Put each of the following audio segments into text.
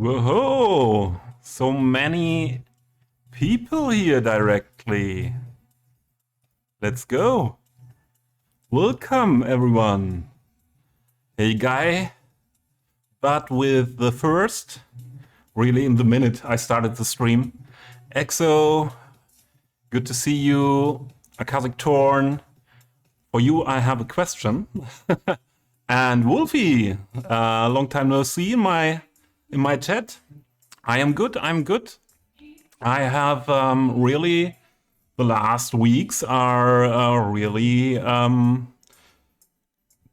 Whoa! So many people here directly. Let's go. Welcome, everyone. Hey, Guy. But with the first, really in the minute I started the stream. Exo, good to see you. Akazik Torn. For you, I have a question. And Wolfie, long time no see in my chat. I am good. I'm good. I have really the last weeks are really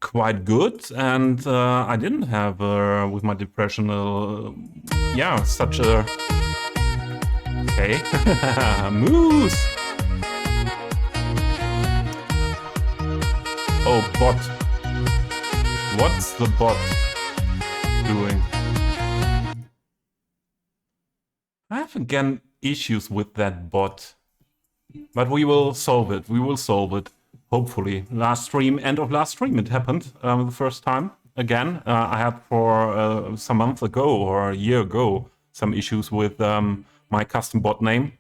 quite good, and I didn't have with my depression, such a okay moose. Oh, bot. What's the bot doing? I have again issues with that bot. But we will solve it. We will solve it. Hopefully. End of last stream, it happened the first time. Again, I had for some months ago or a year ago some issues with my custom bot name.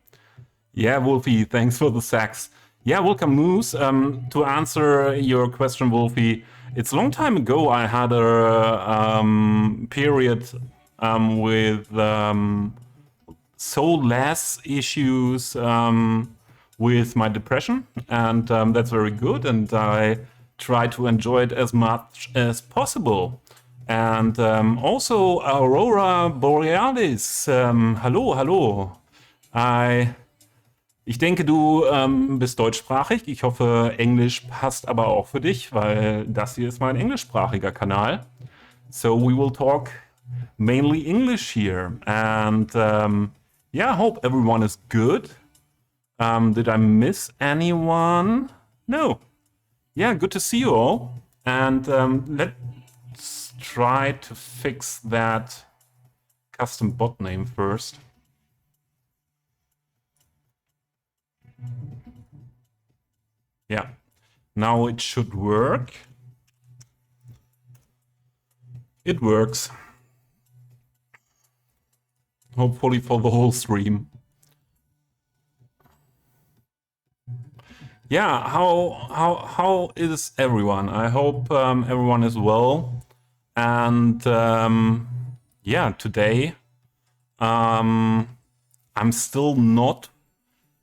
Yeah, Wolfie, thanks for the sax. Yeah, welcome, Moose. To answer your question, Wolfie, it's a long time ago I had a period with so less issues with my depression, and that's very good, and I try to enjoy it as much as possible. And also Aurora Borealis, hallo, hallo. Ich denke, du bist deutschsprachig. Ich hoffe, Englisch passt aber auch für dich, weil das hier ist mein englischsprachiger Kanal. So we will talk mainly English here, and yeah, I hope everyone is good. Did I miss anyone? No. Yeah, good to see you all. And let's try to fix that custom bot name first. Yeah, now it should work. It works. Hopefully for the whole stream. Yeah, how is everyone? I hope everyone is well. And yeah, today I'm still not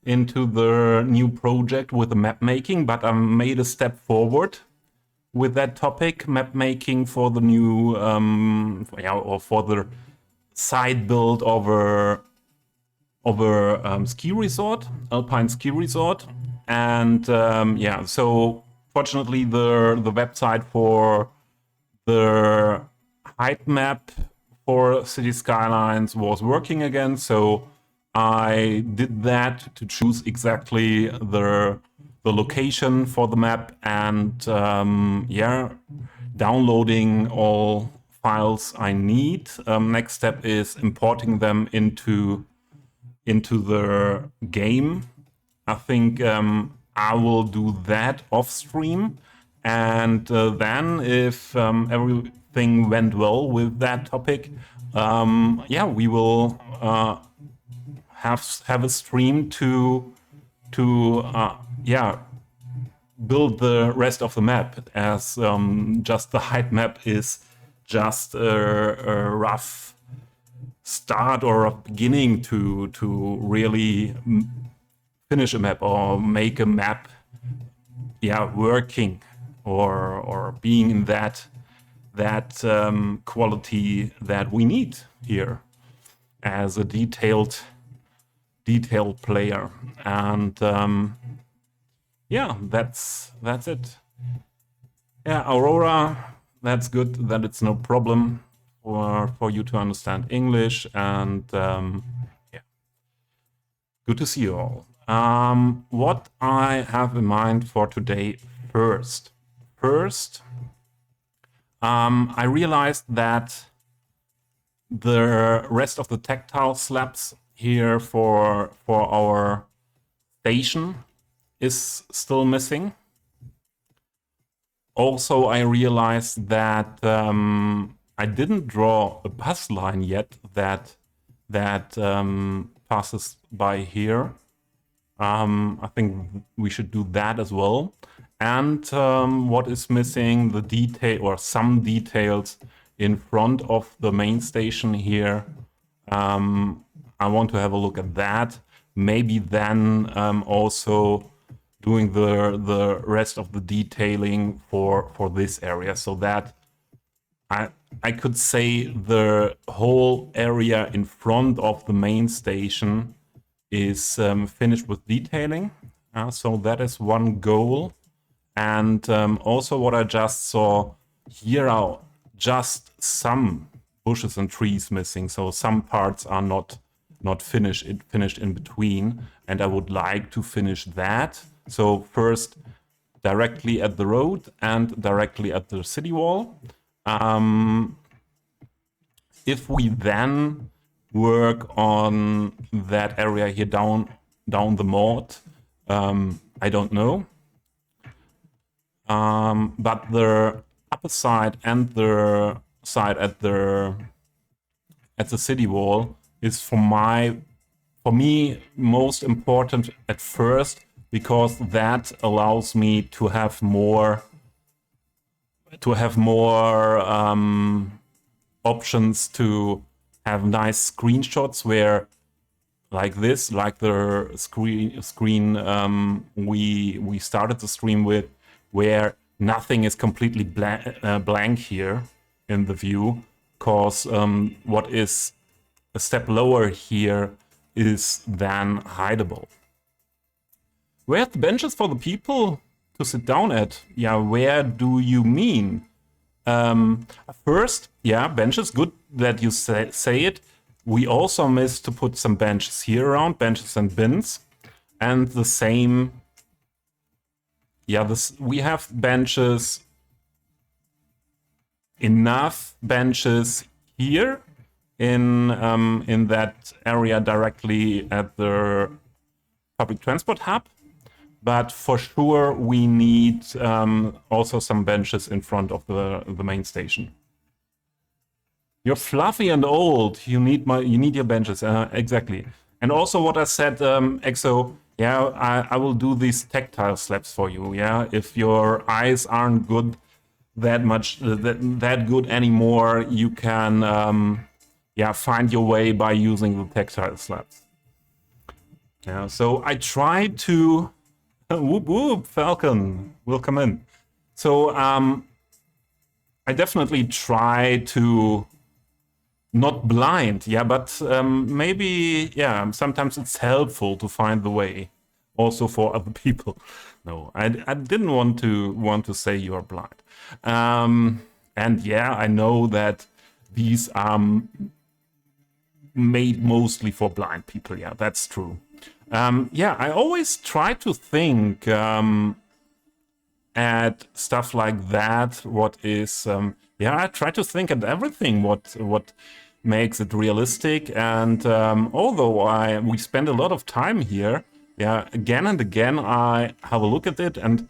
into the new project with the map making, but I made a step forward with that topic, map making for the new or for the side build of a ski resort, alpine ski resort. And yeah, so fortunately the website for the height map for City Skylines was working again, so I did that to choose exactly the location for the map, and yeah, downloading all files I need. Next step is importing them into the game. I think I will do that off stream, and then if everything went well with that topic, yeah, we will have a stream to yeah, build the rest of the map, as just the height map is just a rough start or a beginning to really finish a map or make a map, yeah, working or being in that quality that we need here as a detailed player. And yeah, that's it. Yeah, Aurora, that's good that it's no problem for you to understand English, and yeah, good to see you all. What I have in mind for today first, I realized that the rest of the tactile slabs here for our station is still missing. Also, I realized that I didn't draw a bus line yet that passes by here. I think we should do that as well. And what is missing? The detail or some details in front of the main station here. I want to have a look at that. Maybe then also doing the rest of the detailing for this area, so that I could say the whole area in front of the main station is finished with detailing. So that is one goal. And also what I just saw, here are just some bushes and trees missing. So some parts are not finished in between. And I would like to finish that. So first directly at the road and directly at the city wall. If we then work on that area here down the mod, I don't know. But the upper side and the side at the city wall is for me most important at first, because that allows me to have more options to have nice screenshots where, like this, like the screen we started the stream with, where nothing is completely blank here in the view, because what is a step lower here is then hideable. Where's the benches for the people to sit down at? Yeah, where do you mean? First, yeah, benches, good that you say it. We also missed to put some benches here around, benches and bins. And the same, yeah, we have benches, enough benches here in that area directly at the public transport hub. But for sure, we need also some benches in front of the main station. You're fluffy and old. You need your benches. Exactly. And also, what I said, Exo. Yeah, I will do these tactile slabs for you. Yeah, if your eyes aren't good that good anymore, you can find your way by using the tactile slabs. Yeah. So I try to. Whoop whoop, Falcon, welcome in. So I definitely try to not blind, yeah, but maybe, yeah, sometimes it's helpful to find the way, also for other people. No, I didn't want to say you are blind. And yeah, I know that these are made mostly for blind people. Yeah, that's true. Yeah, I always try to think at stuff like that. What is I try to think at everything. What makes it realistic? And although we spend a lot of time here, yeah, again and again I have a look at it and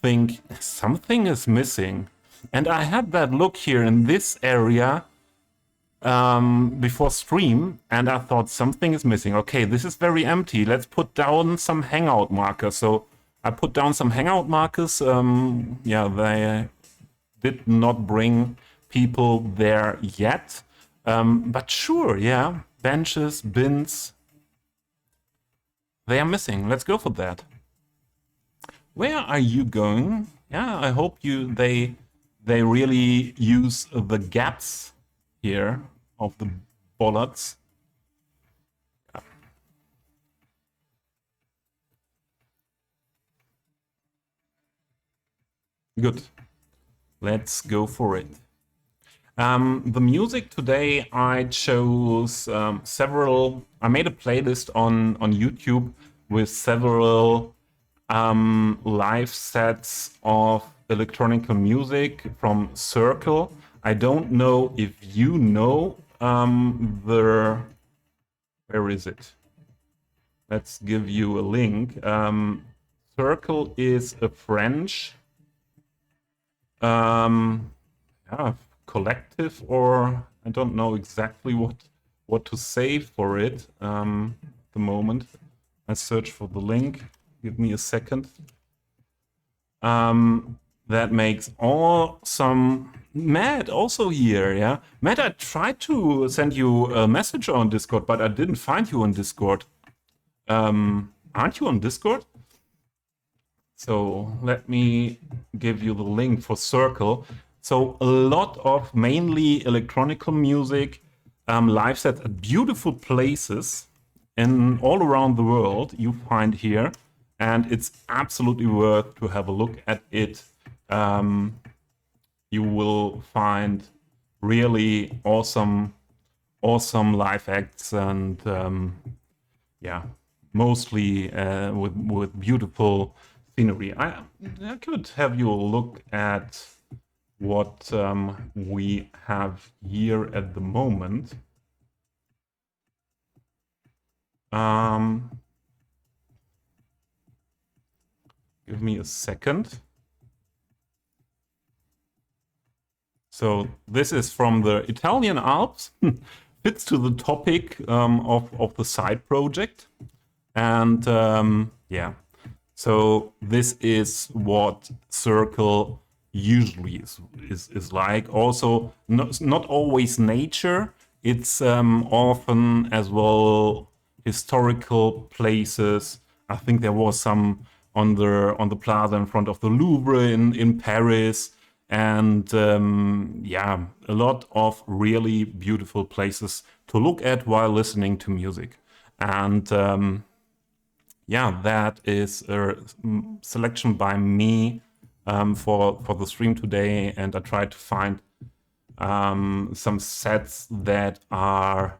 think something is missing. And I had that look here in this area before stream, and I thought something is missing. Okay, this is very empty. Let's put down some hangout markers. So I put down some hangout markers. Yeah, they did not bring people there yet. But sure, yeah, benches, bins, they are missing. Let's go for that. Where are you going? Yeah, I hope they really use the gaps here of the bollards. Yeah. Good. Let's go for it. The music today, I chose several. I made a playlist on YouTube with several live sets of electronic music from Circle. I don't know if you know where is it? Let's give you a link. Circle is a French collective, or I don't know exactly what to say for it the moment. I search for the link. Give me a second. That makes awesome. Matt also here, yeah. Matt, I tried to send you a message on Discord, but I didn't find you on Discord. Aren't you on Discord? So let me give you the link for Circle. So a lot of mainly electronical music, live sets at beautiful places in all around the world you find here, and it's absolutely worth to have a look at it. You will find really awesome live acts, and yeah, mostly with beautiful scenery. I could have you look at what we have here at the moment. Give me a second. So this is from the Italian Alps. Fits to the topic of the side project. And yeah, so this is what Circle usually is like. Also, not always nature. It's often as well historical places. I think there was some on the plaza in front of the Louvre in Paris, and yeah, a lot of really beautiful places to look at while listening to music. And yeah, that is a selection by me for the stream today, and I tried to find some sets that are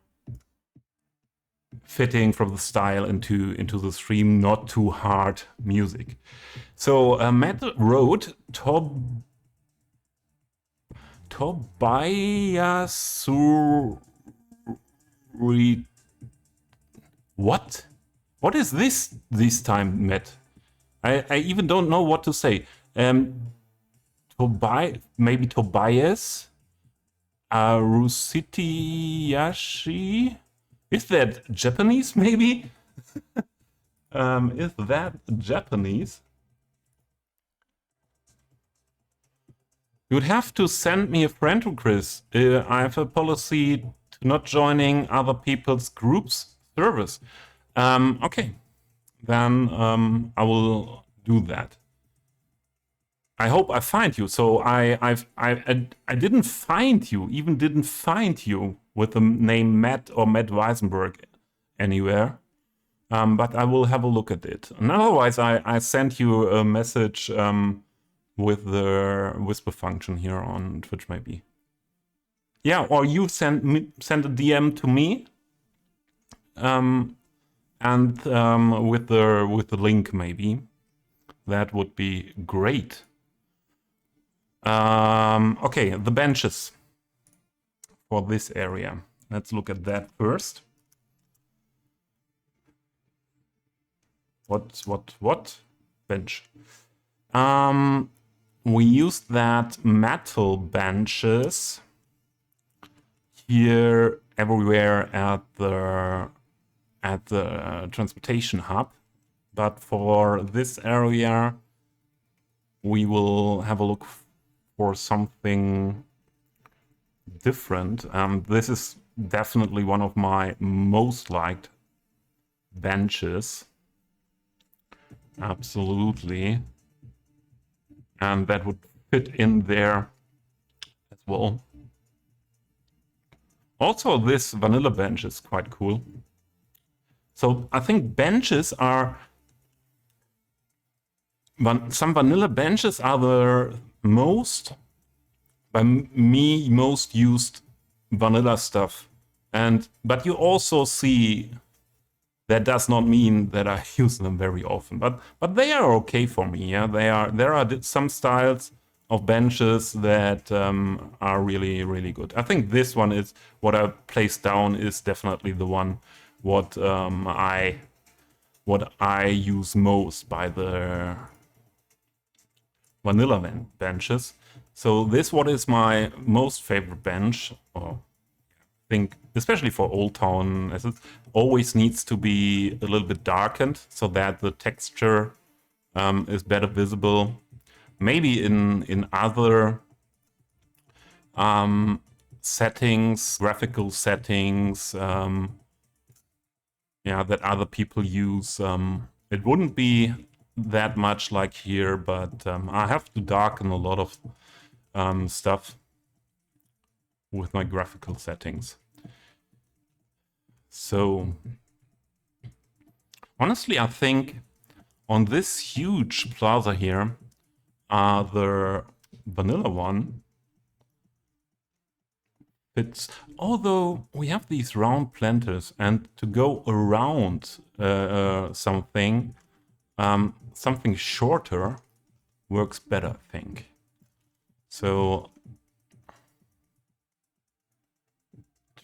fitting from the style into the stream, not too hard music. So Matt wrote Tobiasuri. What? What is this time, Matt? I even don't know what to say. Maybe Tobias Rusitiyashi? Is that Japanese, maybe? Is that Japanese? You would have to send me a friend request. I have a policy to not joining other people's groups service. Okay, then I will do that. I hope I find you. So I didn't find you, didn't find you with the name Matt or Matt Weisenberg anywhere. But I will have a look at it. And otherwise, I sent you a message with the whisper function here on Twitch, maybe. Yeah, or you send a DM to me, and with the link, maybe. That would be great. Okay, the benches for this area. Let's look at that first. What? Bench. We used that metal benches here everywhere at the transportation hub, but for this area we will have a look for something different. This is definitely one of my most liked benches. Absolutely. And that would fit in there as well. Also, this vanilla bench is quite cool. So I think benches are... Some vanilla benches are the most, by me, most used vanilla stuff. But you also see... That does not mean that I use them very often, but they are okay for me. Yeah, there are some styles of benches that are really good. I think this one is what I placed down is definitely the one what I use most by the vanilla benches. So this one is my most favorite bench. Or I think, especially for Old Town, as it always needs to be a little bit darkened so that the texture is better visible. Maybe in other settings, graphical settings, yeah, that other people use. It wouldn't be that much like here, but I have to darken a lot of stuff with my graphical settings. So honestly, I think on this huge plaza here, the vanilla one fits. Although we have these round planters, and to go around something, something shorter works better, I think. So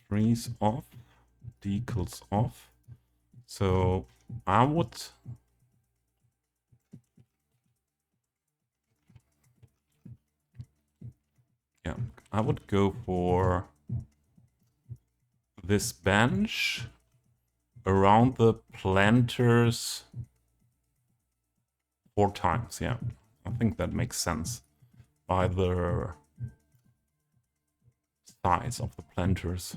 trees off, decals off. So I would go for this bench around the planters 4 times. Yeah, I think that makes sense by the size of the planters.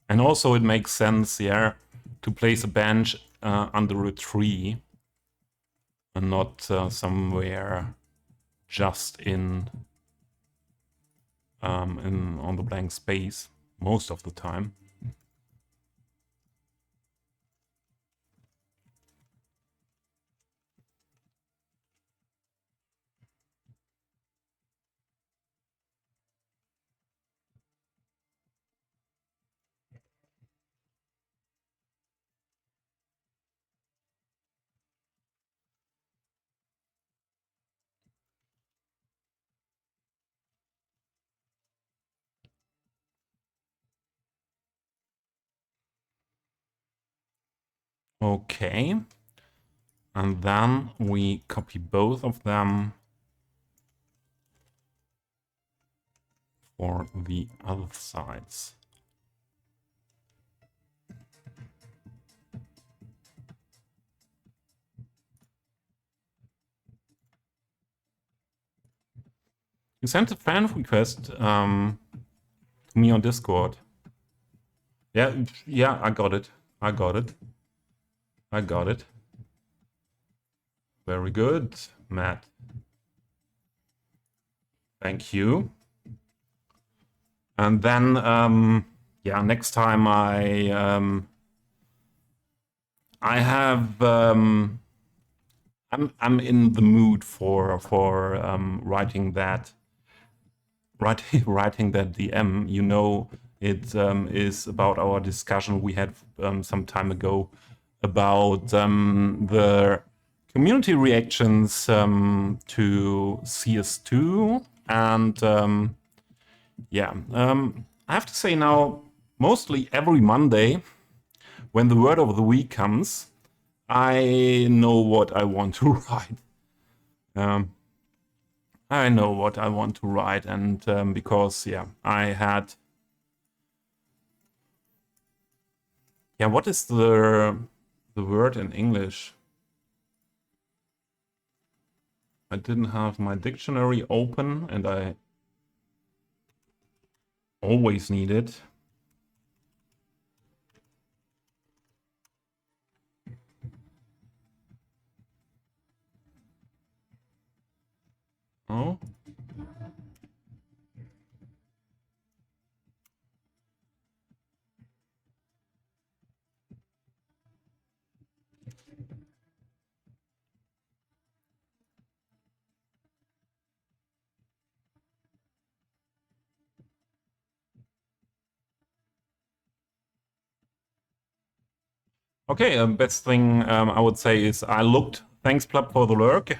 And also it makes sense, yeah, to place a bench under a tree and not somewhere just on the blank space most of the time. Okay. And then we copy both of them for the other sides. You sent a friend request to me on Discord. Yeah, I got it. I got it. Very good, Matt. Thank you. And then, yeah, next time I have I'm in the mood for writing that DM. You know, it is about our discussion we had some time ago about the community reactions to CS2, and yeah, I have to say now, mostly every Monday, when the word of the week comes, I know what I want to write. I know what I want to write, and because, yeah, I had... Yeah, what is the word in English? I didn't have my dictionary open, and I always need it. Oh. Okay, best thing I would say is I looked... Thanks, Plub, for the lurk.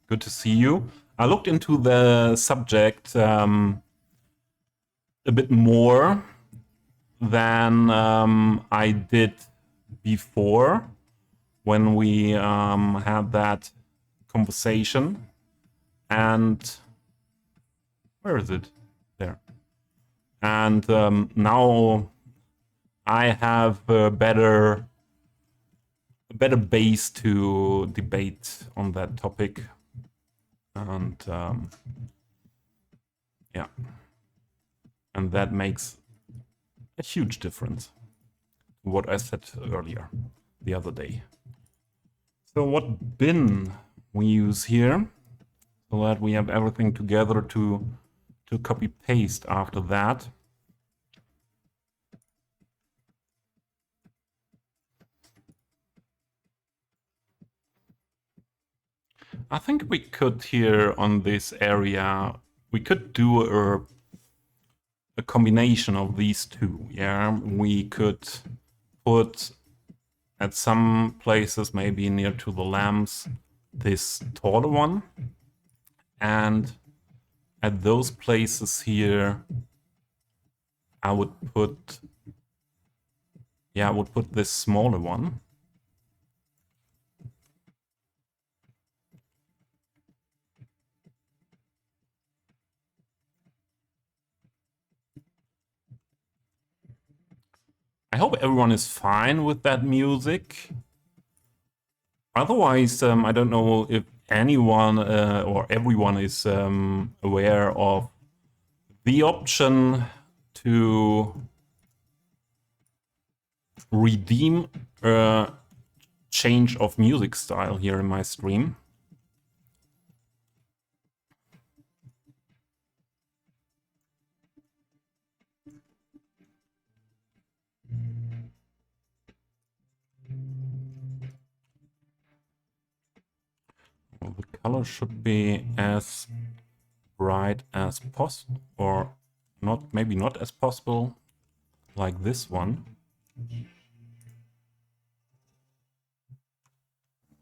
Good to see you. I looked into the subject a bit more than I did before when we had that conversation. And Where is it? There. And now I have a better base to debate on that topic. And yeah. And that makes a huge difference. What I said earlier, the other day. So what bin we use here, so that we have everything together to copy paste after that. I think we could here on this area, we could do a combination of these two. Yeah, we could put at some places, maybe near to the lamps, this taller one, and at those places here, I would put this smaller one. I hope everyone is fine with that music. Otherwise, I don't know if anyone or everyone is aware of the option to redeem a change of music style here in my stream. Well, the color should be as bright as possible, or not, maybe not as possible, like this one.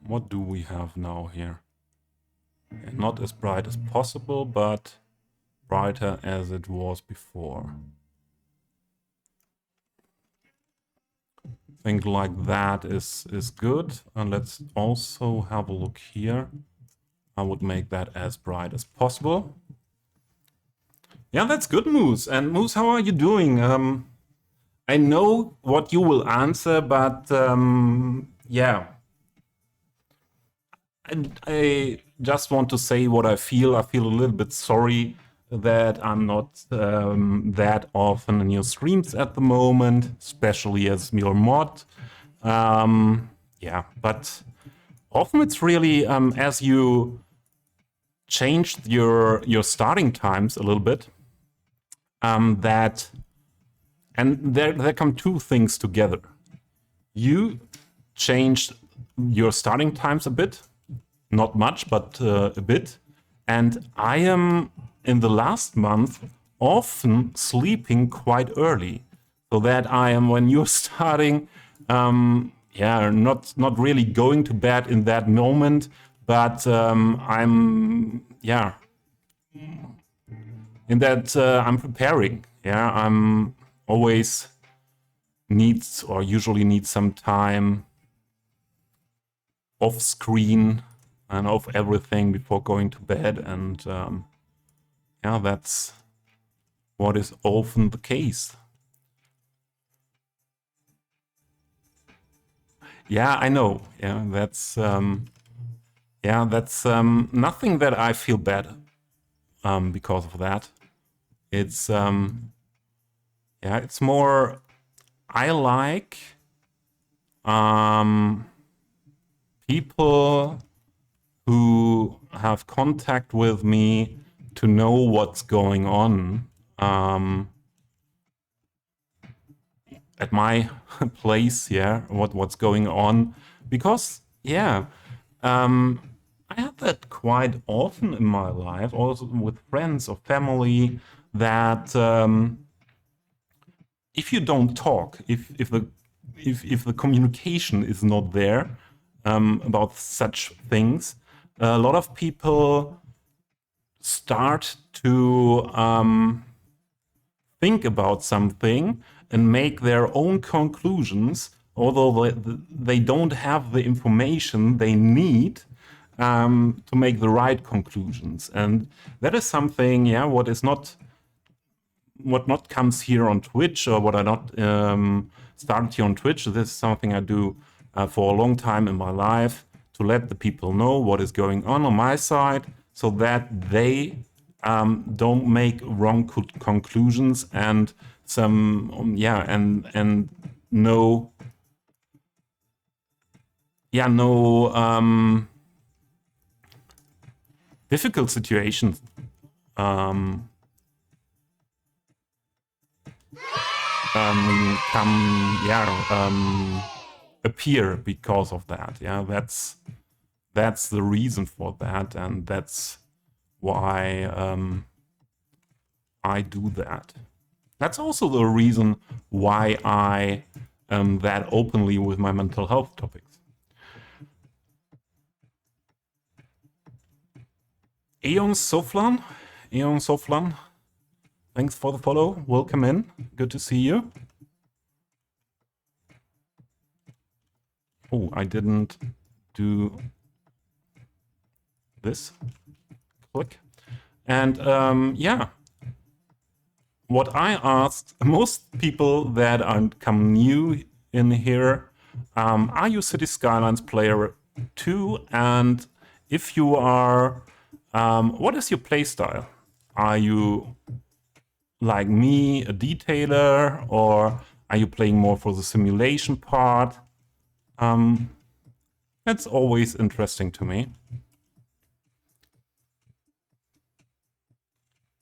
What do we have now here? Not as bright as possible, but brighter as it was before. I think like that is good. And let's also have a look here. I would make that as bright as possible. Yeah, that's good, Moose. And Moose, how are you doing? I know what you will answer, but yeah. I just want to say what I feel. I feel a little bit sorry that I'm not that often in your streams at the moment, especially as your mod. Yeah, but often it's really as you changed your starting times a little bit, that, and there come two things together. You changed your starting times a bit, not much, but a bit. And I am, in the last month, often sleeping quite early. So that I am, when you're starting, yeah, not really going to bed in that moment, but I'm, yeah, in that I'm preparing. Yeah, I'm always needs, or usually need, some time off screen and off everything before going to bed, and yeah, that's what is often the case. Yeah, I know. Yeah, that's nothing that I feel bad because of that. It's yeah, it's more, I like people who have contact with me to know what's going on at my place, yeah, what's going on, because yeah, I have that quite often in my life, also with friends or family, that if you don't talk, if the communication is not there about such things, a lot of people start to think about something and make their own conclusions, although they don't have the information they need to make the right conclusions. And that is something, what not comes here on Twitch, or what I not started here on Twitch. This is something I do for a long time in my life, to let the people know what is going on my side, so that they don't make wrong conclusions and no difficult situations appear because of that. That's the reason for that, and that's why I do that. That's also the reason why I am that openly with my mental health topics. Eon Soflan, thanks for the follow. Welcome in. Good to see you. Oh, I didn't do this. Click. And what I asked most people that come new in here, are you City Skylines player too? And if you are, what is your playstyle? Are you like me, a detailer, or are you playing more for the simulation part? That's always interesting to me.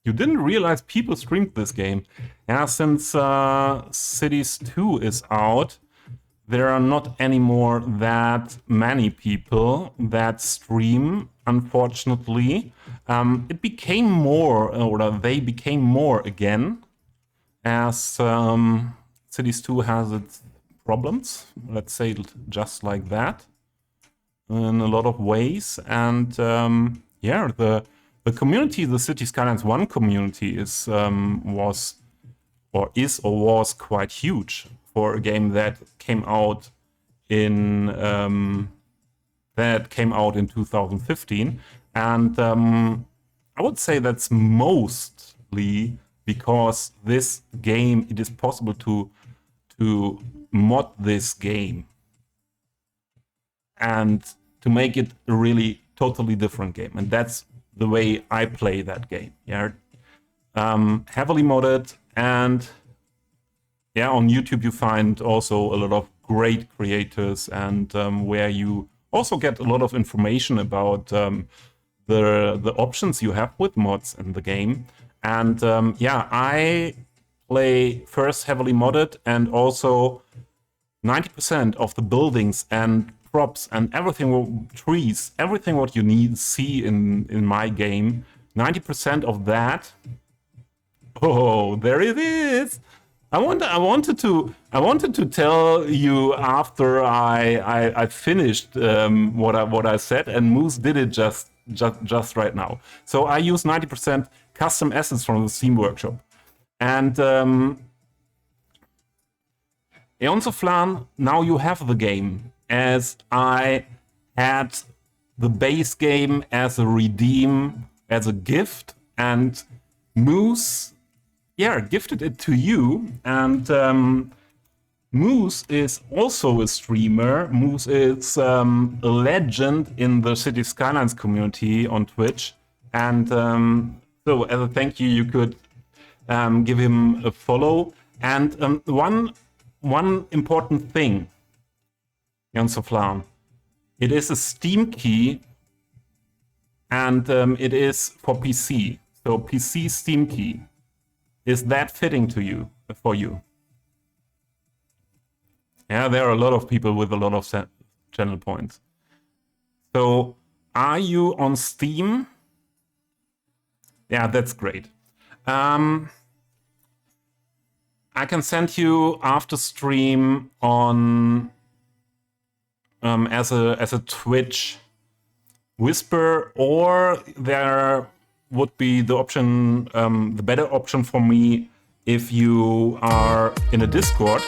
You didn't realize people streamed this game. Yeah, since Cities 2 is out, there are not anymore that many people that stream, unfortunately. It became more, or they became more again, as Cities 2 has its problems, let's say it just like that, in a lot of ways. And the community, the City Skylines 1 community was quite huge for a game that came out in 2015, and I would say that's mostly because this game, it is possible to mod this game and to make it a really totally different game, and that's the way I play that game. Heavily modded, and on YouTube you find also a lot of great creators, and where you also get a lot of information about the options you have with mods in the game. And I play first heavily modded, and also 90% of the buildings and props and everything, trees, everything what you see in my game, 90% of that. Oh, there it is. I wanted to tell you after I finished what I said, and Moose did it just right now. So I use 90% custom assets from the Steam Workshop, and Eons of Flan, now you have the game, as I had the base game as a redeem, as a gift, and Moose, gifted it to you. And Moose is also a streamer. Moose is a legend in the City Skylines community on Twitch, and so as a thank you, you could give him a follow. And one important thing, Eons of Flan, it is a Steam key, and it is for PC. So PC Steam key. Is that fitting for you? Yeah, there are a lot of people with a lot of channel points. So are you on Steam? Yeah, that's great. I can send you after stream on as a Twitch whisper, or there would be the option, the better option for me, if you are in a Discord.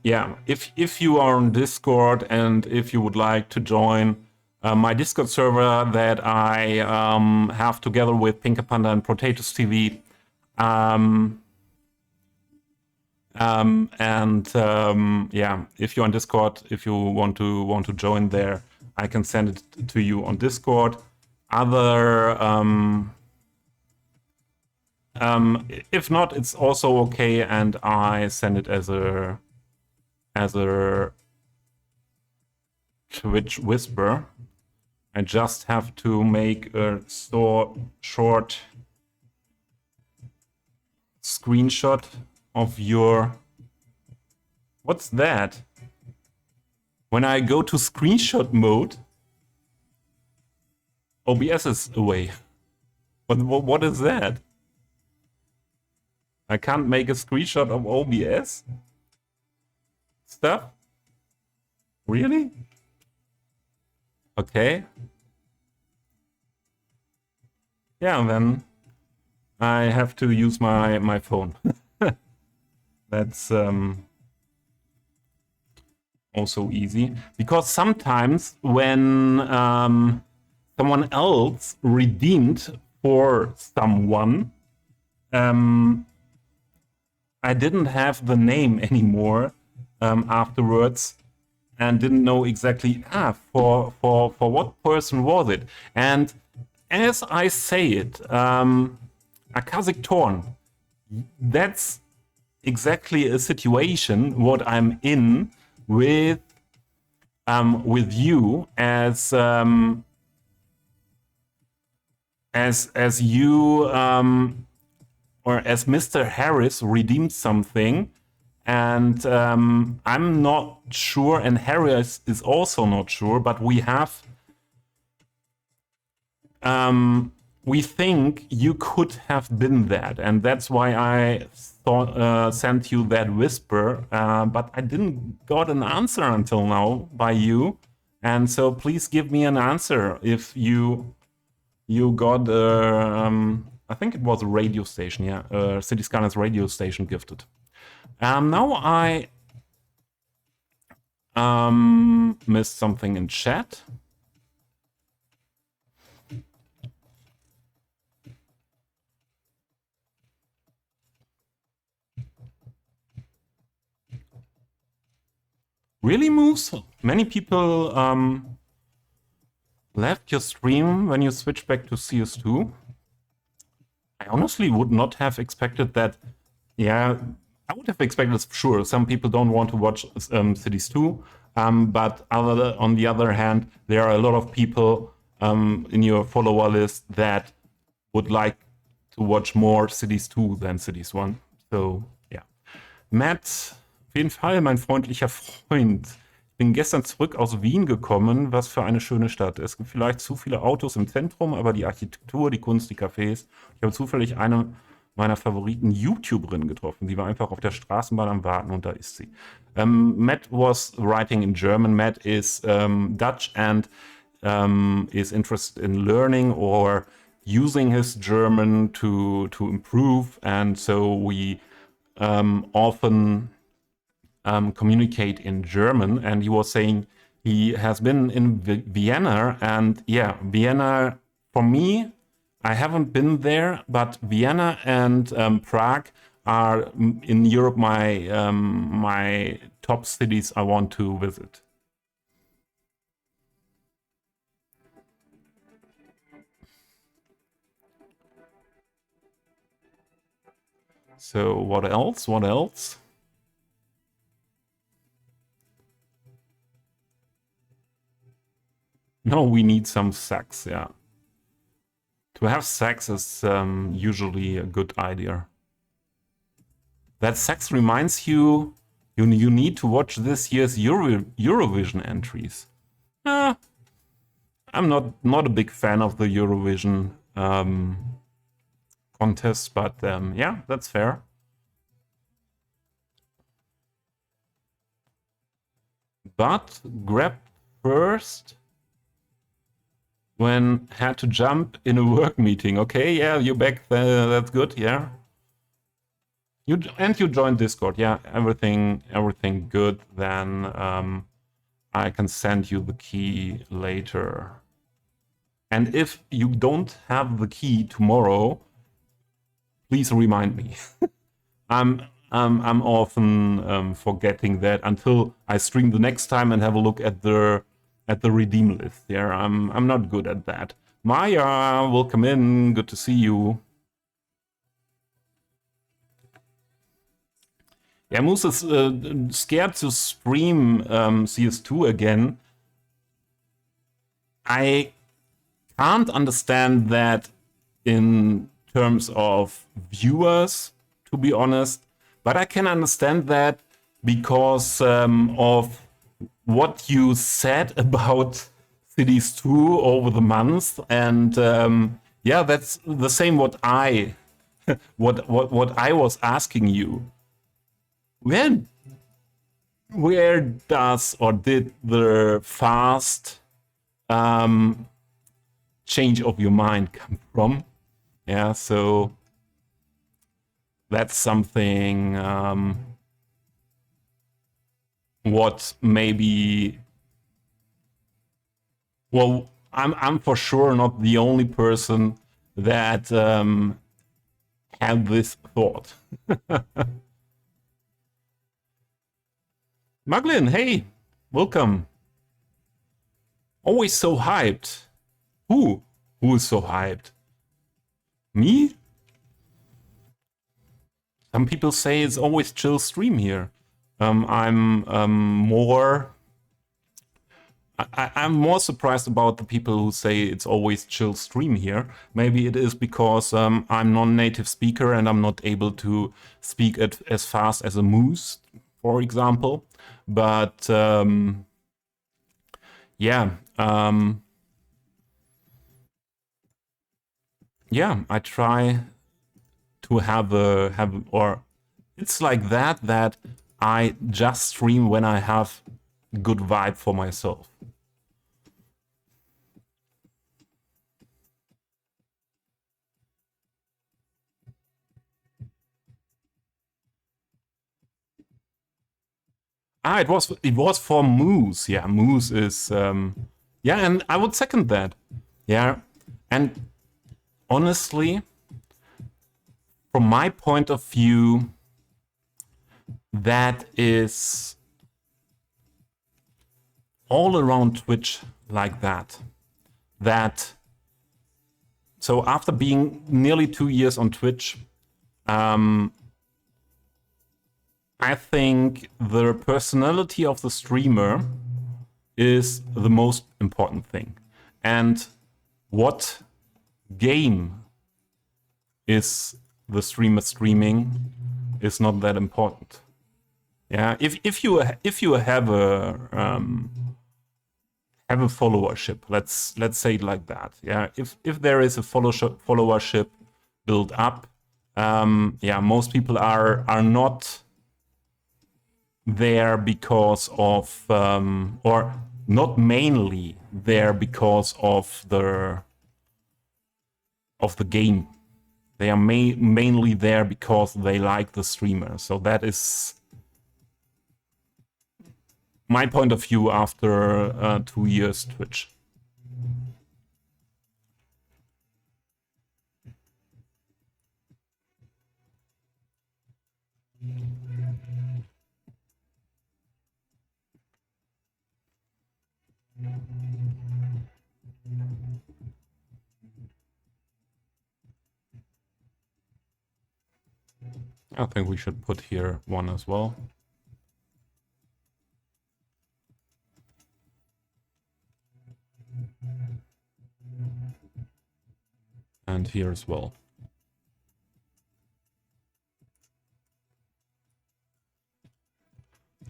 Yeah, if you are on Discord and if you would like to join my Discord server that I have together with Pinker Panda and Potatoes TV, yeah, if you're on Discord, if you want to join there, I can send it to you on Discord. Other if not, it's also okay, and I send it as a Twitch whisper. I just have to make a short screenshot of your... What's that? When I go to screenshot mode, OBS is away. What is that? I can't make a screenshot of OBS stuff? Really? Okay. Yeah, then I have to use my phone. That's also easy. Because sometimes when someone else redeemed for someone, I didn't have the name anymore afterwards, and didn't know exactly for what person was it. And as I say it, Akazik Torn, that's exactly a situation what I'm in with you as you or as Mr. Harris redeemed something, and I'm not sure, and Harris is also not sure, but we have we think you could have been that, and that's why I thought sent you that whisper, but I didn't got an answer until now by you, and so please give me an answer if you got I think it was a radio station, yeah, City Skylines radio station gifted. Now I missed something in chat. Really, Moose? Many people left your stream when you switched back to CS2. I honestly would not have expected that. Yeah, I would have expected, sure, some people don't want to watch Cities 2, but on the other hand, there are a lot of people in your follower list that would like to watch more Cities 2 than Cities 1. So, yeah. Matt, auf jeden Fall, mein freundlicher Freund. Ich bin gestern zurück aus Wien gekommen. Was für eine schöne Stadt. Es gibt vielleicht zu viele Autos im Zentrum, aber die Architektur, die Kunst, die Cafés. Ich habe zufällig eine meiner Favoriten YouTuberinnen getroffen. Die war einfach auf der Straßenbahn am Warten und da ist sie. Matt was writing in German. Matt is Dutch and is interested in learning or using his German to improve, and so we often communicate in German. And he was saying he has been in Vienna, and yeah, Vienna, for me, I haven't been there, but Vienna and Prague are in Europe my top cities I want to visit. So what else? What else? No, we need some sex, yeah. To have sex is usually a good idea. That sex reminds you, you need to watch this year's Eurovision entries. I'm not a big fan of the Eurovision contest, but yeah, that's fair. But grab first when had to jump in a work meeting. Okay, yeah, you're back. That's good, yeah. You joined Discord. Yeah, everything good. Then I can send you the key later. And if you don't have the key tomorrow, please remind me. I'm often forgetting that until I stream the next time and have a look at the redeem list. Yeah, I'm not good at that. Maya, welcome in. Good to see you. Yeah, Moose is scared to stream CS2 again. I can't understand that in terms of viewers, to be honest, but I can understand that because of what you said about Cities 2 over the months, and yeah, that's the same what I what I was asking you. Where does or did the fast change of your mind come from? Yeah, so that's something what maybe, well, I'm for sure not the only person that had this thought. Maglin, hey, welcome. Always so hyped. Who is so hyped? Me? Some people say it's always chill stream here. I'm more I'm more surprised about the people who say it's always chill stream here. Maybe it is because I'm non-native speaker and I'm not able to speak it as fast as a moose, for example. But yeah, yeah, I try to have or it's like that I just stream when I have good vibe for myself. It was for Moose. Yeah, Moose is yeah, and I would second that. Yeah, and honestly, from my point of view, that is all around Twitch like that. So after being nearly 2 years on Twitch, I think the personality of the streamer is the most important thing. And what game is the streamer streaming is not that important. Yeah, if you have a followership, let's say it like that. Yeah, if there is a followership built up, yeah, most people are not there because of or not mainly there because of the game. They are mainly there because they like the streamer. So that is my point of view after 2 years Twitch. I think we should put here one as well. And here as well.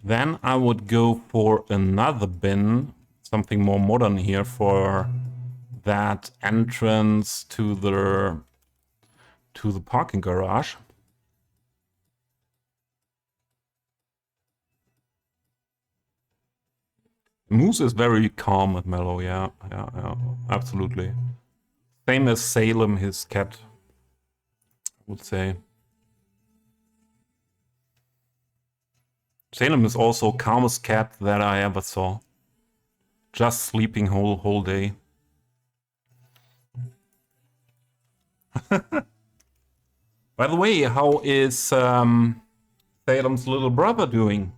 Then I would go for another bin, something more modern here for that entrance to the parking garage. Moose is very calm and mellow, yeah, absolutely. Same as Salem, his cat, I would say. Salem is also calmest cat that I ever saw. Just sleeping whole day. By the way, how is Salem's little brother doing?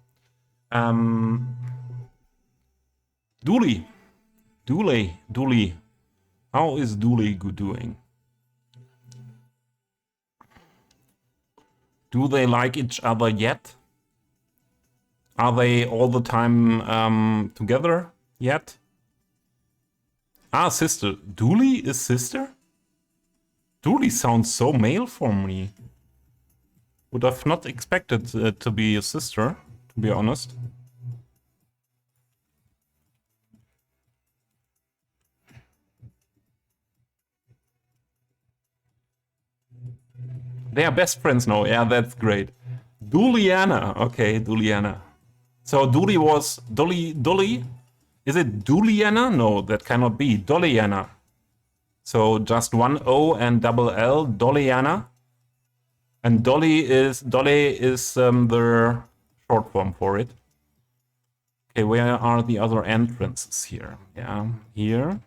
Dooley. How is Dooley doing? Do they like each other yet? Are they all the time together yet? Ah, sister. Dooley is sister? Dooley sounds so male for me. Would have not expected it to be a sister, to be honest. They are best friends now. Yeah, that's great. Dooleyanna. Okay, Dooleyanna. So Dooley was... Dolly? Is it Dooleyanna? No, that cannot be. Dollyana. So just one O and double L. Dollyana. And Dolly is the short form for it. Okay, where are the other entrances here? Yeah, here.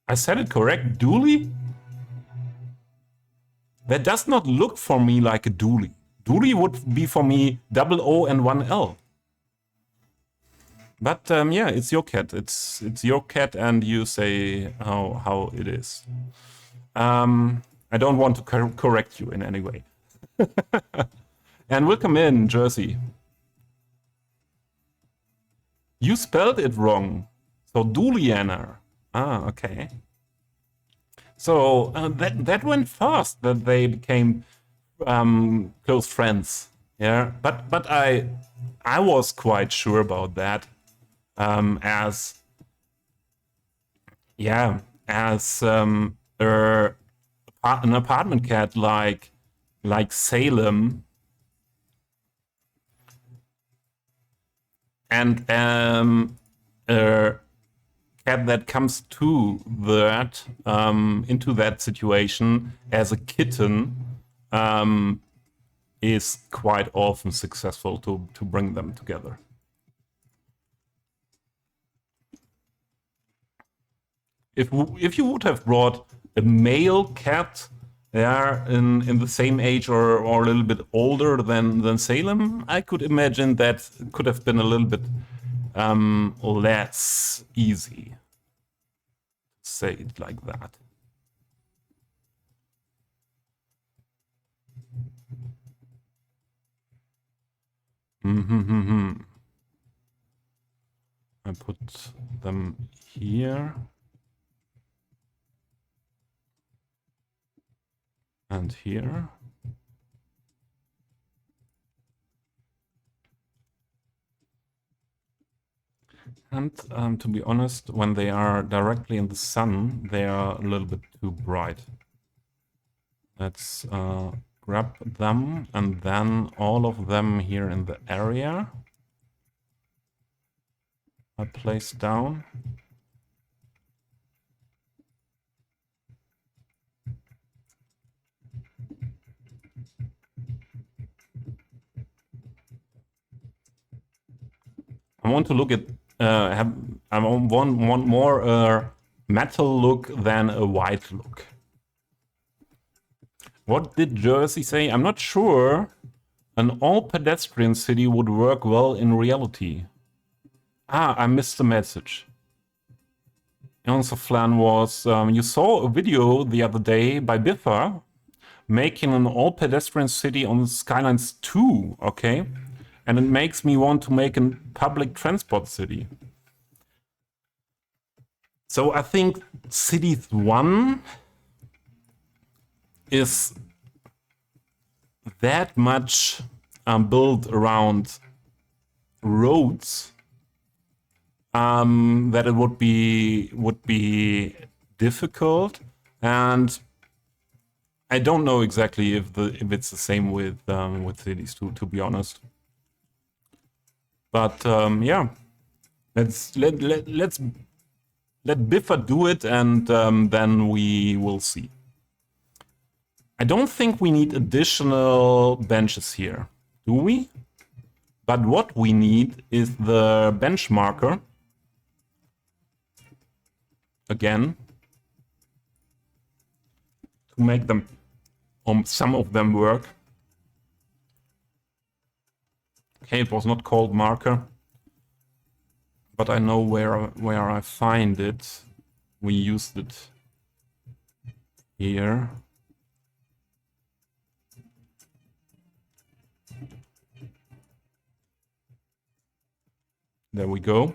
I said it correct, Dooley? That does not look for me like a Dooley. Dooley would be for me double O and one L. But yeah, it's your cat. It's your cat, and you say how it is. I don't want to correct you in any way. And welcome in, Jersey. You spelled it wrong. So Dooleyanna. Ah, okay. So that went fast. That they became close friends. Yeah, but I was quite sure about that. As an apartment cat like Salem, and a cat that comes to that into that situation as a kitten is quite often successful to bring them together. If you would have brought a male cat there in the same age or a little bit older than Salem, I could imagine that could have been a little bit less easy. Say it like that. I put them here. And here. And to be honest, when they are directly in the sun, they are a little bit too bright. Let's grab them and then all of them here in the area. I place down. I want to look at I want more metal look than a white look. What did Jersey say? I'm not sure an all-pedestrian city would work well in reality. Ah, I missed the message. Answer Flan was, you saw a video the other day by Biffa making an all-pedestrian city on the Skylines 2, okay? And it makes me want to make a public transport city. So I think Cities 1 is that much built around roads that it would be difficult, and I don't know exactly if it's the same with Cities 2, to be honest. But yeah, let's let Biffa do it, and then we will see. I don't think we need additional benches here, do we? But what we need is the bench marker. Again. To make them, some of them work. Okay, it was not called marker. But I know where I find it. We used it here. There we go.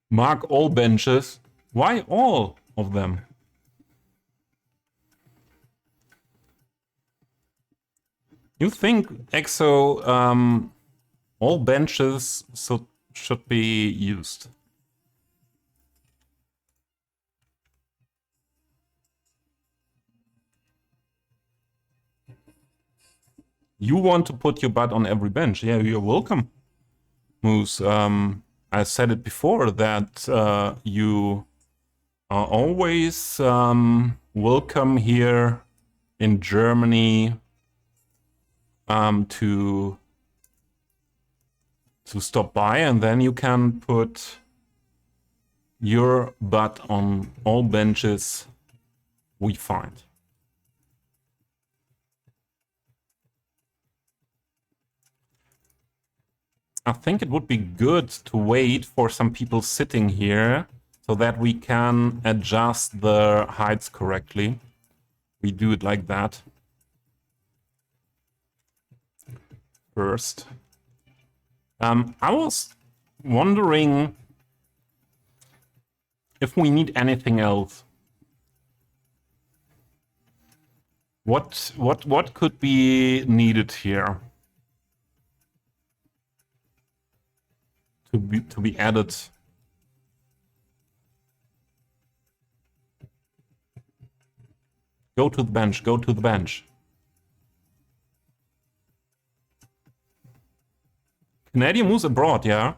Mark all benches. Why all of them? You think EXO all benches should be used? You want to put your butt on every bench? Yeah, you're welcome, Moose. I said it before that you are always welcome here in Germany to stop by, and then you can put your butt on all benches we find. I think it would be good to wait for some people sitting here so that we can adjust the heights correctly. We do it like that first. I was wondering if we need anything else. What could be needed here to be added? Go to the bench, go to the bench. Canadian moves abroad, yeah.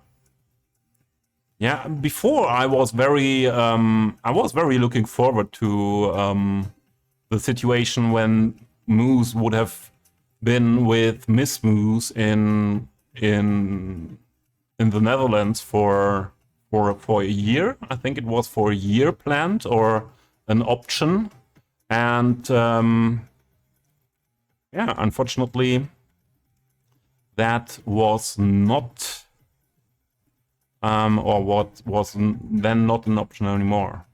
Yeah, before I was very looking forward to the situation when Moose would have been with Miss Moose in the Netherlands for a year. I think it was for a year planned or an option, and yeah, unfortunately, that was not or what was then not an option anymore.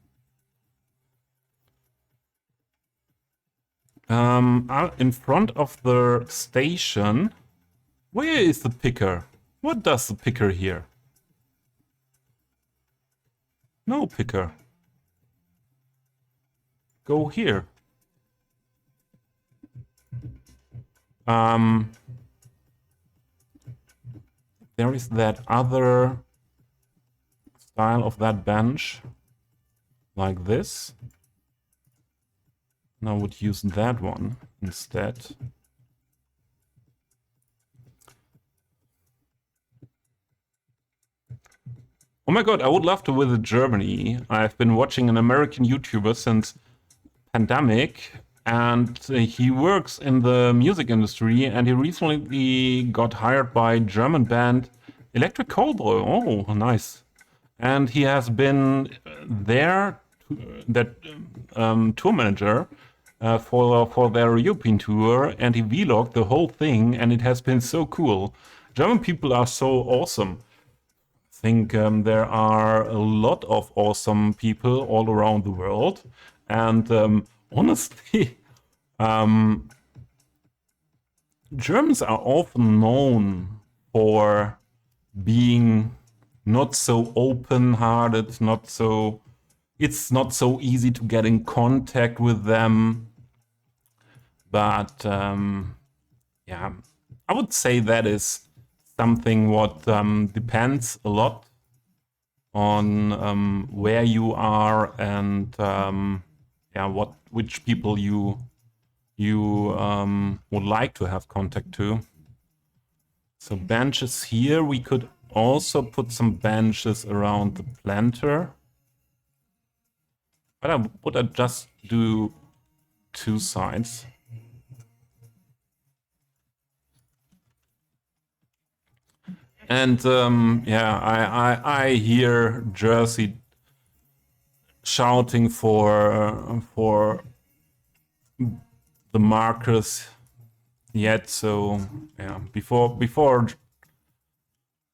In front of the station, where is the picker? What does the picker here? No picker. Go here. There is that other style of that bench, like this. And I would use that one instead. Oh my god, I would love to visit Germany. I've been watching an American YouTuber since pandemic, and he works in the music industry, and he recently got hired by German band Electric Callboy. Oh, nice. And he has been their tour manager for their European tour, and he vlogged the whole thing, and it has been so cool. German people are so awesome. I think there are a lot of awesome people all around the world, and honestly, Germans are often known for being not so open-hearted, it's not so easy to get in contact with them. But yeah, I would say that is something what depends a lot on where you are and yeah, which people you you would like to have contact to. So benches here, we could also put some benches around the planter. But would I just do 2 sides? And yeah, I hear Jersey shouting for the markers yet. So yeah, before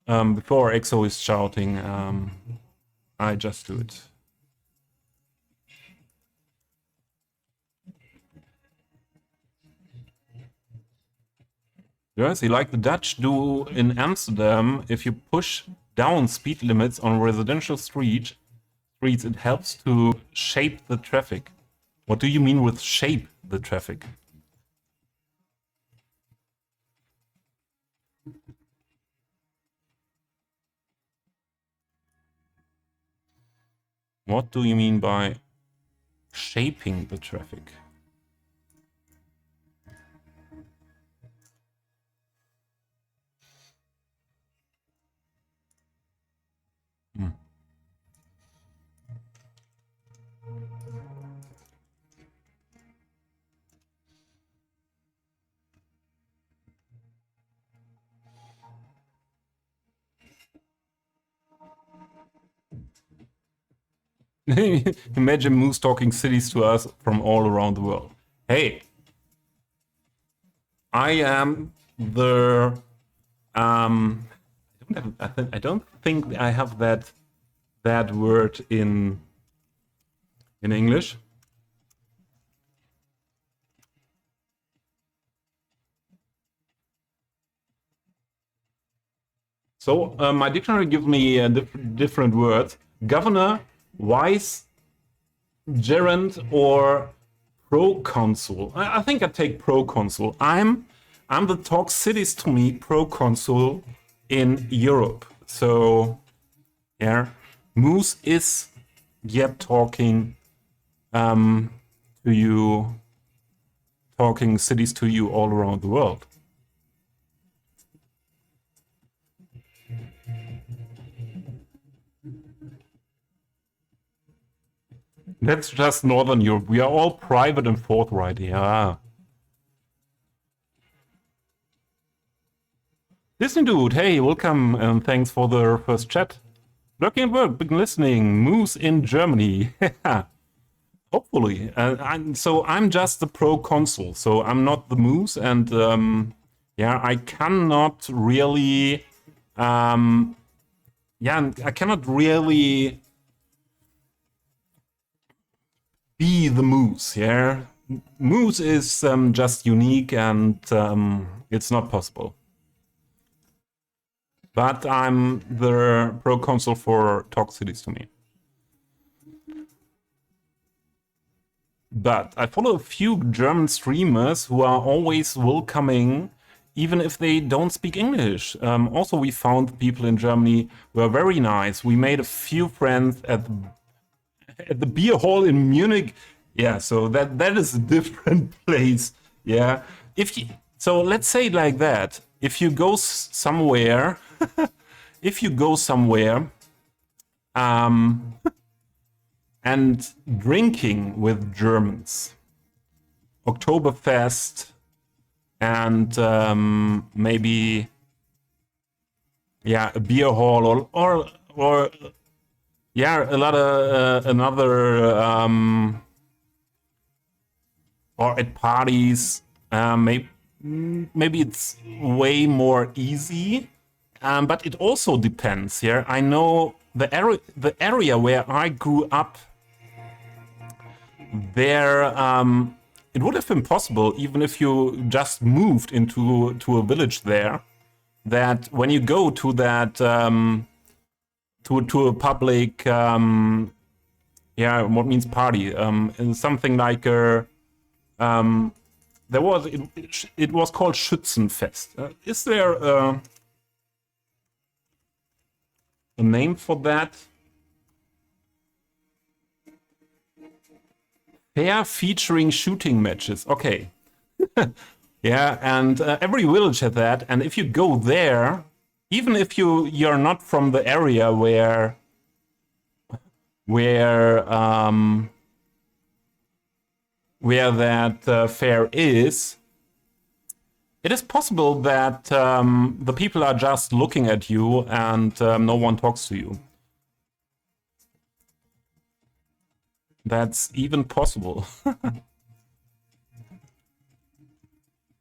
EXO is shouting, I just do it. Jersey, like the Dutch do in Amsterdam, if you push down speed limits on residential streets, it helps to shape the traffic. What do you mean with shape the traffic? What do you mean by shaping the traffic? Imagine Moose talking cities to us from all around the world. Hey, I am the I don't think I have that word in English. So my dictionary gives me different words: governor, vice, gerund, or proconsul. I think I take proconsul. I'm the talk cities to me proconsul in Europe. So yeah, Moose is yet talking to you, talking cities to you all around the world. That's just Northern Europe. We are all private and forthright. Yeah. Disney Dude, hey, welcome and thanks for the first chat. Working at work, been listening. Moose in Germany. Hopefully. So I'm just the pro-consul. So I'm not the Moose. And yeah, I cannot really... yeah, I cannot really be the Moose, yeah? Moose is just unique and it's not possible. But I'm the pro-consul for talk cities to me. But I follow a few German streamers who are always welcoming, even if they don't speak English. Also, we found people in Germany who are very nice. We made a few friends at the beer hall in Munich. Yeah, so that is a different place. Yeah, so let's say it like that. If you go somewhere, and drinking with Germans, Oktoberfest, and maybe yeah, a beer hall or yeah, a lot of another or at parties. Maybe it's way more easy, but it also depends. Yeah, I know the area where I grew up. There, it would have been possible even if you just moved into a village there. That when you go to that to a public yeah, what means party? Something like a it was called Schützenfest. Is there a name for that? Fair featuring shooting matches. Okay. Yeah, and every village has that. And if you go there, even if you're not from the area where that fair is, it is possible that the people are just looking at you and no one talks to you. That's even possible.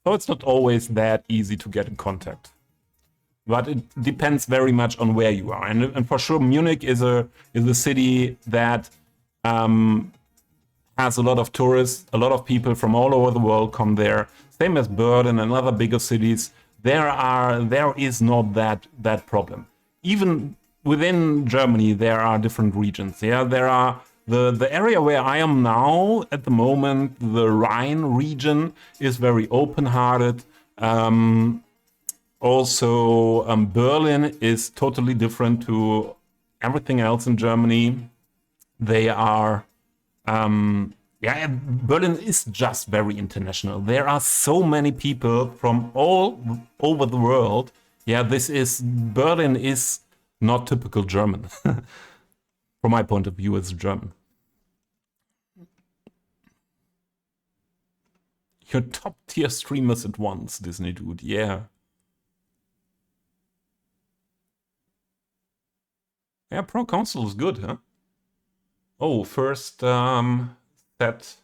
So it's not always that easy to get in contact. But it depends very much on where you are. And for sure, Munich is a city that has a lot of tourists. A lot of people from all over the world come there. Same as Berlin and other bigger cities. There is not that problem. Even within Germany, there are different regions. Yeah, there are the area where I am now at the moment. The Rhine region is very open-hearted. Also, Berlin is totally different to everything else in Germany. They are, yeah, Berlin is just very international. There are so many people from all over the world. Yeah, Berlin is not typical German. From my point of view, it's German. Your top tier streamers at once, Disney dude, yeah. Yeah, Pro Console is good, huh? Oh, first set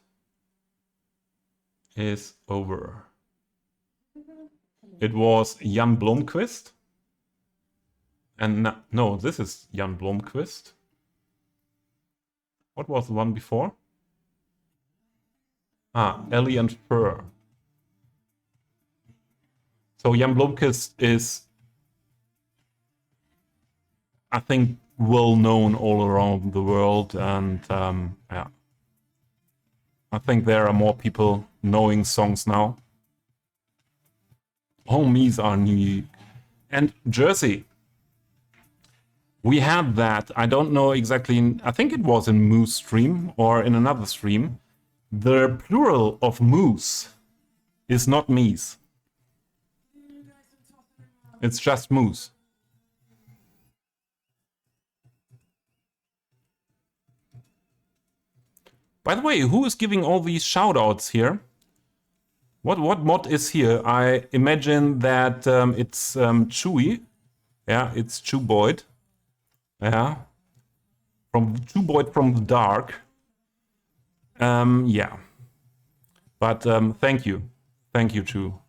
is over. It was Jan Blomqvist. And no, this is Jan Blomqvist. What was the one before? Ah, Ellie and Fur. So Jan Blomqvist is, I think, well known all around the world, and yeah, I think there are more people knowing songs now. Homies are new, and Jersey. We had that. I don't know exactly. I think it was in Moose stream or in another stream. The plural of moose is not meese. It's just moose. By the way, who is giving all these shoutouts here? What mod is here? I imagine that it's Chewy. Yeah, it's Chew Boyd. Yeah, from Chew Boyd from the dark. Yeah, but thank you, Chew.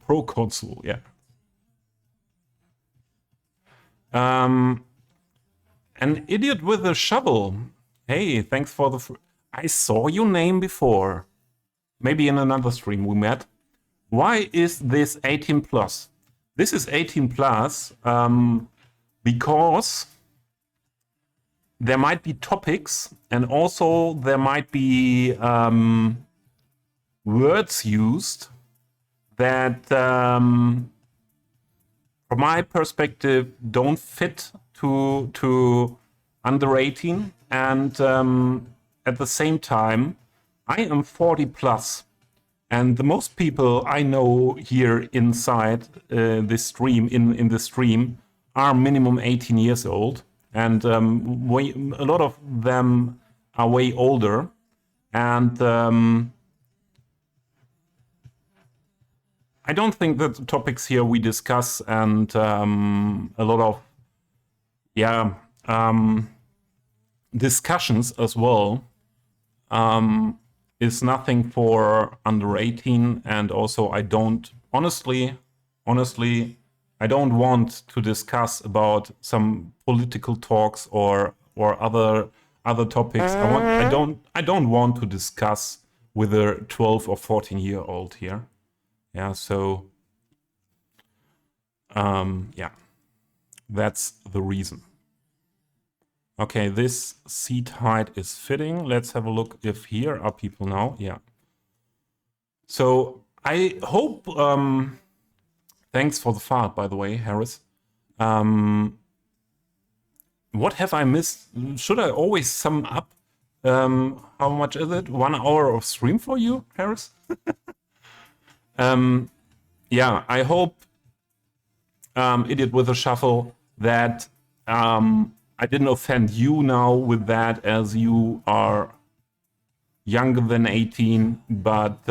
Pro Console, yeah. An idiot with a shovel. Hey, thanks for the... I saw your name before. Maybe in another stream we met. Why is this 18 plus? This is 18 plus because there might be topics and also there might be words used that, from my perspective, don't fit to under 18, and at the same time, I am 40 plus, and the most people I know here inside this stream, in the stream, are minimum 18 years old, and a lot of them are way older, and I don't think that the topics here we discuss and a lot of discussions as well is nothing for under 18, and also I don't honestly I don't want to discuss about some political talks or other topics. I don't want to discuss with a 12 or 14-year-old here. Yeah, so yeah, that's the reason. Okay, this seat height is fitting. Let's have a look if here are people now. Yeah. So I hope, thanks for the fart, by the way, Harris. What have I missed? Should I always sum up? How much is it? 1 hour of stream for you, Harris? Yeah, I hope, Idiot with a Shuffle, that I didn't offend you now with that, as you are younger than 18, but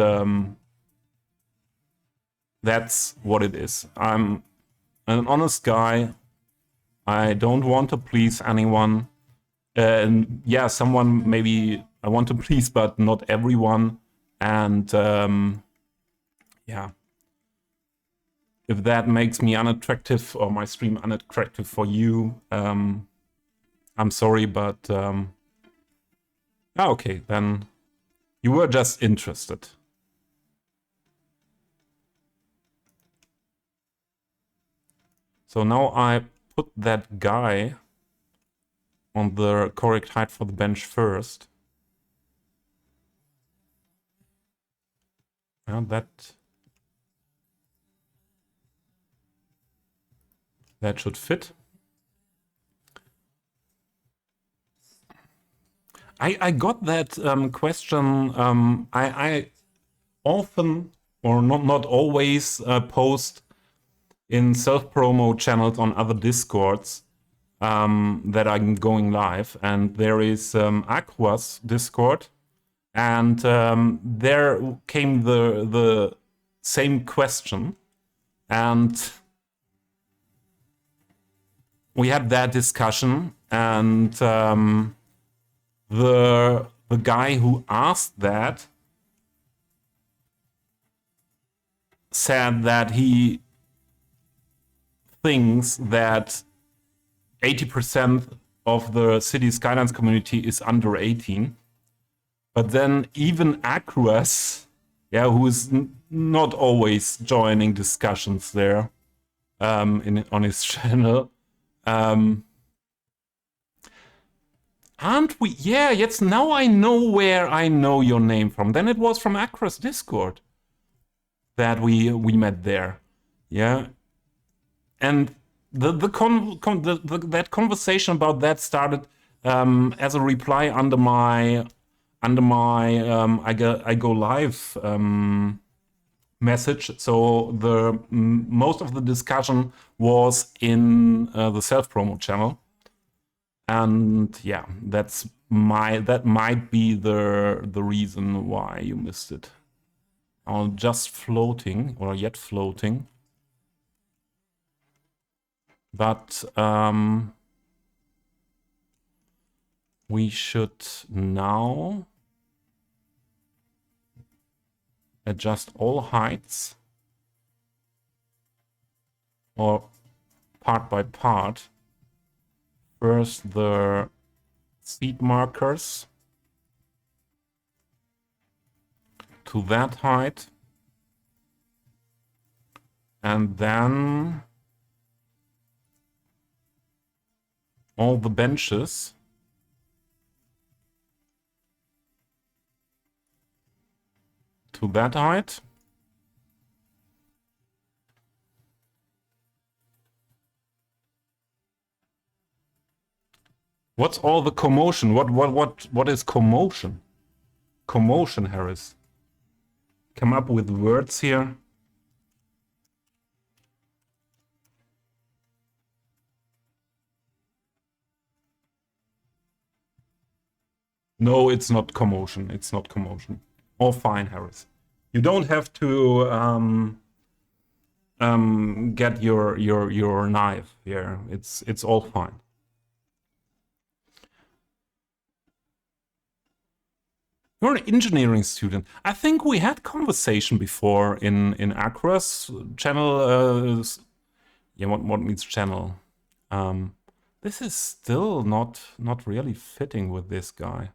that's what it is. I'm an honest guy. I don't want to please anyone. And yeah, someone maybe I want to please, but not everyone. And yeah, if that makes me unattractive or my stream unattractive for you, I'm sorry, but okay, then you were just interested. So now I put that guy on the correct height for the bench first. Yeah, that should fit. I got that question. I often, or not always, post in self-promo channels on other Discords that I'm going live, and there is Aqua's Discord, and there came the same question, and we had that discussion, and the guy who asked that said that he thinks that 80% of the City Skylines community is under 18. But then even Acruas, yeah, who is not always joining discussions there on his channel, aren't we? Yeah, jetzt now I know where I know your name from. Then it was from Acruas Discord that we met there. Yeah. And that conversation about that started as a reply under my I go live message. So the most of the discussion was in the self promo channel, and yeah, that might be the reason why you missed it. I'm just floating, or yet floating. But we should now adjust all heights, or part by part. First the seed markers to that height, and then all the benches to that height. What's all the commotion? What is commotion? Commotion, Harris. Come up with words here. No, it's not commotion. It's not commotion. All fine, Harris. You don't have to get your knife here. It's all fine. You're an engineering student. I think we had conversation before in Acra's channel. Yeah, what means channel? This is still not really fitting with this guy.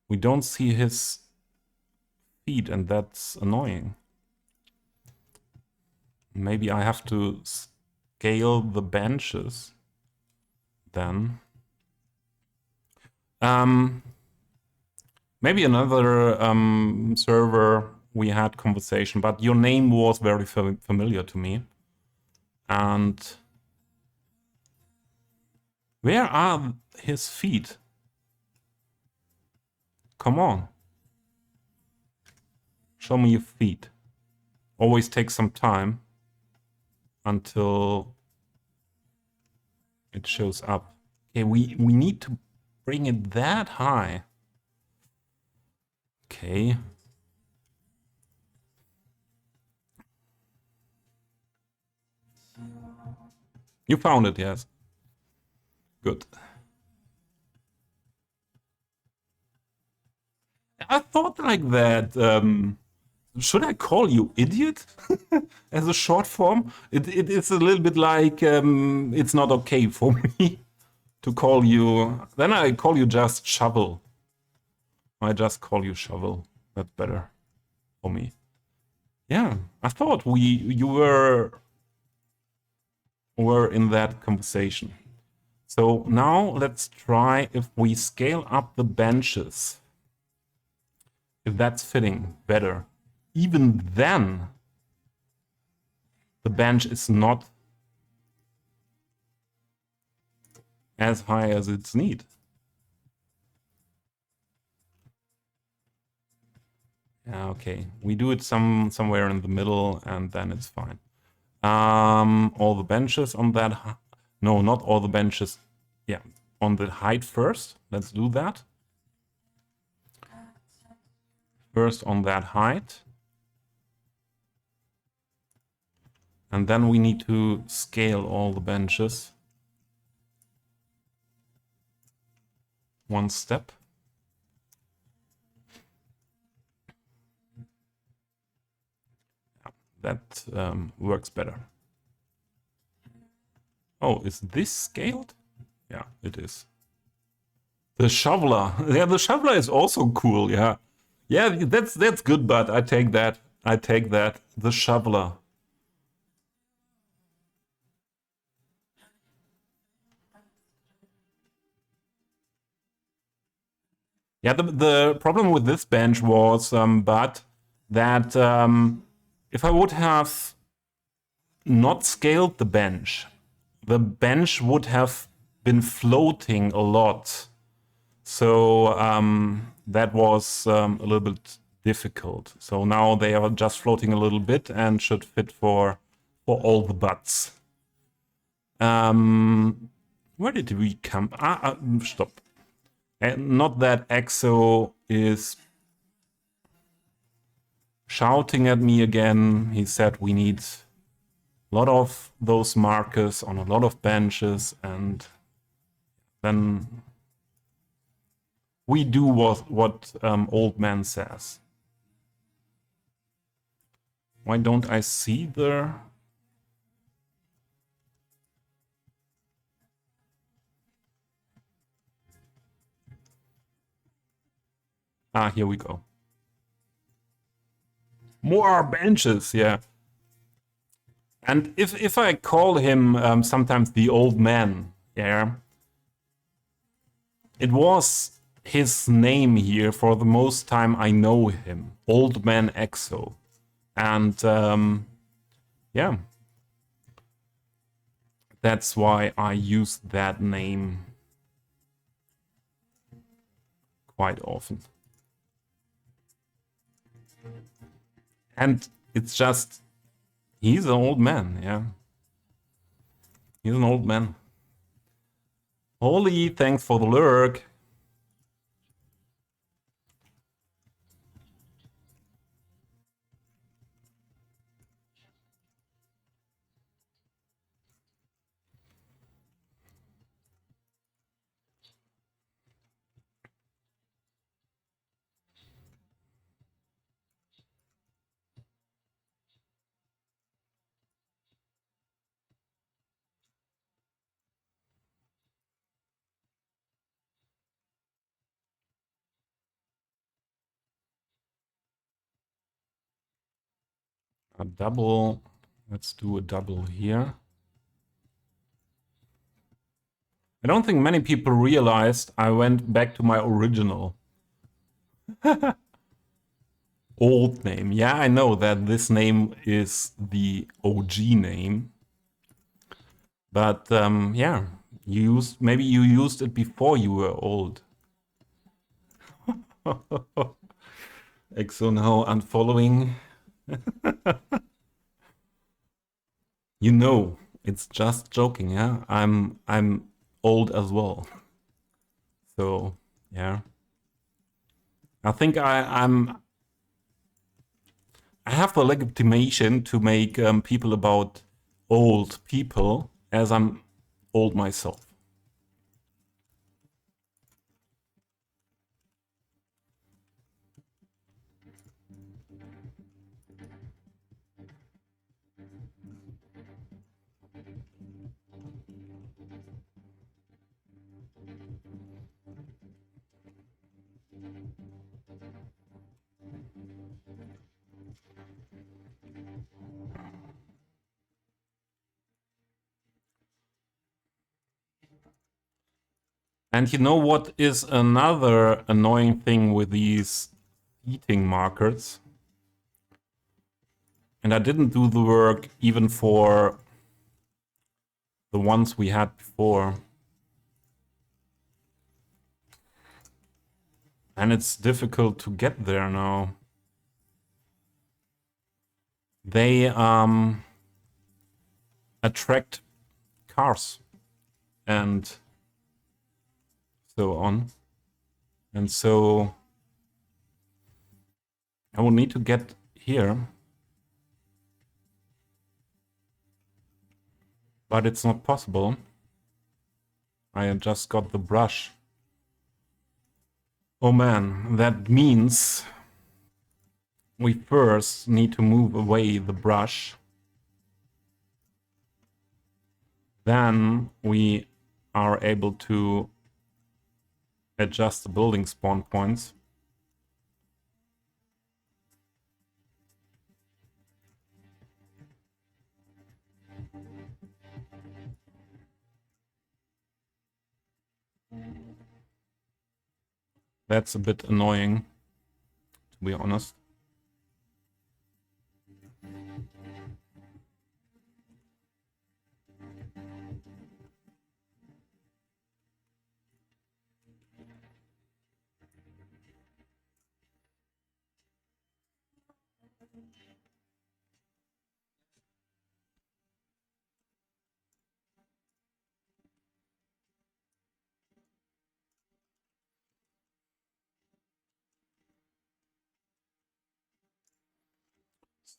We don't see his feet, and that's annoying. Maybe I have to scale the benches then. Maybe another server we had conversation, but your name was very familiar to me. And where are his feet? Come on. Show me your feet. Always takes some time until it shows up. Okay, we need to bring it that high. Okay. You found it, yes. Good. I thought like that. Should I call you idiot as a short form? It is a little bit like it's not okay for me to call you. Then I call you just shovel. I just call you shovel. That's better for me. Yeah, I thought you were in that conversation. So now let's try if we scale up the benches. If that's fitting better. Even then, the bench is not as high as it's need. Yeah, okay. We do it somewhere in the middle and then it's fine. All the benches on that. No, not all the benches. Yeah, on the height first. Let's do that. First on that height. And then we need to scale all the benches. One step. That works better. Oh, is this scaled? Yeah, it is. The shoveler. Yeah, the shoveler is also cool, yeah. Yeah, that's good, but I take that. I take that. The shoveler. Yeah, the problem with this bench was, but that if I would have not scaled the bench would have been floating a lot. So that was a little bit difficult. So now they are just floating a little bit and should fit for all the butts. Where did we come? Stop. And not that EXO is shouting at me again. He said we need a lot of those markers on a lot of benches, and then we do what old man says. Why don't I see the... Ah, here we go. More benches, yeah. And if I call him sometimes the old man, yeah, it was his name here for the most time I know him, Old Man EXO. And yeah, that's why I use that name quite often. And it's just, he's an old man, yeah. He's an old man. Holy, thanks for the lurk. A double, let's do a double here. I don't think many people realized I went back to my original. Old name. Yeah, I know that this name is the OG name. But yeah, maybe you used it before you were old. Exo now unfollowing. You know, it's just joking, yeah? I'm old as well. So, yeah. I think I have the legitimation to make people about old people as I'm old myself. And you know what is another annoying thing with these heating markers? And I didn't do the work even for the ones we had before. And it's difficult to get there now. They attract cars and so on. And so I will need to get here. But it's not possible. I just got the brush. Oh man, that means we first need to move away the brush. Then we are able to adjust the building spawn points. That's a bit annoying, to be honest.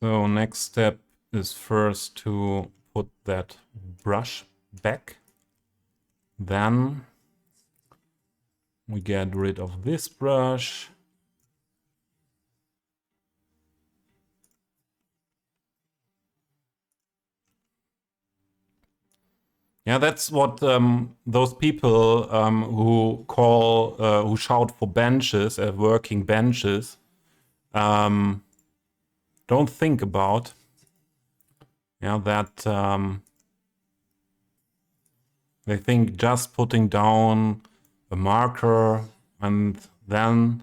So next step is first to put that brush back. Then we get rid of this brush. Yeah, that's what those people who shout for benches, working benches, don't think about. Yeah, that they think just putting down a marker and then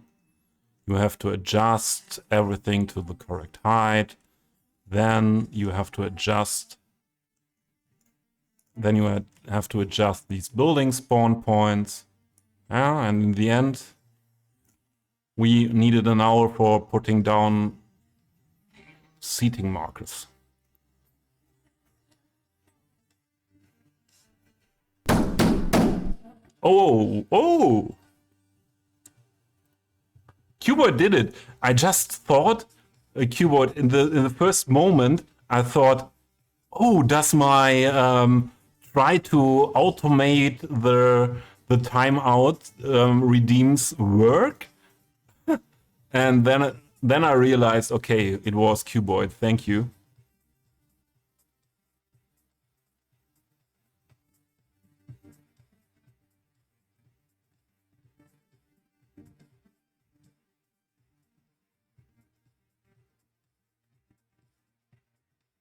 you have to adjust everything to the correct height. Then you have to adjust. Then you have to adjust these building spawn points. Yeah, and in the end, we needed an hour for putting down seating markers. Oh! Cuboid did it. I just thought, Cuboid, in the first moment, I thought, oh, does my try to automate the timeout redeems work? And then I realized, okay, it was Cuboid. Thank you.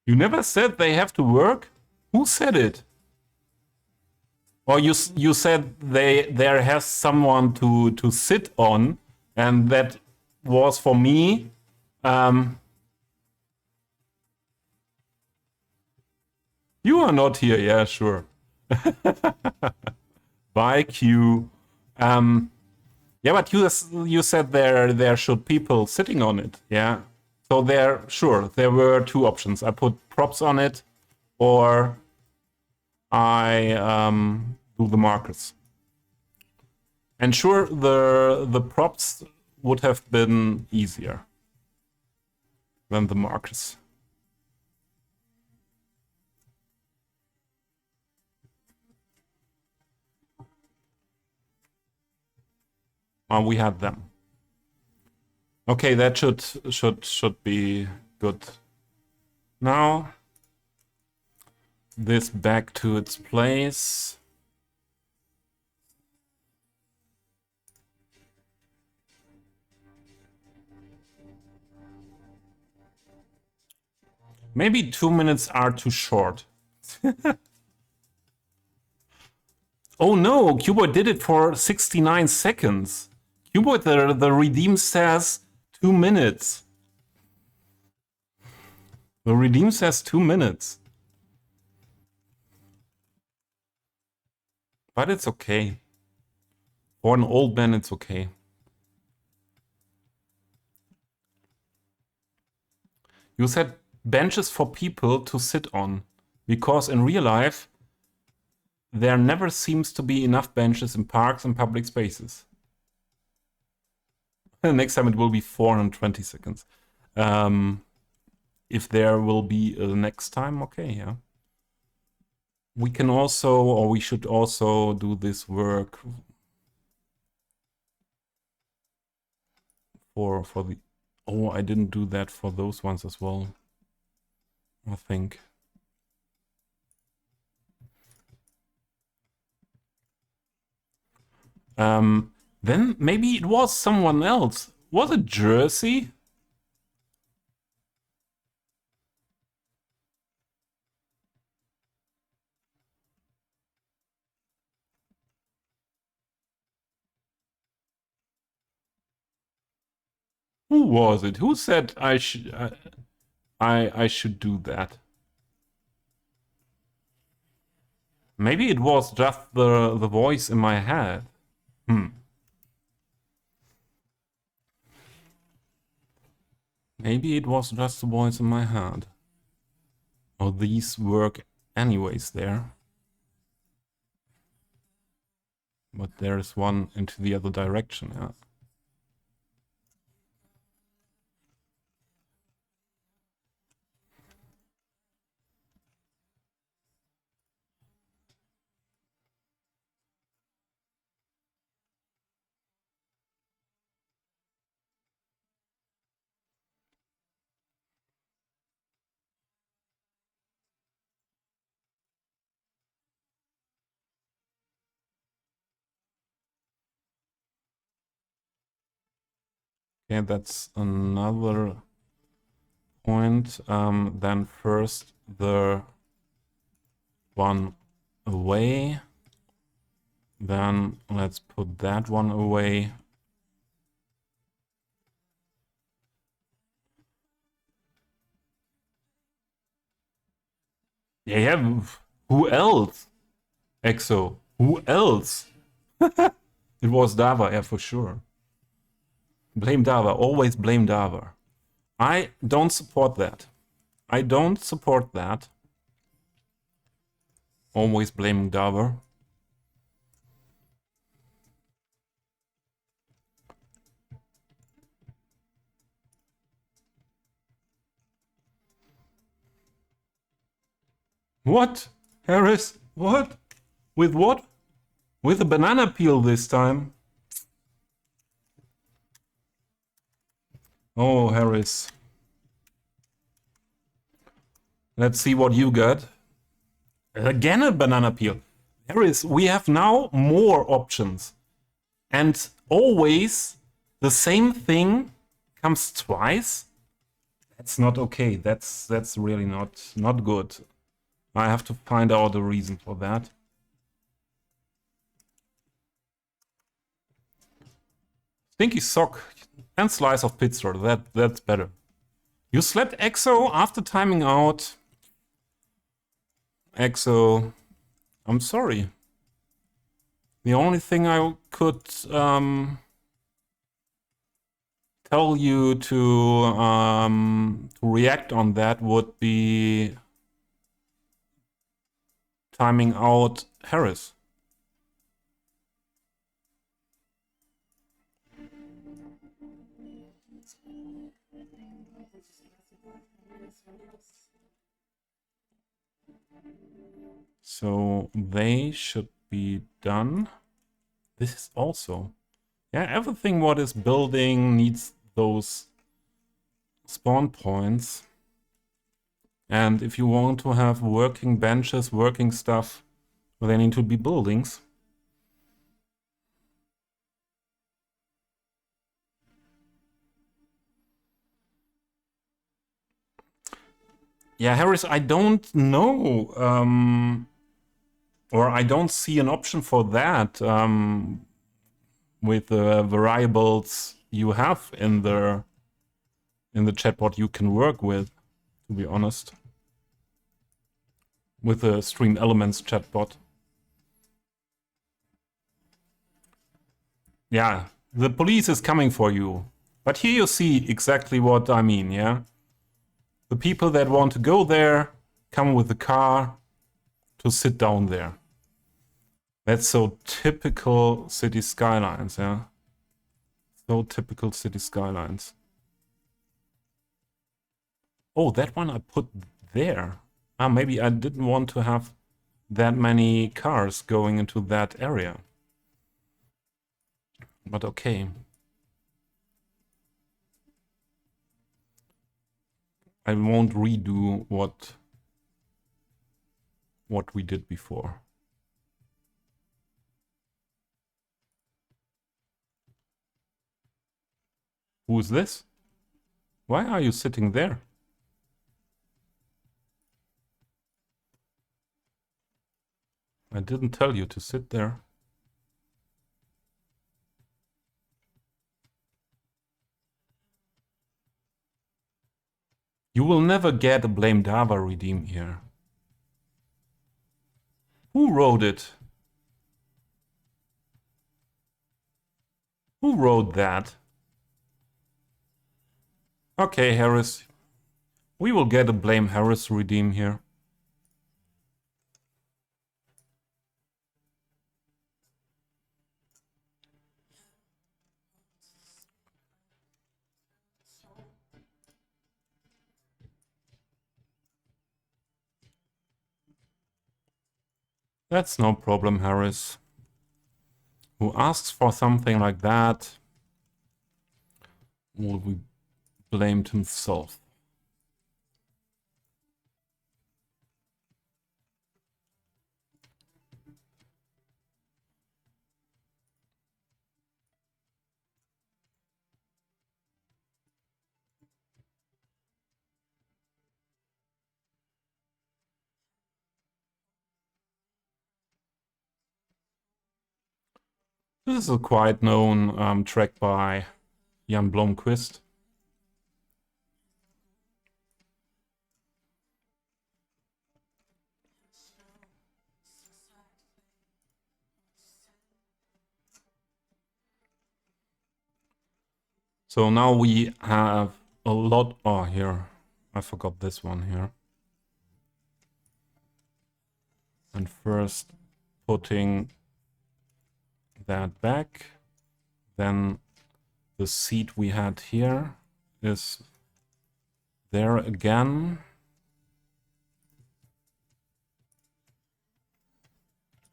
You never said they have to work? Who said it? Or you said there has someone to sit on, and that was for me. You are not here, yeah, sure. Bye, Q. Yeah, Yeah, but you said there should people sitting on it. Yeah. So there were two options. I put props on it, or I do the markers. And sure, the props would have been easier than the markers. We had them. Okay, that should be good. Now this back to its place. Maybe 2 minutes are too short. Oh no, Cuboid did it for 69 seconds. Cuboid, the redeem says 2 minutes. The redeem says 2 minutes. But it's okay. For an old man, it's okay. You said benches for people to sit on, because in real life, there never seems to be enough benches in parks and public spaces. Next time it will be 420 seconds. If there will be a next time, okay, yeah. We can also, or we should also do this work for the... Oh, I didn't do that for those ones as well, I think. Then maybe it was someone else. Was it Jersey? Who was it? Who said I should I should do that? Maybe it was just the voice in my head. Maybe it was just the voice in my head. Or these work anyways there. But there's one into the other direction, yeah. Okay, that's another point. Then first the one away. Then let's put that one away. Yeah, who else? EXO. Who else? It was Dava, yeah, for sure. Blame Dava. Always blame Dava. I don't support that. I don't support that. Always blaming Dava. What? Harris? What? With what? With a banana peel this time. Oh, Harris. Let's see what you got. Again a banana peel. Harris, we have now more options. And always the same thing comes twice? That's not okay. That's really not good. I have to find out the reason for that. Stinky sock and slice of pizza. That's better. You slept EXO after timing out. EXO, I'm sorry. The only thing I could tell you to react on that would be timing out Harris. So they should be done. This is also... Yeah, everything what is building needs those spawn points. And if you want to have working benches, working stuff, well, they need to be buildings. Yeah, Harris, I don't know. Or I don't see an option for that with the variables you have in the chatbot you can work with, to be honest. With the Stream Elements chatbot. Yeah, the police is coming for you. But here you see exactly what I mean, yeah? The people that want to go there come with the car to sit down there. That's so typical city skylines, yeah? So typical city skylines. Oh, that one I put there. Ah, maybe I didn't want to have that many cars going into that area. But okay. I won't redo what we did before. Who is this? Why are you sitting there? I didn't tell you to sit there. You will never get a Blame Dava redeem here. Who wrote it? Who wrote that? Okay, Harris. We will get a Blame Harris redeem here. That's no problem, Harris. Who asks for something like that will be blamed himself. This is a quite known track by Jan Blomqvist. So now we have a lot... Oh, here. I forgot this one here. And first putting that back. Then the seat we had here is there again.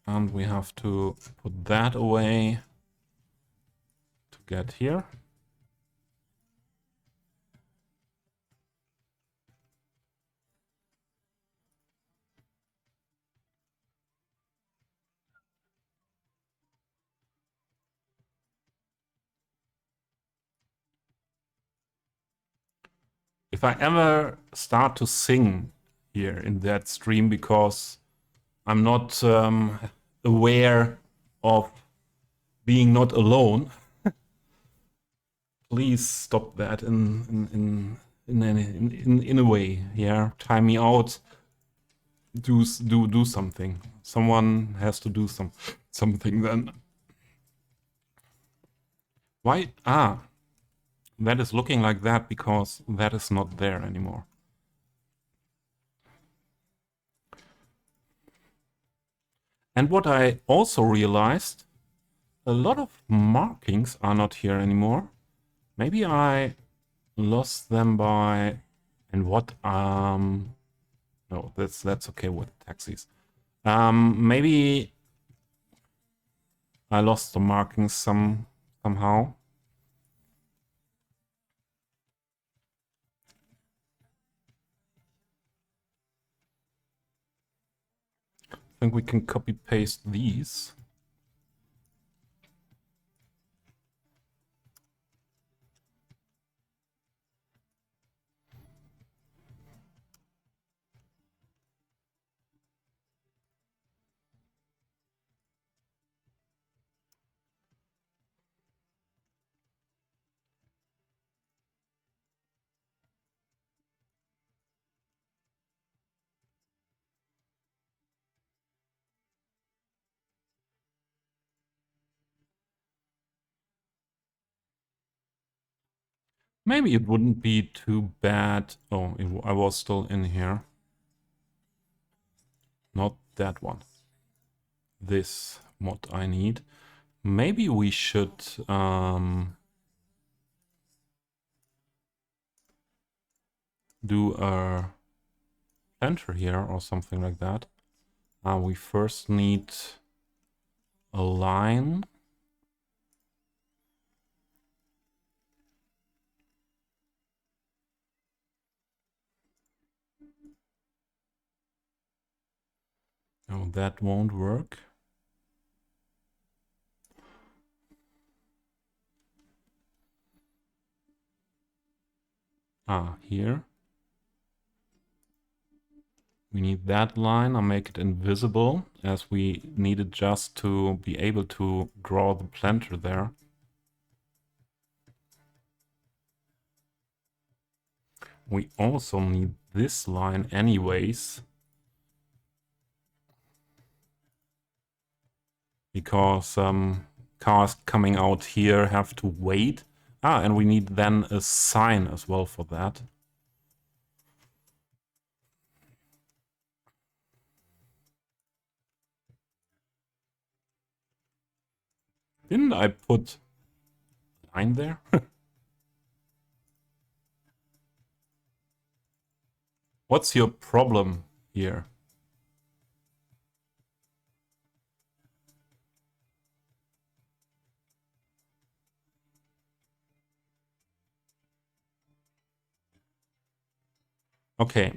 And we have to put that away to get here. If I ever start to sing here in that stream because I'm not aware of being not alone, please stop that in a way. Yeah, time me out. Do something. Someone has to do something then. Why? Ah, That is looking like that because that is not there anymore. And what I also realized, a lot of markings are not here anymore. Maybe I lost them by... And what... No, that's okay with taxis. Maybe I lost the markings somehow. I think we can copy paste these. Maybe it wouldn't be too bad. Oh, I was still in here. Not that one. This, what I need. Maybe we should do a planter here or something like that. We first need a line. No, that won't work. Here. We need that line. I'll make it invisible as we need it just to be able to draw the planter there. We also need this line anyways, because cars coming out here have to wait. And we need then a sign as well for that. Didn't I put line there? What's your problem here? Okay,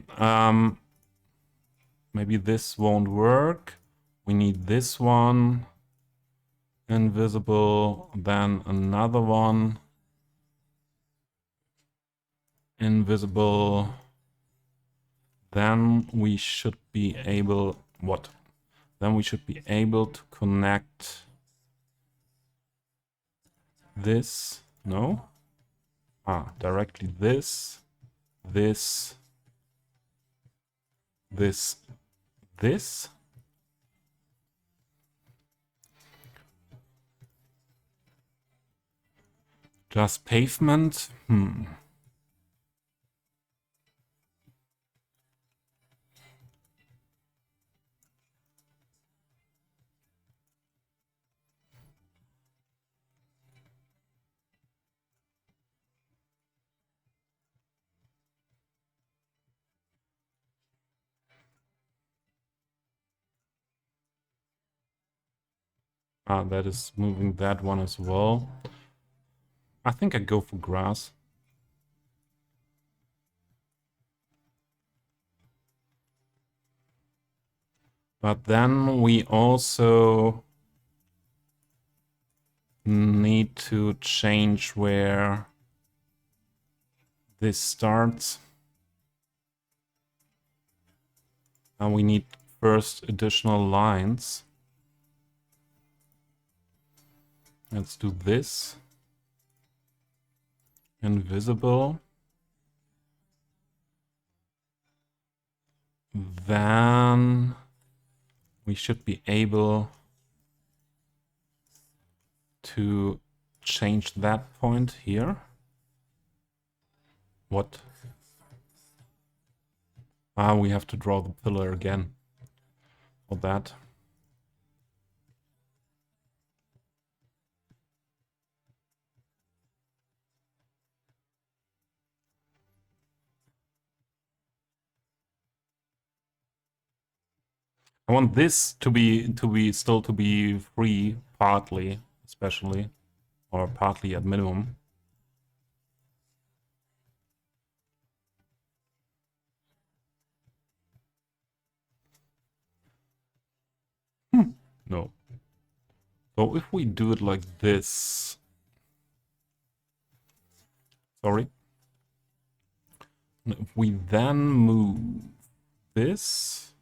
maybe this won't work. We need this one. Invisible, then another one. Invisible. Then we should be able... What? Then we should be able to connect this. No? Directly this. This. This. This. Just pavement? That is moving that one as well. I think I go for grass. But then we also need to change where this starts. And we need first additional lines. Let's do this. Invisible. Then we should be able to change that point here. What? Ah, we have to draw the pillar again for that. I want this to be still to be free, partly, especially, or partly at minimum. No. So if we do it like this, sorry. If we then move this,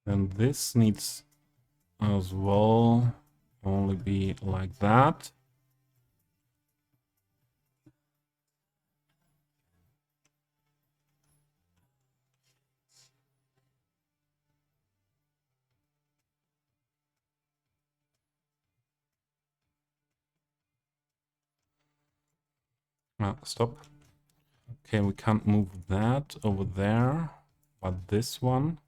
and this needs as well only be like that. Stop. Okay, we can't move that over there, but this one,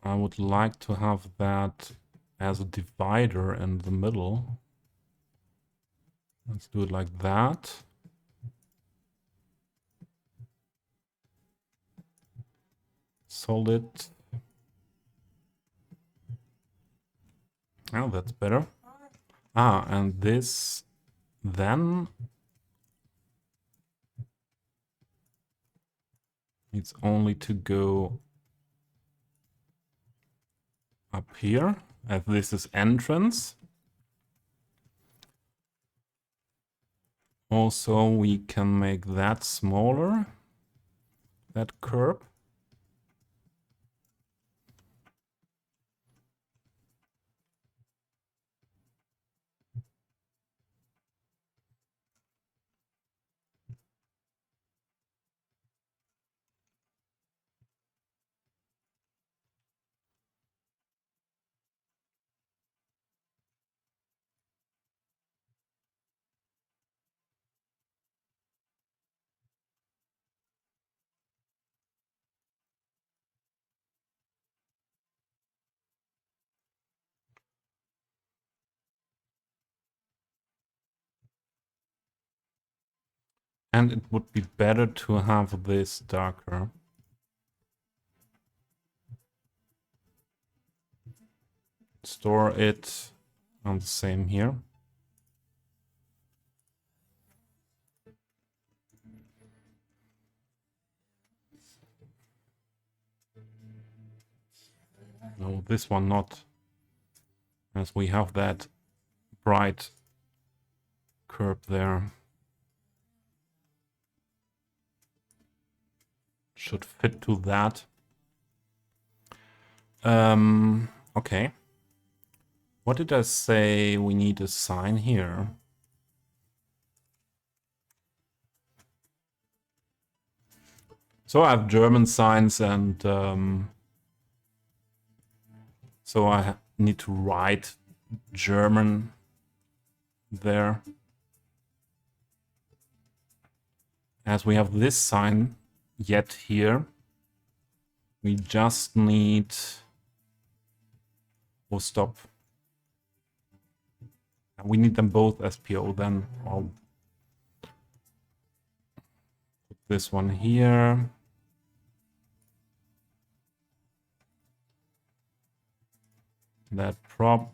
I would like to have that as a divider in the middle. Let's do it like that. Solid. Oh, that's better. Ah, and this then needs only to go up here, as this is entrance. Also, we can make that smaller, that curb. And it would be better to have this darker. Store it on the same here. No, this one not, as we have that bright curve there. Should fit to that. Okay. What did I say? We need a sign here. So I have German signs, and so I need to write German there. As we have this sign yet here, we just need... Oh, stop. We need them both SPO then. I'll put this one here. That prop.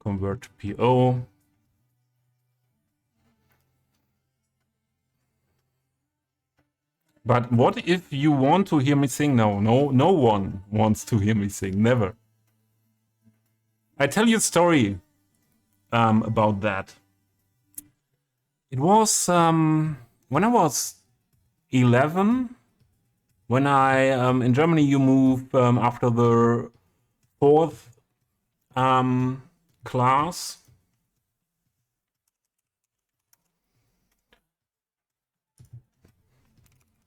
Convert to PO. But what if you want to hear me sing now? No one wants to hear me sing. Never. I tell you a story about that. It was when I was 11. When I in Germany you move after the fourth class.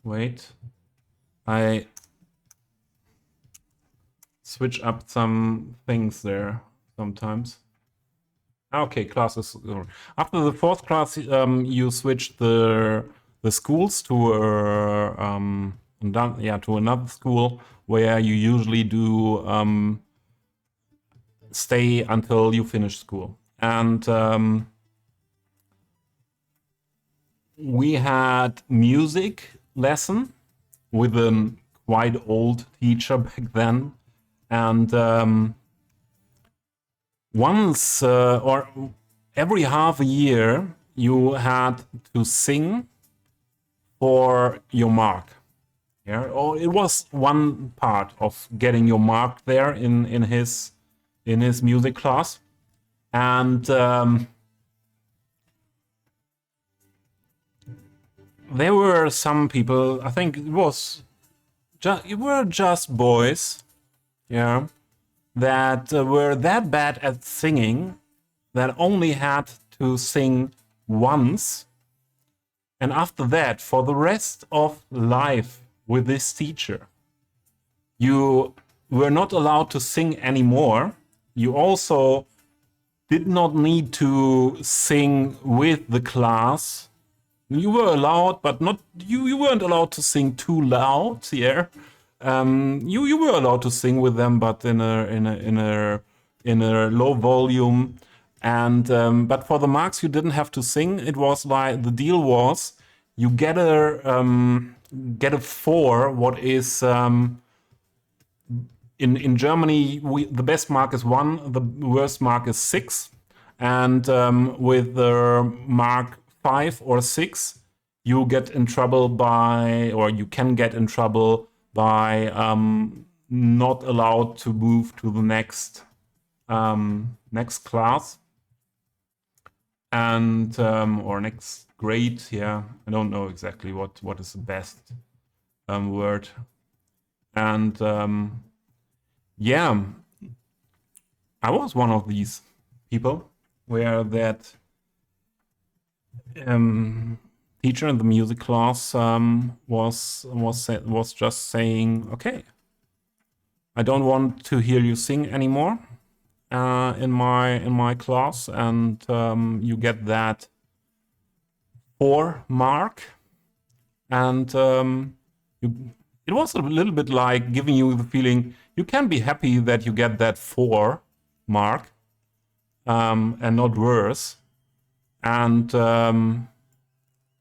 Wait, I switch up some things there sometimes. Okay, classes. After the fourth class, you switch the schools to to another school where you usually do stay until you finish school. And we had music lesson with a quite old teacher back then, and once or every half a year you had to sing for your mark. Yeah, or it was one part of getting your mark there in his music class, and there were some people. I think it were just boys, yeah, that were that bad at singing that only had to sing once, and after that, for the rest of life with this teacher, you were not allowed to sing anymore. You also did not need to sing with the class. You were allowed, but not you weren't allowed to sing too loud. Yeah, you were allowed to sing with them, but in a low volume. And but for the marks, you didn't have to sing. It was like the deal was you get a 4. What is in Germany, the best mark is 1, the worst mark is 6, and with the mark 5 or 6, you get in trouble by, or you can get in trouble by not allowed to move to the next class and or next grade. Yeah, I don't know exactly what is the best word, and yeah, I was one of these people where that teacher in the music class was just saying, "Okay, I don't want to hear you sing anymore in my class, and you get that 4 mark." And it was a little bit like giving you the feeling you can be happy that you get that 4 mark and not worse. And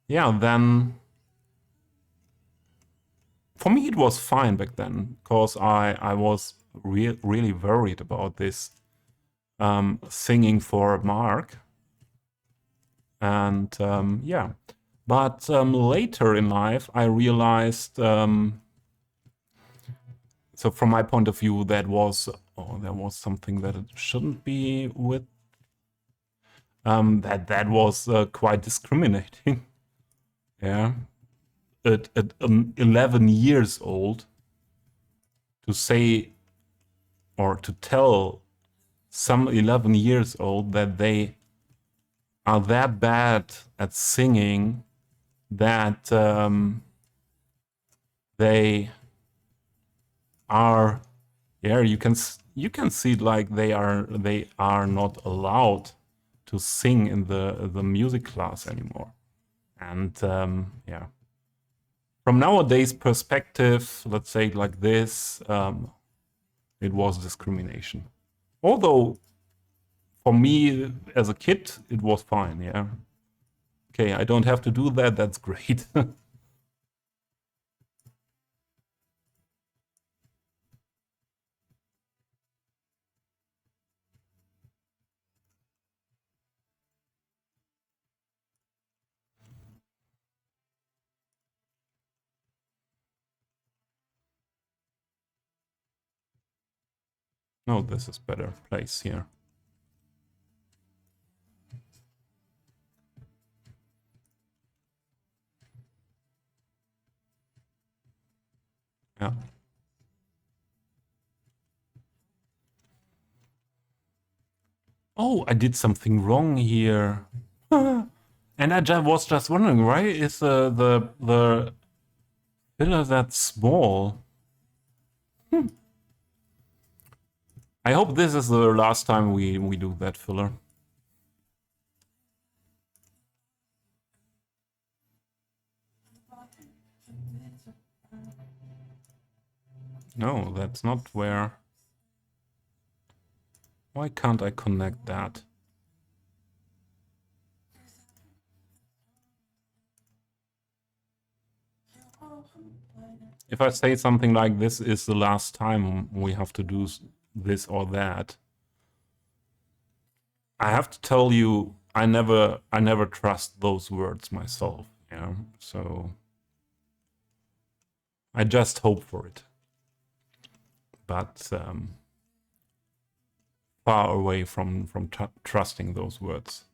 yeah, then for me it was fine back then because I was really worried about this singing for a mark. And yeah, but later in life I realized, so from my point of view, there was something that it shouldn't be with. That was quite discriminating. Yeah, at 11 years old, to say or to tell some 11 years old that they are that bad at singing that they are, yeah, you can see it like they are not allowed to sing in the music class anymore. And yeah, from nowadays perspective, let's say it like this, it was discrimination. Although for me as a kid, it was fine. Yeah, okay, I don't have to do that. That's great. No, this is better place here. Yeah. Oh, I did something wrong here. And I was just wondering, why is the filler that small? I hope this is the last time we do that filler. No, that's not where... Why can't I connect that? If I say something like this is the last time we have to do this or that, I have to tell you, I never trust those words myself. Yeah, so I just hope for it, but far away from trusting those words.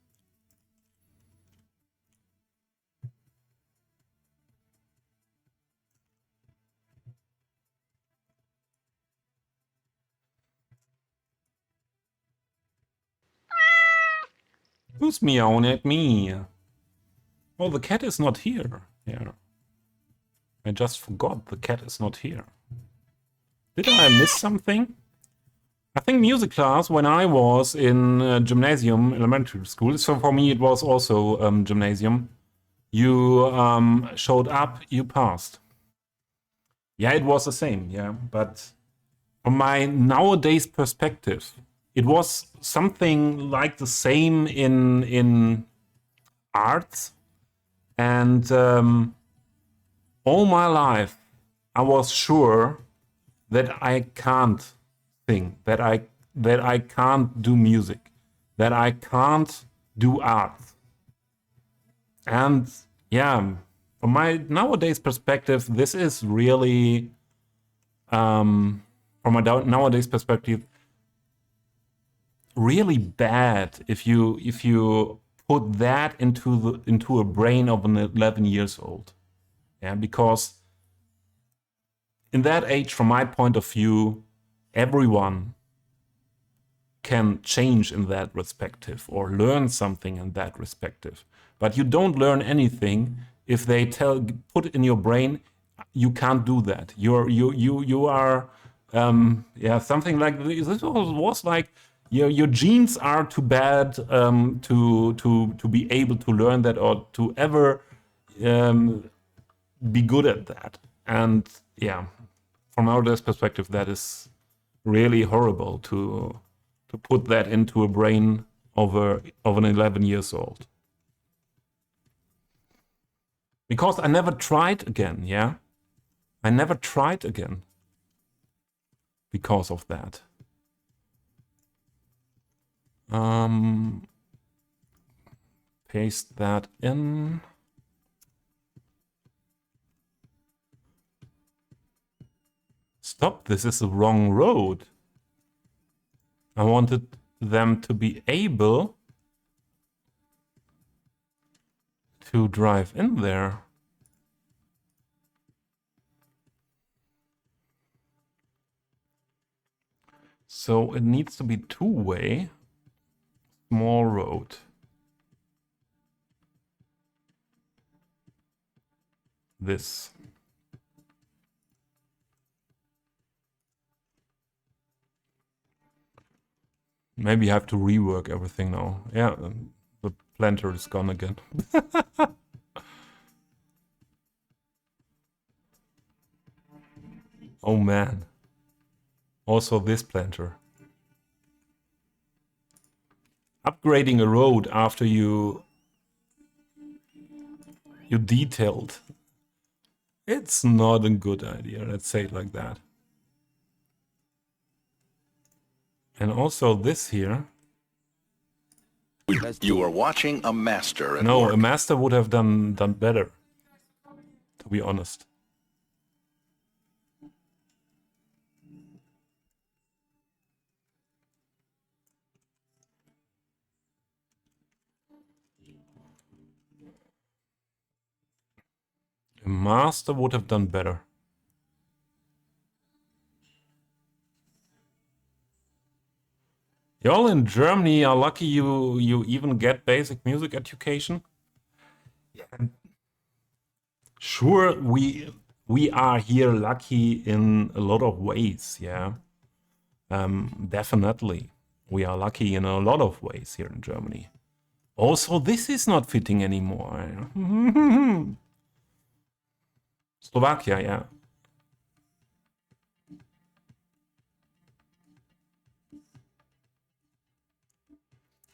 Who's meowing at me? Oh, the cat is not here. Yeah. I just forgot the cat is not here. Did I miss something? I think music class when I was in gymnasium, elementary school, so for me it was also gymnasium. You showed up, you passed. Yeah, it was the same, yeah. But from my nowadays perspective, it was something like the same in arts. And all my life, I was sure that I can't sing, that I can't do music, that I can't do art. And yeah, from my nowadays perspective, this is really, from my nowadays perspective, really bad if you put that into a brain of an 11 years old. Yeah, because in that age, from my point of view, everyone can change in that perspective or learn something in that perspective. But you don't learn anything if they put it in your brain you can't do that. You are yeah, something like this was like your genes are too bad to be able to learn that or to ever be good at that. And yeah, from our perspective, that is really horrible to put that into a brain of an 11 years old. Because I never tried again, yeah? I never tried again because of that. Paste that in. Stop, this is the wrong road. I wanted them to be able to drive in there. So it needs to be two-way, small road. This. Maybe I have to rework everything now. Yeah, the planter is gone again. Oh man. Also this planter. Upgrading a road after you detailed. It's not a good idea, let's say it like that. And also this here. You are watching a master at No, work. a master would have done better, to be honest. A master would have done better. Y'all in Germany are lucky you even get basic music education. Sure, we are here lucky in a lot of ways, yeah. Definitely. We are lucky in a lot of ways here in Germany. Also, this is not fitting anymore. Slovakia, yeah.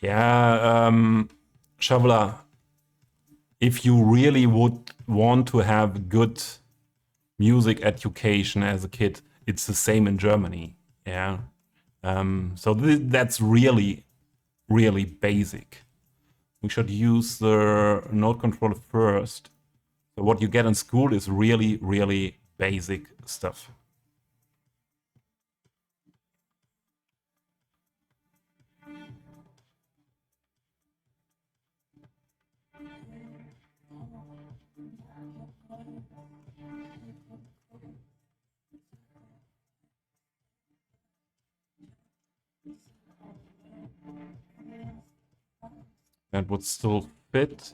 Yeah, Shavla, if you really would want to have good music education as a kid, it's the same in Germany. Yeah. So that's really, really basic. We should use the note controller first. So what you get in school is really, really basic stuff. That would still fit.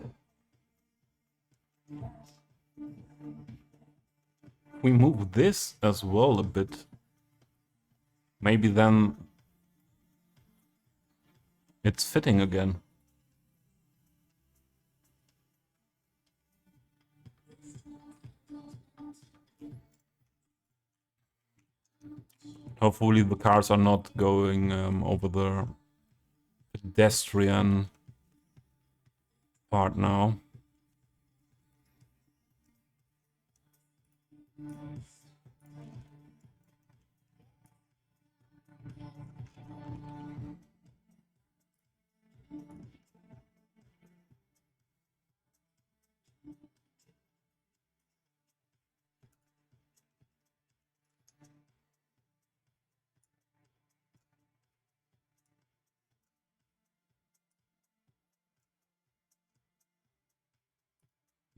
We move this as well a bit. Maybe then it's fitting again. Hopefully the cars are not going over the pedestrian part now.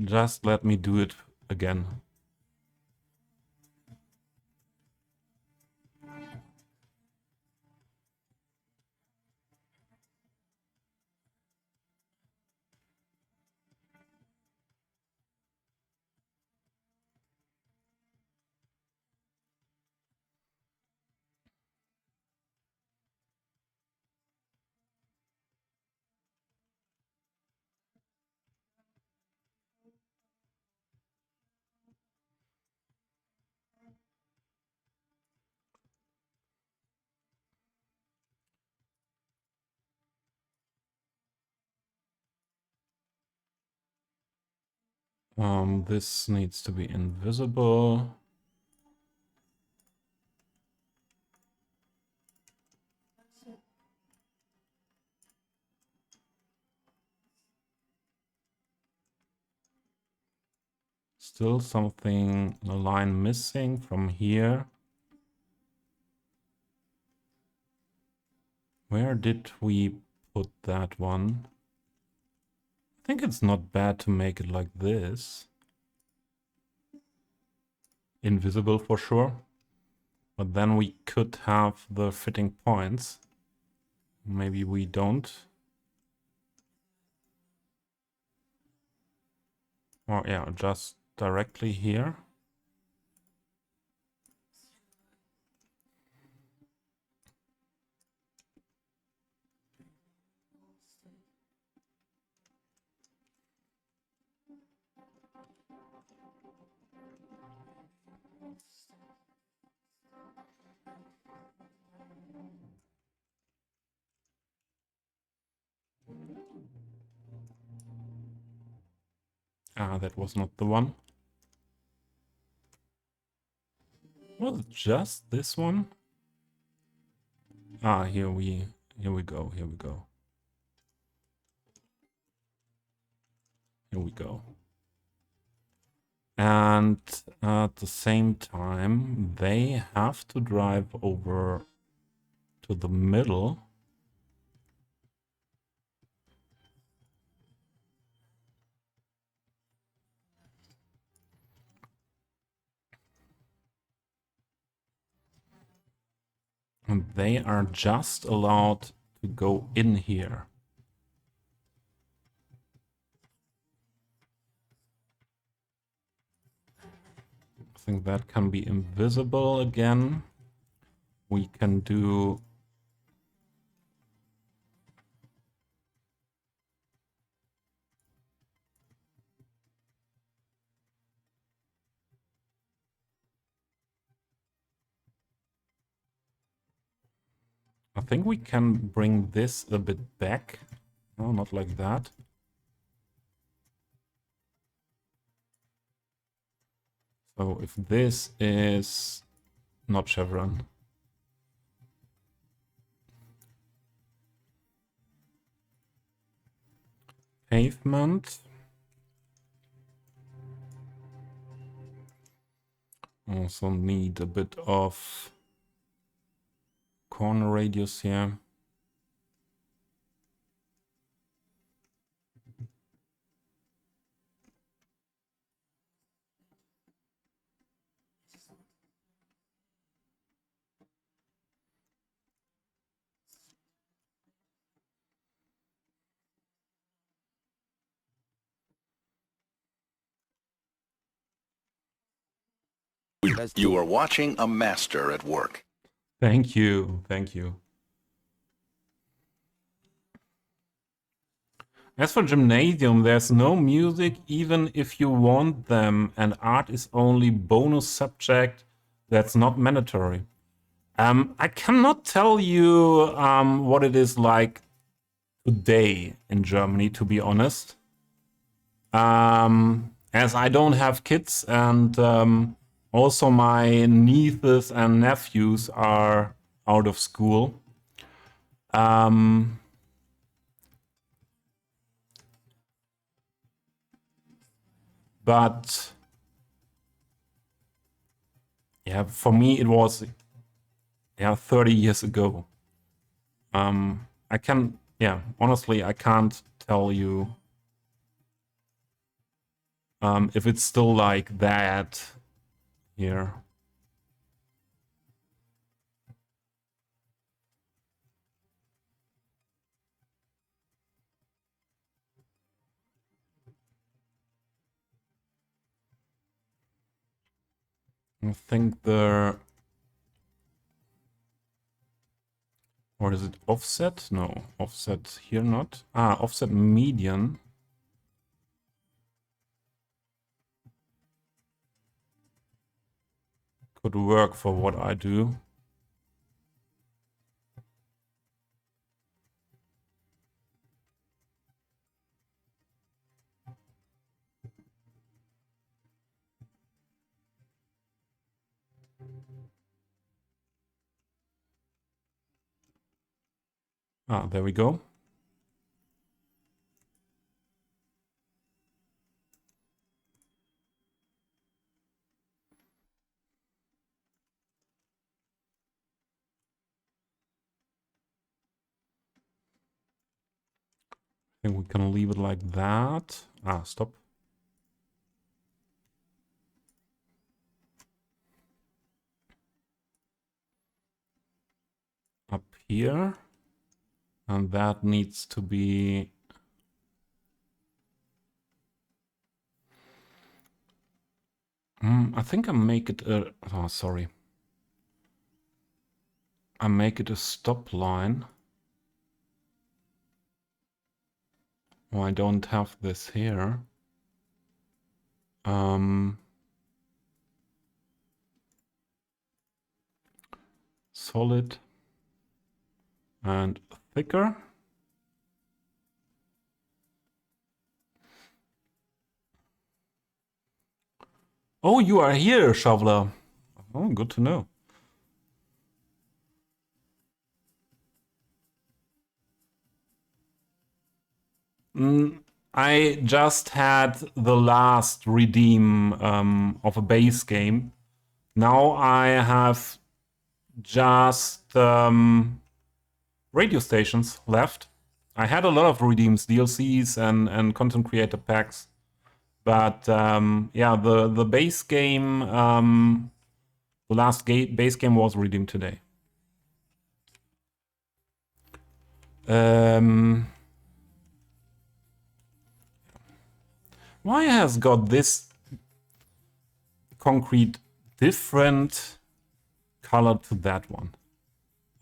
Just let me do it again. This needs to be invisible. Still something, a line missing from here. Where did we put that one? I think it's not bad to make it like this. Invisible for sure. But then we could have the fitting points. Maybe we don't. Or yeah, just directly here. Ah, that was not the one. Was it just this one? Ah, here we go, here we go. Here we go. And at the same time, they have to drive over to the middle. And they are just allowed to go in here. I think that can be invisible again. We can do... I think we can bring this a bit back. No, not like that. So if this is not chevron. Pavement. Also need a bit of corner radius here. You are watching a master at work. Thank you, thank you. As for gymnasium, there's no music even if you want them, and art is only bonus subject that's not mandatory. I cannot tell you what it is like today in Germany, to be honest. As I don't have kids, and also my nieces and nephews are out of school. But yeah, for me it was 30 years ago. Honestly, I can't tell you if it's still like that here. I think or is it offset? No, offset here not. Offset median. Could work for what I do. There we go. I think we can leave it like that. Stop. Up here. And that needs to be... I think I make it a... Oh, sorry. I make it a stop line. Oh, I don't have this here. Solid and thicker. Oh, you are here, Shoveler. Oh, good to know. I just had the last redeem of a base game. Now I have just radio stations left. I had a lot of redeems, DLCs and content creator packs. But yeah, the base game, the last base game was redeemed today. Why has got this concrete different color to that one?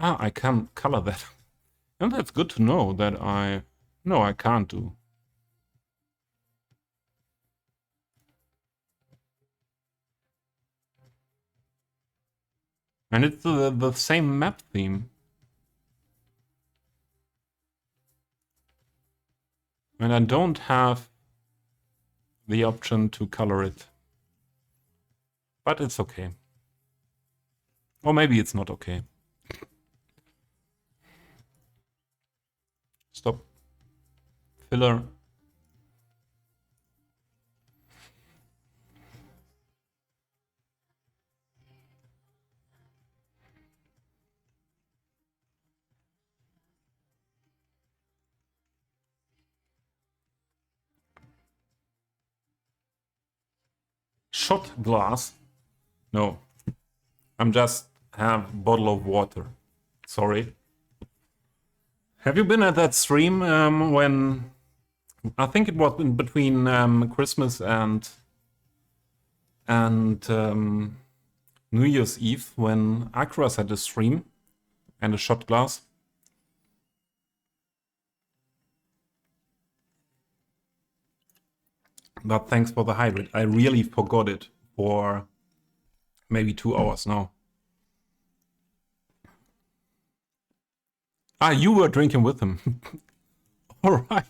Ah, I can color that. And that's good to know that no, I can't do. And it's the same map theme. And I don't have the option to color it. But it's okay. Or maybe it's not okay. Stop. Filler. Shot glass. No. I'm just have bottle of water. Sorry. Have you been at that stream when I think it was in between Christmas and New Year's Eve when Akras had a stream and a shot glass? But thanks for the hydrate. I really forgot it for maybe 2 hours now. Ah, you were drinking with him. All right.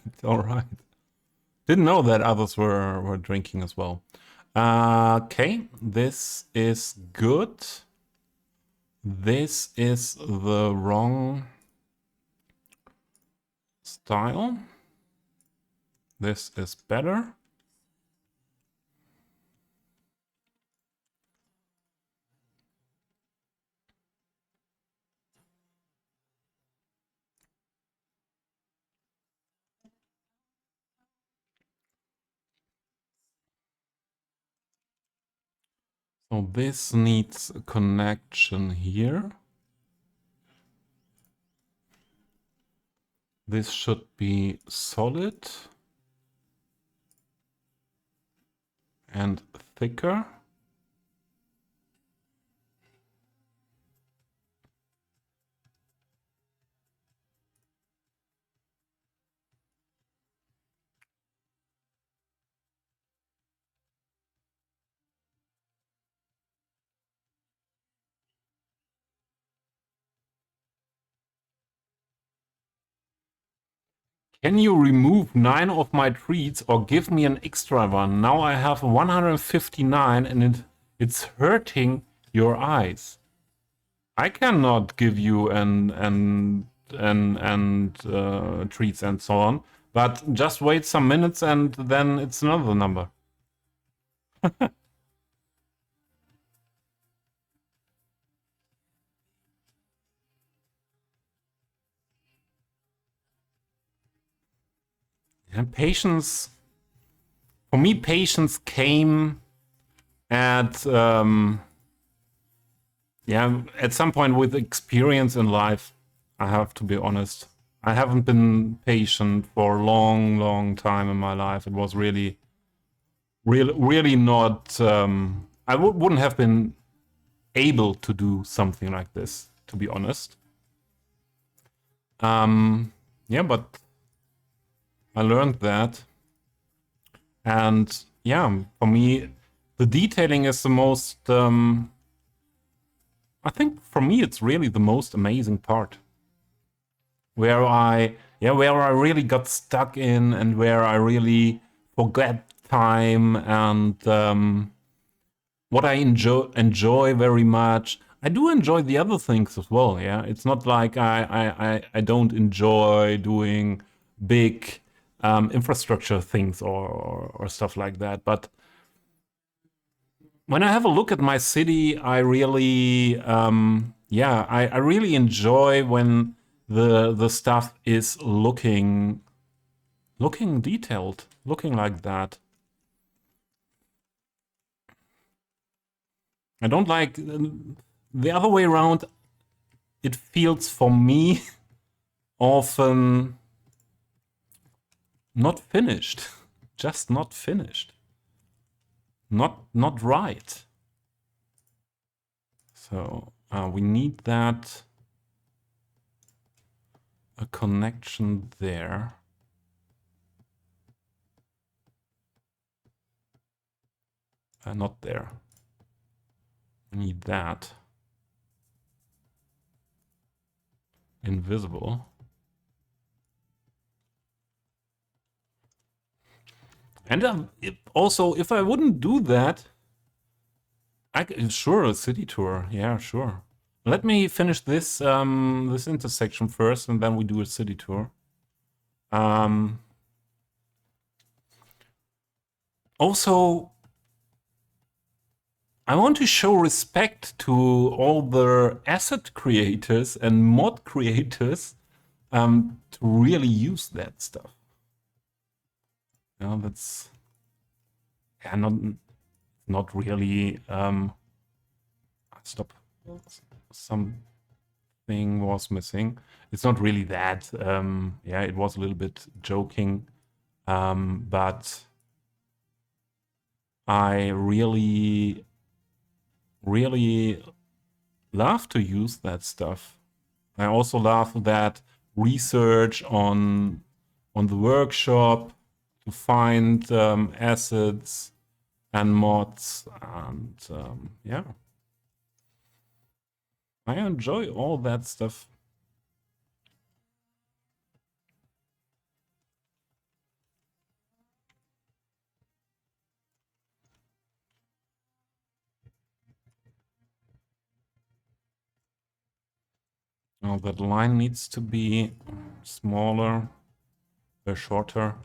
Didn't know that others were drinking as well. Okay, this is good. This is the wrong style. This is better. So this needs a connection here. This should be solid and thicker. Can you remove 9 of my treats or give me an extra one? Now I have 159 and it's hurting your eyes. I cannot give you treats and so on, but just wait some minutes and then it's another number. And patience, for me, patience came at at some point with experience in life. I have to be honest. I haven't been patient for a long time in my life. It was really not. I wouldn't have been able to do something like this, to be honest. Yeah, but I learned that, and yeah, for me, the detailing is the most. I think for me, it's really the most amazing part, where I really got stuck in, and where I really forget time and what I enjoy very much. I do enjoy the other things as well. Yeah, it's not like I don't enjoy doing big infrastructure things or stuff like that. But when I have a look at my city, I really I really enjoy when the stuff is looking detailed, looking like that. I don't like the other way around. It feels for me often not finished. Just not finished. Not right. So we need that a connection there. Not there. We need that. Invisible. And also, if I wouldn't do that, sure, a city tour. Yeah, sure. Let me finish this this intersection first, and then we do a city tour. Also, I want to show respect to all the asset creators and mod creators to really use that stuff. Yeah, that's not really. Stop. Something was missing. It's not really that. Yeah, it was a little bit joking, but I really love to use that stuff. I also love that research on the workshop to find assets and mods, and yeah, I enjoy all that stuff. Now that line needs to be smaller, shorter.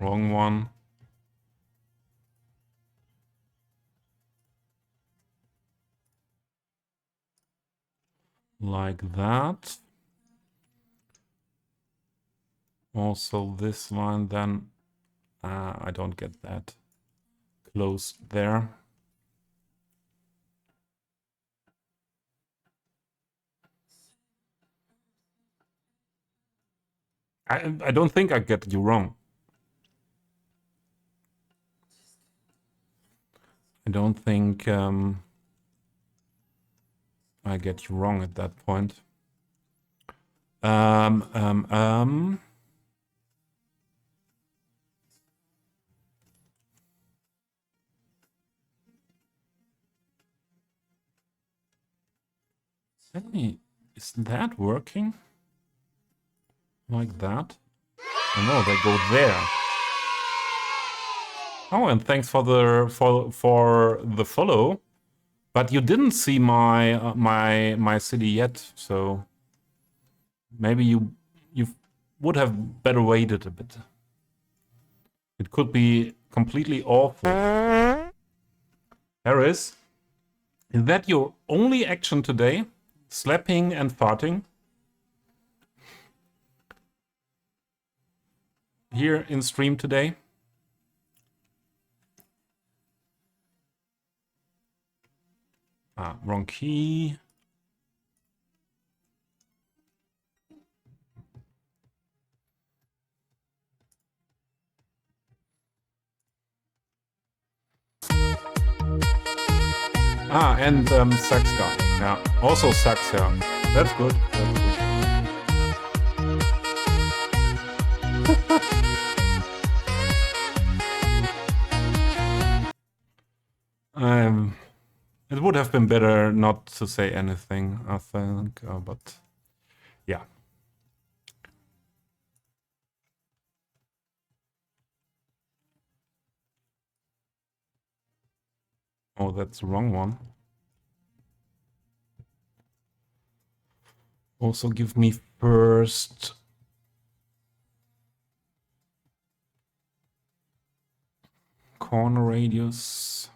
Wrong one. Like that. Also this line then, I don't get that close there. I don't think I get you wrong. I don't think I get you wrong at that point. Is that working? Like that? Oh no, they go there. Oh, and thanks for the follow. But you didn't see my my city yet, so maybe you would have better waited a bit. It could be completely awful. Harris, is that your only action today? Slapping and farting? Here in stream today? Wrong key. And Sax guy. Yeah, also Sax, yeah. That's good. That's good. It would have been better not to say anything, I think, but yeah. Oh, that's the wrong one. Also give me first corner radius.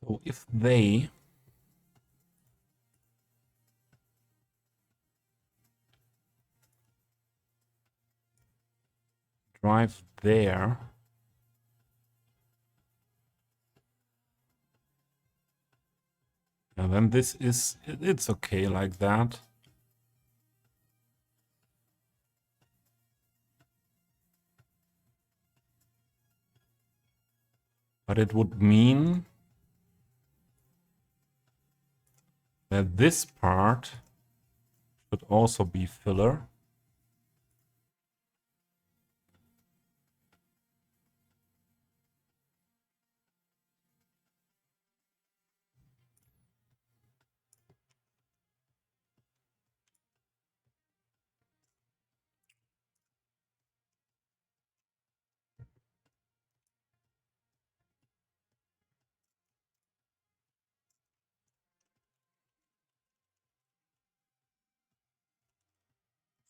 So if they drive there, and then this is, it's okay like that. But it would mean that this part should also be filler.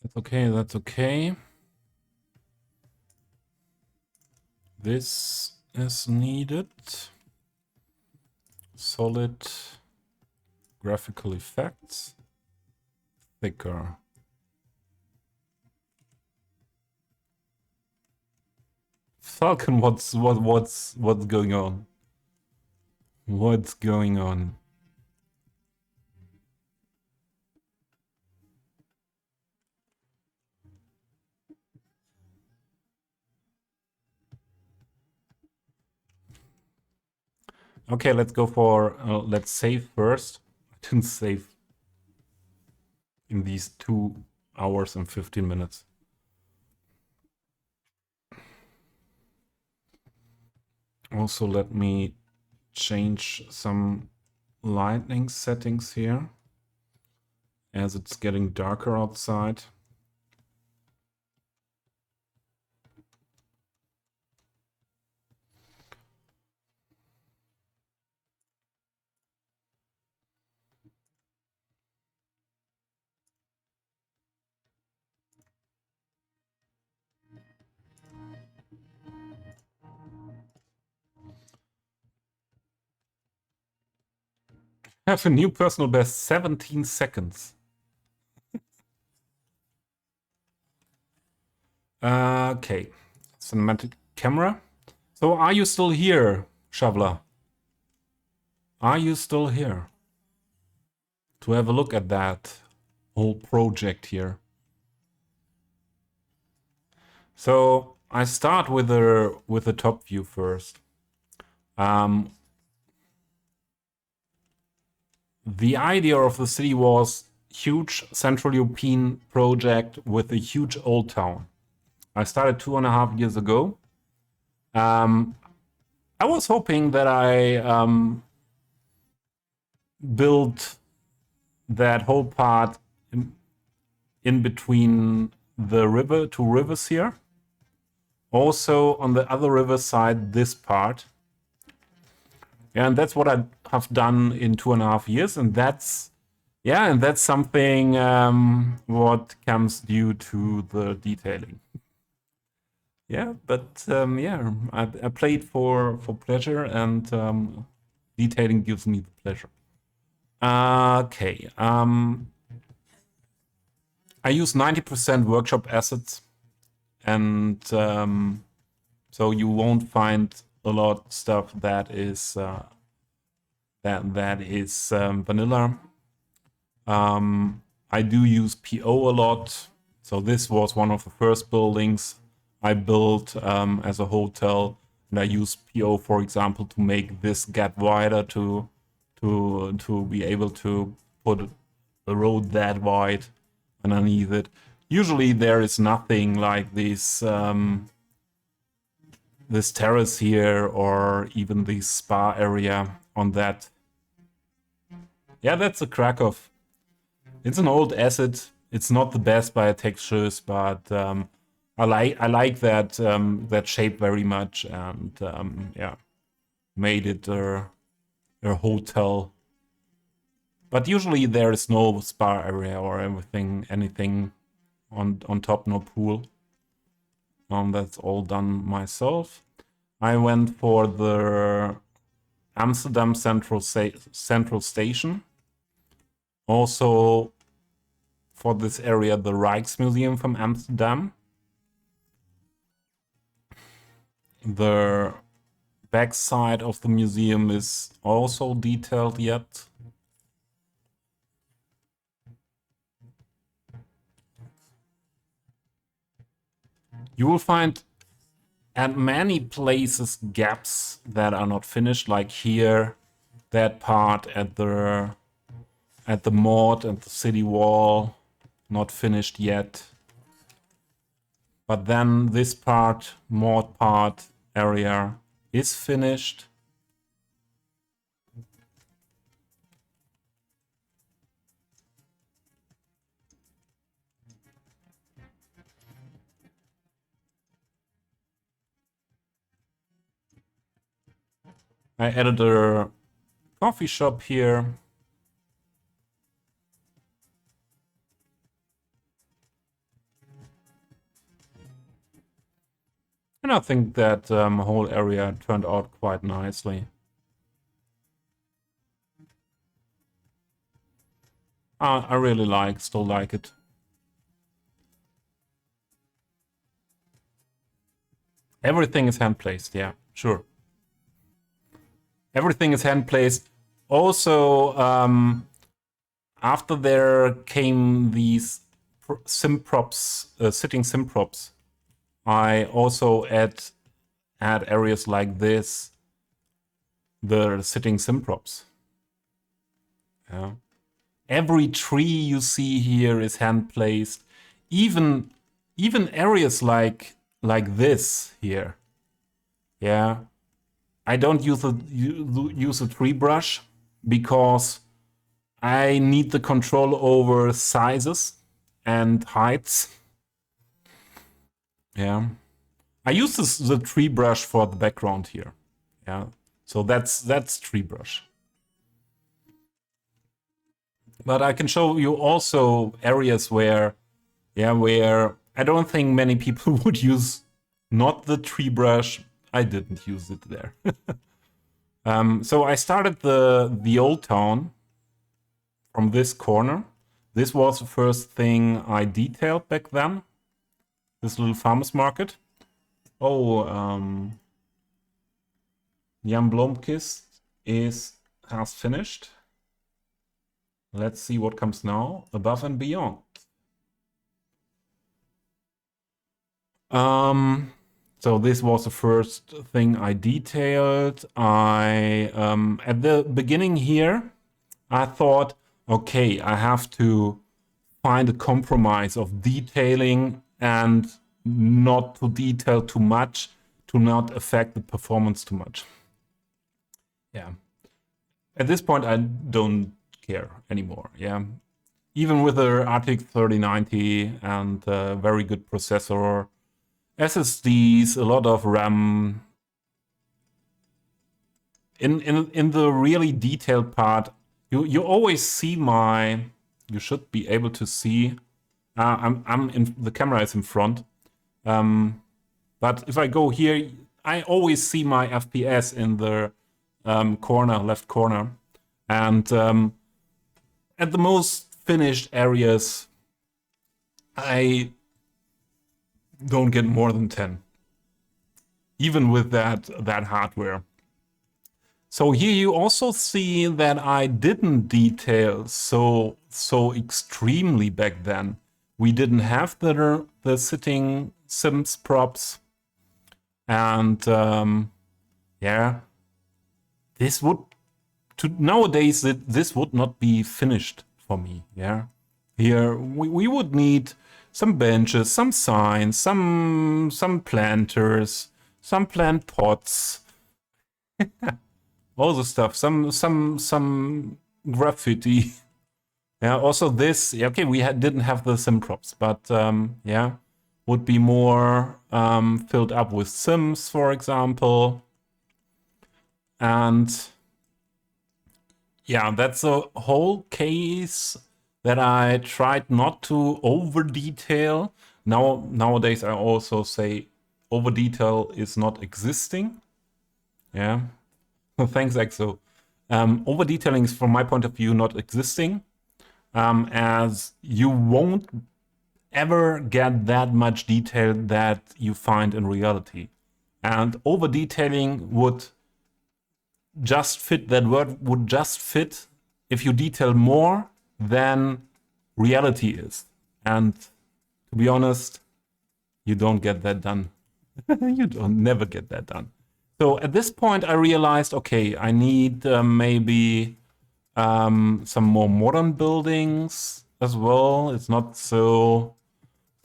That's okay, that's okay. This is needed. Solid graphical effects. Thicker. Falcon, what's going on? What's going on? Okay, let's go for, let's save first. I didn't save in these 2 hours and 15 minutes. Also, let me change some lighting settings here as it's getting darker outside. Have a new personal best, 17 seconds. Okay, cinematic camera. So are you still here, Shoveler? Are you still here? To have a look at that whole project here. So I start with the top view first. The idea of the city was huge Central European project with a huge old town. I started 2.5 years ago. I was hoping that I built that whole part in between the river, 2 rivers here. Also on the other river side, this part. And that's what I have done in 2.5 years. And that's, yeah, and that's something what comes due to the detailing. Yeah, but yeah, I played for pleasure, and detailing gives me the pleasure. Okay. I use 90% workshop assets, and so you won't find a lot of stuff that is vanilla. I do use PO a lot. So this was one of the first buildings I built as a hotel, and I use PO, for example, to make this gap wider to be able to put the road that wide underneath it. Usually there is nothing like this this terrace here or even the spa area on that. Yeah, that's a Krakow. It's an old asset. It's not the best by textures, but I like that that shape very much, and yeah, made it a hotel. But usually there is no spa area or anything on top, no pool. That's all done myself. I went for the Amsterdam Central Station. Also for this area, the Rijksmuseum from Amsterdam. The back side of the museum is also detailed yet. You will find at many places gaps that are not finished, like here, that part at the Moat and the city wall, not finished yet. But then this part, Moat part area, is finished. I added a coffee shop here. And I think that whole area turned out quite nicely. I really still like it. Everything is hand placed, yeah, sure. Everything is hand placed. Also, after there came these sim props, sitting sim props, I also add areas like this, the sitting sim props. Yeah. Every tree you see here is hand placed. Even areas like this here. Yeah. I don't use a tree brush because I need the control over sizes and heights. Yeah. I use the tree brush for the background here. Yeah. So that's tree brush. But I can show you also areas where I don't think many people would use not the tree brush. I didn't use it there. So I started the old town from this corner. This was the first thing I detailed back then. This little farmer's market. Oh, Jan Blomqvist has finished. Let's see what comes now. Above and Beyond. So this was the first thing I detailed. At the beginning here, I thought, okay, I have to find a compromise of detailing and not to detail too much to not affect the performance too much. Yeah. At this point, I don't care anymore. Yeah. Even with the RTX 3090 and a very good processor, SSDs, a lot of RAM. In the really detailed part, you always see you should be able to see. I'm in the camera is in front. But if I go here, I always see my FPS in the left corner. And at the most finished areas, I don't get more than 10. Even with that hardware. So here you also see that I didn't detail so extremely back then. We didn't have the sitting Sims props. And yeah, nowadays this would not be finished for me. Yeah, here we would need some benches, some signs, some planters, some plant pots, all the stuff, some graffiti. Yeah, also this. Okay, we didn't have the sim props, but yeah, would be more filled up with sims, for example. And yeah, that's a whole case that I tried not to over detail. Nowadays, I also say over detail is not existing. Yeah. Thanks, Exo. Over detailing is, from my point of view, not existing, as you won't ever get that much detail that you find in reality. And over detailing would just fit, that word would just fit if you detail more than reality is. And to be honest, you don't get that done. You don't never get that done. So at this point, I realized, okay, I need maybe some more modern buildings as well. It's not so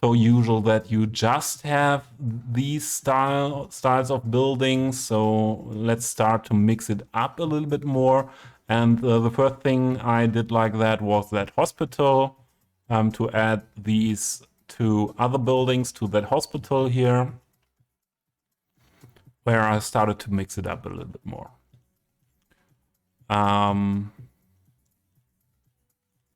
usual that you just have these styles of buildings. So let's start to mix it up a little bit more. And the first thing I did like that was that hospital, to add these two other buildings to that hospital here, where I started to mix it up a little bit more.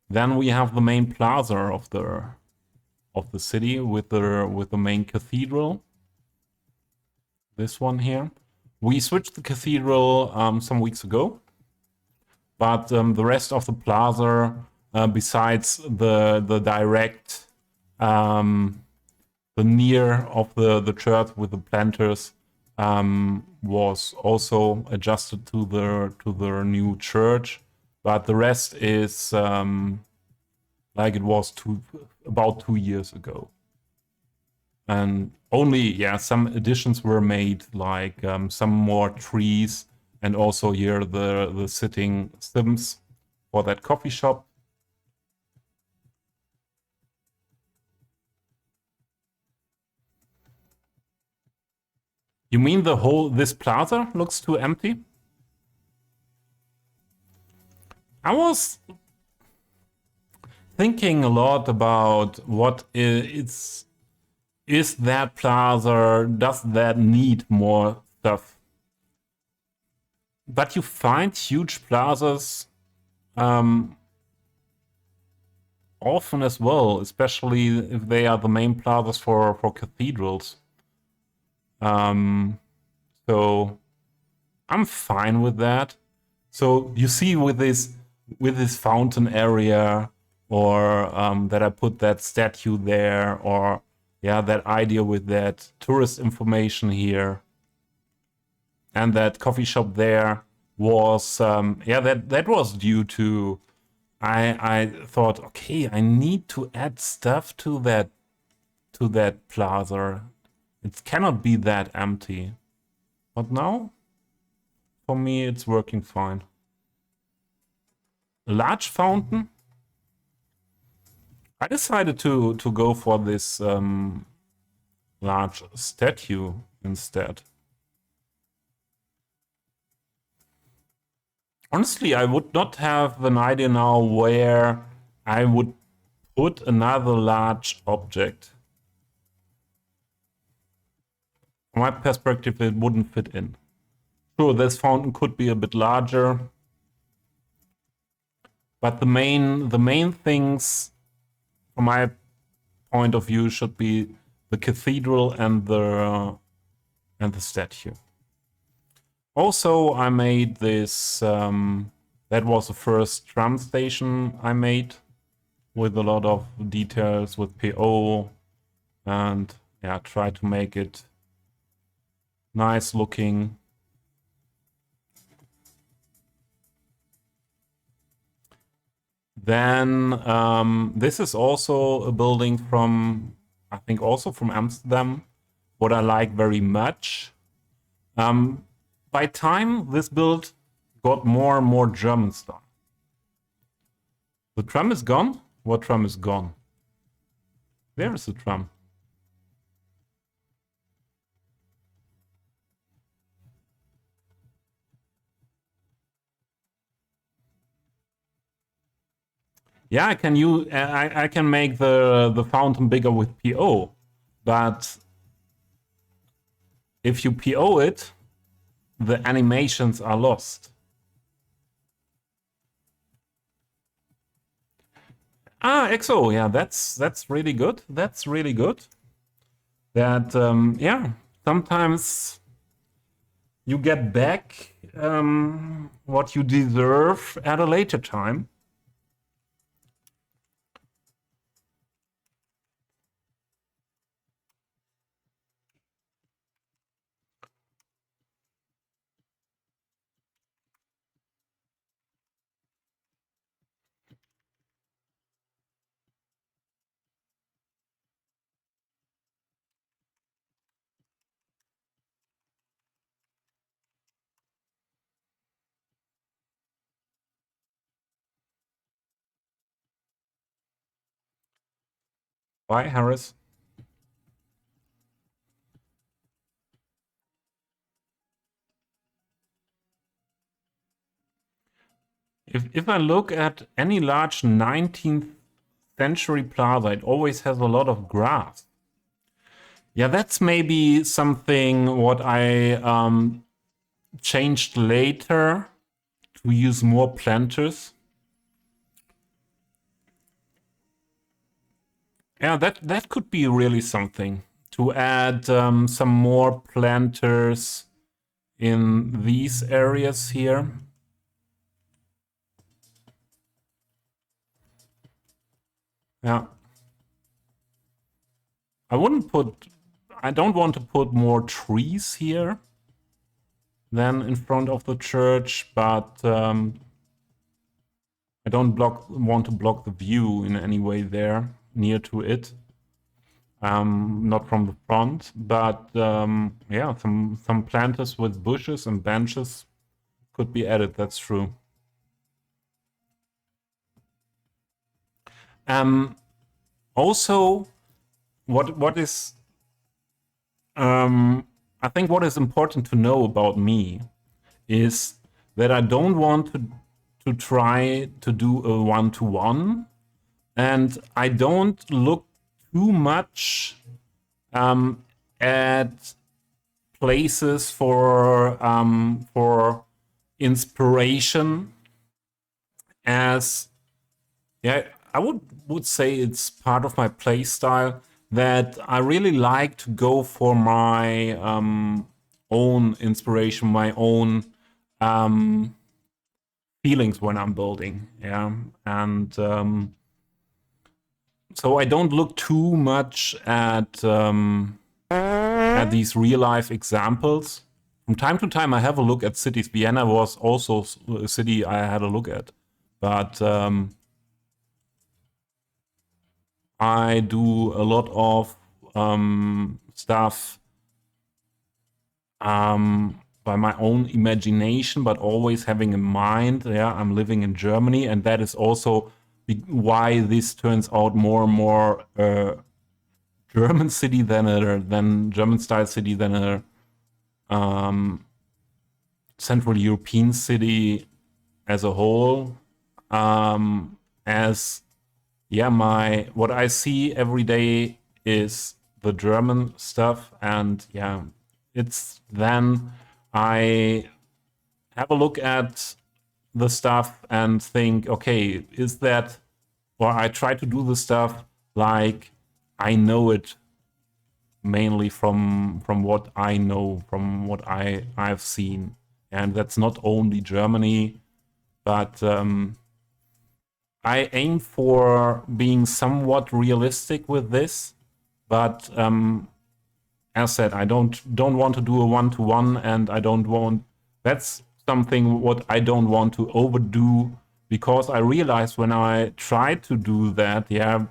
Then we have the main plaza of the city with the main cathedral. This one here. We switched the cathedral some weeks ago, but the rest of the plaza, besides the direct, the near of the church with the planters, was also adjusted to the new church, but the rest is like it was about 2 years ago. And only, some additions were made, like some more trees, and also here the sitting sims for that coffee shop. You mean this plaza looks too empty? I was thinking a lot about what is that plaza, does that need more stuff? But you find huge plazas often as well, especially if they are the main plazas for cathedrals. So I'm fine with that. So you see with this fountain area, or that I put that statue there, or that idea with that tourist information here, and that coffee shop there was that was due to I thought, okay, I need to add stuff to that plaza. It cannot be that empty. But now, for me, it's working fine. A large fountain. I decided to go for this large statue instead. Honestly, I would not have an idea now where I would put another large object. From my perspective, it wouldn't fit in. Sure, this fountain could be a bit larger, but the main things, from my point of view, should be the cathedral and the statue. Also, I made this. That was the first tram station I made, with a lot of details with PO, and try to make it nice looking. Then this is also a building from, I think, also from Amsterdam, what I like very much. By time, this build got more and more German style. The tram is gone? What tram is gone? There is the tram. Yeah, I can make the fountain bigger with PO, but if you PO it, the animations are lost. EXO, that's really good. That's really good. That sometimes you get back what you deserve at a later time. Bye, Harris. If I look at any large 19th century plaza, it always has a lot of grass. Yeah, that's maybe something what I changed later to use more planters. Yeah, that could be really something to add some more planters in these areas here. Yeah. I don't want to put more trees here than in front of the church, but I don't want to block the view in any way there near to it. Not from the front, but yeah, some planters with bushes and benches could be added. That's true. Also, what is I think what is important to know about me is that I don't want to try to do a one-to-one, and I don't look too much at places for inspiration. As yeah, I would say it's part of my play style that I really like to go for my own inspiration, my own feelings when I'm building. Yeah, and so I don't look too much at these real life examples. From time to time, I have a look at cities. Vienna was also a city I had a look at, but I do a lot of stuff by my own imagination, but always having in mind, yeah, I'm living in Germany, and that is also why this turns out more and more German city than German style city than a Central European city as a whole. As yeah, my what I see every day is the German stuff, and yeah, it's then I have a look at the stuff and think, okay, is that, or I try to do the stuff like I know it mainly from what I know, from what I've seen, and that's not only Germany, but I aim for being somewhat realistic with this, but as said, I don't want to do a one-to-one, and I don't want that's something what I don't want to overdo, because I realized when I tried to do that, yeah,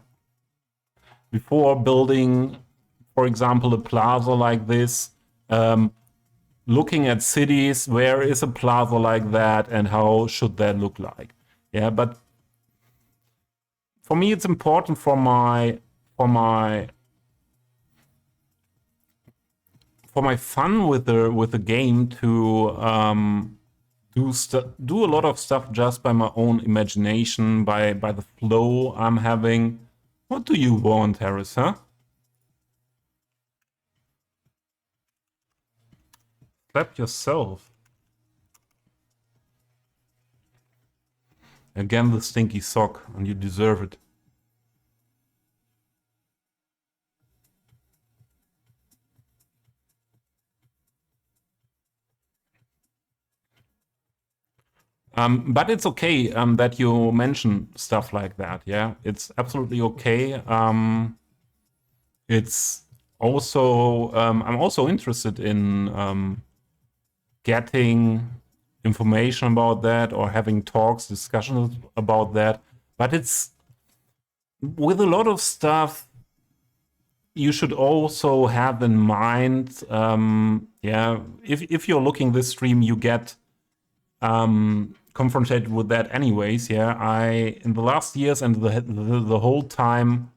before building, for example, a plaza like this, looking at cities, where is a plaza like that, and how should that look like? Yeah, but for me, it's important for my for my fun with the game to do a lot of stuff just by my own imagination, by the flow I'm having. What do you want, Harris? Huh? Slap yourself again. The stinky sock, and you deserve it. But it's okay that you mention stuff like that. Yeah, it's absolutely okay. It's also I'm also interested in getting information about that or having talks, discussions about that. But it's with a lot of stuff you should also have in mind. Yeah, if you're looking this stream, you get confronted with that anyways. Yeah, I in the last years and the whole time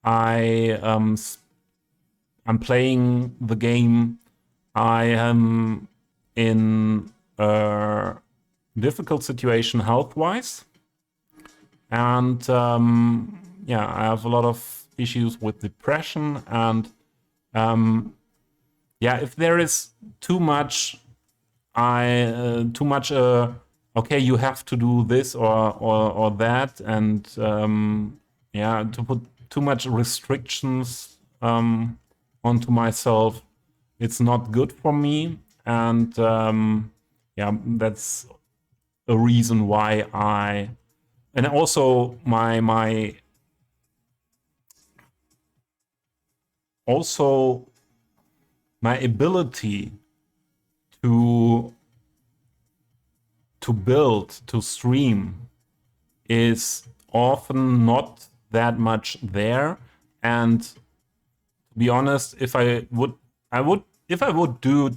I'm playing the game, I am in a difficult situation health wise, and yeah, I have a lot of issues with depression, and yeah, if there is too much too much okay, you have to do this or that, and yeah, to put too much restrictions onto myself, it's not good for me. And yeah, that's a reason why I, and also also my ability to build, to stream, is often not that much there. And to be honest, if I would do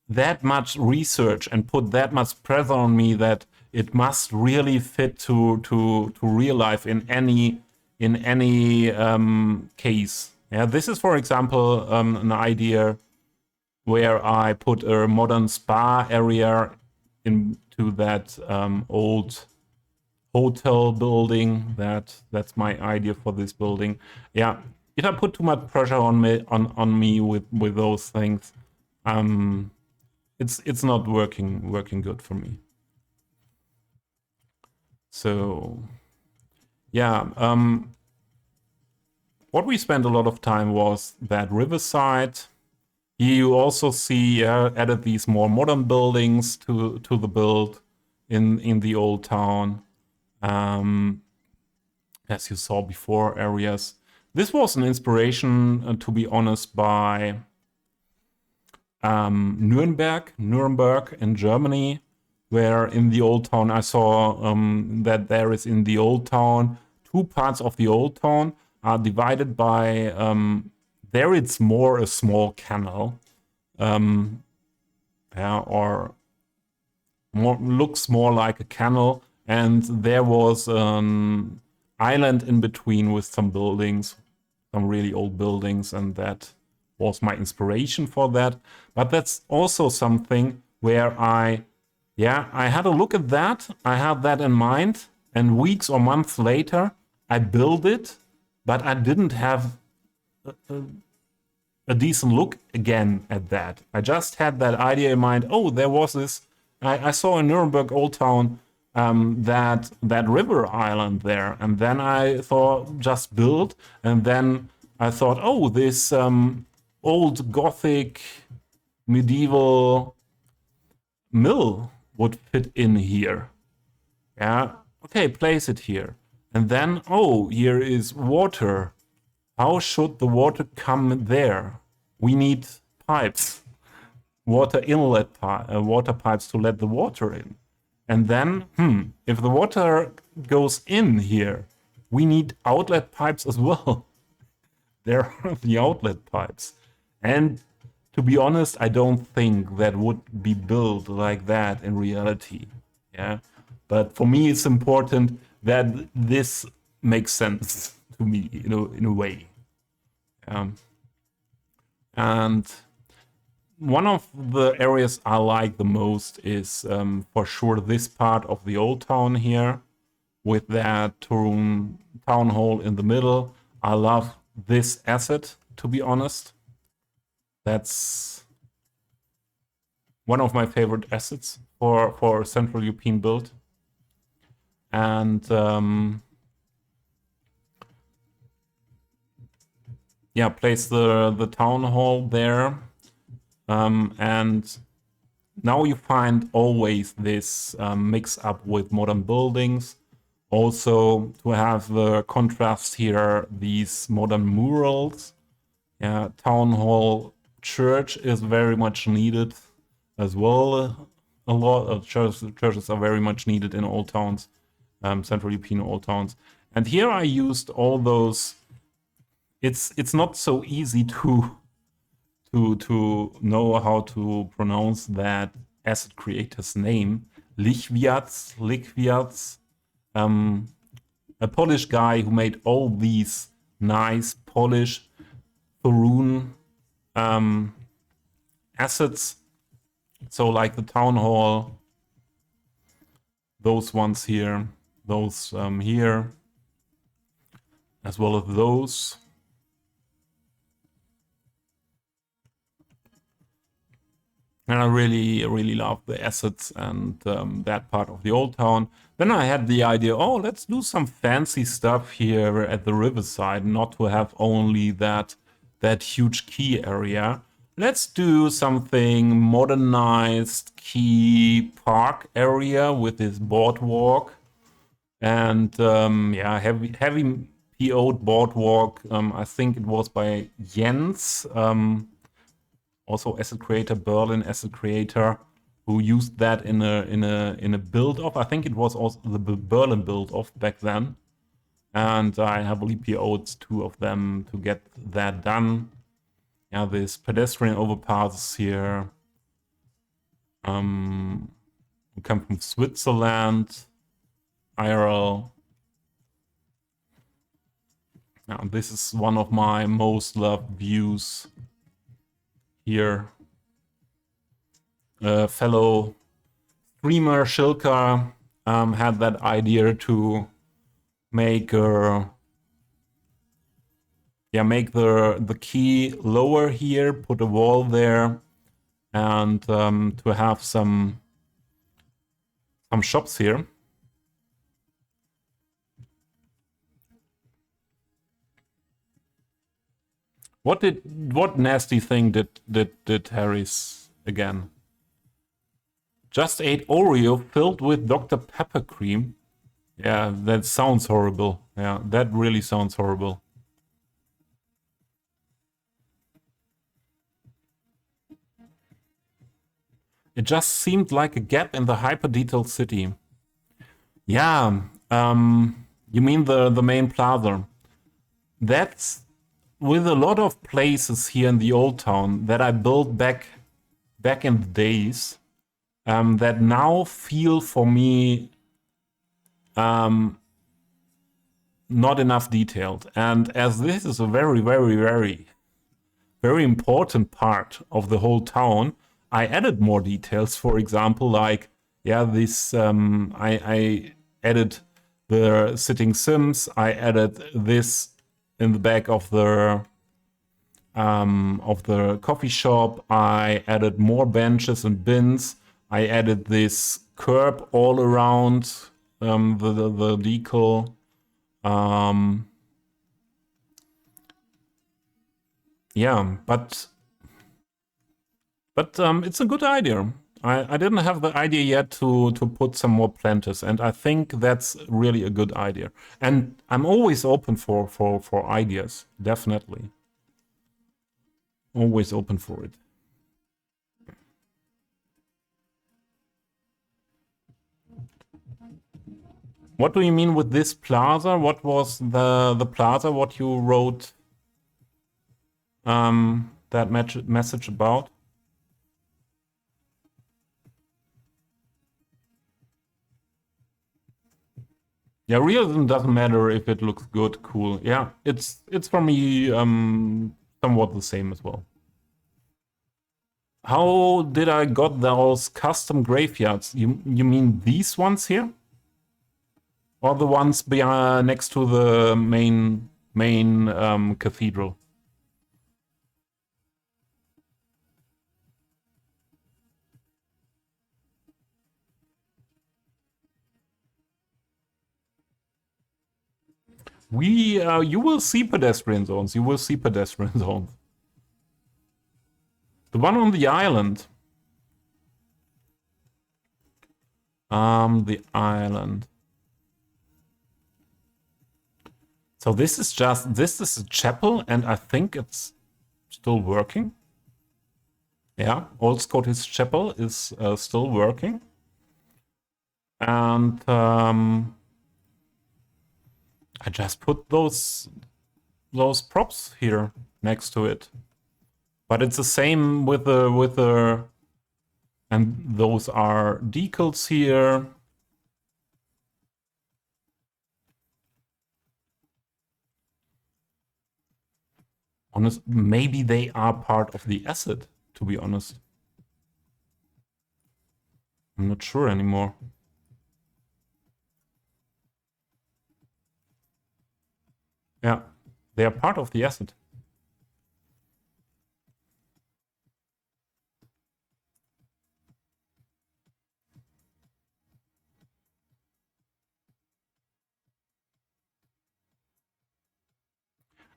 that much research and put that much pressure on me that it must really fit to real life in any case. Yeah, this is, for example, an idea where I put a modern spa area into that old hotel building. That's my idea for this building. Yeah, if I put too much pressure on me with those things, it's not working good for me. So yeah, what we spent a lot of time was that riverside. Here you also see added these more modern buildings to the build in the old town. As you saw before, areas. This was an inspiration, to be honest, by Nuremberg in Germany, where in the old town I saw that there is in the old town two parts of the old town are divided by there it's more a small canal, yeah, or more looks more like a canal, and there was an island in between with some buildings, some really old buildings, and that was my inspiration for that. But that's also something where I had a look at that, I had that in mind, and weeks or months later, I built it, but I didn't have a decent look again at that. I just had that idea in mind. Oh, there was this. I saw in Nuremberg Old Town that river island there, and then I thought just build, and then I thought, oh, this old Gothic medieval mill would fit in here. Yeah, okay, place it here, and then oh, here is water. How should the water come there? We need pipes, water inlet water pipes to let the water in. And then, if the water goes in here, we need outlet pipes as well. There are the outlet pipes. And to be honest, I don't think that would be built like that in reality. Yeah. But for me, it's important that this makes sense to me, in a way. And one of the areas I like the most is for sure this part of the old town here with that town hall in the middle. I love this asset, to be honest. That's one of my favorite assets for Central European build. And yeah, place the town hall there. And now you find always this mix up with modern buildings. Also, to have the contrast here, these modern murals. Yeah, town hall, church is very much needed as well. A lot of churches are very much needed in old towns, Central European old towns. And here I used all those. It's not so easy to know how to pronounce that asset creator's name. Lichwiarz, a Polish guy who made all these nice Polish Thorun assets. So like the town hall, those ones here, those here, as well as those. And I really, really love the assets and that part of the old town. Then I had the idea, oh, let's do some fancy stuff here at the riverside, not to have only that huge quay area. Let's do something modernized quay park area with this boardwalk. And yeah, heavy PO'd boardwalk. I think it was by Jens. Also asset creator, Berlin asset creator, who used that in a build off. I think it was also the Berlin build off back then, and I heavily PO'd 2 of them to get that done. Yeah, this pedestrian overpass here. We come from Switzerland, IRL. Now this is one of my most loved views. Here, fellow streamer Shilka had that idea to make make the key lower here, put a wall there, and to have some shops here. What nasty thing did Harris again? Just ate Oreo filled with Dr. Pepper cream. Yeah, that sounds horrible. Yeah, that really sounds horrible. It just seemed like a gap in the hyper-detailed city. Yeah, you mean the main plaza. That's with a lot of places here in the old town that I built back in the days, that now feel for me not enough detailed. And as this is a very, very, very, very important part of the whole town, I added more details. For example, like, yeah, this I added the sitting sims. I added this in the back of the coffee shop. I added more benches and bins. I added this curb all around the decal. Yeah, but it's a good idea. I didn't have the idea yet to put some more planters, and I think that's really a good idea. And I'm always open for ideas, definitely. Always open for it. What do you mean with this plaza? What was the plaza? What you wrote that message about? Yeah, realism doesn't matter if it looks good, cool. Yeah, it's for me somewhat the same as well. How did I got those custom graveyards? You mean these ones here? Or the ones next to the main cathedral? You will see pedestrian zones. You will see pedestrian zones. The one on the island. The island. So this is a chapel, and I think it's still working. Yeah, Old Scottish Chapel is still working. And I just put those props here next to it. But it's the same with the and those are decals here. Maybe they are part of the asset, to be honest. I'm not sure anymore. Yeah, they are part of the asset.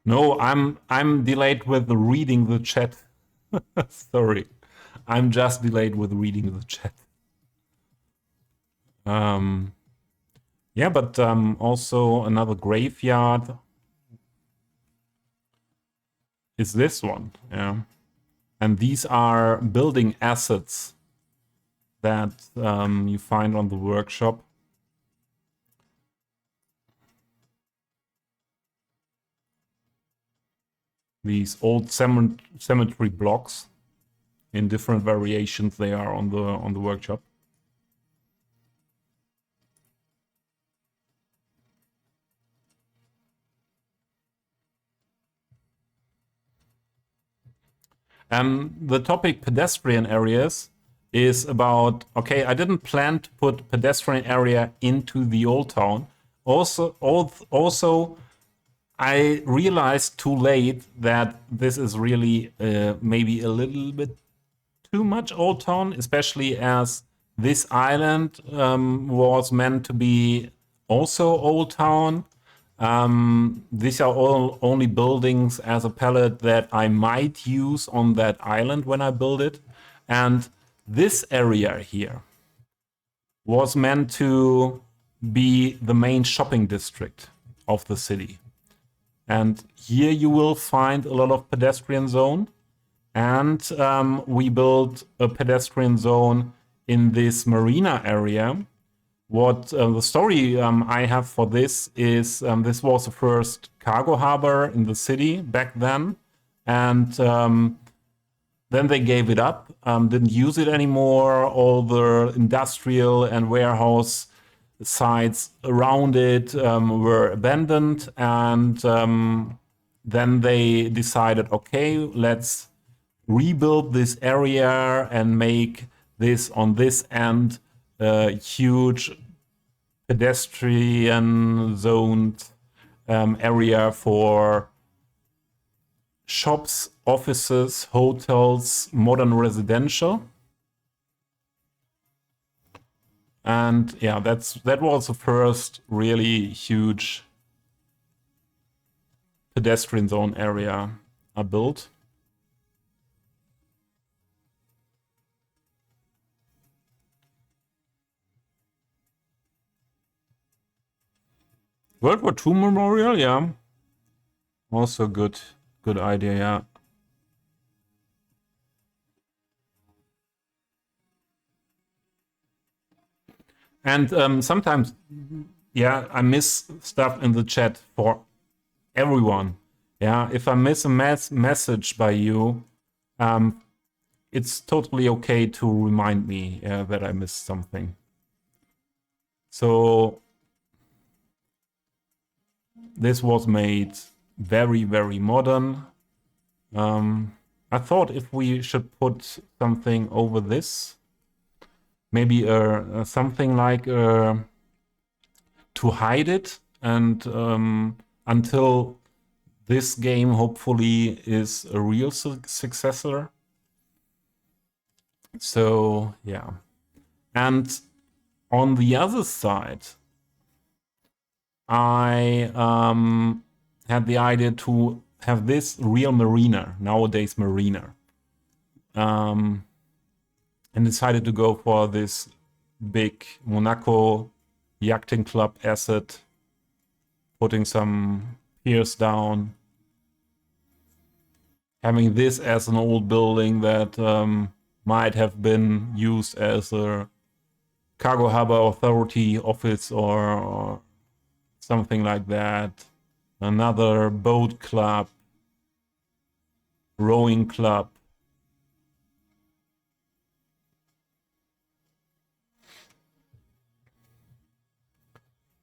No, I'm delayed with reading the chat. Sorry. I'm just delayed with reading the chat. Yeah, but also another graveyard is this one. Yeah. And these are building assets that you find on the workshop. These old cemetery blocks in different variations they are on the workshop. The topic pedestrian areas is about, okay, I didn't plan to put pedestrian area into the old town. Also, I realized too late that this is really maybe a little bit too much old town, especially as this island was meant to be also old town. These are all only buildings as a palette that I might use on that island when I build it. And this area here was meant to be the main shopping district of the city. And here you will find a lot of pedestrian zone. And we built a pedestrian zone in this marina area. What the story I have for this is this was the first cargo harbor in the city back then. And then they gave it up, didn't use it anymore. All the industrial and warehouse sites around it were abandoned. And then they decided, okay, let's rebuild this area and make this on this end huge pedestrian zoned area for shops, offices, hotels, modern residential. And yeah, that was the first really huge pedestrian zone area I built. World War II Memorial, yeah. Also good idea, yeah. And sometimes, yeah, I miss stuff in the chat for everyone. Yeah, if I miss a message by you, it's totally okay to remind me that I missed something. So this was made very, very modern. I thought if we should put something over this, maybe something like to hide it, and until this game hopefully is a real successor. So yeah, and on the other side, I had the idea to have this real marina, nowadays marina, and decided to go for this big Monaco yachting club asset, putting some piers down, having this as an old building that might have been used as a cargo harbor authority office or something like that. Another boat club, rowing club.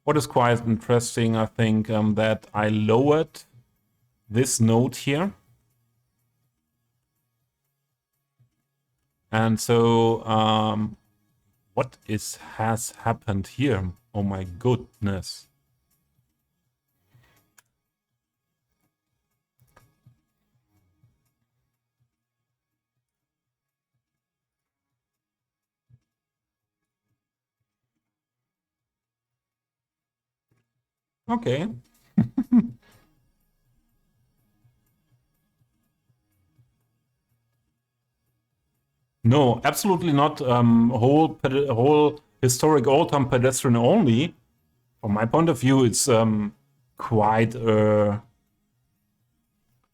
What is quite interesting, I think, that I lowered this node here. And so what has happened here? Oh my goodness. Okay. No, absolutely not. Whole historic old-time pedestrian only. From my point of view, it's quite a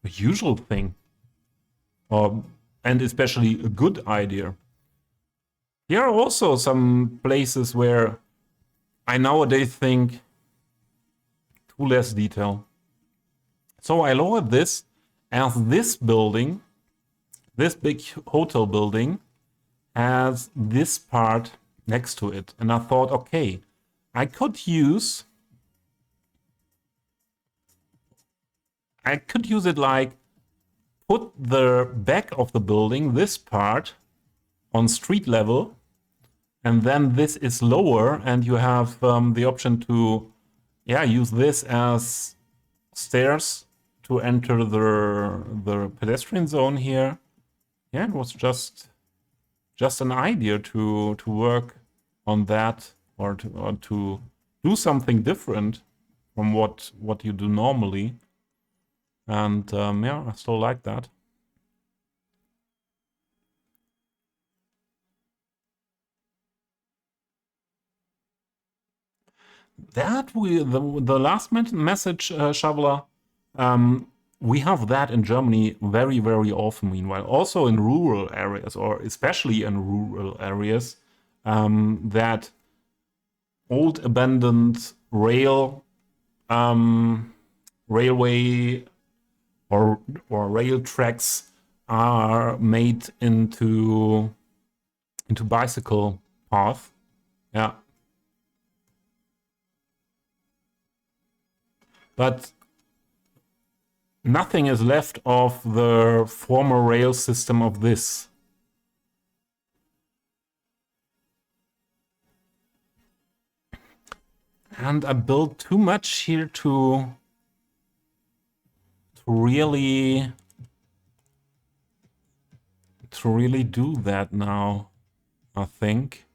usual thing, and especially a good idea. Here are also some places where I nowadays think too less detail. So I lowered this as this building, this big hotel building, has this part next to it. And I thought, okay, I could use it like put the back of the building, this part, on street level, and then this is lower, and you have the option to, use this as stairs to enter the pedestrian zone here. Yeah, it was just an idea to work on that, or to do something different from what you do normally. And I still like that. The last message, Shoveler, we have that in Germany very, very often. Meanwhile, also in rural areas, or especially in rural areas, that old abandoned railway or rail tracks are made into bicycle path. Yeah. But nothing is left of the former rail system of this. And I built too much here to really do that now, I think.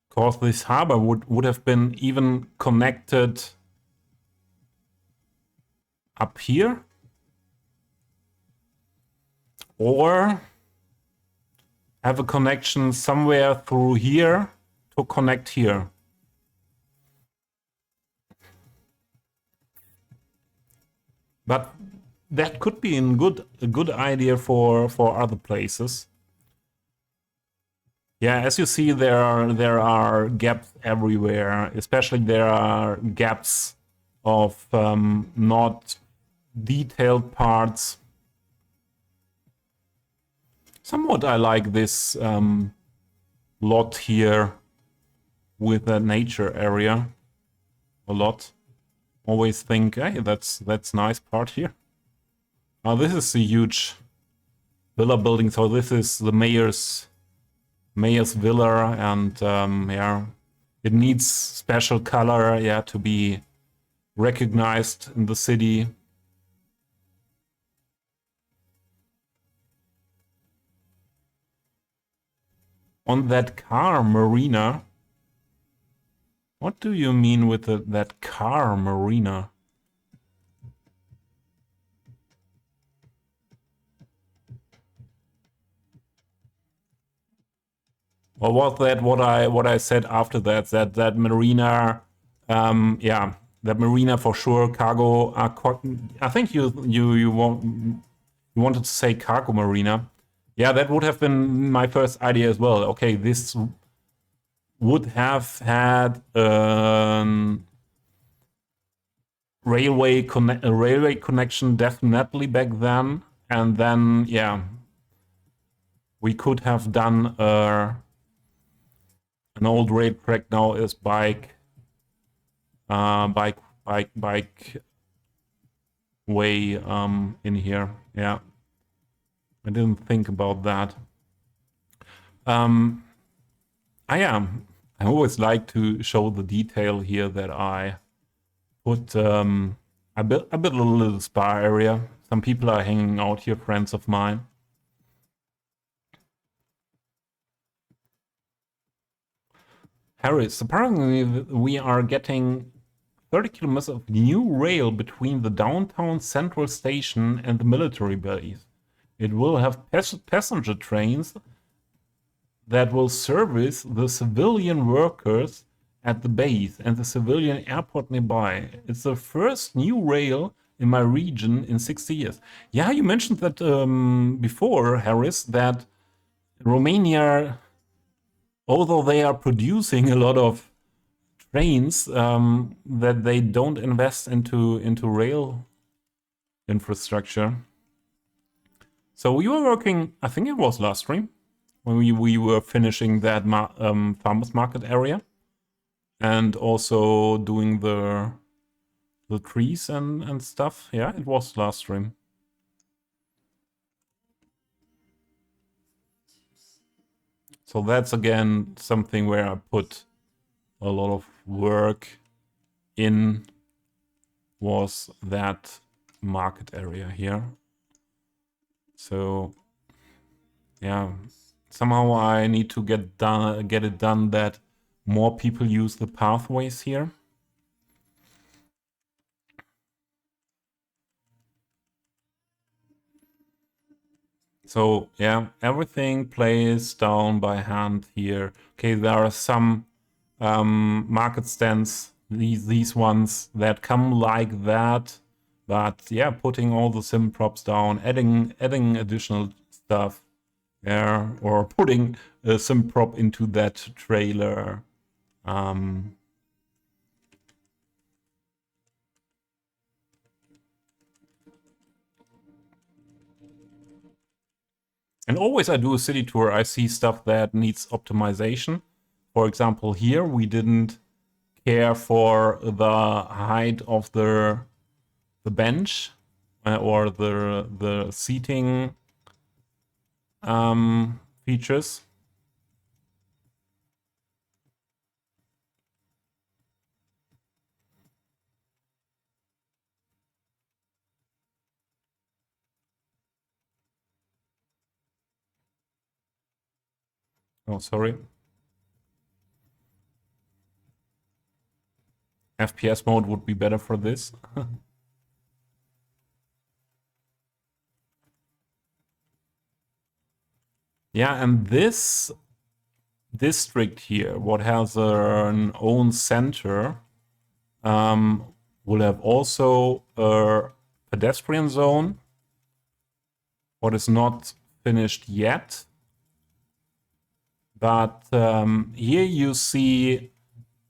Because this harbor would have been even connected up here, or have a connection somewhere through here to connect here. But that could be a good idea for other places. Yeah, as you see, there are gaps everywhere. Especially there are gaps of not detailed parts. Somewhat I like this lot here with the nature area a lot. Always think, hey, that's nice part here. Now this is a huge villa building, so this is the mayor's villa, and it needs special color, to be recognized in the city. On that car marina. What do you mean with that car marina? Or was that what I said after that? That marina, yeah, that marina for sure. Cargo. I think you wanted to say cargo marina. Yeah, that would have been my first idea as well. Okay, this would have had a railway connection definitely back then, and then yeah, we could have done an old rail track now is bike way in here. Yeah, I didn't think about that. I am. I always like to show the detail here that I put. I built a little spa area. Some people are hanging out here, friends of mine. Harris, apparently we are getting 30 kilometers of new rail between the downtown central station and the military base. It will have passenger trains that will service the civilian workers at the base and the civilian airport nearby. It's the first new rail in my region in 60 years. Yeah, you mentioned that before, Harris, that Romania, although they are producing a lot of trains, that they don't invest into rail infrastructure. So we were working, I think it was last stream, when we were finishing that farmers market area, and also doing the trees and stuff. Yeah, it was last stream. So that's again something where I put a lot of work in, was that market area here. So yeah, somehow I need to get it done that more people use the pathways here. So yeah, everything plays down by hand here. Okay, there are some market stands, these ones that come like that, but yeah, putting all the sim props down, adding additional stuff, yeah, or putting a sim prop into that trailer. And always I do a city tour, I see stuff that needs optimization. For example, here we didn't care for the height of the bench or the seating features. Oh, sorry. FPS mode would be better for this. Yeah, and this district here, what has an own center, will have also a pedestrian zone, what is not finished yet. But here you see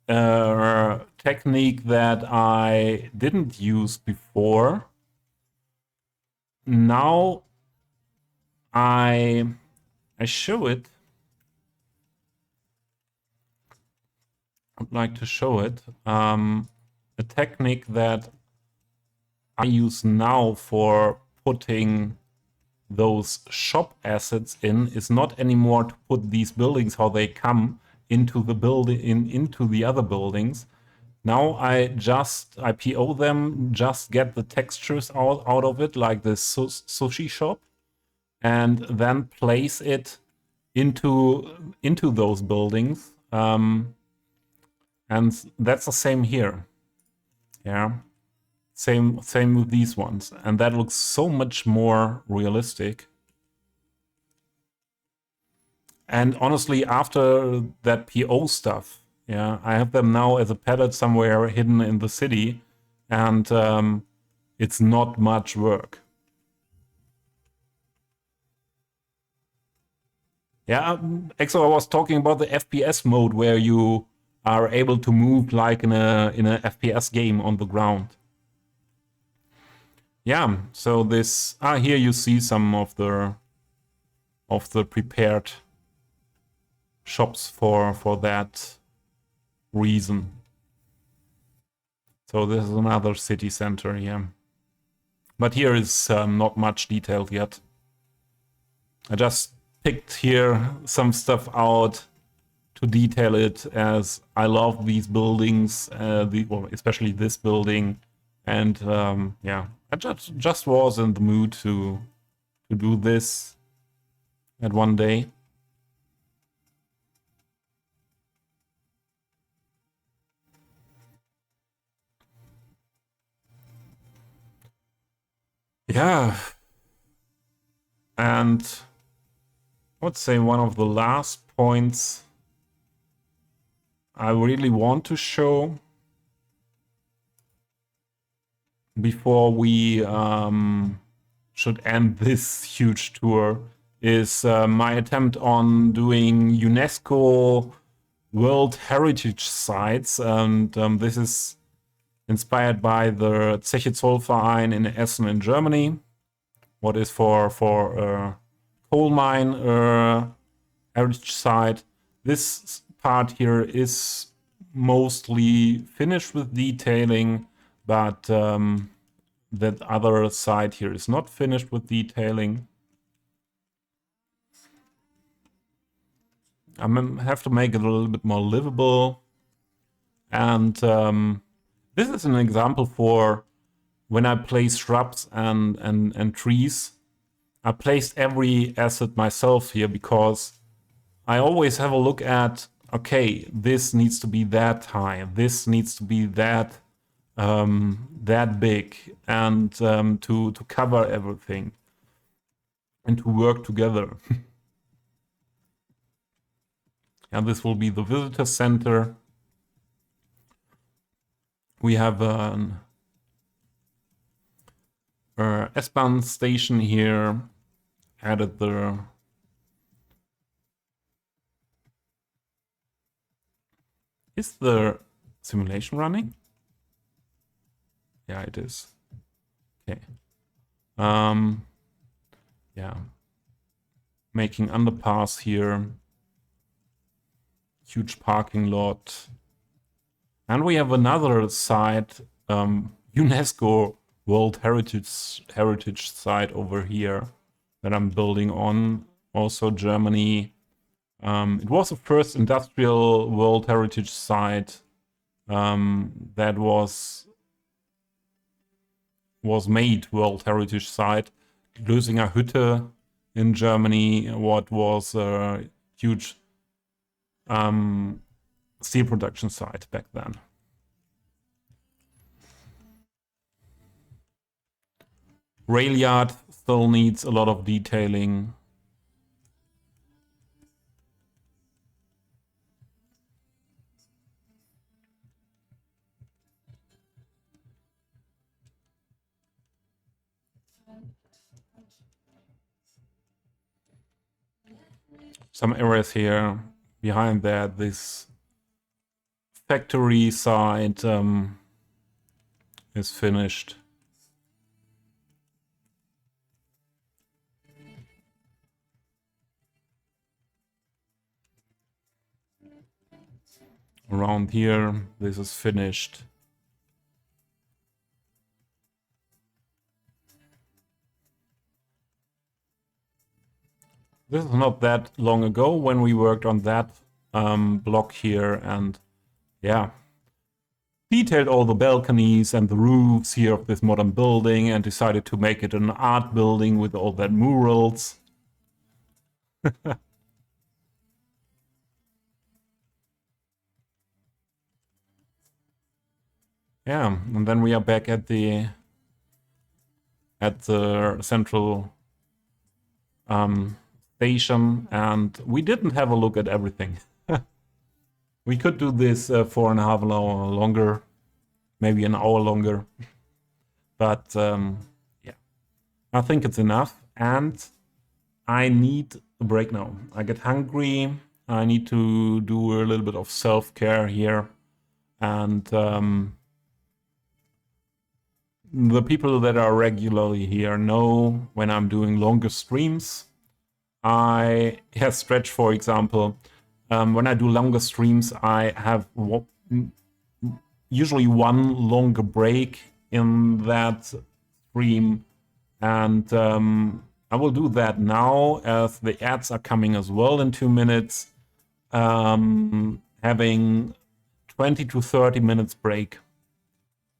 a technique that I didn't use before. Now I show it. I'd like to show it. A technique that I use now for putting those shop assets in is not anymore to put these buildings how they come into the building into the other buildings. Now I PO them, just get the textures out of it, like the sushi shop, and then place it into those buildings. And that's the same here. Yeah. Same with these ones. And that looks so much more realistic. And honestly, after that PO stuff, yeah, I have them now as a pallet somewhere hidden in the city, and it's not much work. Yeah, actually, I was talking about the FPS mode where you are able to move like in a FPS game on the ground. Yeah, so this here you see some of the prepared shops for that reason. So this is another city center here. But here is not much detailed yet. I just picked here some stuff out to detail it, as I love these buildings, well, especially this building. And yeah, I just was in the mood to do this at one day. Yeah. And I would say one of the last points I really want to show before we should end this huge tour is my attempt on doing UNESCO World Heritage Sites. And this is inspired by the Zeche Zollverein in Essen in Germany. What is for coal mine heritage site. This part here is mostly finished with detailing, but that other side here is not finished with detailing. I have to make it a little bit more livable. And this is an example for when I place shrubs and trees. I placed every asset myself here because I always have a look at, okay, this needs to be that high, this needs to be that big, and to cover everything and to work together. And this will be the visitor center. We have an S-Bahn station here. Added the Is the simulation running? Yeah, it is. Okay. Yeah. Making underpass here. Huge parking lot. And we have another site, UNESCO World Heritage site over here that I'm building on. Also Germany. It was the first industrial World Heritage site that was made World Heritage site. Lösinger Hütte in Germany, what was a huge steel production site back then. Rail yard still needs a lot of detailing. Some areas here behind that, this factory site is finished. Around here, this is finished. This is not that long ago when we worked on that block here, and yeah, detailed all the balconies and the roofs here of this modern building and decided to make it an art building with all that murals. Yeah, and then we are back at the central station, and we didn't have a look at everything. We could do this 4.5 hour longer, maybe an hour longer, but yeah, I think it's enough, and I need a break now. I get hungry. I need to do a little bit of self-care here, and the people that are regularly here know when I'm doing longer streams. I have Stretch, for example. When I do longer streams, I have usually one longer break in that stream, and I will do that now as the ads are coming as well in 2 minutes. Having 20 to 30 minutes break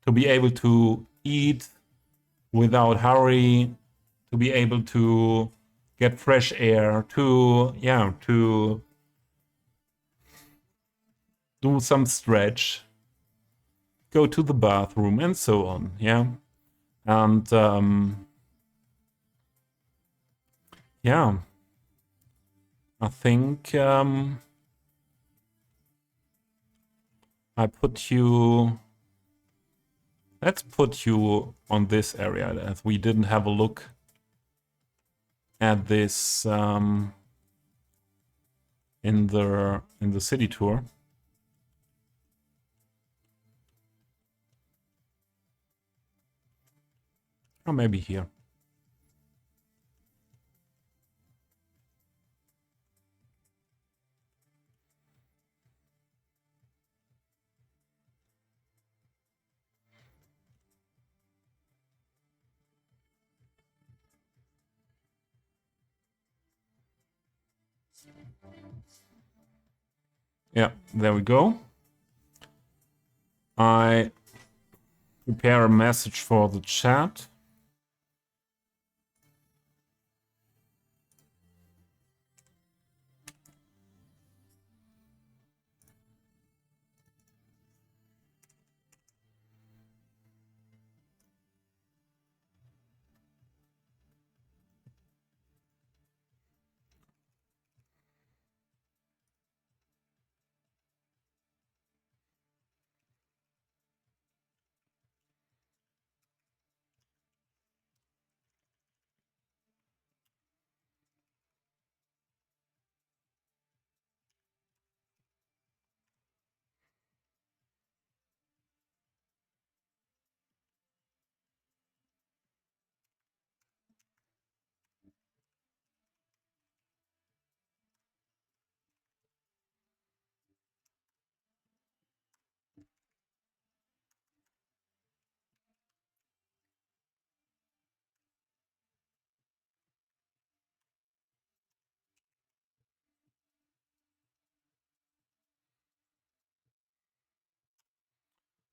to be able to eat without hurry, to be able to get fresh air, to do some stretch, go to the bathroom, and so on. Yeah, and yeah, I think I put you. Let's put you on this area as we didn't have a look at this in the city tour. Or maybe here. Yeah, there we go. I prepare a message for the chat.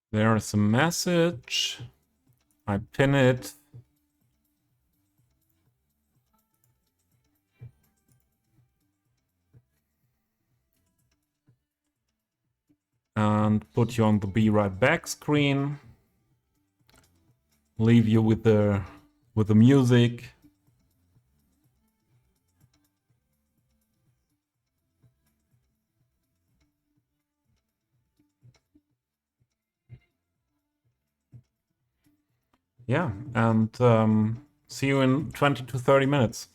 There is a message. I pin it. And put you on the be right back screen. Leave you with the music. Yeah, and see you in 20 to 30 minutes.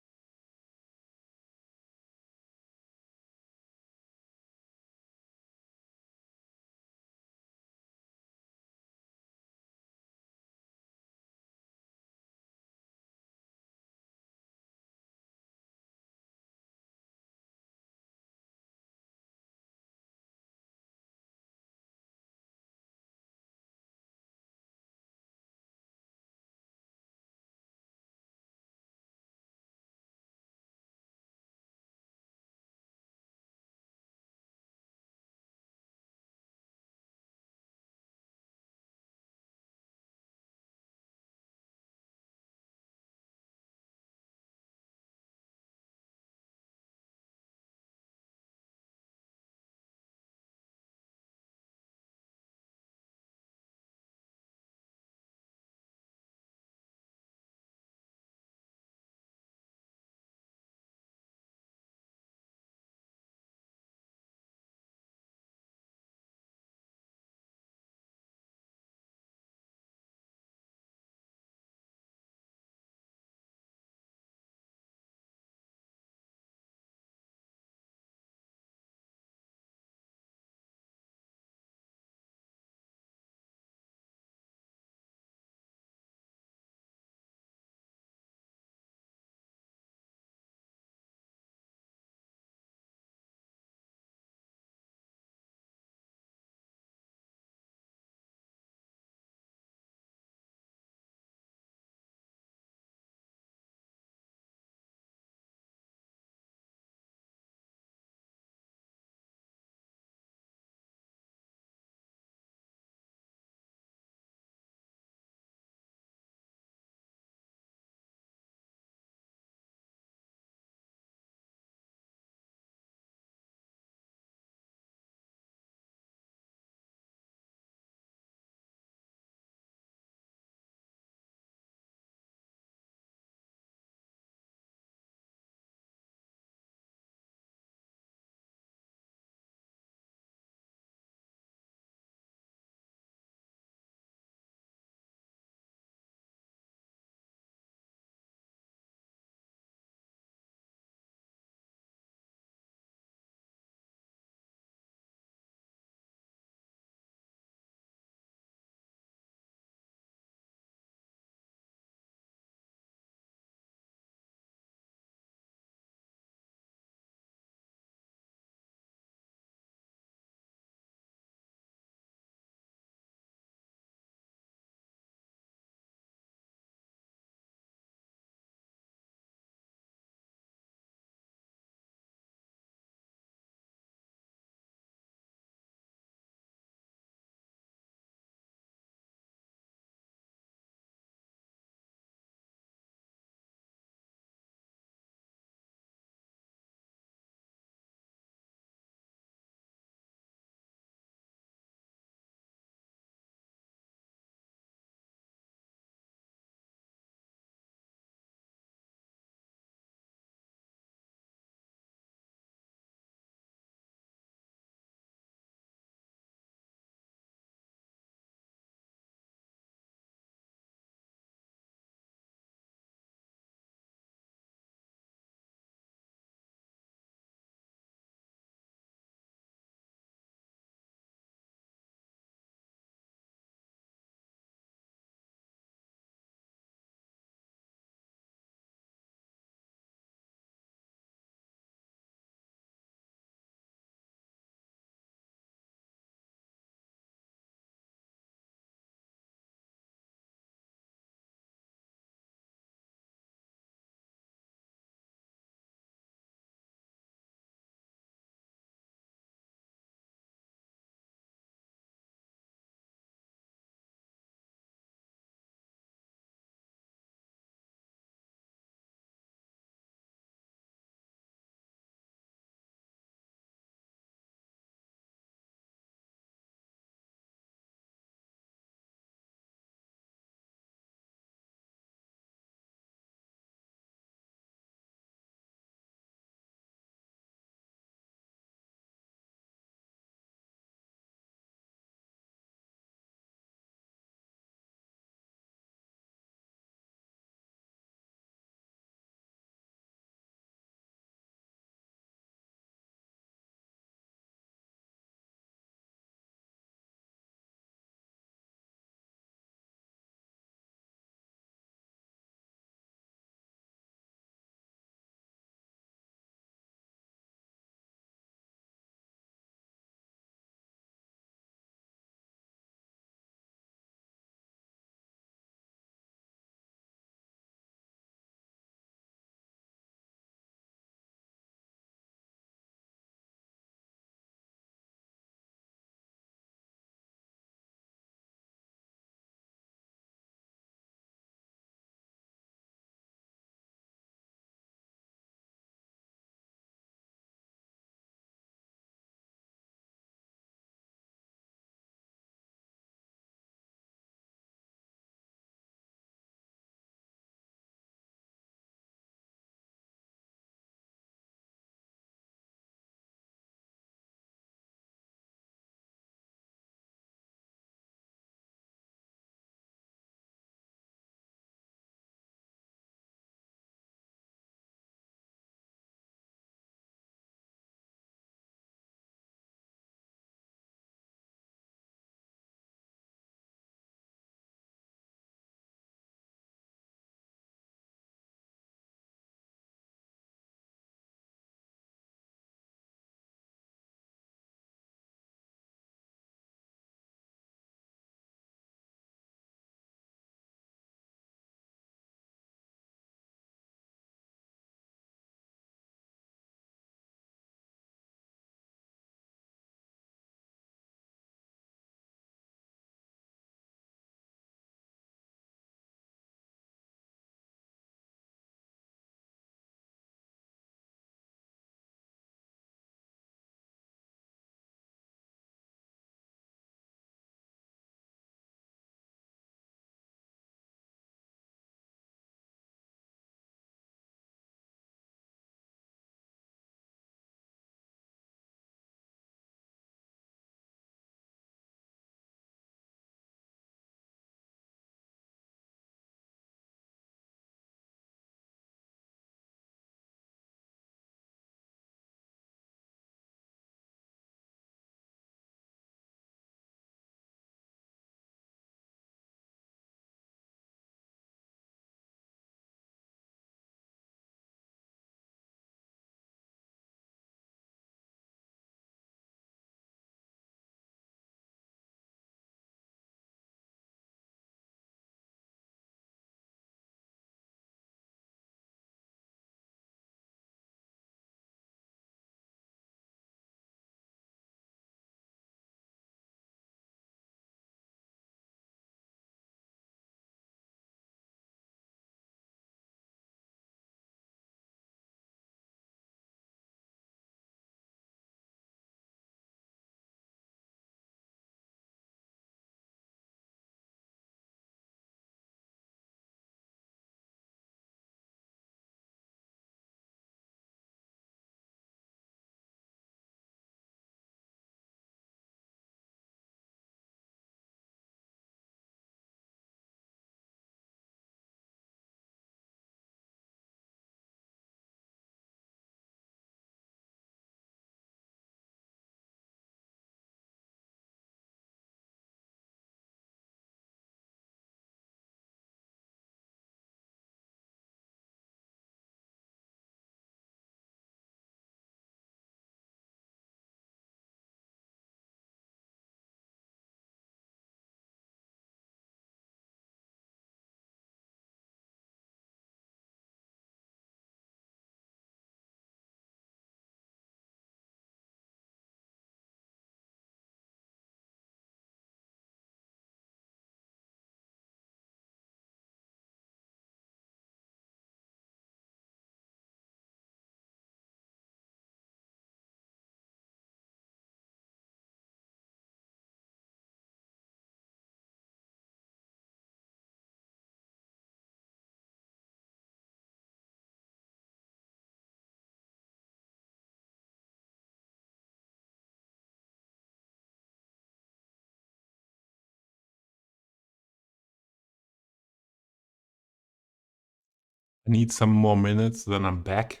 I need some more minutes, then I'm back.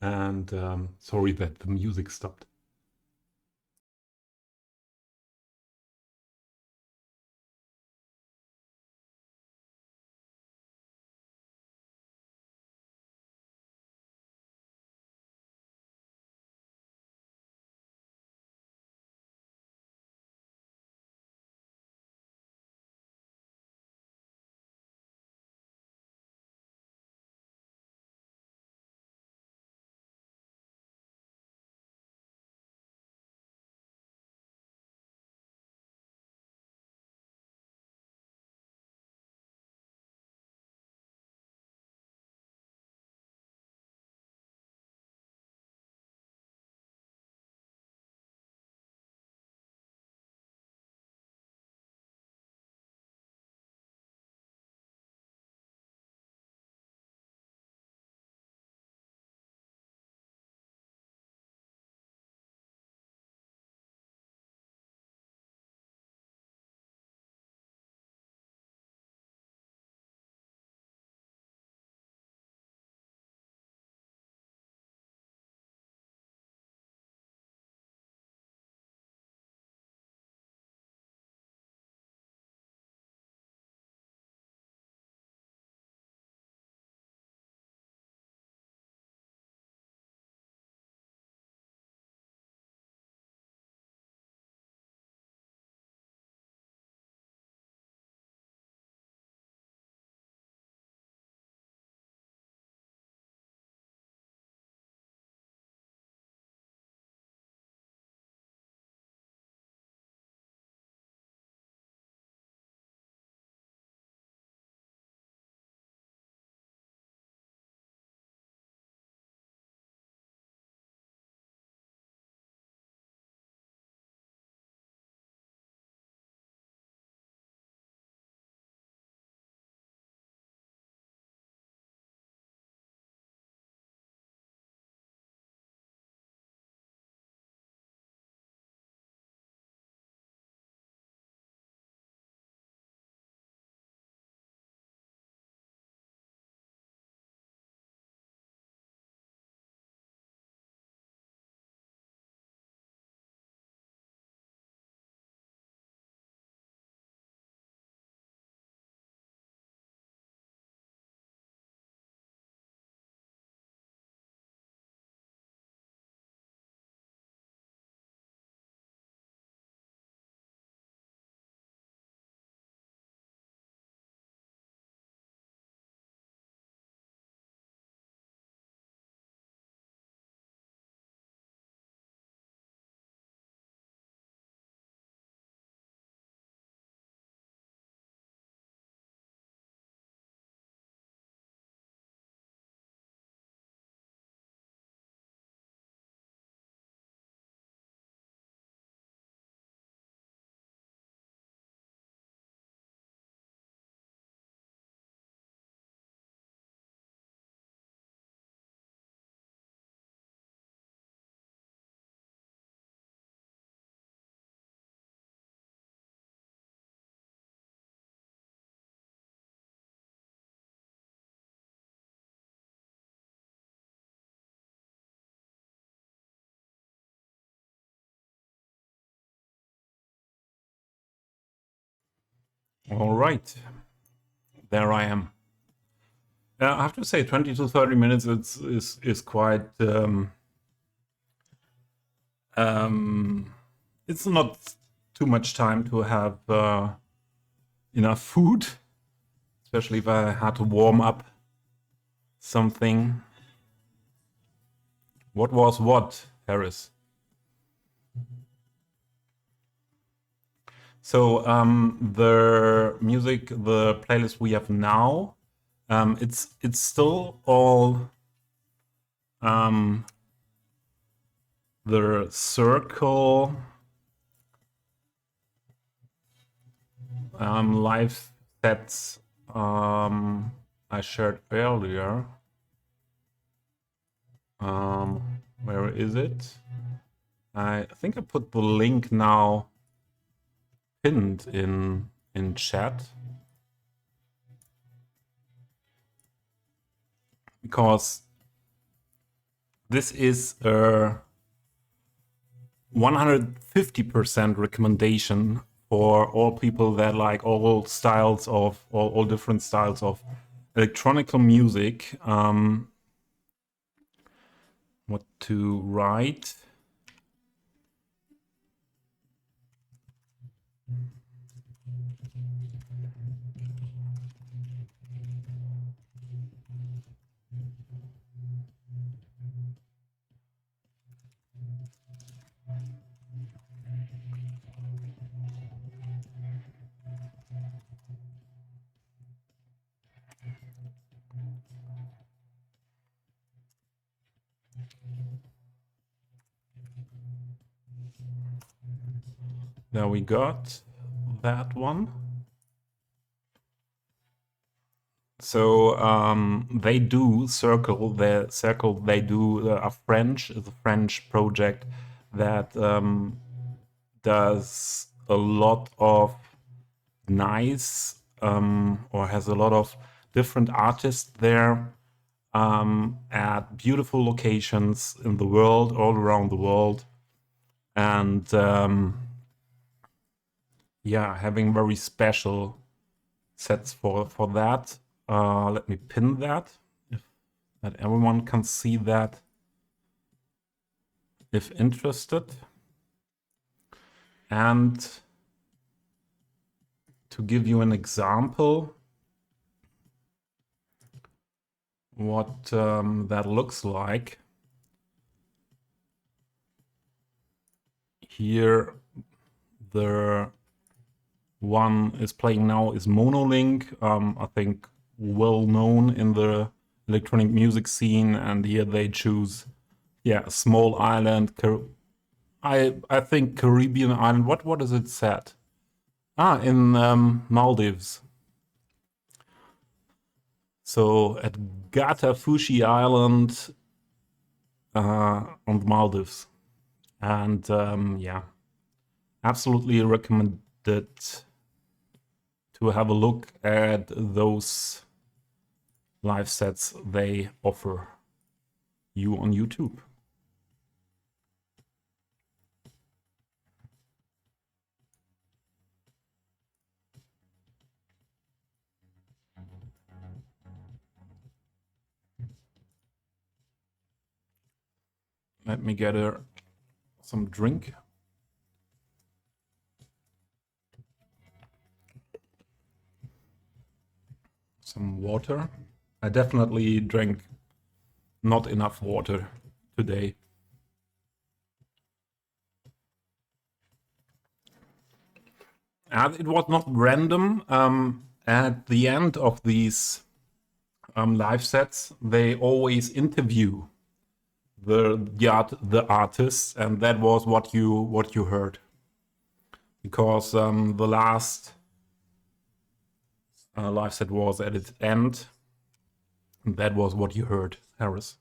And sorry that the music stopped. All right, there I am. I have to say, 20 to 30 minutes is quite. It's not too much time to have enough food, especially if I had to warm up something. What was what, Harris? So the music, the playlist we have now, it's still all the circle live sets I shared earlier. Where is it? I think I put the link now pinned in chat. because this is a 150% recommendation for all people that like all styles of all different styles of electronic music. What to write? There we got that one. So they do Circle. The Circle they do a French project that does a lot of nice or has a lot of different artists there at beautiful locations in the world, all around the world, and yeah, having very special sets for that. Let me pin that, if that everyone can see that if interested. And to give you an example what that looks like, here the one is playing now is Monolink, I think well known in the electronic music scene, and here they choose a small island, I think Caribbean island. What is it set? In Maldives. So at Gatafushi Island on the Maldives. And yeah, absolutely recommended to have a look at those live sets they offer you on YouTube. Let me get some drink. Some water. I definitely drank not enough water today. And it was not random. At the end of these live sets, they always interview the artists, and that was what you heard, because the last live set was at its end, and that was what you heard, Harris.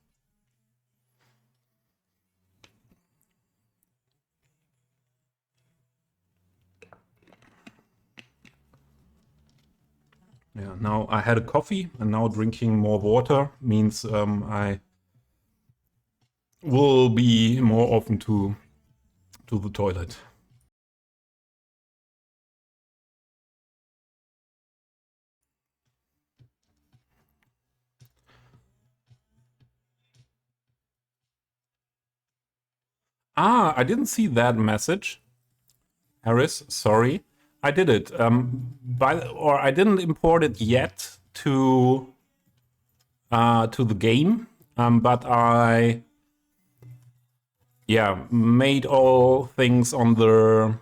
Yeah, now I had a coffee, and now drinking more water means I will be more often to the toilet. I didn't see that message, Harris. Sorry, I did it. Or I didn't import it yet to the game, but I made all things on the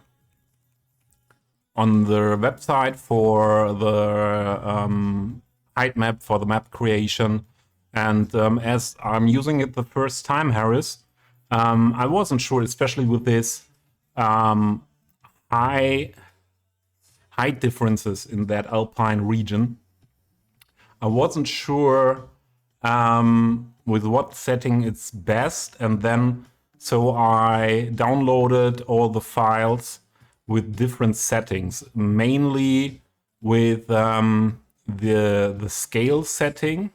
website for the height map, for the map creation, and as I'm using it the first time, Harris, I wasn't sure, especially with this height differences in that alpine region. I wasn't sure with what setting it's best, and then so I downloaded all the files with different settings, mainly with the scale setting.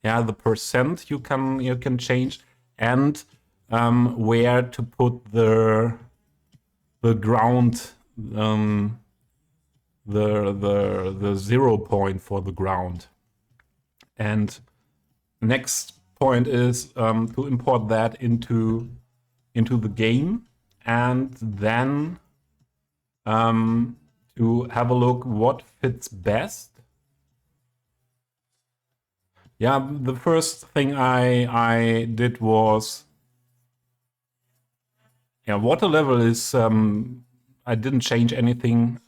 Yeah, the percent you can change, and where to put the ground, the 0 point for the ground. And next point is to import that into the game, and then to have a look what fits best. Yeah, the first thing I did was, yeah, water level is, I didn't change anything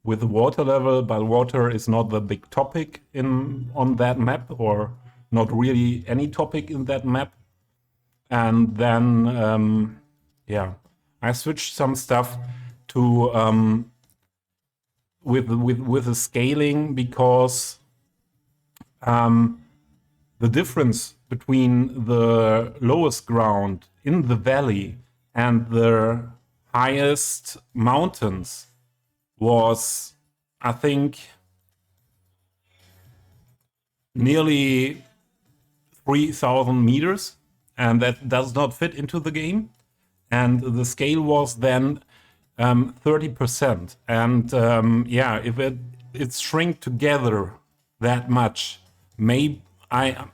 with the water level, but water is not the big topic on that map, or not really any topic in that map. And then, yeah, I switched some stuff to with the scaling, because the difference between the lowest ground in the valley and the highest mountains was, I think, nearly 3,000 meters, and that does not fit into the game. And the scale was then 30%. And yeah, if it's shrink together that much, maybe I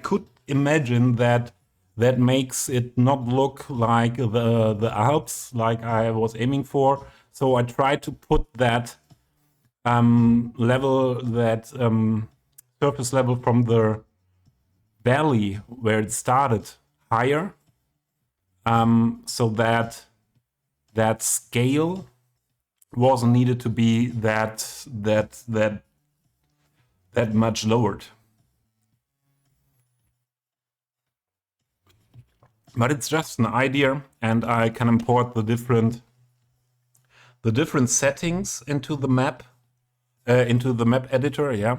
could imagine that that makes it not look like the Alps like I was aiming for. So I tried to put that level, that surface level from the valley where it started higher, so that that scale wasn't needed to be that much lowered. But it's just an idea, and I can import the different settings into the map editor, yeah,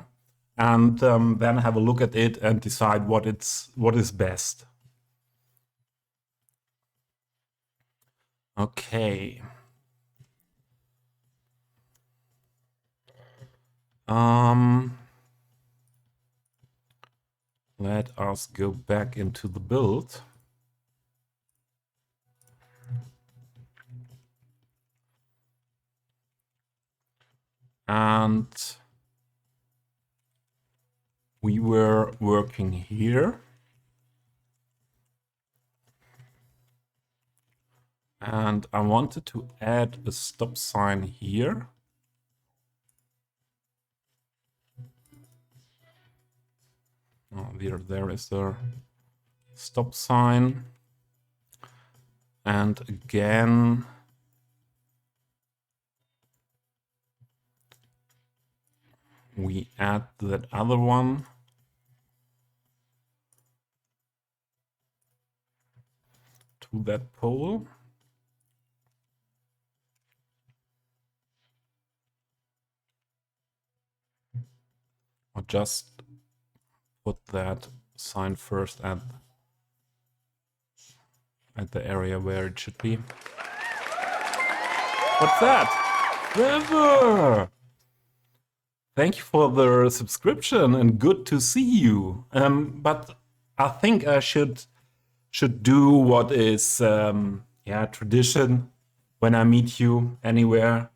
and then have a look at it and decide what is best. Okay. Let us go back into the build. And we were working here. And I wanted to add a stop sign here. Oh, there is the stop sign. And again, we add that other one. To that pole. Or just put that sign first at the area where it should be. What's that? Trevor! Thank you for the subscription, and good to see you. But I think I should do what is tradition when I meet you anywhere.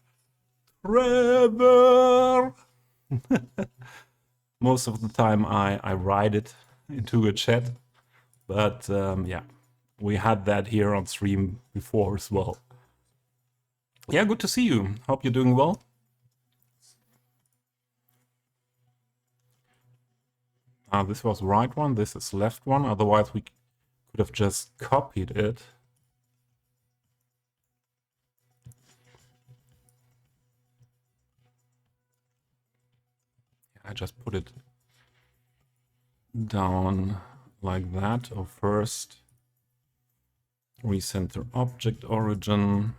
Trevor! Most of the time I write it into a chat, but yeah, we had that here on stream before as well. Yeah, good to see you. Hope you're doing well. This was right one, this is left one, otherwise we could have just copied it. I just put it down like that. Or first, recenter object origin.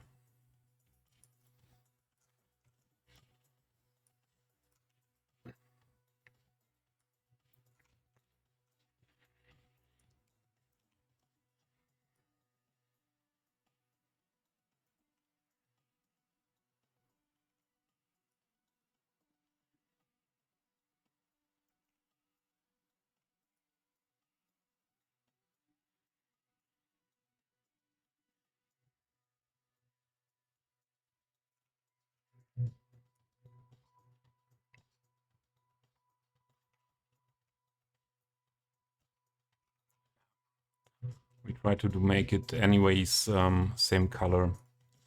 We try to make it anyways same color,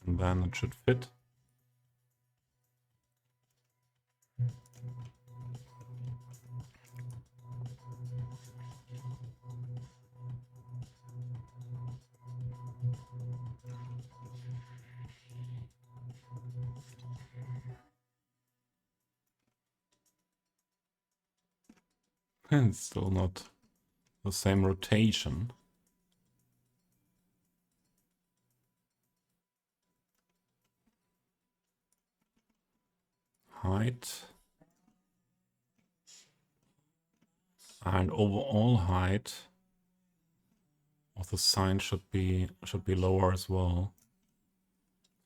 and then it should fit. It's still not the same rotation. Height. And overall height of the sign should be lower as well.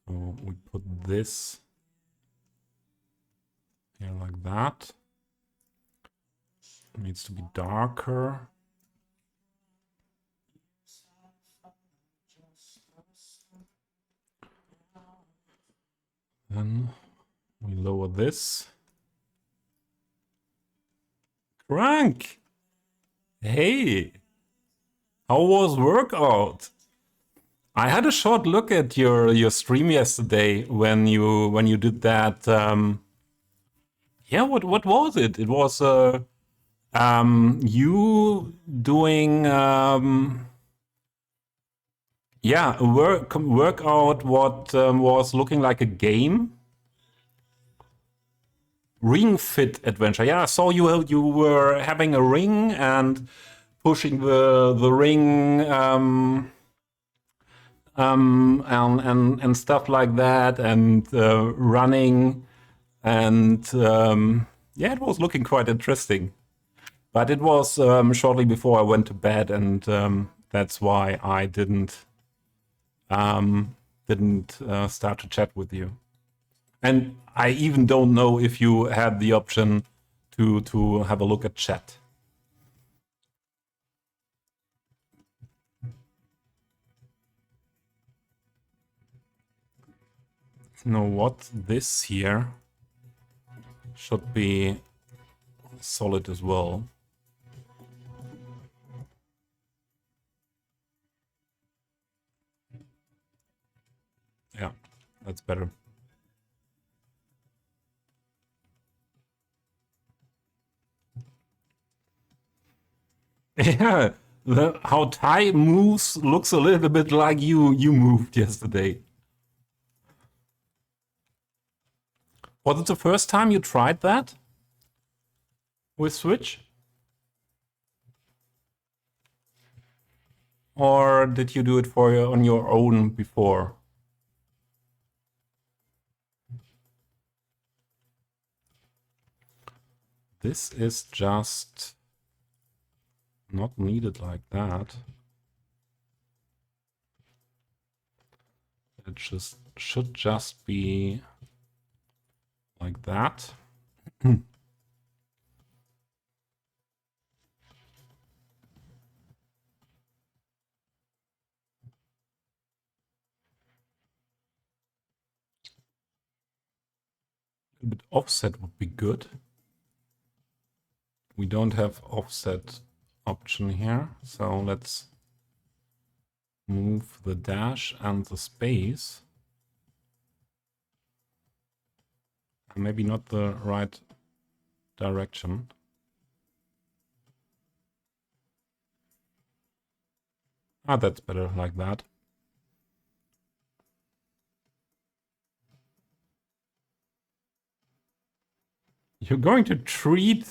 So we put this here like that. It needs to be darker. Then we lower this. Crank! Hey! How was workout? I had a short look at your stream yesterday when you did that. Yeah, what was it? It was you doing yeah, a workout what was looking like a game. Ring Fit Adventure. Yeah, I saw you were having a ring and pushing the ring and stuff like that, and running, and yeah, it was looking quite interesting. But it was shortly before I went to bed, and that's why I didn't start to chat with you. And I even don't know if you had the option to have a look at chat. You know what? This here should be solid as well. Yeah, that's better. Yeah, how Tai moves looks a little bit like you moved yesterday. Was it the first time you tried that with Switch? Or did you do it on your own before? This is just not needed like that. It should just be like that. A bit offset would be good. We don't have offset option here, so let's move the dash and the space. Maybe not the right direction. Ah, that's better like that. You're going to treat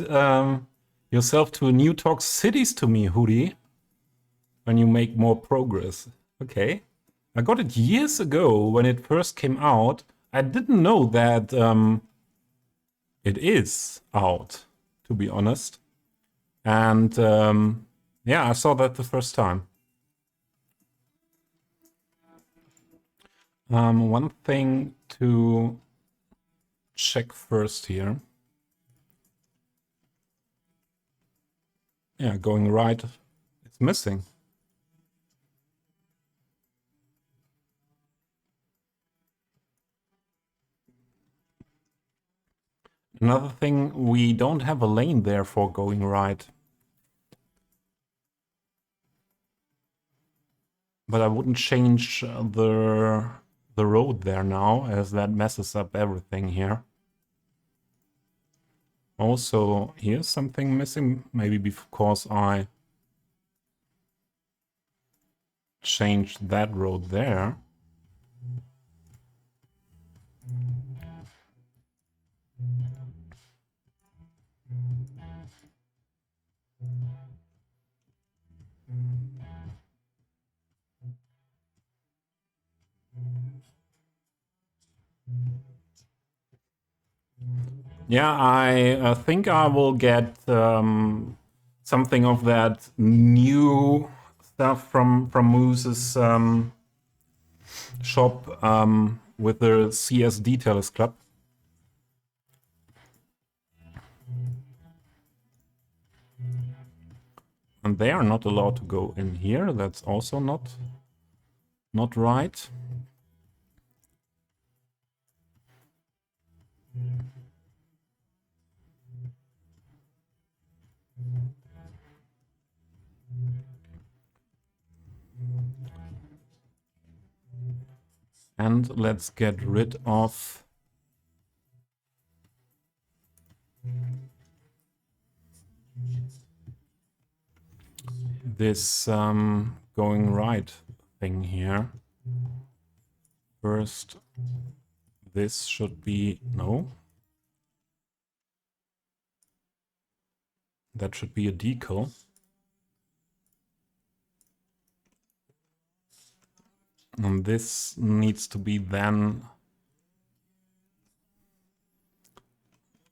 yourself to new talk cities to me, Hootie, when you make more progress. Okay. I got it years ago when it first came out. I didn't know that it is out, to be honest. And yeah, I saw that the first time. One thing to check first here. Yeah, going right, it's missing. Another thing, we don't have a lane there for going right. But I wouldn't change the road there now, as that messes up everything here. Also, here's something missing, maybe because I changed that road there. Yeah, I think I will get something of that new stuff from Moose's shop with the CS Detailers Club. And they are not allowed to go in here. That's also not right. And let's get rid of this going right thing here. First, this should be, no. That should be a decal. And this needs to be then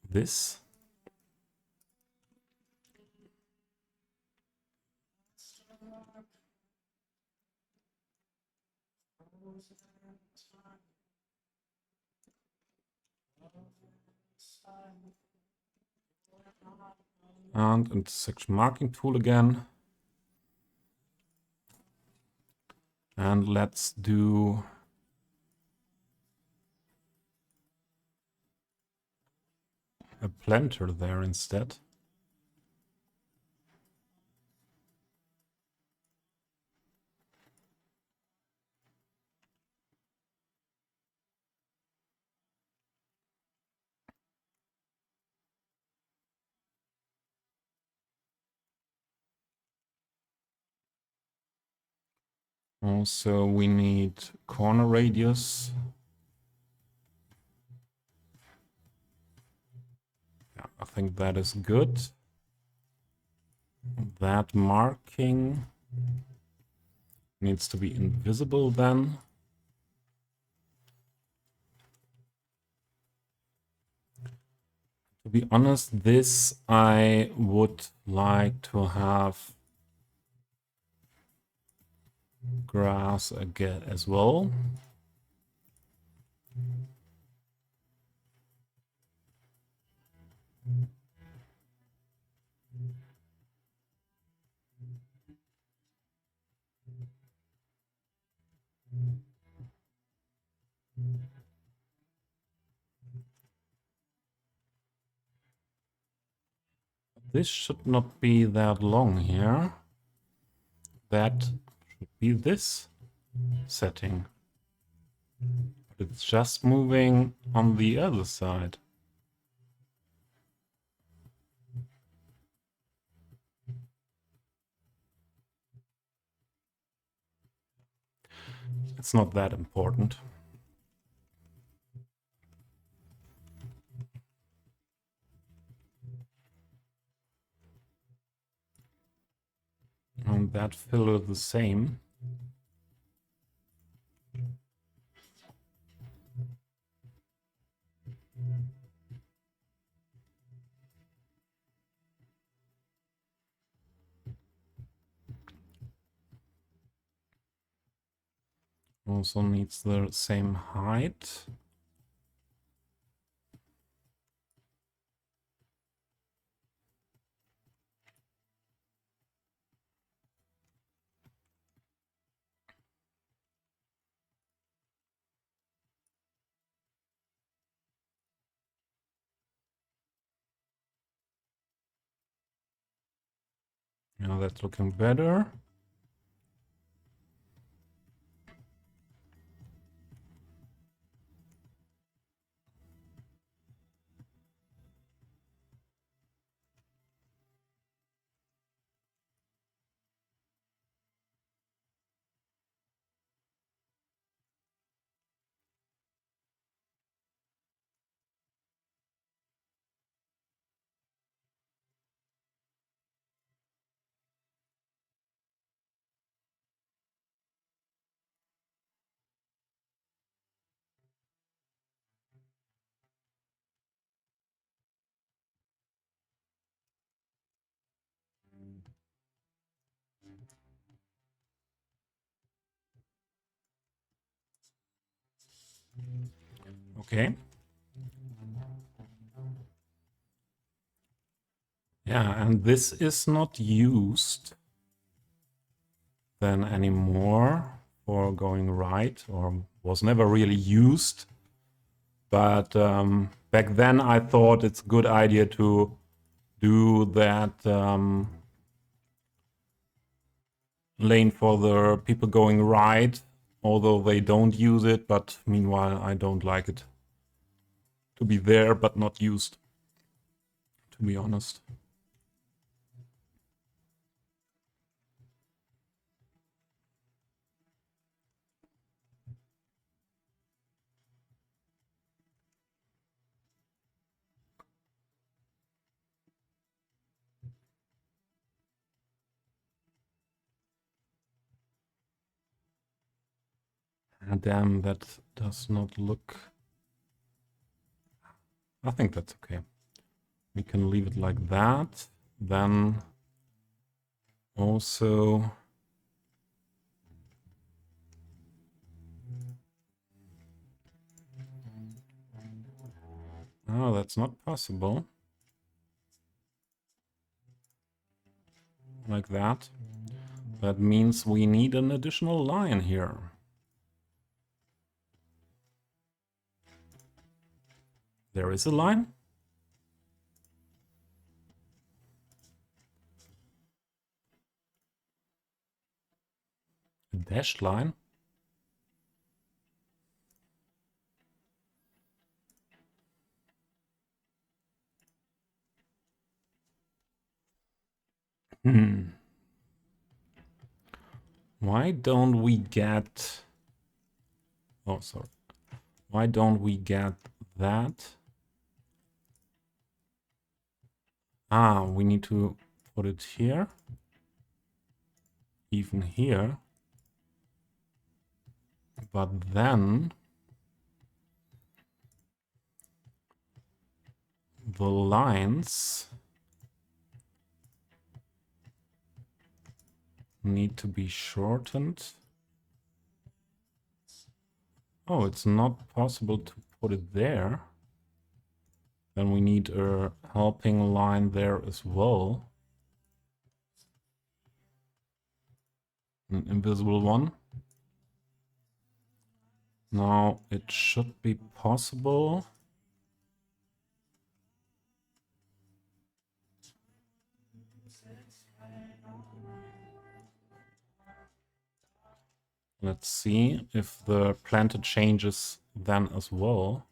this. And intersection marking tool again. And let's do a planter there instead. Also, we need corner radius. Yeah, I think that is good. That marking needs to be invisible then. To be honest, this I would like to have grass again as well. This should not be that long here. That should be this setting. But it's just moving on the other side. It's not that important. And that filler the same. Also needs the same height. Now that's looking better. Okay. Yeah, and this is not used then anymore for going right, or was never really used. But back then I thought it's a good idea to do that lane for the people going right, although they don't use it, but meanwhile I don't like it to be there but not used, to be honest. Ah, damn, that does not look... I think that's okay. We can leave it like that. Then also... Oh, that's not possible. Like that. That means we need an additional line here. There is a line? A dashed line? Why don't we get... Oh, sorry. Why don't we get that? Ah, we need to put it here. Even here. But then... the lines need to be shortened. Oh, it's not possible to put it there. Then we need a helping line there as well. An invisible one. Now it should be possible. Let's see if the planter changes then as well.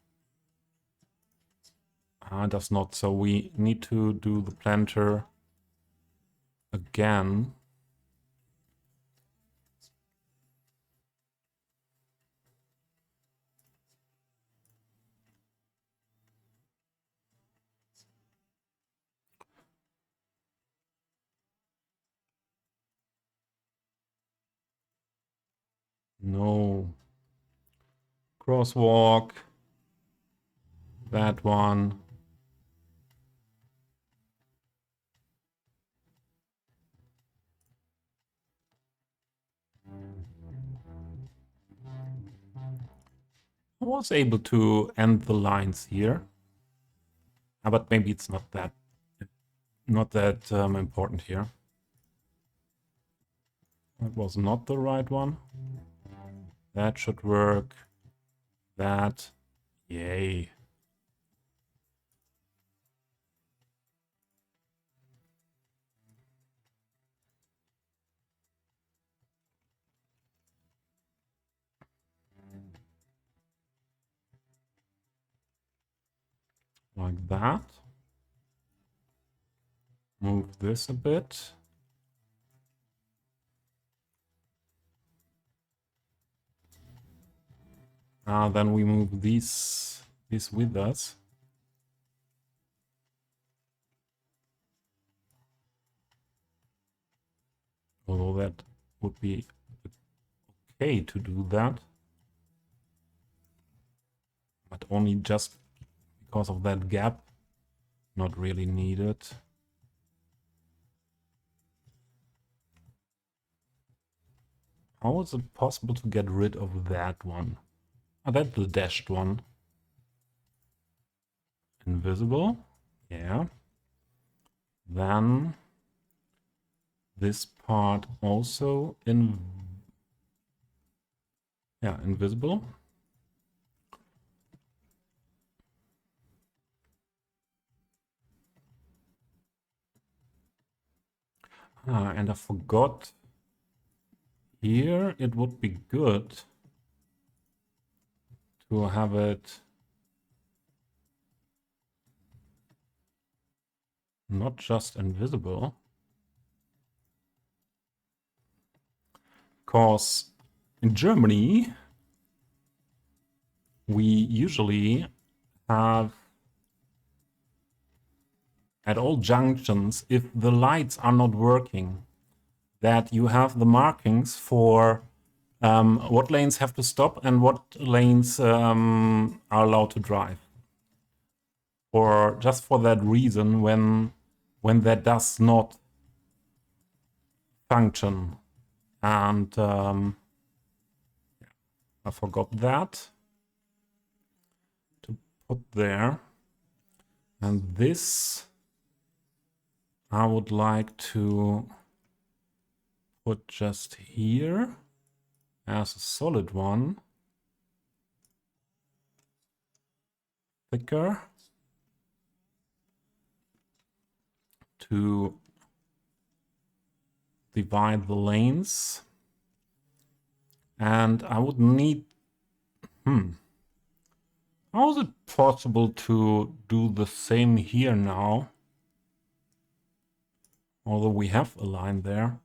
Ah, it does not. So we need to do the planter again. No. Crosswalk. That one. I was able to end the lines here. But maybe it's not that important here. That was not the right one. That should work. That. Yay. Like that. Move this a bit. Then we move this with us. Although that would be okay to do that. But only just because of that gap. Not really needed. How is it possible to get rid of that one? Oh, that's the dashed one. Invisible. Yeah. Then this part also invisible. And I forgot. Here it would be good to have it not just invisible. Because in Germany, we usually have at all junctions, if the lights are not working, that you have the markings for what lanes have to stop and what lanes are allowed to drive. Or just for that reason, when that does not function, and I forgot that to put there. And this I would like to put just here as a solid one. Thicker. To divide the lanes. And I would need... How is it possible to do the same here now? Although we have a line there.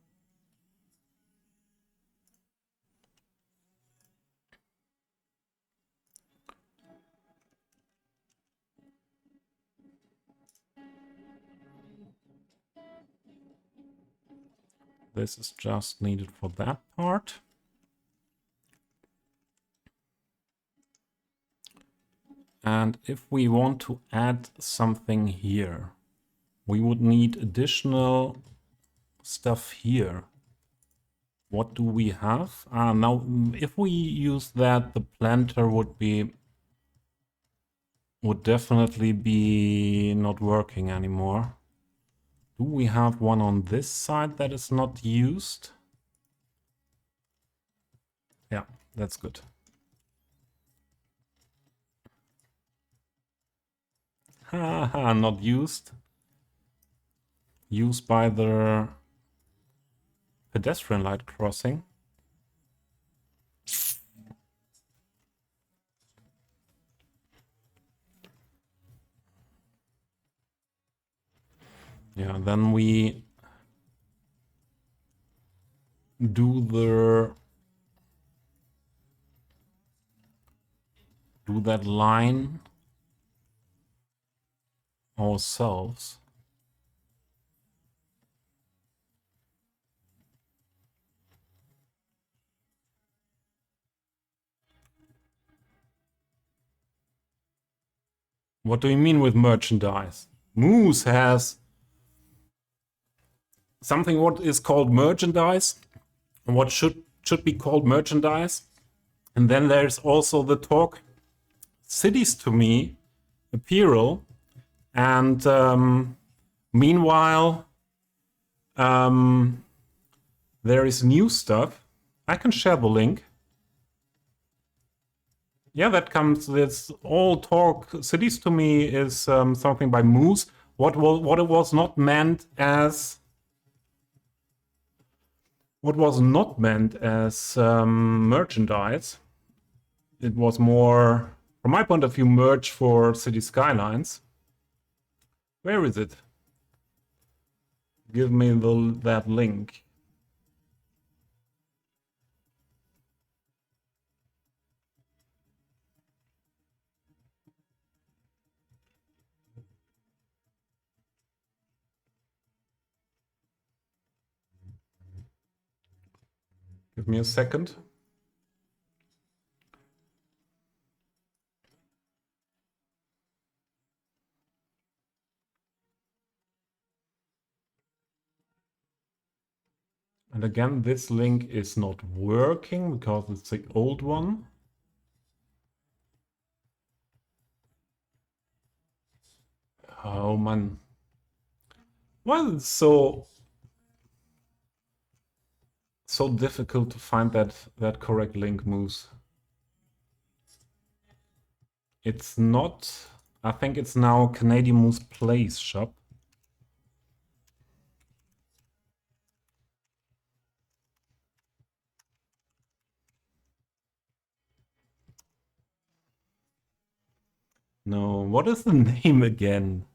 This is just needed for that part. And if we want to add something here, we would need additional stuff here. What do we have? Now, if we use that, the planter would definitely be not working anymore. Do we have one on this side that is not used? Yeah, that's good. Haha, not used. Used by the pedestrian light crossing. Yeah, then we do that line ourselves. What do you mean with merchandise? Moose has something what is called merchandise, what should be called merchandise. And then there's also the talk cities to me apparel. And meanwhile, there is new stuff. I can share the link. Yeah, that comes. This all talk cities to me is something by Moose. What it was not meant as. What was not meant as merchandise. It was more, from my point of view, merch for City Skylines. Where is it? Give me that link. Give me a second. And again, this link is not working because it's the old one. Oh man. Why is it so difficult to find that correct link, Moose? It's not. I think it's now Canadian Moose Plays shop. No, what is the name again?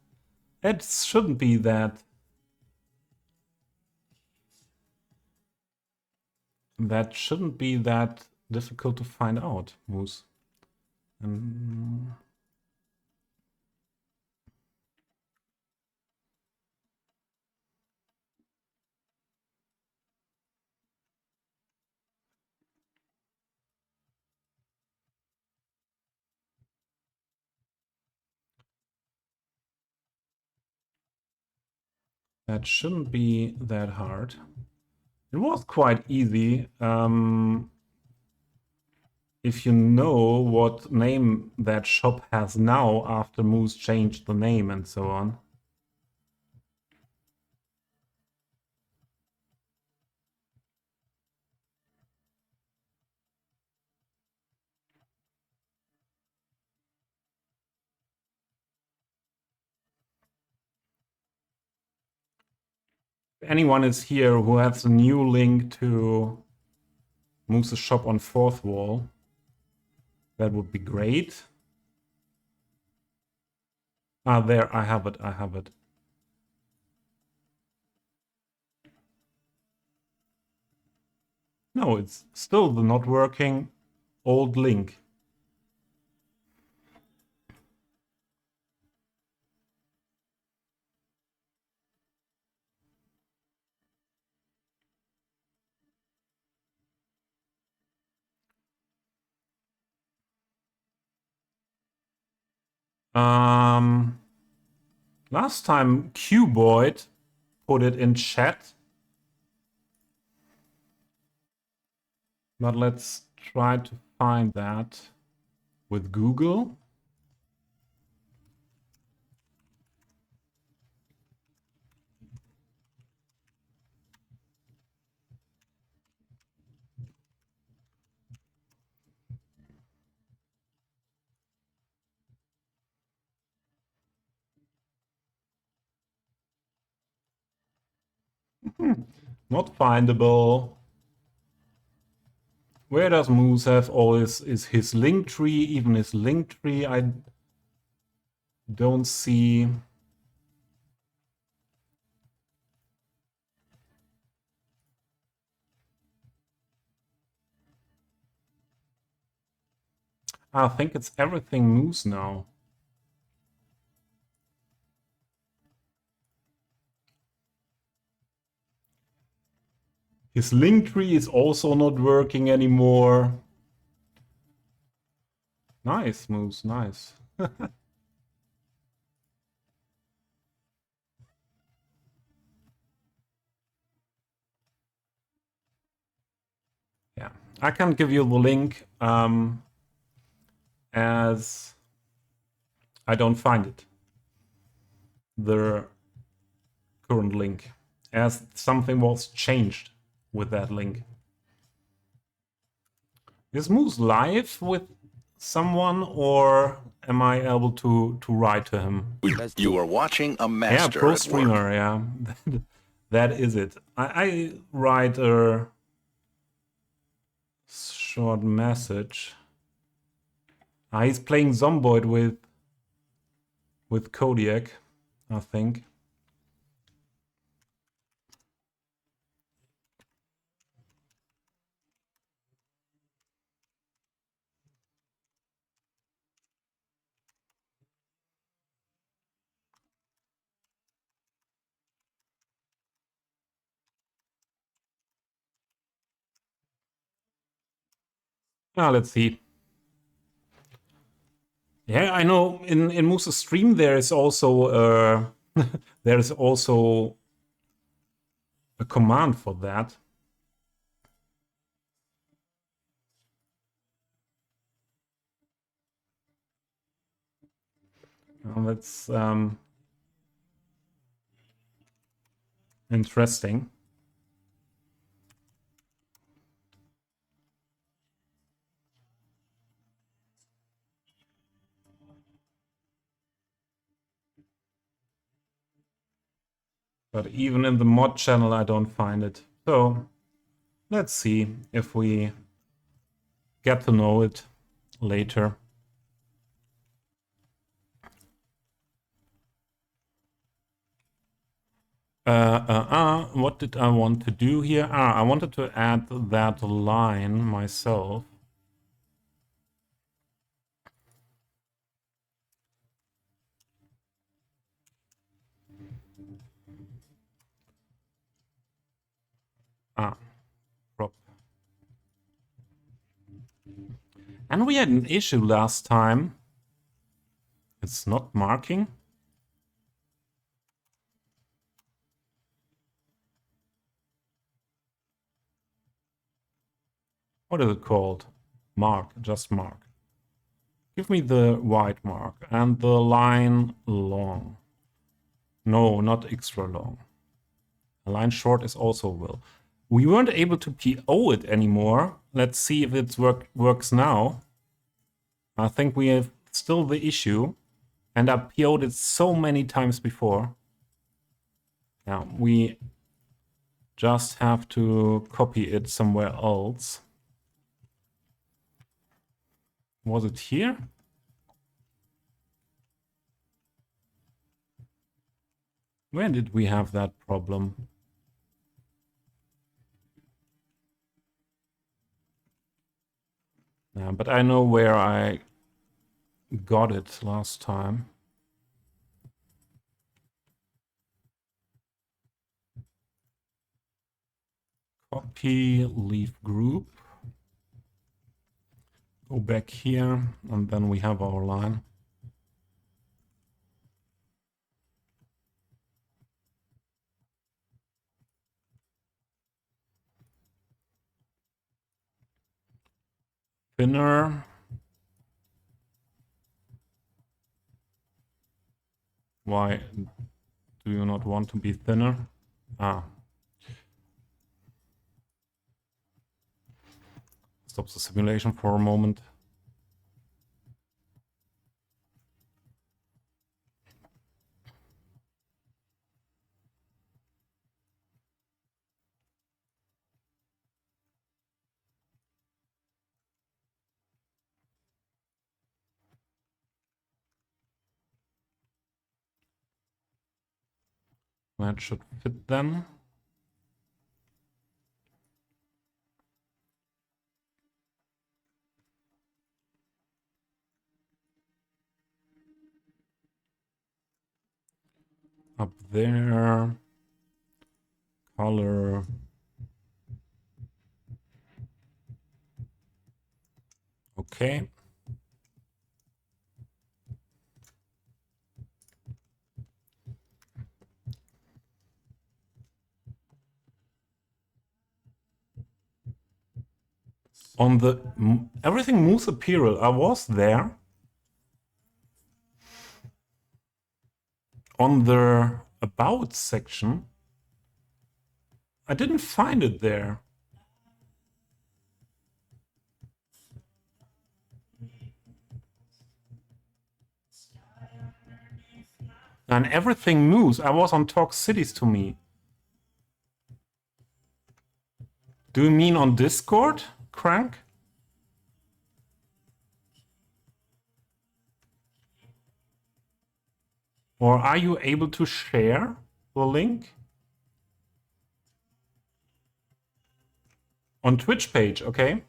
It shouldn't be that. That shouldn't be that difficult to find out, Moose. That shouldn't be that hard. It was quite easy if you know what name that shop has now after Moose changed the name and so on. If anyone is here who has a new link to Moose's shop on Fourth Wall, that would be great. Ah, there, I have it, I have it. No, it's still the not working old link. Last time Cuboid put it in chat, but let's try to find that with Google. Not findable. Where does Moose have all his link tree? Even his link tree, I don't see. I think it's everything Moose now. His link tree is also not working anymore. Nice, Moose, nice. Yeah, I can give you the link as I don't find it. The current link, as something was changed with that link. Is Moose live with someone, or am I able to write to him? You are watching a Yeah, master pro at work. streamer, yeah. That is it. I write a short message. He's playing Zomboid with Kodiak, I think. Let's see. Yeah, I know in Moose's stream there is also there is also a command for that. Let's Interesting. But even in the mod channel, I don't find it. So let's see if we get to know it later. What did I want to do here? I wanted to add that line myself. Prop. And we had an issue last time. It's not marking. What is it called? Mark, just mark. Give me the white mark and the line long. No, not extra long. A line short is also will. We weren't able to PO it anymore. Let's see if it works now. I think we have still the issue. And I PO'd it so many times before. Yeah, we just have to copy it somewhere else. Was it here? Where did we have that problem? Yeah, but I know where I got it last time. Copy, leave group. Go back here, and then we have our line. Thinner. Why do you not want to be thinner? Stop the simulation for a moment. That should fit then. Up there. Color. Okay. On the everything moves apparel, I was there. On the about section, I didn't find it there. And everything moves. I was on Talk Cities to me. Do you mean on Discord, Crank? Or are you able to share the link? On Twitch page, okay.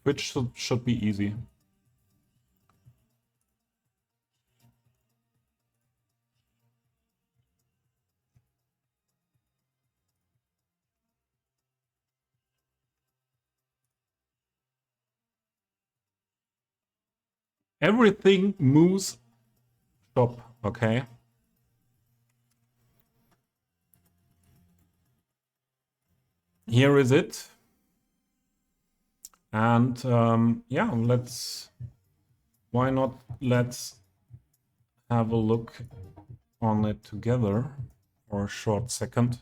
Twitch should be easy. Everything moves shop, okay. Here is it. And yeah, why not let's have a look on it together. for a short second.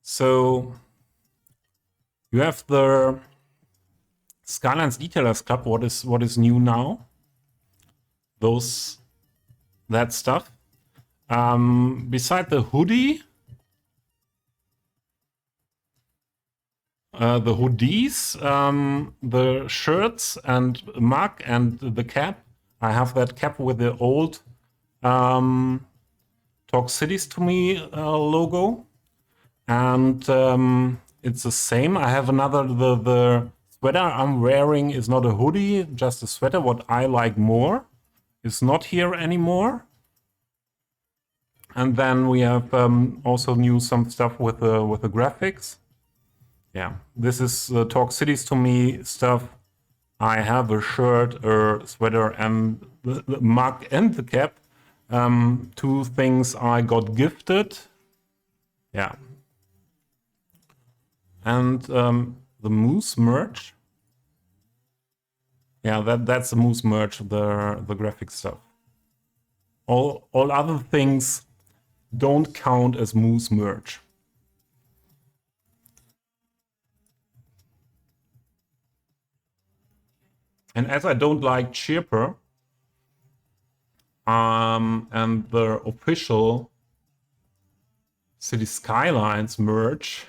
So you have the Skylines Detailers Club. What is new now? That stuff. Beside the hoodie, the hoodies, the shirts and mug and the cap. I have that cap with the old Talk Cities to Me logo, and it's the same. I have another. The sweater I'm wearing is not a hoodie, just a sweater. What I like more is not here anymore. And then we have also some stuff with the graphics. Yeah, this is Talk Cities to Me stuff. I have a shirt, a sweater, and the mug and the cap. Two things I got gifted. Yeah. And the Moose merch. Yeah, that's the Moose merch, the graphic stuff. All other things don't count as Moose merch. And as I don't like Chirper, and the official City Skylines merch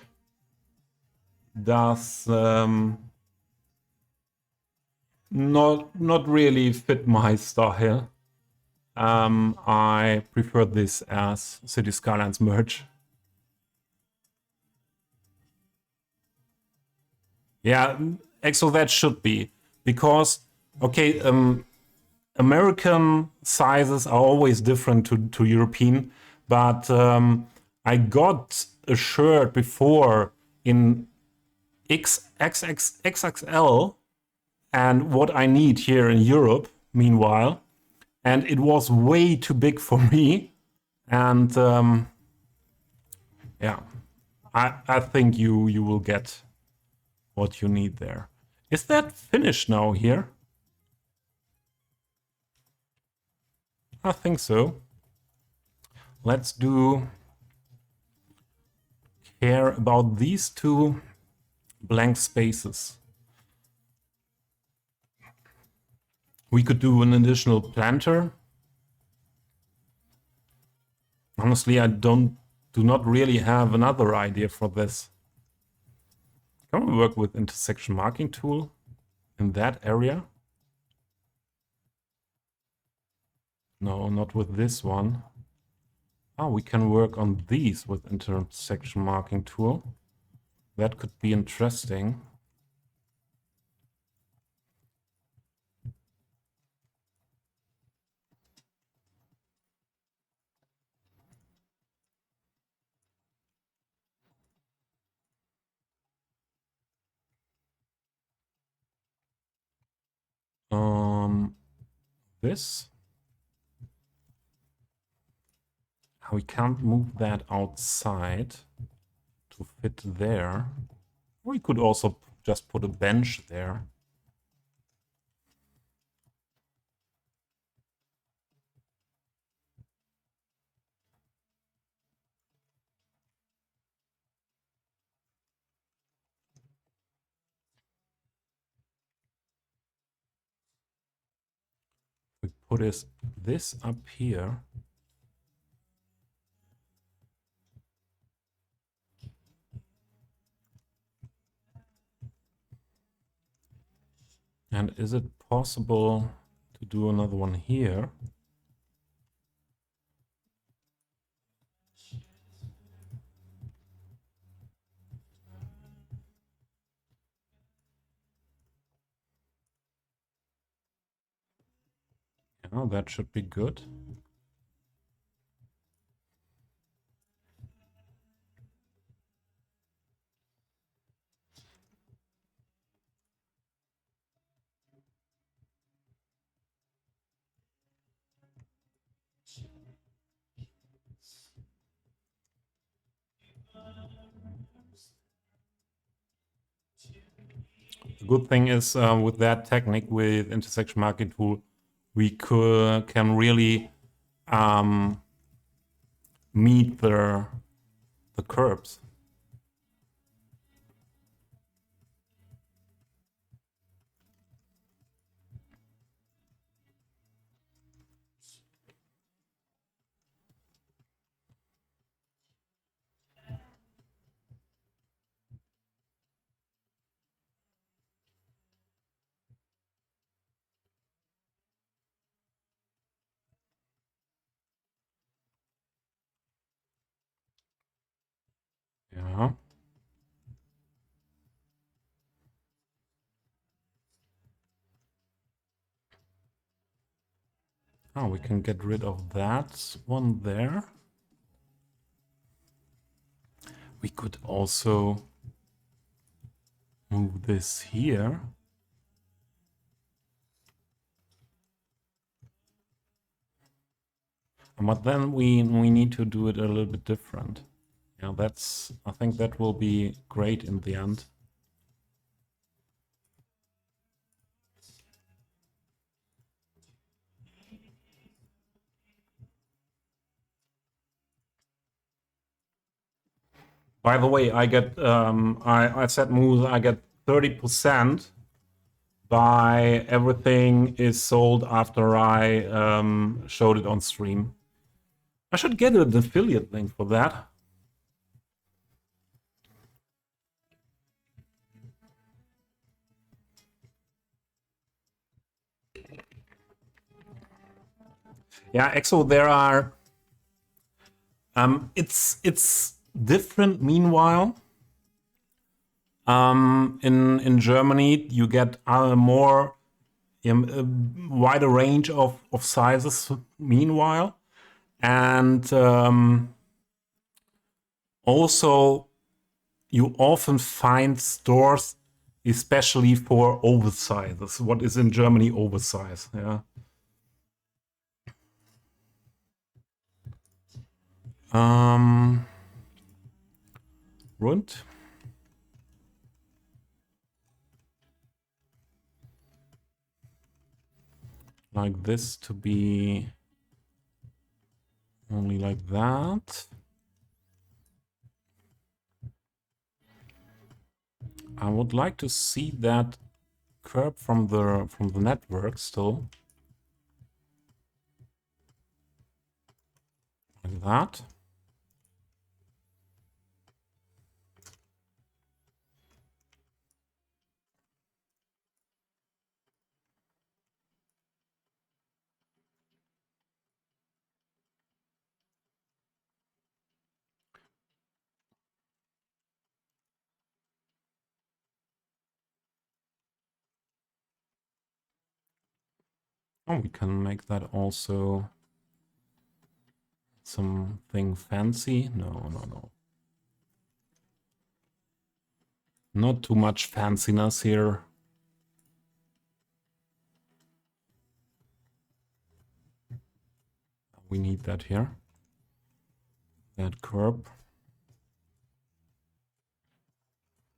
does not really fit my style. I prefer this as City Skylines merch. Yeah, actually that should be, because okay, American sizes are always different to European, but I got a shirt before in XXL and what I need here in Europe, meanwhile, and it was way too big for me. And yeah, I think you will get what you need there. Is that finished now here? I think so. Let's care about these two blank spaces. We could do an additional planter. Honestly, I do not really have another idea for this. Can we work with intersection marking tool in that area? No, not with this one. Oh, we can work on these with intersection marking tool. That could be interesting. This. We can't move that outside to fit there. We could also just put a bench there. We put this up here. And is it possible to do another one here? Yeah, that should be good. The good thing is with that technique, with intersection marking tool, we can really meet the curves. Yeah. Oh, we can get rid of that one there. We could also move this here. But then we need to do it a little bit different. Yeah, I think that will be great in the end. By the way, I get I said moves I get 30% by everything is sold after I showed it on stream. I should get an affiliate link for that. Yeah, EXO, there are it's different meanwhile. In Germany, you get more a wider range of sizes meanwhile, and also you often find stores especially for oversizes. What is in Germany oversize? Yeah. Rund. Like this to be only like that. I would like to see that curve from the network still. Like that. Oh, we can make that also something fancy. No. Not too much fanciness here. We need that here. That curve.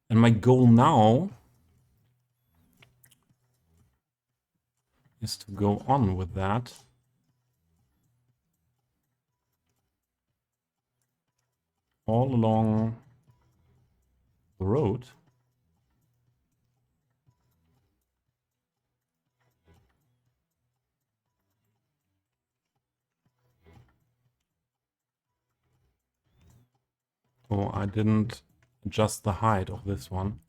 And my goal now is to go on with that. All along the road. Oh, I didn't adjust the height of this one.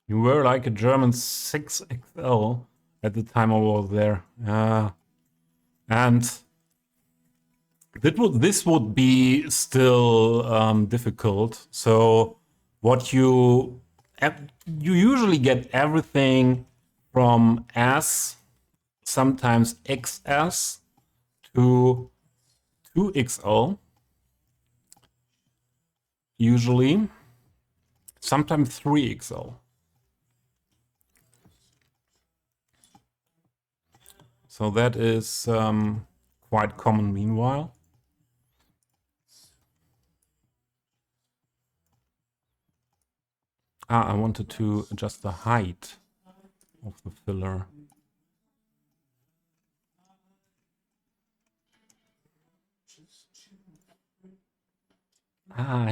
You were like a German 6XL at the time I was there. And this would be still difficult. So what you usually get everything from S, sometimes XS to 2XL, usually, sometimes 3XL. So that is quite common meanwhile. I wanted to adjust the height of the filler.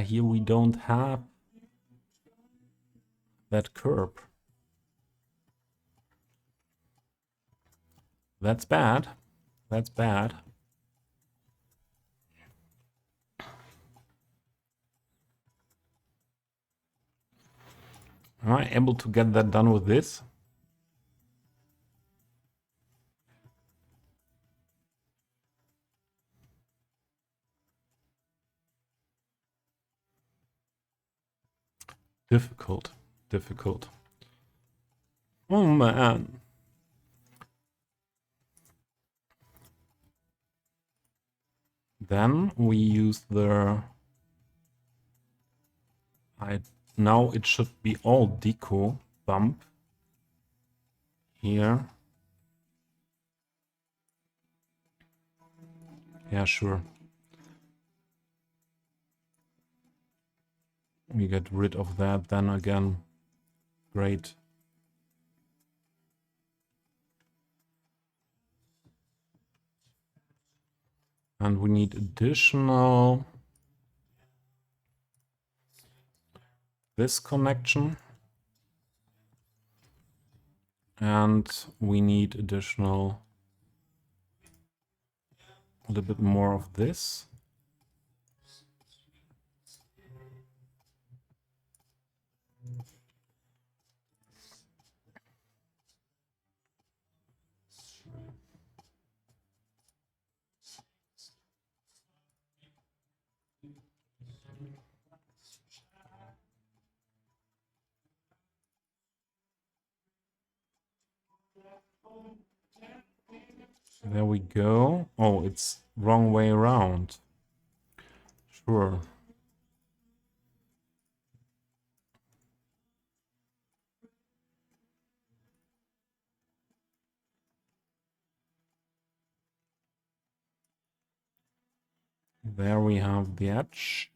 Here we don't have that curve. That's bad. That's bad. Am I able to get that done with this? Difficult. Difficult. Oh man. Then we use the... Now it should be all deco bump here. Yeah, sure. We get rid of that then again. Great. And we need additional this connection. And we need additional a little bit more of this. There we go. Oh, it's wrong way around. Sure. There we have the edge.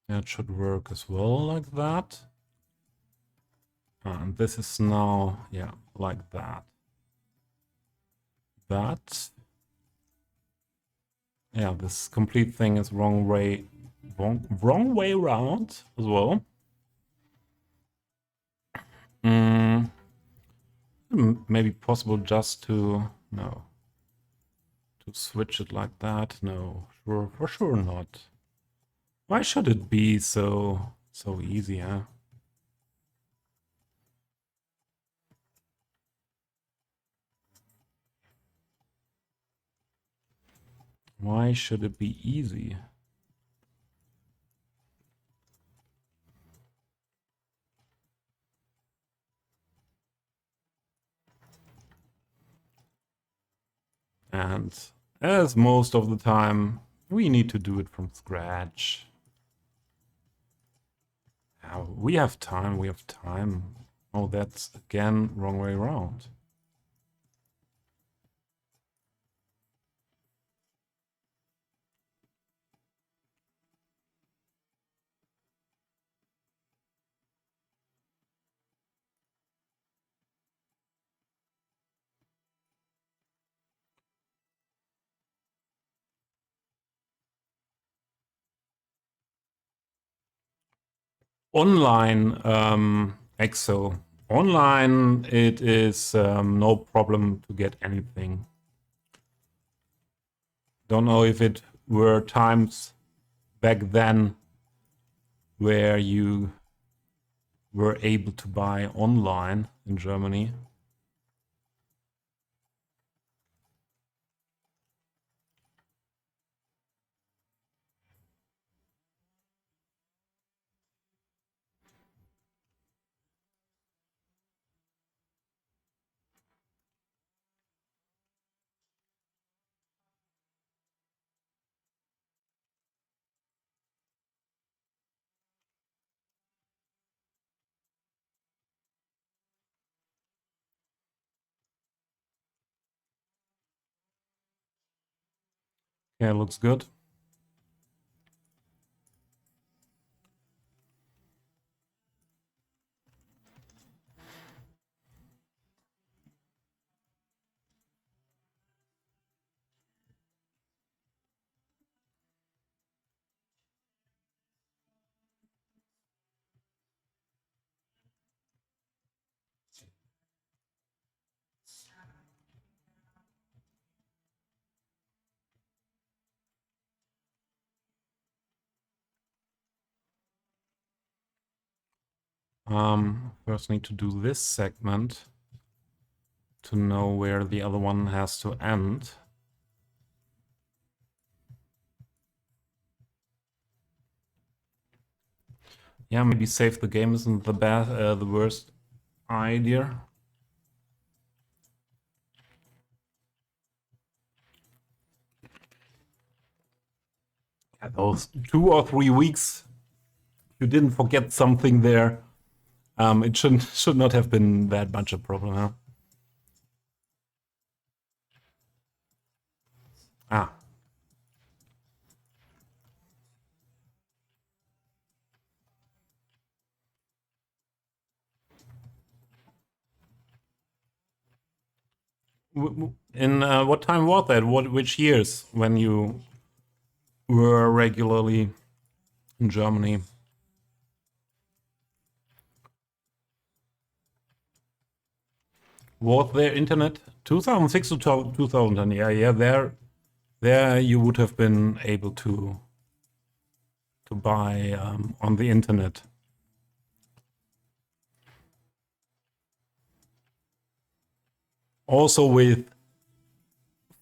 That should work as well like that. And this is now, yeah, like that. Yeah, this complete thing is wrong way around as well. Maybe possible just to, no, to switch it like that. No, sure, for sure not. Why should it be so easy, huh? Why should it be easy? And as most of the time, we need to do it from scratch. We have time, we have time. Oh, that's again wrong way around. Online Excel. Online, it is no problem to get anything. Don't know if it were times back then where you were able to buy online in Germany. Yeah, looks good. First need to do this segment to know where the other one has to end. Yeah, maybe save the game isn't the worst idea. Yeah, those 2 or 3 weeks, you didn't forget something there. It should not have been that much a problem, huh? Ah. In what time was that? Which years when you were regularly in Germany? Was there internet? 2006 to 2000? Yeah. There you would have been able to buy on the internet. Also with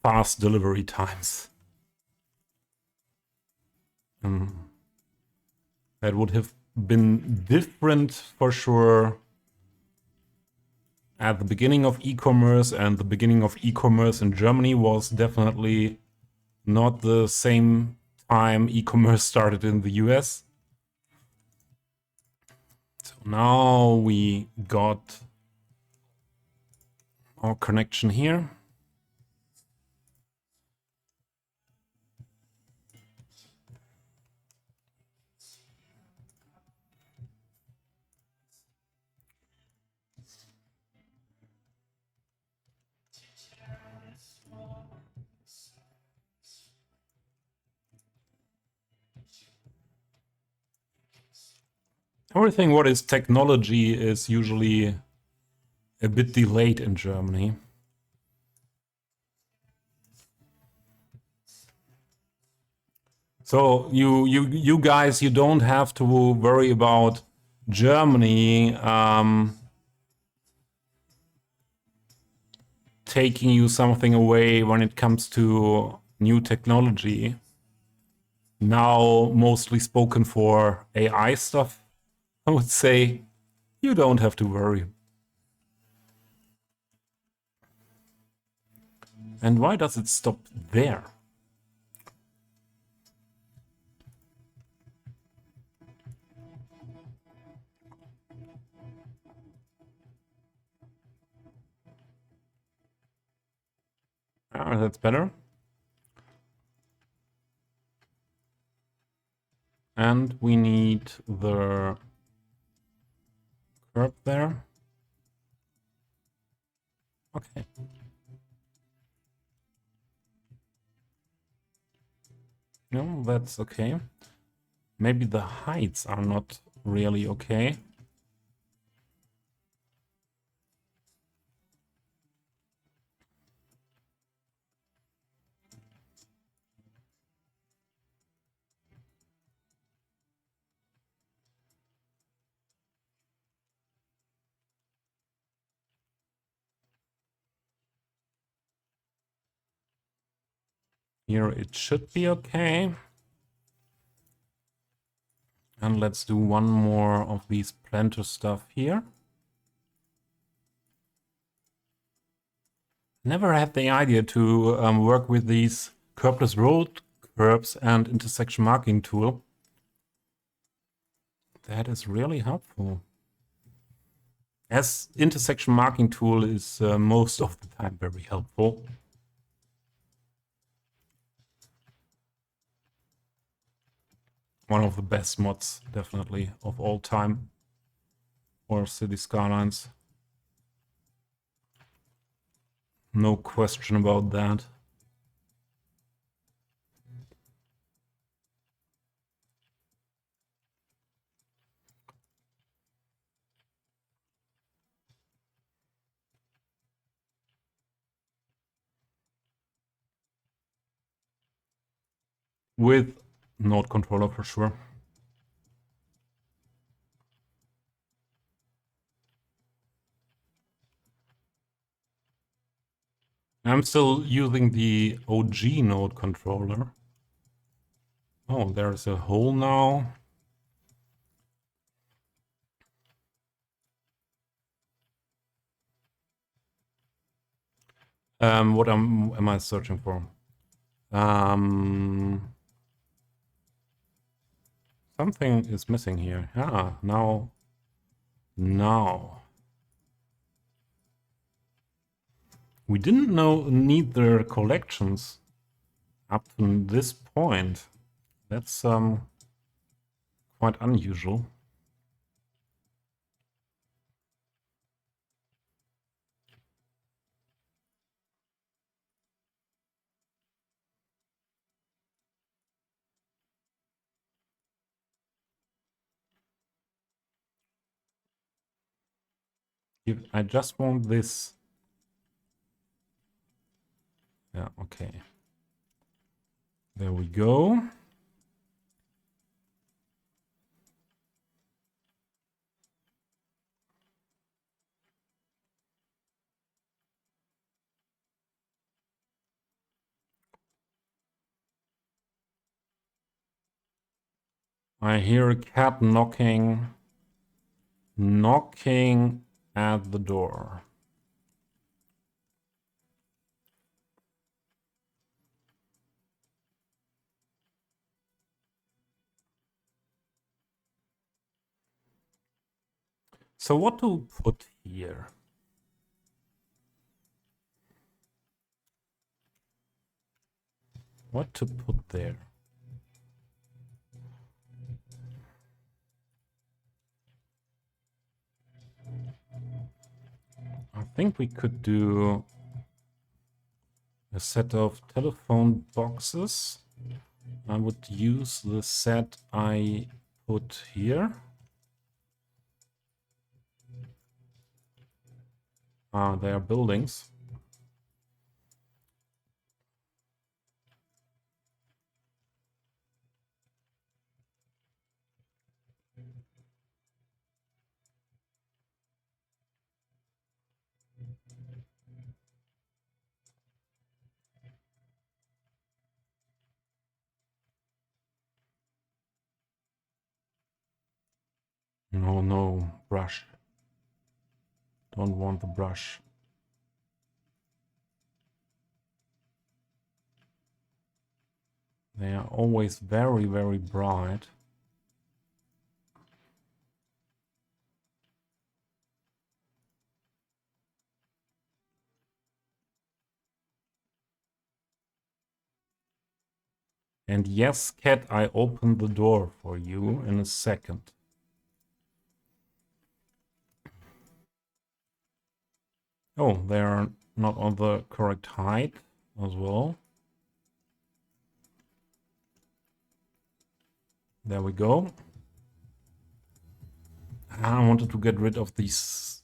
fast delivery times. That would have been different for sure at the beginning of e-commerce, and the beginning of e-commerce in Germany was definitely not the same time e-commerce started in the US. So now we got our connection here. Everything what is technology is usually a bit delayed in Germany. So you guys, you don't have to worry about Germany taking you something away when it comes to new technology. Now mostly spoken for AI stuff, I would say you don't have to worry. And why does it stop there? Ah, that's better. And we need the curve there. Okay. No, that's okay. Maybe the heights are not really okay. Here it should be okay. And let's do one more of these planter stuff here. Never had the idea to work with these curveless road curves and intersection marking tool. That is really helpful. As intersection marking tool is most of the time very helpful. One of the best mods, definitely, of all time for City Skylines. No question about that. With node controller for sure. I'm still using the OG node controller. Oh, there's a hole now. What am I searching for? Something is missing here. Ah, now. We didn't need their collections up to this point. That's quite unusual. I just want this. Yeah, okay. There we go. I hear a cat knocking at the door. So what to put here? What to put there? I think we could do a set of telephone boxes. I would use the set I put here. They are buildings. No, brush. Don't want the brush. They are always very, very bright. And yes, cat, I open the door for you in a second. Oh, they are not on the correct height as well. There we go. I wanted to get rid of these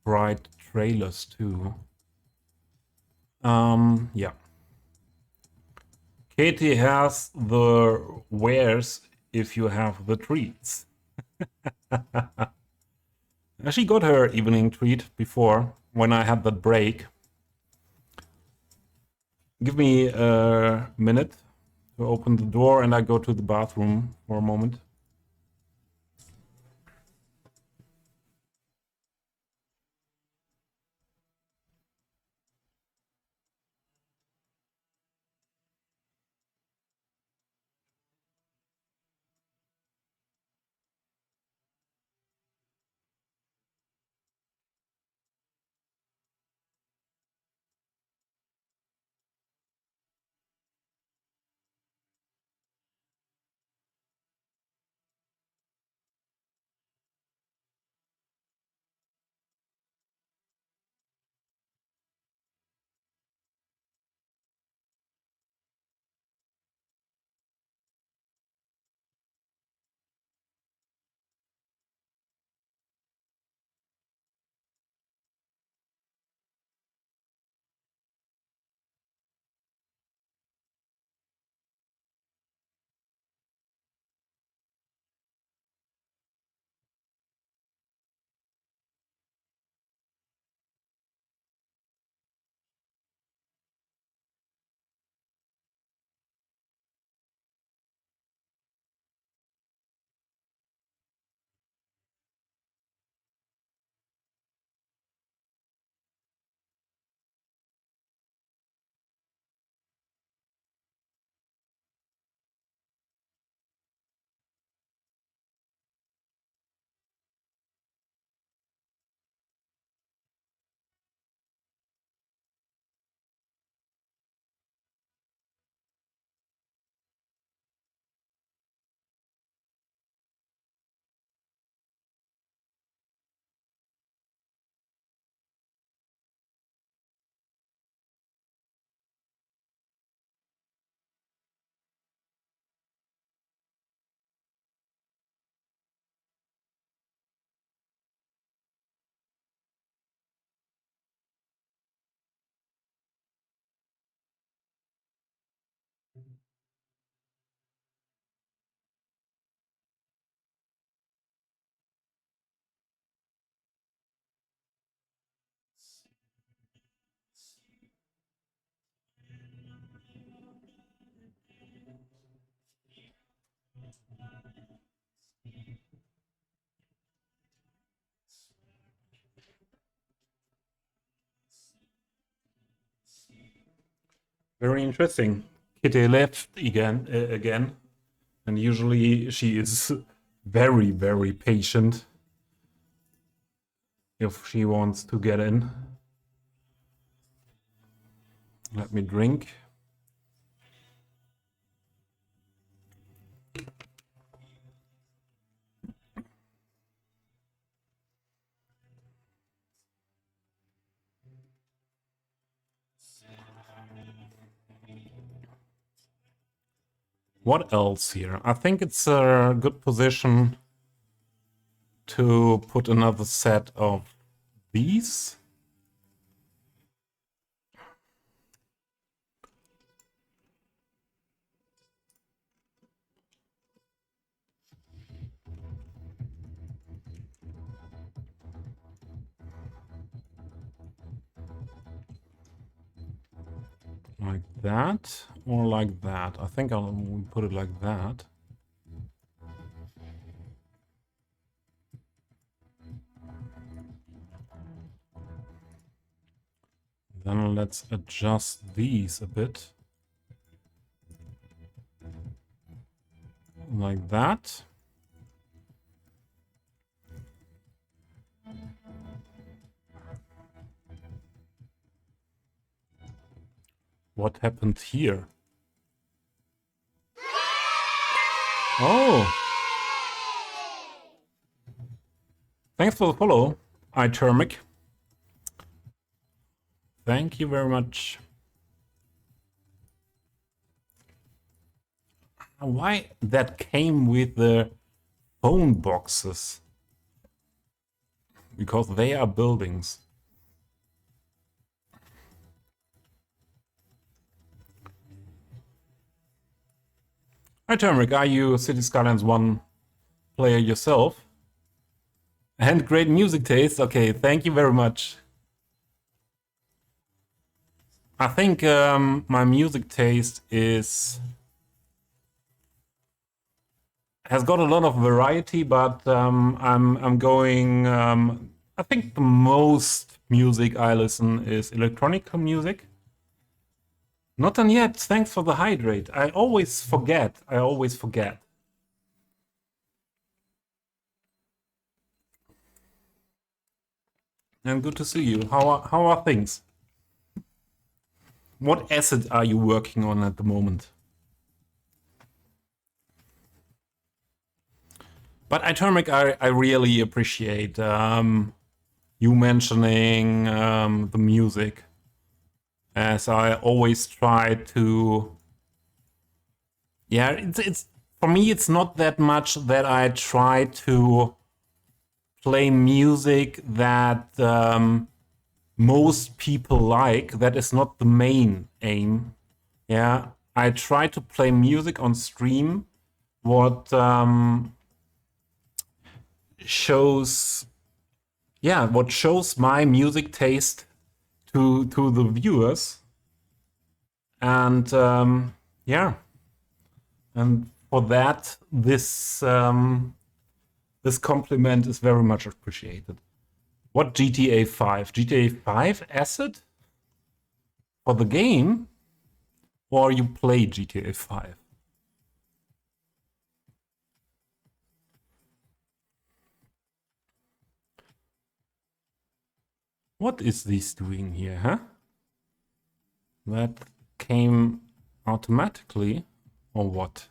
bright trailers too. Yeah. Katie has the wares if you have the treats. She got her evening treat before when I had that break. Give me a minute to open the door and I go to the bathroom for a moment. Very interesting. Kitty left again, and usually she is very, very patient if she wants to get in. Let me drink. What else here? I think it's a good position to put another set of these. Like that, or like that. I think I'll put it like that. Then let's adjust these a bit. Like that. What happened here? Oh! Thanks for the follow, iThermic. Thank you very much. Why that came with the phone boxes? Because they are buildings. Hi Turmeric, are you City Skylines 1 player yourself? And great music taste. Okay, thank you very much. I think my music taste has got a lot of variety, but I'm going. I think the most music I listen is electronic music. Not done yet. Thanks for the hydrate. I always forget. And good to see you. How are things? What asset are you working on at the moment? But iThermic, I really appreciate you mentioning the music, as I always try to. Yeah, it's for me. It's not that much that I try to play music that most people like. That is not the main aim. Yeah, I try to play music on stream what shows what shows my music taste to the viewers, and and for that this compliment is very much appreciated. What GTA 5? GTA 5 asset for the game, or you play GTA 5? What is this doing here, huh? That came automatically, or what?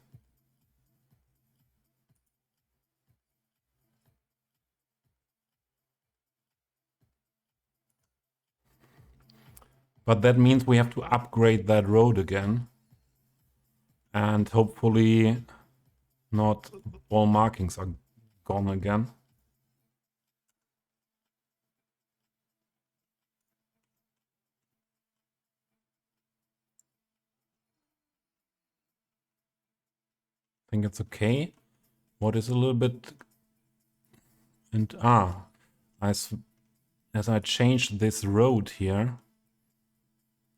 But that means we have to upgrade that road again. And hopefully not all markings are gone again. I think it's okay. What is a little bit... And as I changed this road here,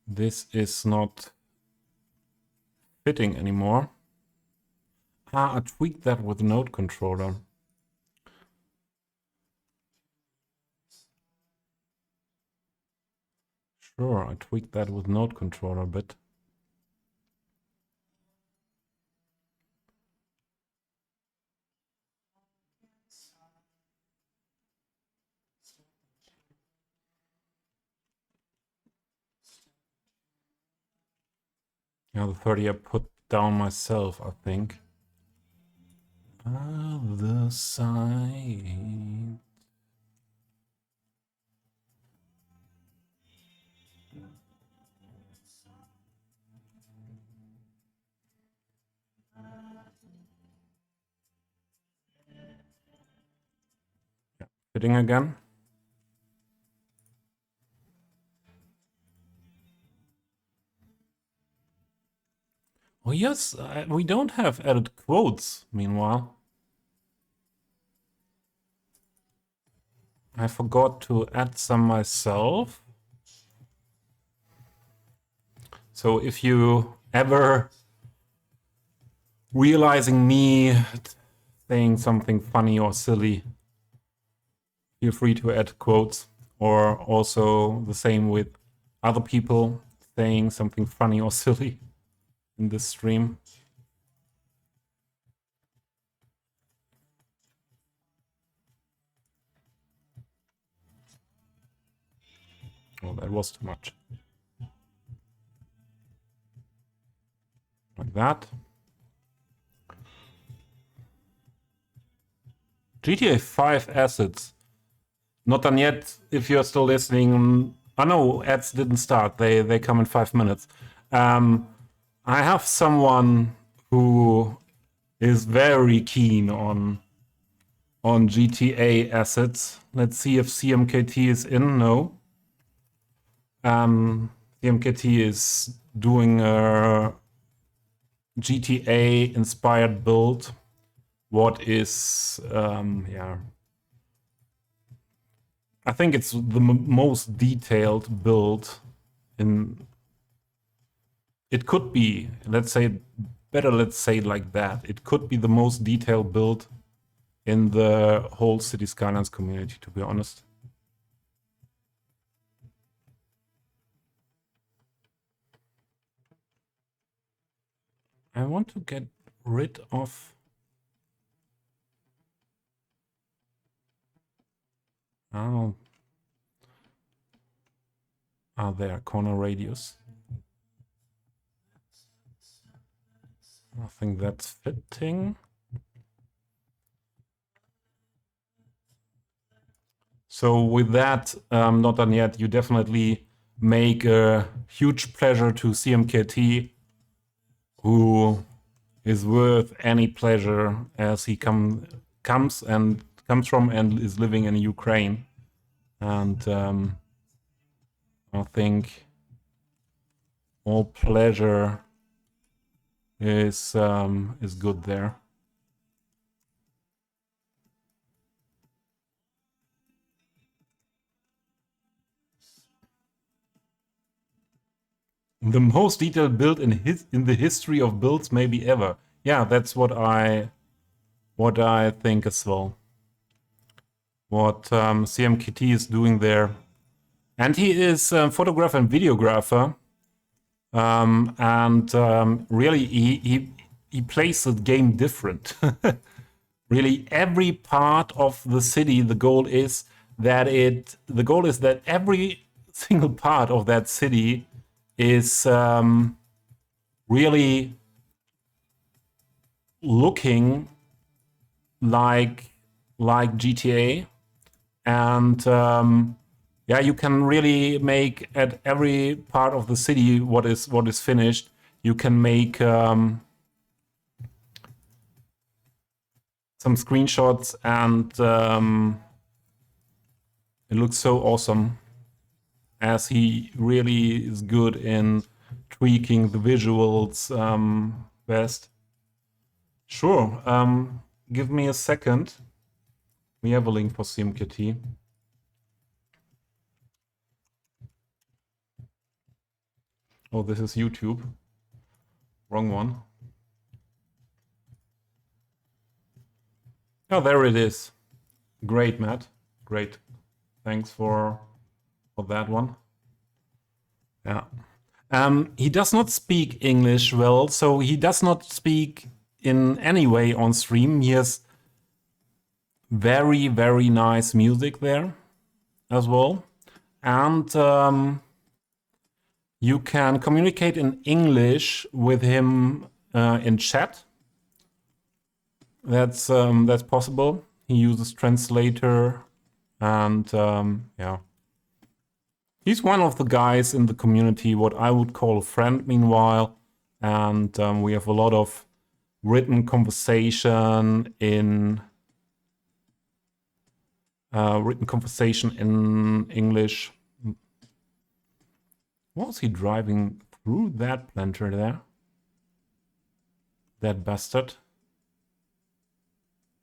this is not fitting anymore. I tweaked that with the node controller. Sure, I tweaked that with node controller a bit. Yeah, the 30 I put down myself, I think. Other side. Yeah, fitting again. Oh yes, we don't have added quotes, meanwhile. I forgot to add some myself. So if you ever realizing me saying something funny or silly, feel free to add quotes, or also the same with other people saying something funny or silly in this stream. Oh, that was too much. Like that. GTA 5 assets. Not done yet. If you're still listening, I know ads didn't start. They come in 5 minutes. I have someone who is very keen on GTA assets. Let's see if CMKT is in. No. CMKT is doing a GTA inspired build. What is yeah, I think it's the most detailed build in. It could be, let's say, better let's say like that. It could be the most detailed build in the whole City Skylines community, to be honest. I want to get rid of. Oh. There, corner radius. I think that's fitting. So with that, not done yet, you definitely make a huge pleasure to CMKT, who is worth any pleasure as he comes from and is living in Ukraine. And I think all pleasure is good there. The most detailed build in the history of builds maybe ever. Yeah, that's what I think as well. What CMKT is doing there, and he is a photographer and videographer, and really he plays the game different. Really, every part of the city, the goal is that every single part of that city is really looking like GTA, and yeah, you can really make at every part of the city what is finished. You can make some screenshots, and it looks so awesome, as he really is good in tweaking the visuals best. Sure, give me a second. We have a link for CMKT. Oh, this is YouTube. Wrong one. Oh, there it is. Great, Matt. Great. Thanks for that one. Yeah. He does not speak English well, so he does not speak in any way on stream. He has very, very nice music there as well. And You can communicate in English with him in chat. That's possible. He uses translator, and yeah, he's one of the guys in the community, what I would call a friend. Meanwhile, and we have a lot of written conversation in English. Was he driving through that planter there? That bastard.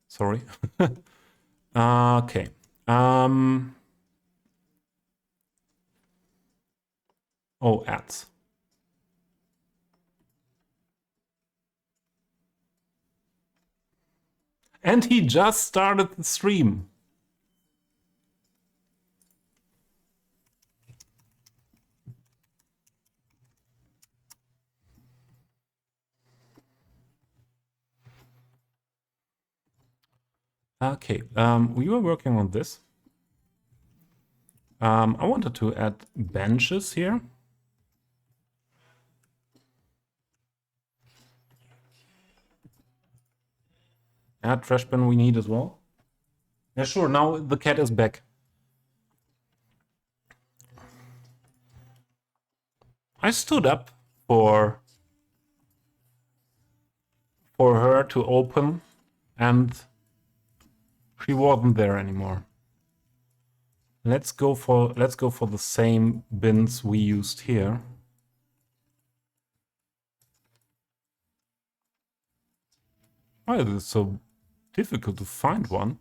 Sorry. Okay. Oh, ads. And he just started the stream. Okay, we were working on this. I wanted to add benches here. Add trash bin we need as well. Yeah, sure, now the cat is back. I stood up for her to open, and she wasn't there anymore. Let's go for the same bins we used here. Why is it so difficult to find one?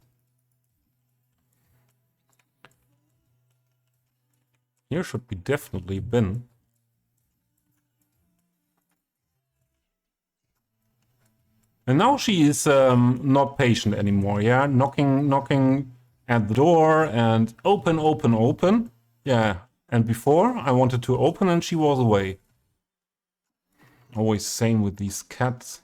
Here should be definitely a bin. And now she is not patient anymore, yeah? Knocking at the door and open. Yeah, and before I wanted to open and she was away. Always same with these cats.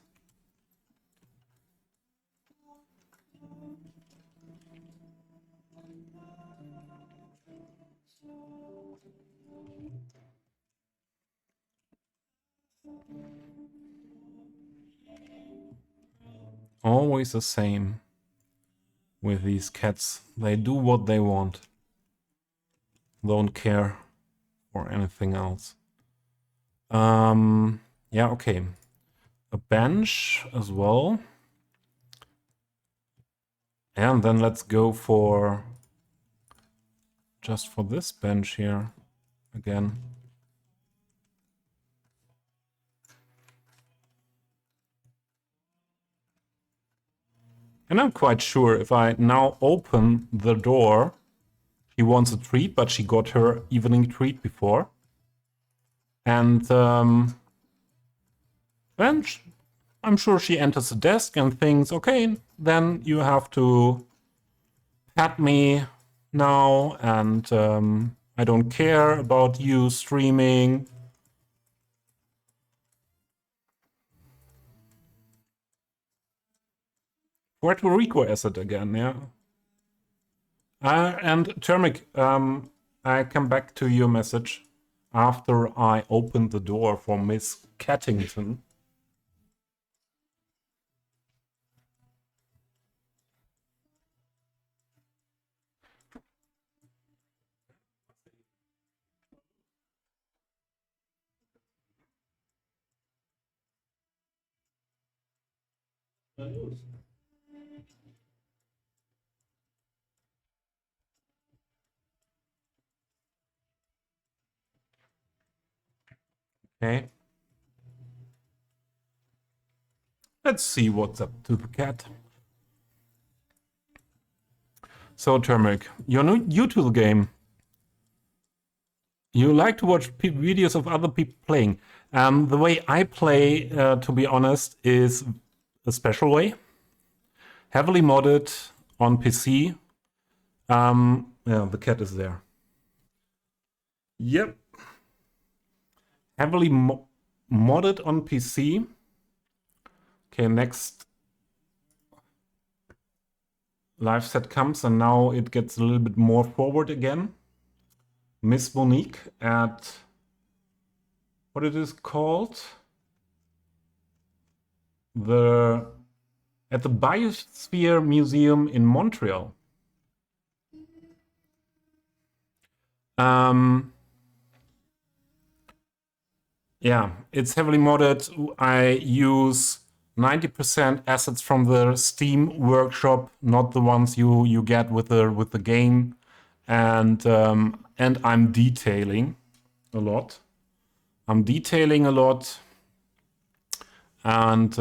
Always the same with these cats. They do what they want. Don't care for anything else. Yeah, okay. A bench as well. And then let's go for just for this bench here again. And I'm quite sure if I now open the door, she wants a treat, but she got her evening treat before. And then I'm sure she enters the desk and thinks, okay, then you have to pet me now, and I don't care about you streaming. Puerto Rico asset again, yeah. And Termic, I come back to your message after I opened the door for Miss Cattington. Okay. Let's see what's up to the cat. So, Turmeric, you're new to the game. You like to watch videos of other people playing. The way I play, to be honest, is a special way. Heavily modded on PC. Yeah, the cat is there. Yep. Heavily modded on PC. Okay, next live set comes, and now it gets a little bit more forward again. Miss Monique at what it is called? At the Biosphere Museum in Montreal. Yeah, it's heavily modded. I use 90% assets from the Steam workshop, not the ones you get with the game, and I'm detailing a lot. and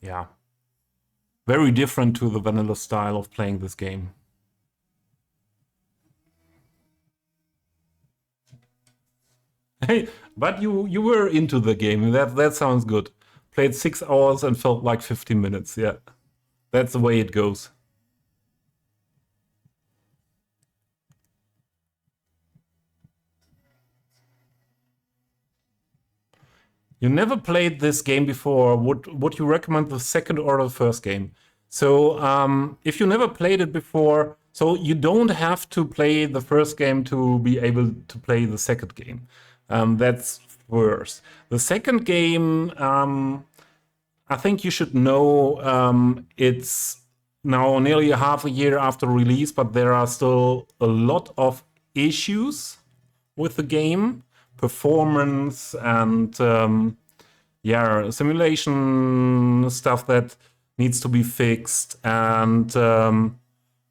yeah, very different to the vanilla style of playing this game. Hey, but you were into the game. That sounds good. Played 6 hours and felt like 15 minutes. Yeah, that's the way it goes. You never played this game before. Would you recommend the second or the first game? So if you never played it before, so you don't have to play the first game to be able to play the second game. That's worse. The second game, I think you should know, it's now nearly half a year after release, but there are still a lot of issues with the game, performance and simulation stuff that needs to be fixed. And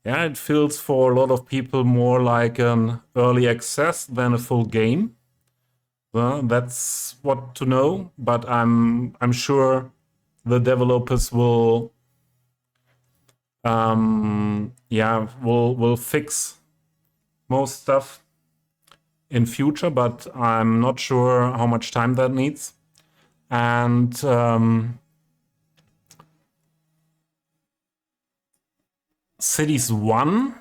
it feels for a lot of people more like an early access than a full game. Well, that's what to know, but I'm sure the developers will fix most stuff in future, but I'm not sure how much time that needs. And Cities 1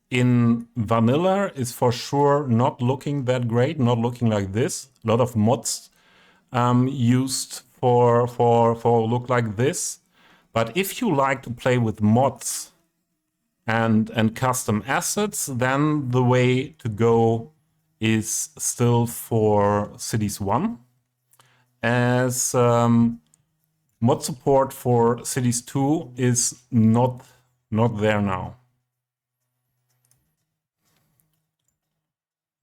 in vanilla is for sure not looking that great, not looking like this. A lot of mods used for look like this. But if you like to play with mods and custom assets, then the way to go is still for Cities 1. As mod support for Cities 2 is not there now.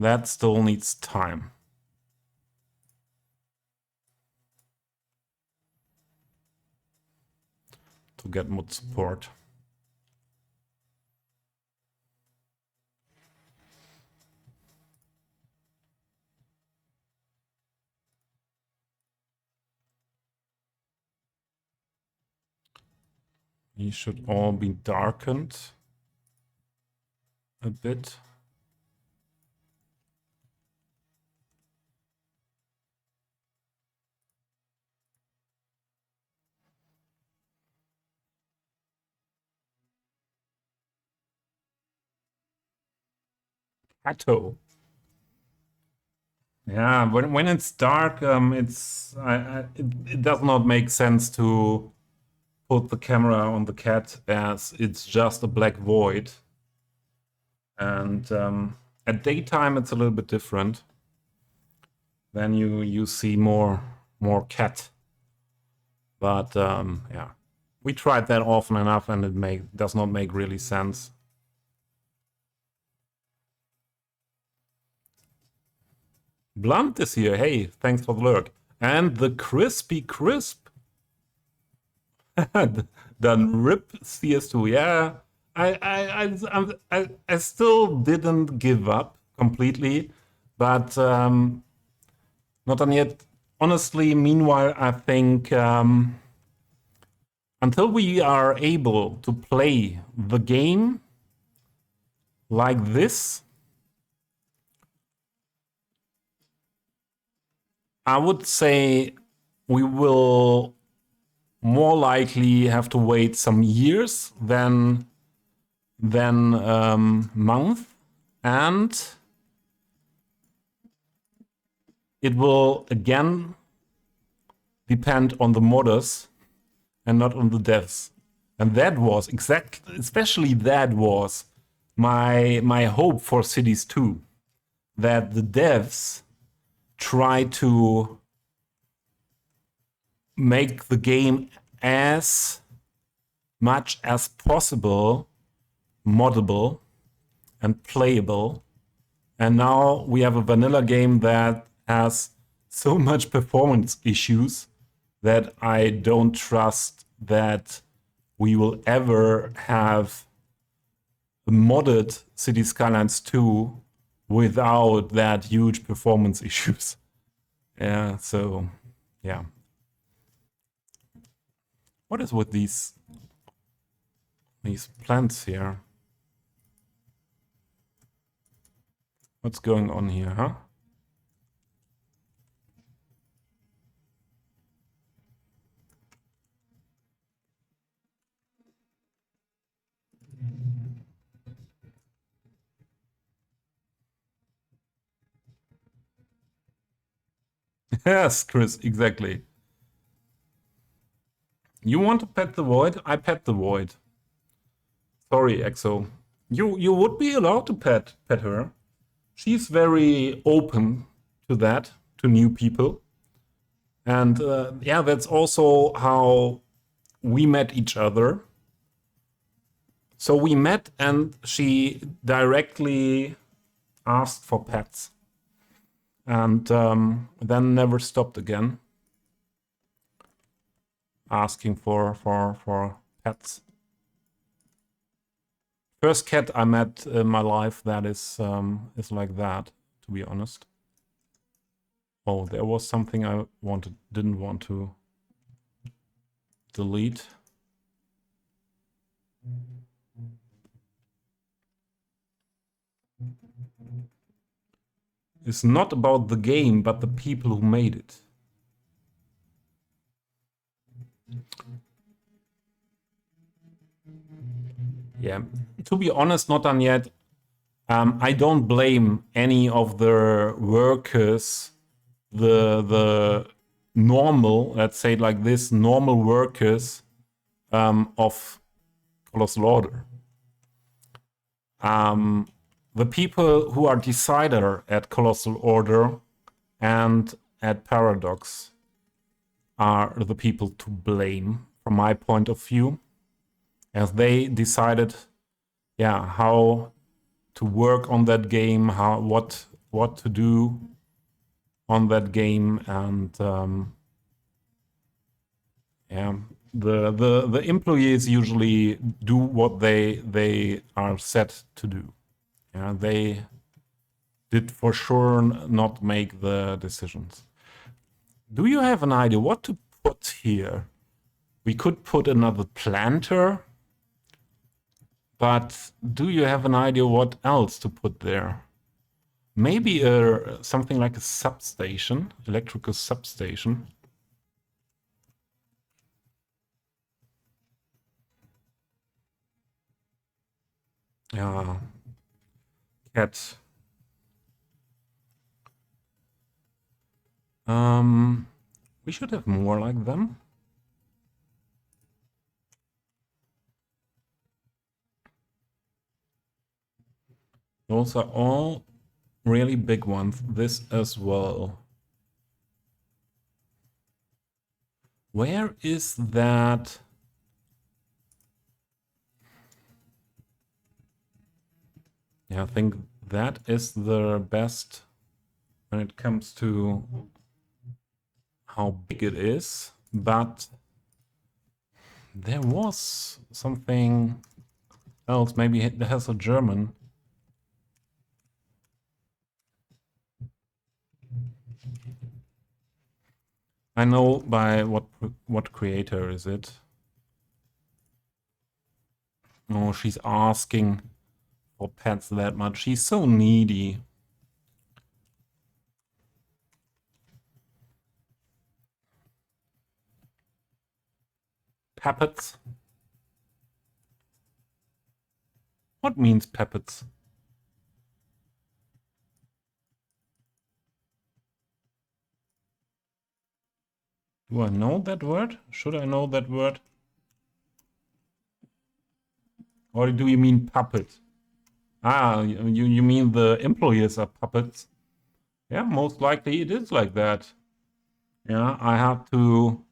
That still needs time. To get mod support. These should all be darkened a bit. Plateau. Yeah, when it's dark, it does not make sense to put the camera on the cat, as it's just a black void. And at daytime, it's a little bit different. Then you see more cat. But yeah, we tried that often enough, and it does not make really sense. Blunt is here. Hey, thanks for the lurk. And the crispy crisp. Then rip CS2. Yeah, I still didn't give up completely, but not done yet. Honestly, meanwhile, I think until we are able to play the game like this, I would say we will more likely have to wait some years than months, and it will again depend on the modders and not on the devs. And that was especially that was my hope for Cities 2, that the devs try to make the game as much as possible moddable and playable. And now we have a vanilla game that has so much performance issues that I don't trust that we will ever have a modded City Skylines 2 without that huge performance issues. Yeah, so yeah. What is with these plants here? What's going on here, huh? Yes, Chris, exactly. You want to pet the void? I pet the void. Sorry, Exo. You would be allowed to pet her. She's very open to that, to new people. And yeah, that's also how we met each other. So we met and she directly asked for pets. And then never stopped again asking for pets. First cat I met in my life that is like that, to be honest. Oh, there was something I didn't want to delete. It's not about the game, but the people who made it. Yeah, to be honest, not done yet. I don't blame any of the workers, the normal, let's say it like this, normal workers of Colossal Order. The people who are decider at Colossal Order and at Paradox are the people to blame, from my point of view, as they decided, yeah, how to work on that game, what to do on that game, and yeah, the employees usually do what they are set to do. Yeah, they did for sure not make the decisions. Do you have an idea what to put here? We could put another planter, but do you have an idea what else to put there? Maybe something like a substation, electrical substation. Yeah, cat. We should have more like them. Those are all really big ones. This as well. Where is that? Yeah, I think that is the best when it comes to how big it is. But there was something else. Maybe it has a German. I know by what creator is it. Oh, she's asking for pets that much. She's so needy. Puppets? What means puppets? Do I know that word? Should I know that word? Or do you mean puppet? Ah, you mean the employees are puppets? Yeah, most likely it is like that. Yeah, I have to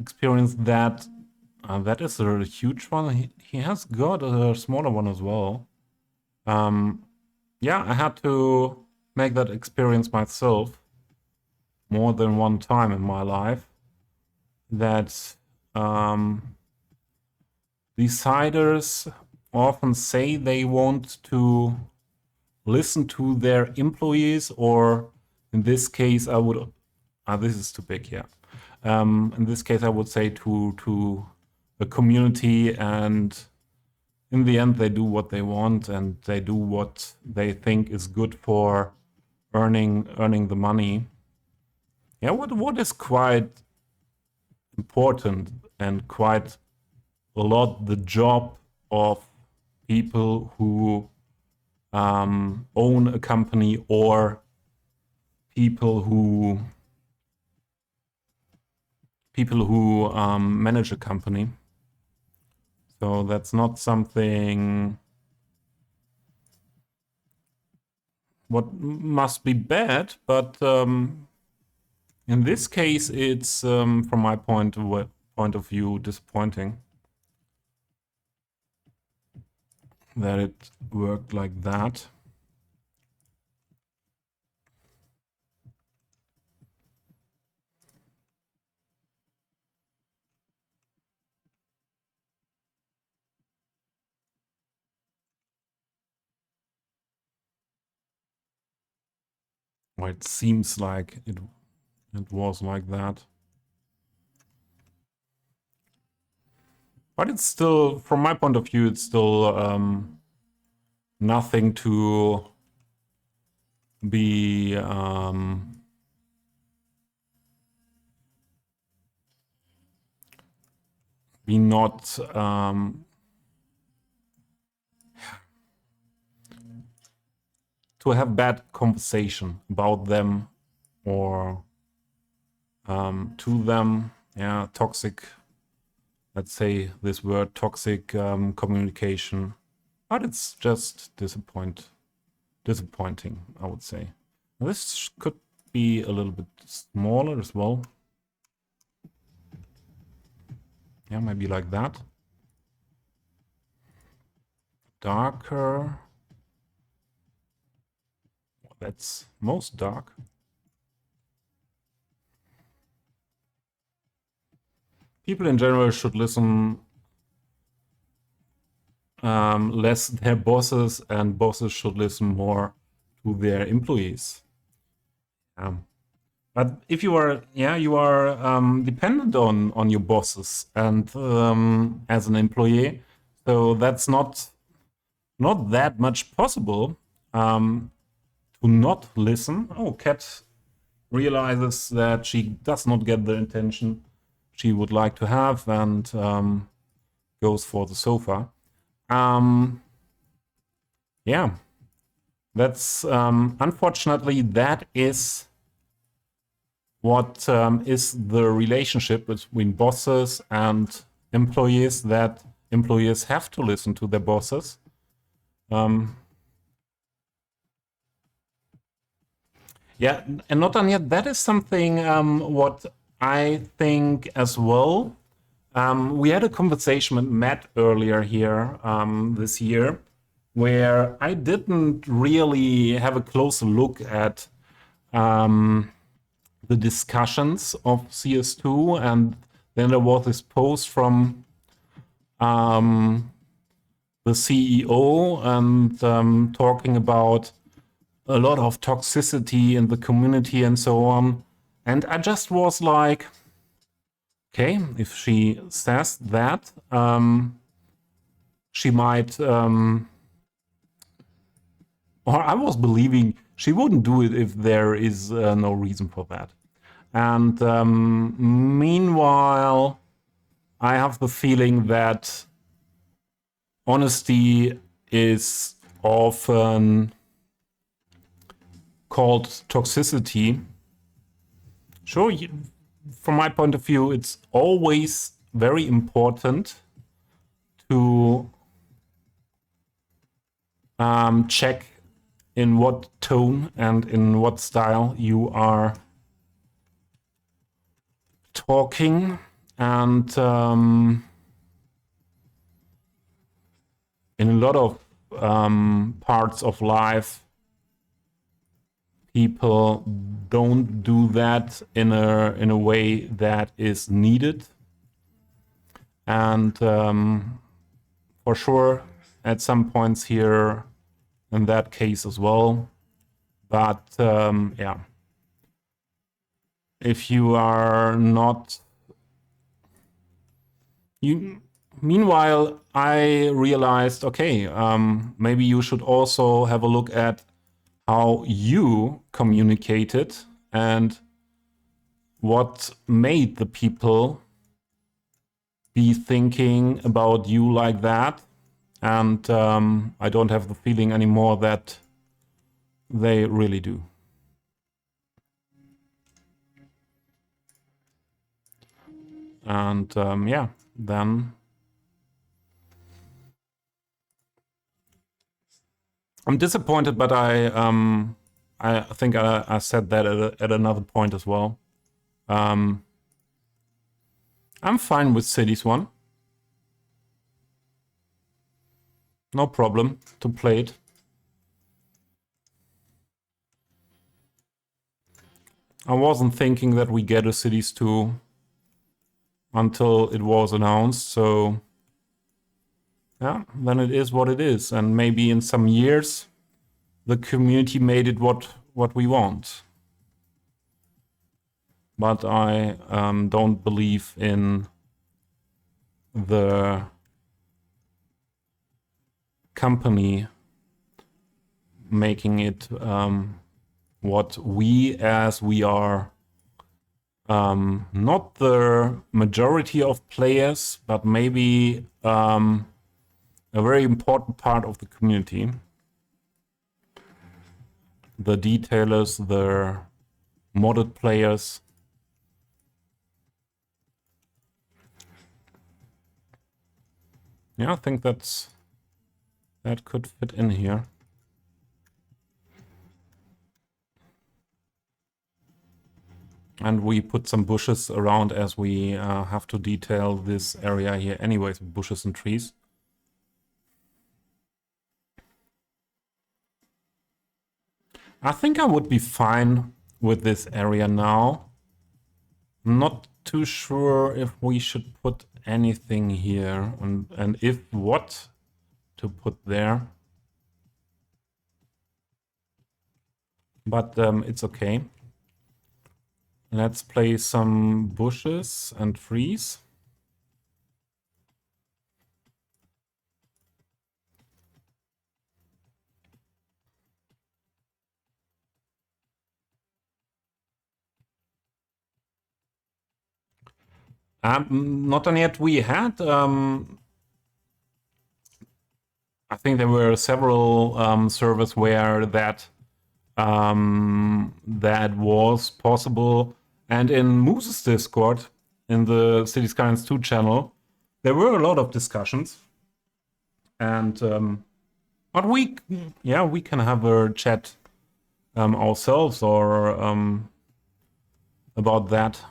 experience that. That is a huge one. He has got a smaller one as well. Yeah, I had to make that experience myself more than one time in my life. That deciders often say they want to listen to their employees, or in this case, I would. This is too big, yeah. In this case, I would say to the community, and in the end, they do what they want and they do what they think is good for earning the money. Yeah, what is quite important and quite a lot the job of people who own a company, or people who manage a company. So that's not something what must be bad, but in this case, it's from my point of view disappointing that it worked like that. Or it seems like it was like that. But it's still, from my point of view, it's still nothing to be not to have bad conversation about them, or to them. Yeah, toxic, let's say this word, toxic communication. But it's just disappointing, I would say. This could be a little bit smaller as well. Yeah, maybe like that. Darker. That's most dark. People in general should listen less their bosses, and bosses should listen more to their employees. But if you are, yeah, you are dependent on your bosses and as an employee, so that's not that much possible to not listen. Oh, Kat realizes that she does not get the attention she would like to have, and goes for the sofa. Yeah, that's unfortunately that is what is the relationship between bosses and employees, that employees have to listen to their bosses. Yeah, and not only that is something what I think as well. We had a conversation with Matt earlier here this year, where I didn't really have a closer look at the discussions of CS2, and then there was this post from the CEO, and talking about a lot of toxicity in the community and so on. And I just was like, okay, if she says that, she might, or I was believing she wouldn't do it if there is no reason for that. And meanwhile, I have the feeling that honesty is often called toxicity. Sure, from my point of view, it's always very important to check in what tone and in what style you are talking. And in a lot of parts of life, people don't do that in a way that is needed. And for sure, at some points here, in that case as well. But yeah, if you are not... Meanwhile, I realized, okay, maybe you should also have a look at how you communicated and what made the people be thinking about you like that. And I don't have the feeling anymore that they really do. And yeah, then I'm disappointed, but I think I said that at another point as well. I'm fine with Cities 1. No problem to play it. I wasn't thinking that we get a Cities 2 until it was announced, so yeah, then it is what it is. And maybe in some years, the community made it what we want. But I don't believe in the company making it what we, as we are not the majority of players, but maybe a very important part of the community. The detailers, the modded players. Yeah, I think that could fit in here. And we put some bushes around as we have to detail this area here anyways, bushes and trees. I think I would be fine with this area now. I'm not too sure if we should put anything here and if what to put there. But it's okay. Let's place some bushes and trees. Not done yet. We had, I think there were several servers where that was possible. And in Moose's Discord, in the City Skylines 2 channel, there were a lot of discussions. And but we can have a chat ourselves or about that.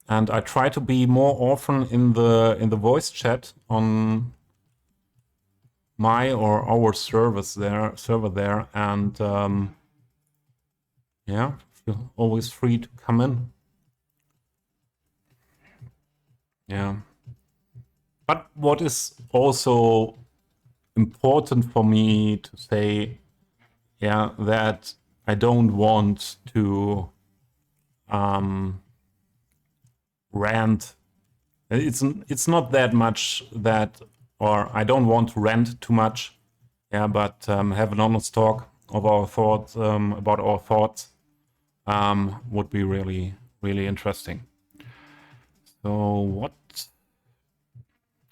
And I try to be more often in the voice chat on my or our server there, and yeah, feel always free to come in. Yeah. But what is also important for me to say, yeah, that I don't want to rant. It's not that much that, or I don't want to rant too much. Yeah, but have an honest talk of our thoughts about our thoughts would be really, really interesting. So what?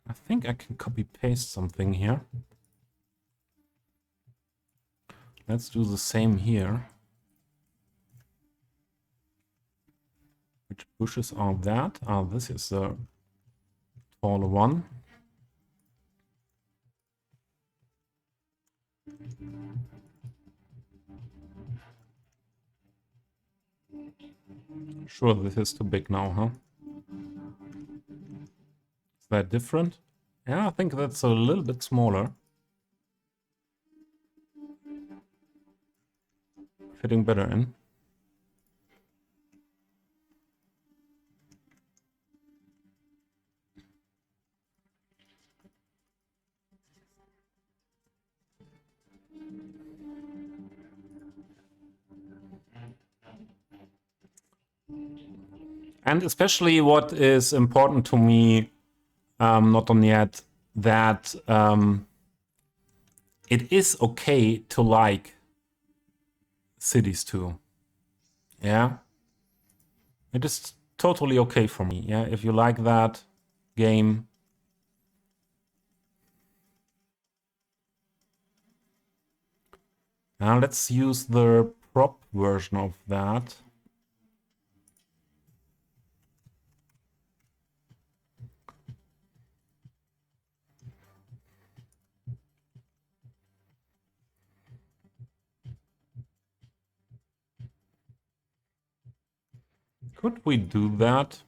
I think I can copy paste something here. Let's do the same here. Which bushes are that? Ah, this is the taller one. Sure, this is too big now, huh? Is that different? Yeah, I think that's a little bit smaller. Fitting better in. And especially what is important to me, not on yet, that it is okay to like cities too. Yeah? It is totally okay for me, yeah? If you like that game. Now let's use the prop version of that. Could we do that?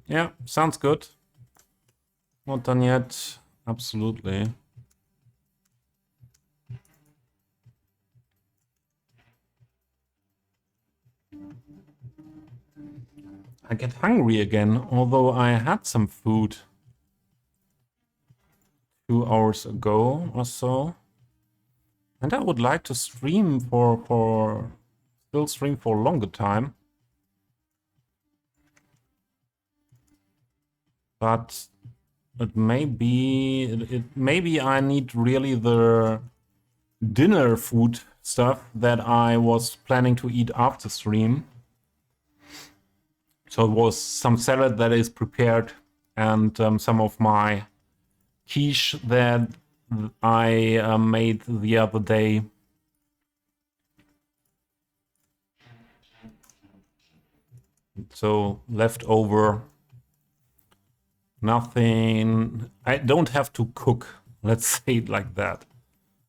Yeah, sounds good. Not done yet. Absolutely. I get hungry again, although I had some food 2 hours ago or so. And I would like to stream still stream for a longer time. But maybe I need really the dinner food stuff that I was planning to eat after stream. So it was some salad that is prepared and some of my quiche that I made the other day. So leftover, nothing. I don't have to cook. Let's say it like that.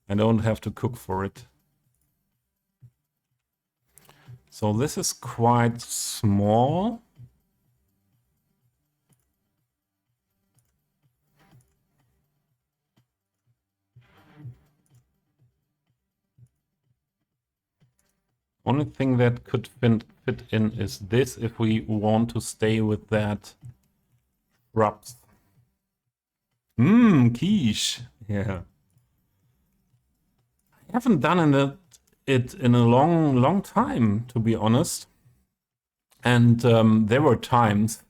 I don't have to cook for it. So this is quite small. Only thing that could fit in is this if we want to stay with that shrubs. Quiche. Yeah. I haven't done it in a long time, to be honest. And there were times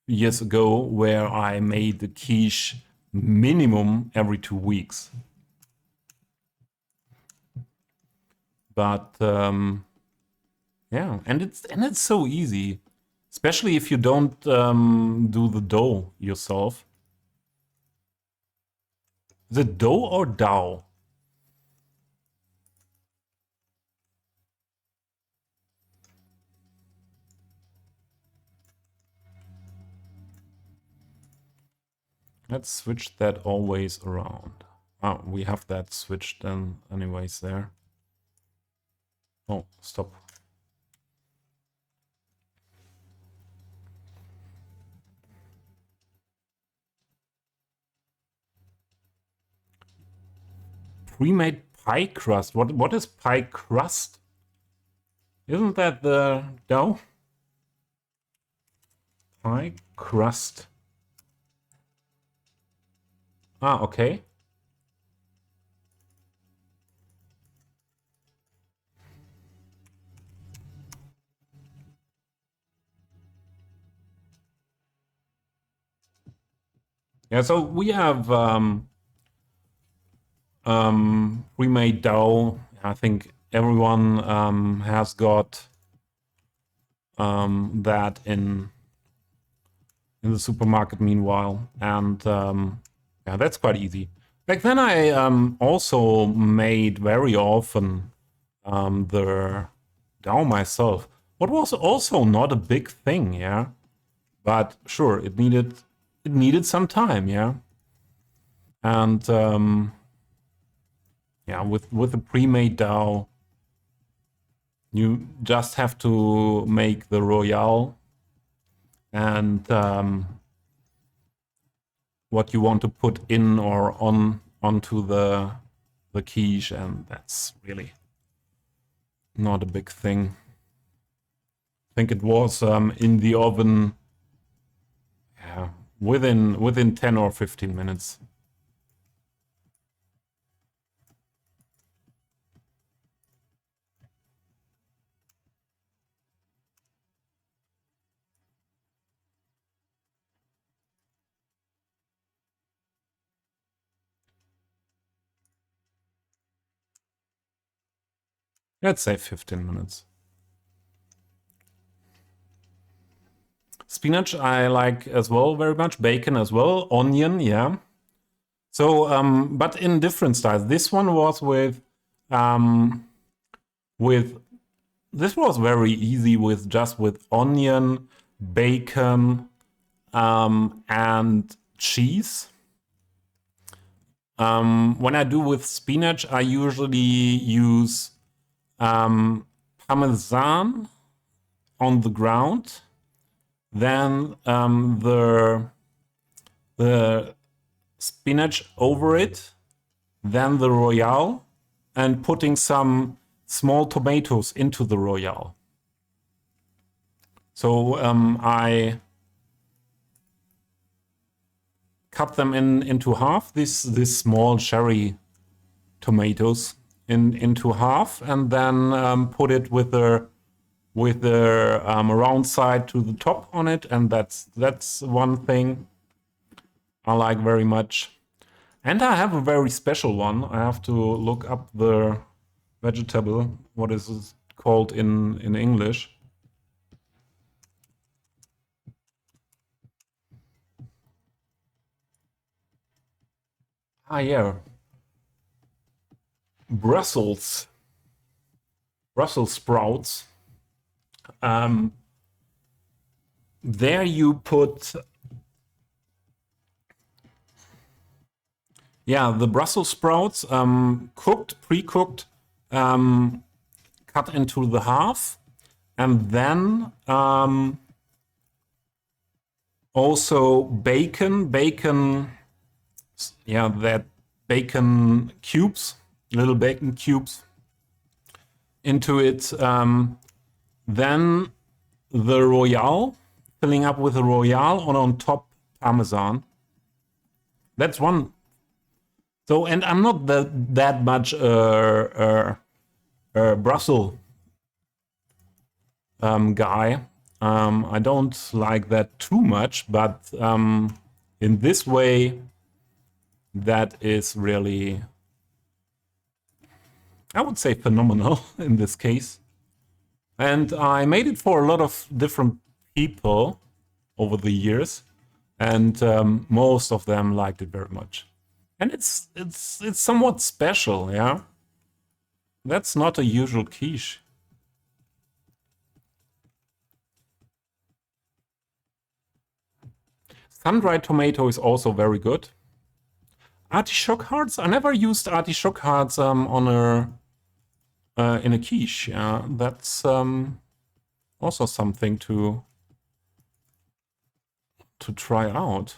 years ago where I made the quiche minimum every 2 weeks. But yeah, and it's so easy, especially if you don't do the dough yourself. Is it dough or dough? Let's switch that always around. Oh, we have that switched then anyways there. Oh, stop. Pre-made pie crust. What is pie crust? Isn't that the dough? Pie crust. Ah, okay. Yeah, so we have pre-made dough. I think everyone has got that in the supermarket meanwhile, and yeah, that's quite easy. Back then I also made very often the dough myself. What was also not a big thing, yeah. But sure, it needed some time, yeah. And yeah, with the pre-made dough, you just have to make the royale and what you want to put in or onto the quiche, and that's really not a big thing. I think it was in the oven, yeah, within 10 or 15 minutes. Let's say 15 minutes. Spinach I like as well very much. Bacon as well. Onion, yeah. So, but in different styles. This one was with this was very easy with just with onion, bacon, and cheese. When I do with spinach, I usually use Parmesan on the ground, then the spinach over it, then the royale, and putting some small tomatoes into the royale. So I cut them into half. This small cherry tomatoes into half, and then put it with the round side to the top on it, and that's one thing I like very much. And I have a very special one. I have to look up the vegetable. What is it called in English? Ah, yeah, Brussels sprouts. There you put, yeah, the Brussels sprouts, cooked, pre-cooked, cut into the half, and then also bacon, yeah, that bacon cubes, little bacon cubes into it. Then the royale, filling up with the royale, and on top Parmesan. That's one. So, and I'm not that much Brussels guy. I don't like that too much, but in this way, that is really, I would say, phenomenal in this case. And I made it for a lot of different people over the years, and most of them liked it very much. And it's somewhat special, yeah. That's not a usual quiche. Sun-dried tomato is also very good. Artichoke hearts. I never used artichoke hearts on a in a quiche. Yeah, that's also something to try out.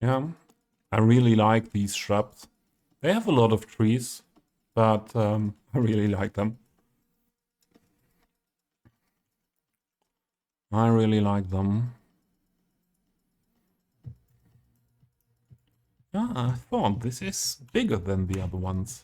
Yeah, I really like these shrubs. They have a lot of trees, but I really like them. I really like them. Yeah, I thought this is bigger than the other ones.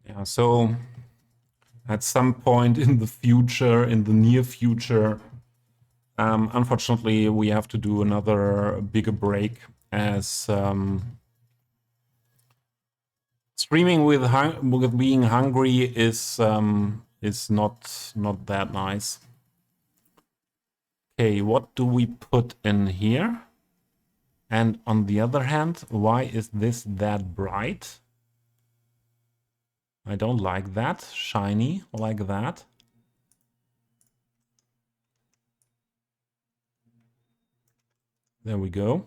Yeah, so at some point in the future, in the near future, unfortunately, we have to do another bigger break as streaming with being hungry is not that nice. Okay, what do we put in here? And on the other hand, why is this that bright? I don't like that. Shiny like that. There we go.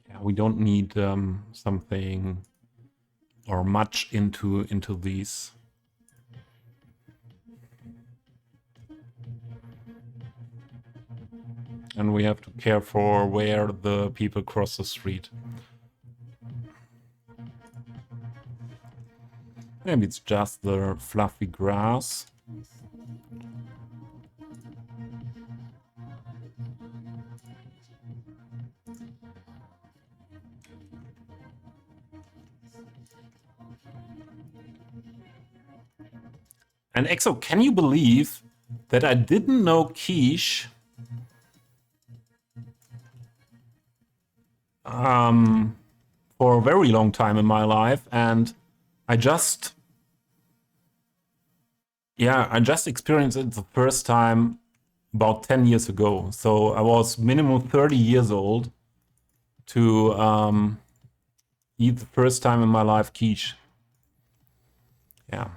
Yeah, we don't need something or much into these. And we have to care for where the people cross the street. Maybe it's just the fluffy grass. And Exo, can you believe that I didn't know quiche for a very long time in my life, and I just experienced it the first time about 10 years ago. So I was minimum 30 years old to eat the first time in my life quiche. Yeah,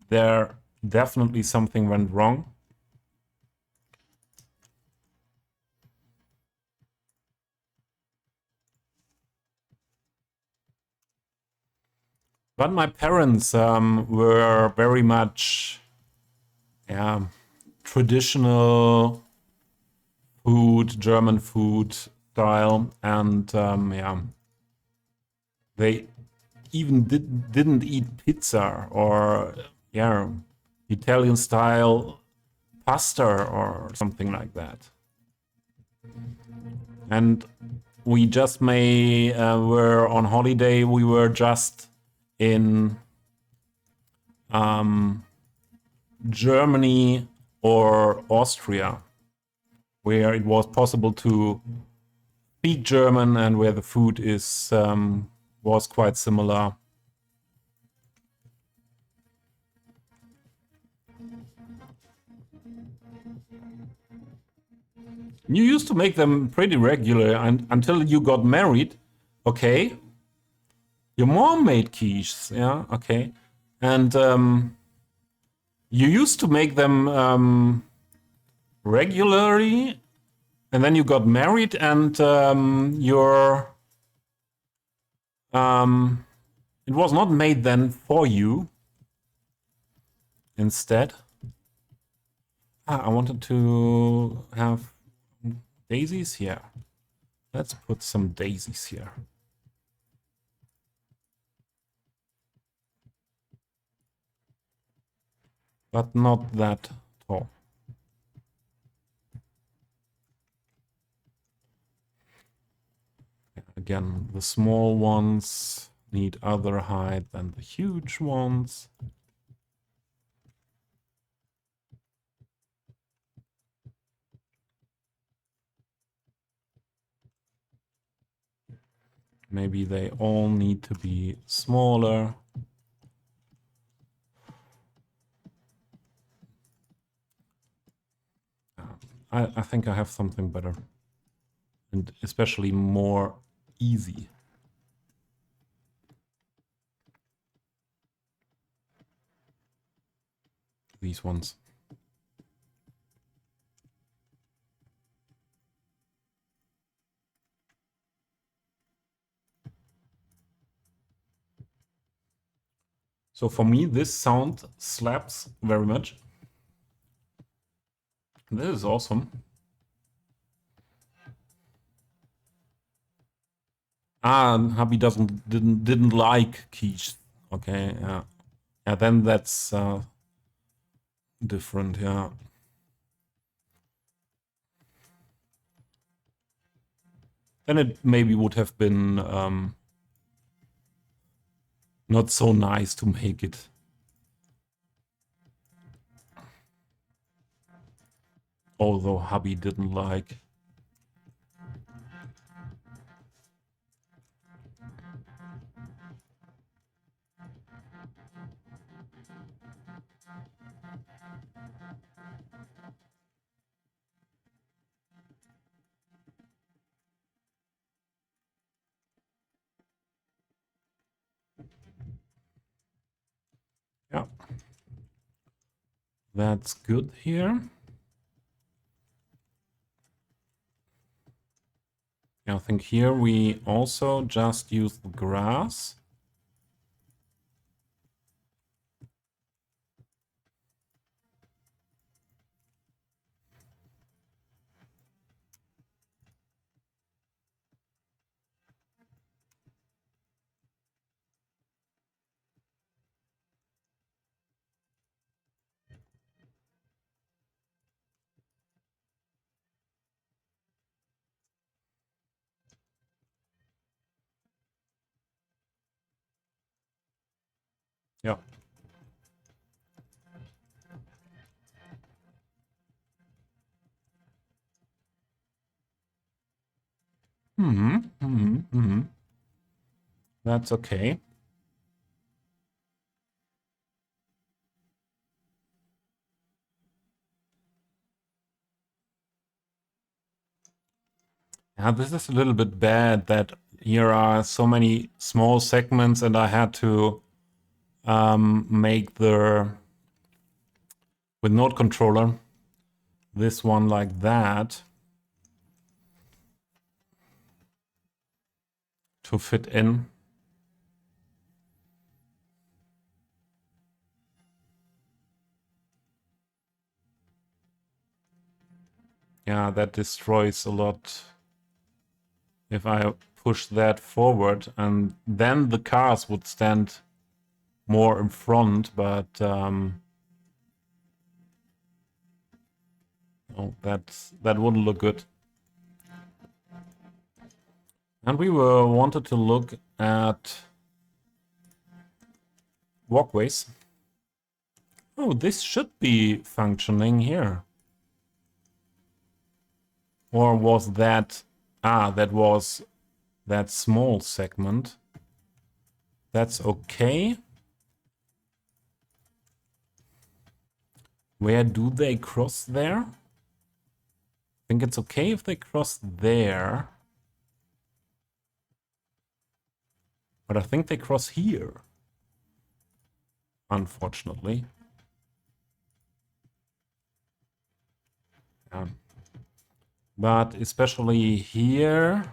there definitely something went wrong. But my parents were very much, yeah, traditional food, German food style, and yeah, they even didn't eat pizza or yeah, Italian style pasta or something like that. And we just were on holiday. We were just in Germany or Austria, where it was possible to speak German and where the food is was quite similar. You used to make them pretty regular until you got married. Okay. Your mom made quiches, yeah, okay. And you used to make them regularly, and then you got married, and it was not made then for you. Instead, I wanted to have daisies here. Let's put some daisies here. But not that tall. Again, the small ones need other height than the huge ones. Maybe they all need to be smaller. I think I have something better. And especially more easy. These ones. So for me, this sound slaps very much. This is awesome. Hubby didn't like quiche. Okay, yeah. Yeah, then that's different, yeah. Then it maybe would have been not so nice to make it. Although hubby didn't like. Yeah. That's good here. I think here we also just use the grass. Yeah. That's okay. Yeah, this is a little bit bad that here are so many small segments and I had to make with node controller, this one like that to fit in. Yeah, that destroys a lot if I push that forward, and then the cars would stand more in front, but oh, that wouldn't look good. And we wanted to look at walkways. Oh, this should be functioning here. Or was that... that was that small segment. That's okay. Where do they cross there? I think it's okay if they cross there. But I think they cross here. Unfortunately. Yeah. But especially here...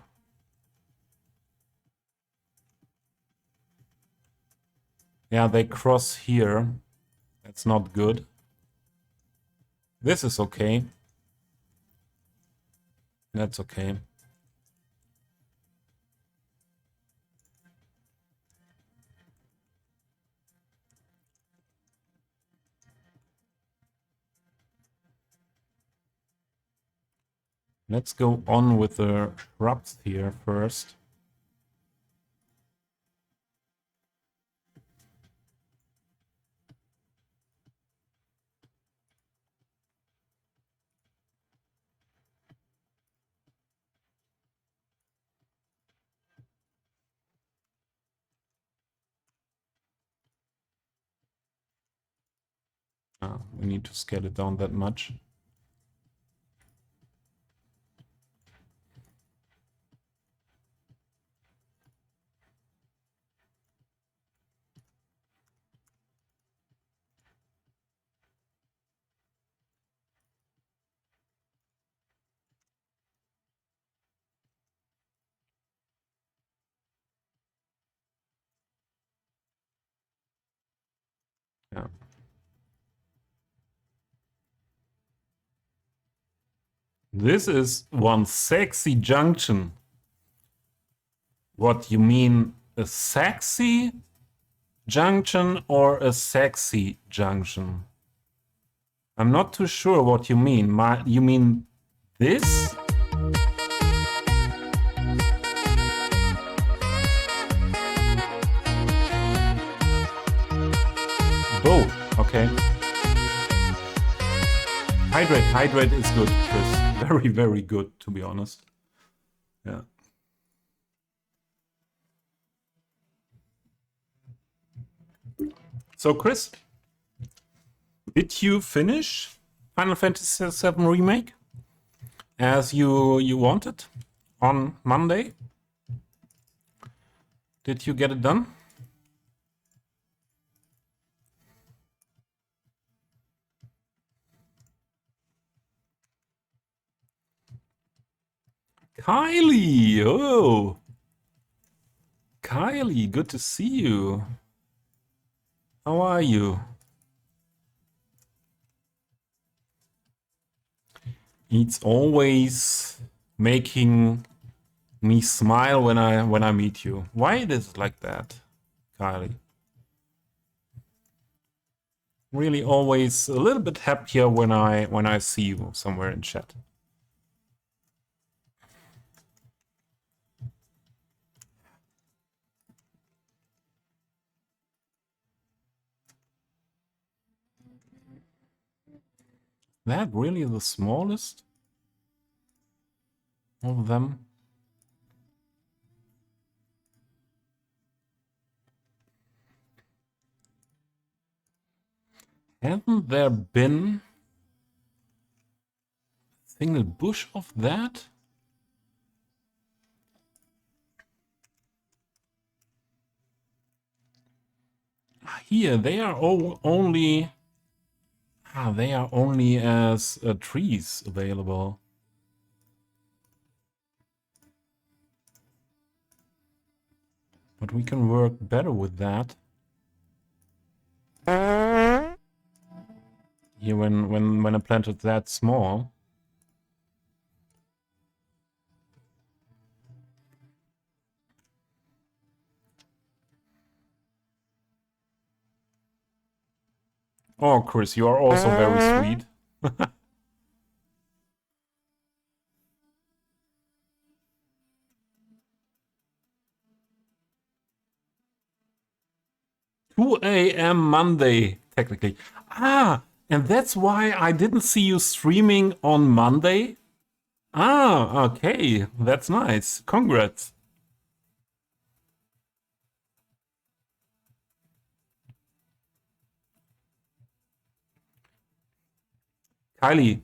Yeah, they cross here. That's not good. This is okay. That's okay. Let's go on with the shrubs here first. We need to scale it down that much. Yeah. This is one sexy junction. What, you mean a sexy junction or a sexy junction? I'm not too sure what you mean. You mean this? Both, okay. Hydrate is good, Chris. Very, very good, to be honest. Yeah. So, Chris, did you finish Final Fantasy VII Remake as you wanted on Monday? Did you get it done? Kylie! Oh! Kylie, good to see you. How are you? It's always making me smile when I meet you. Why it is like that, Kylie? Really always a little bit happier when I see you somewhere in chat. That really the smallest of them? Haven't there been a single bush of that? Here, they are only... they are only as trees available. But we can work better with that. Here, when a plant is that small. Oh, Chris, you are also very sweet. 2 a.m. Monday, technically. And that's why I didn't see you streaming on Monday? Okay. That's nice. Congrats. Kylie,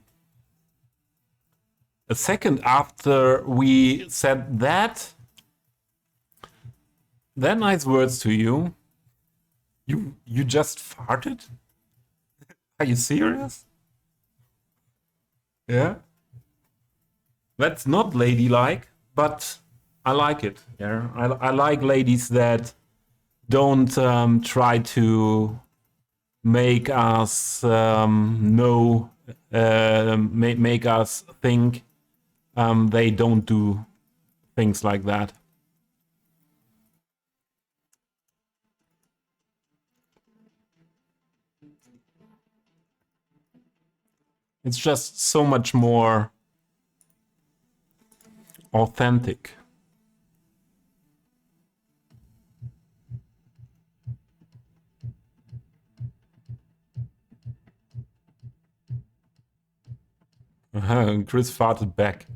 a second after we said that nice words to you, you just farted? Are you serious? Yeah. That's not ladylike, but I like it. Yeah, I like ladies that don't try to make us know, make us think they don't do things like that. It's just so much more authentic. Chris farted back.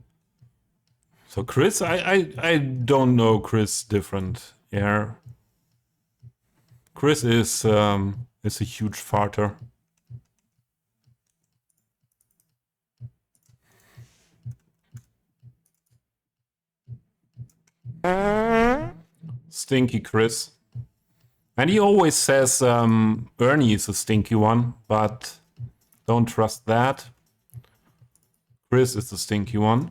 So Chris, I don't know Chris different. Yeah, Chris is a huge farter. Stinky Chris. And he always says Ernie is a stinky one, but don't trust that. Chris is the stinky one.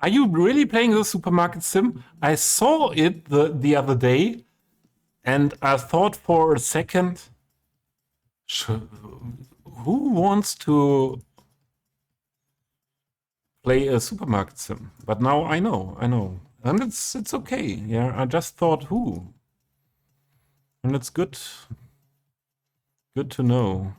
Are you really playing the supermarket sim? I saw it the other day, and I thought for a second, who wants to play a supermarket sim? But now I know, and it's okay. Yeah, I just thought who, and it's good to know.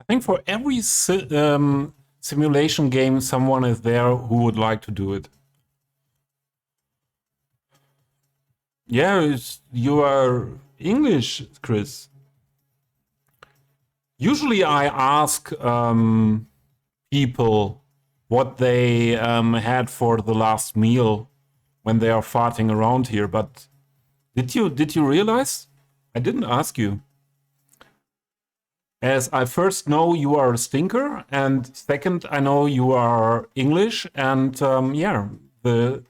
I think for every simulation game, someone is there who would like to do it. Yeah, you are English, Chris. Usually I ask people what they had for the last meal when they are farting around here, but did you realize? I didn't ask you. As I first know you are a stinker, and second I know you are English, and yeah, the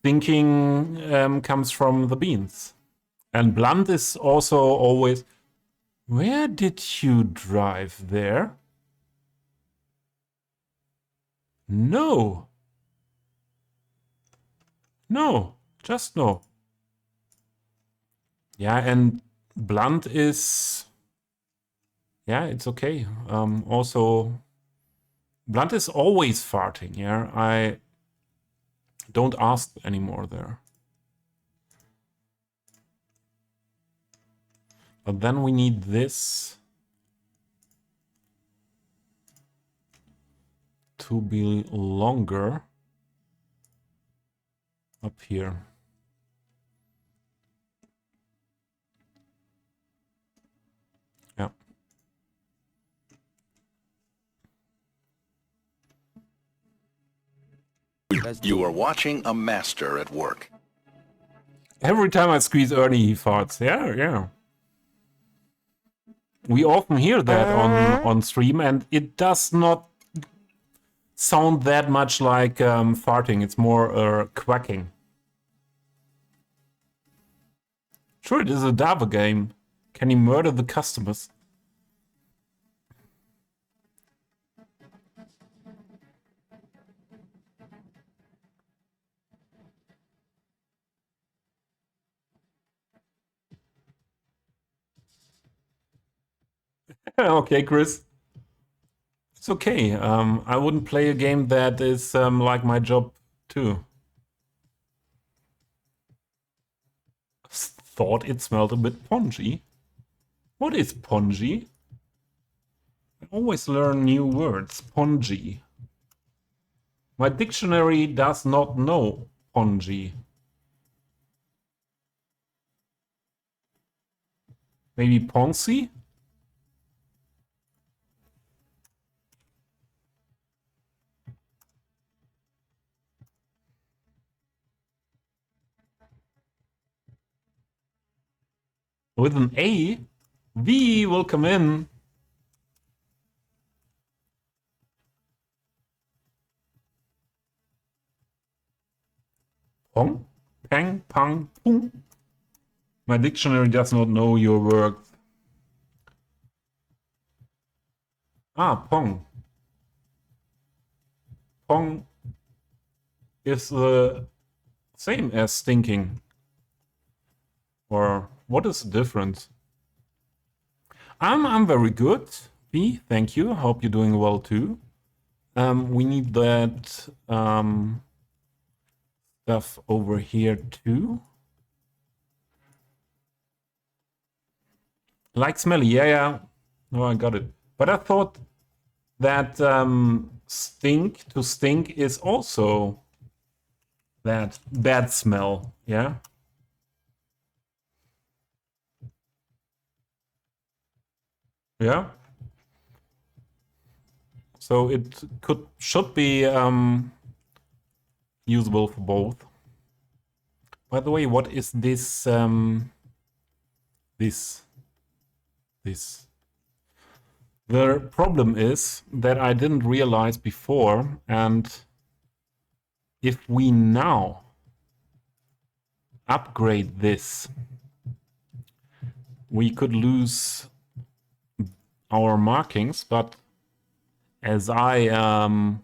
thinking comes from the beans. And blunt is also always. Where did you drive there? No. No. Just no. Yeah, and blunt is. Yeah, it's okay. Also, blunt is always farting. Yeah, I don't ask anymore there. But then we need this to be longer up here. Yeah. You are watching a master at work. Every time I squeeze Ernie, he farts. Yeah, yeah. We often hear that on stream, and it does not sound that much like farting. It's more quacking. Sure, it is a Dava game. Can he murder the customers? Okay, Chris. It's okay. I wouldn't play a game that is like my job too. Thought it smelled a bit pongy. What is pongy? I always learn new words. Pongy. My dictionary does not know pongy. Maybe poncy? With an A? V will come in. Pong? Pang? Pang? Pung? My dictionary does not know your words. Ah, pong. Pong is the same as stinking. Or what is the difference? I'm very good. V, thank you. Hope you're doing well too. We need that stuff over here too. Like smelly, yeah. No, I got it. But I thought that stink is also that bad smell, yeah? Yeah? So it should be usable for both. By the way, what is this? This. The problem is that I didn't realize before, and if we now upgrade this, we could lose our markings, but as I am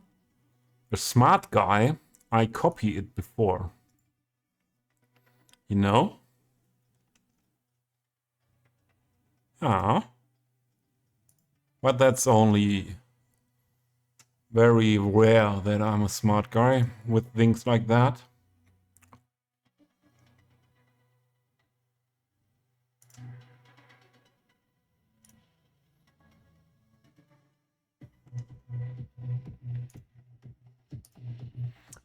a smart guy, I copy it before. You know? Ah. But that's only very rare that I'm a smart guy with things like that.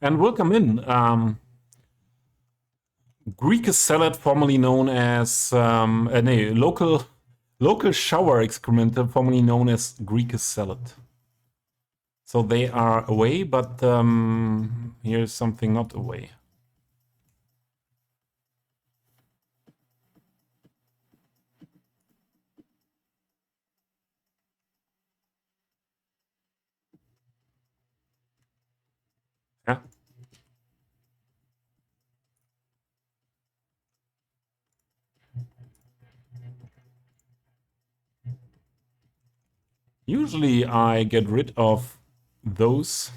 And welcome in. Greek salad, formerly known as local shower excrement, formerly known as Greek salad. So they are away, but here's something not away. Yeah. Usually I get rid of those.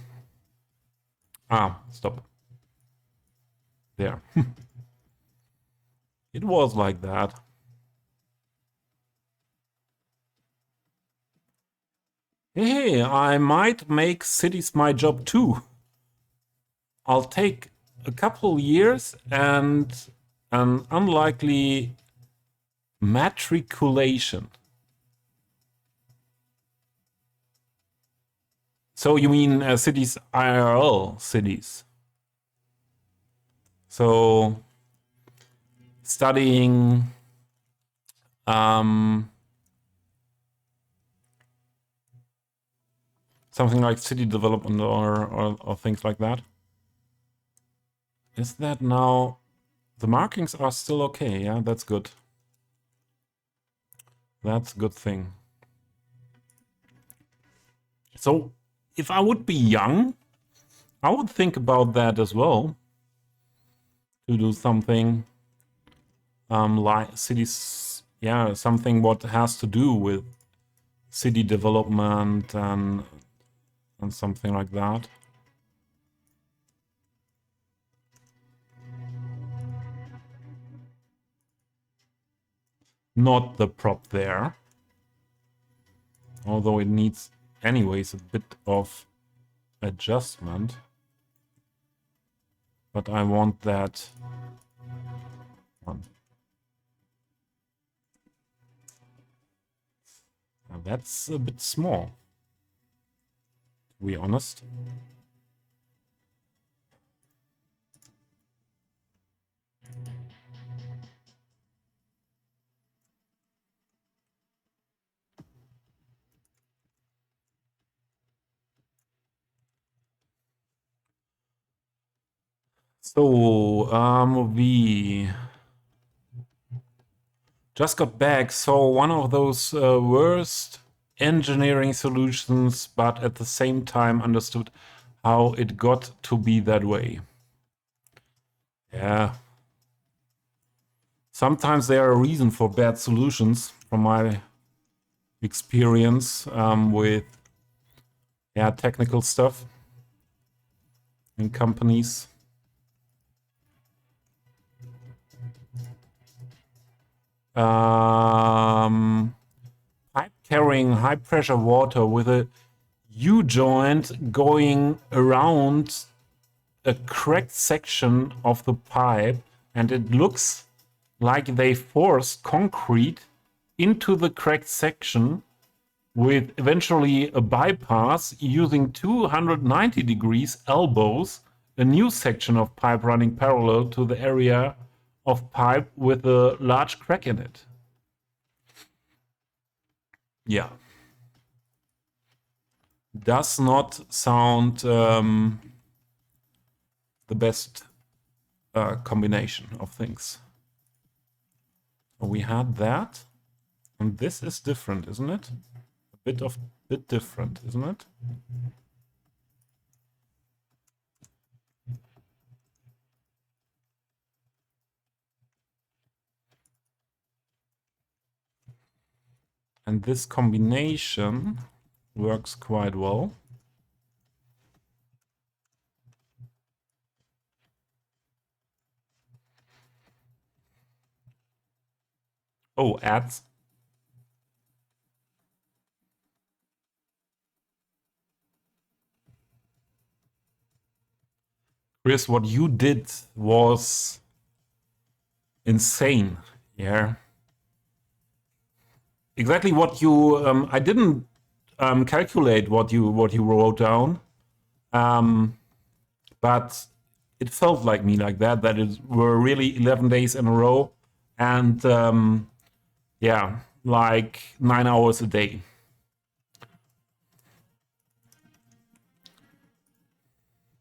Stop. There. It was like that. Hey, I might make cities my job too. I'll take a couple years and an unlikely matriculation. So you mean cities, IRL cities? So studying something like city development or things like that. Is that now? The markings are still okay, yeah, that's good. That's a good thing. So if I would be young, I would think about that as well. To do something like cities, yeah, something what has to do with city development and something like that. Not the prop there. Although it needs anyways a bit of adjustment. But I want that one. Now that's a bit small, to be honest. So, we just got back. So one of those worst engineering solutions, but at the same time understood how it got to be that way. Yeah. Sometimes there are a reason for bad solutions, from my experience with technical stuff in companies. Pipe carrying high pressure water with a U-joint going around a cracked section of the pipe, and it looks like they forced concrete into the cracked section with eventually a bypass using 290 degrees elbows, a new section of pipe running parallel to the area of pipe with a large crack in it. Yeah. does not sound the best combination of things. We had that, and this is different, isn't it? A bit different, isn't it? And this combination works quite well. Oh, ads. Chris, what you did was insane. Yeah. Exactly what you. I didn't calculate what you wrote down, but it felt like me like that. That it were really 11 days in a row, and yeah, like 9 hours a day.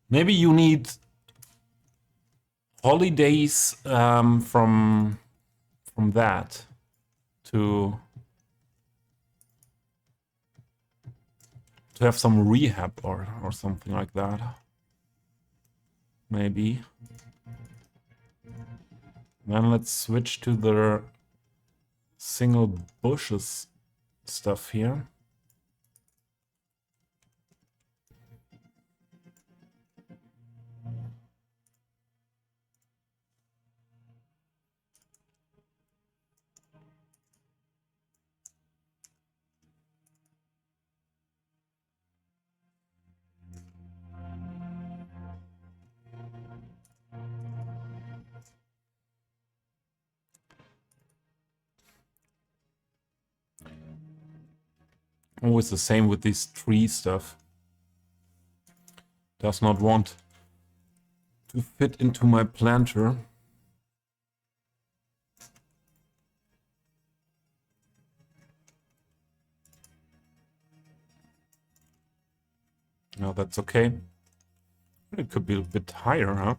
Maybe you need holidays from that to have some rehab or something like that. Maybe. Then let's switch to the single bushes stuff here. Always the same with this tree stuff. Does not want to fit into my planter. No, that's okay. It could be a bit higher, huh?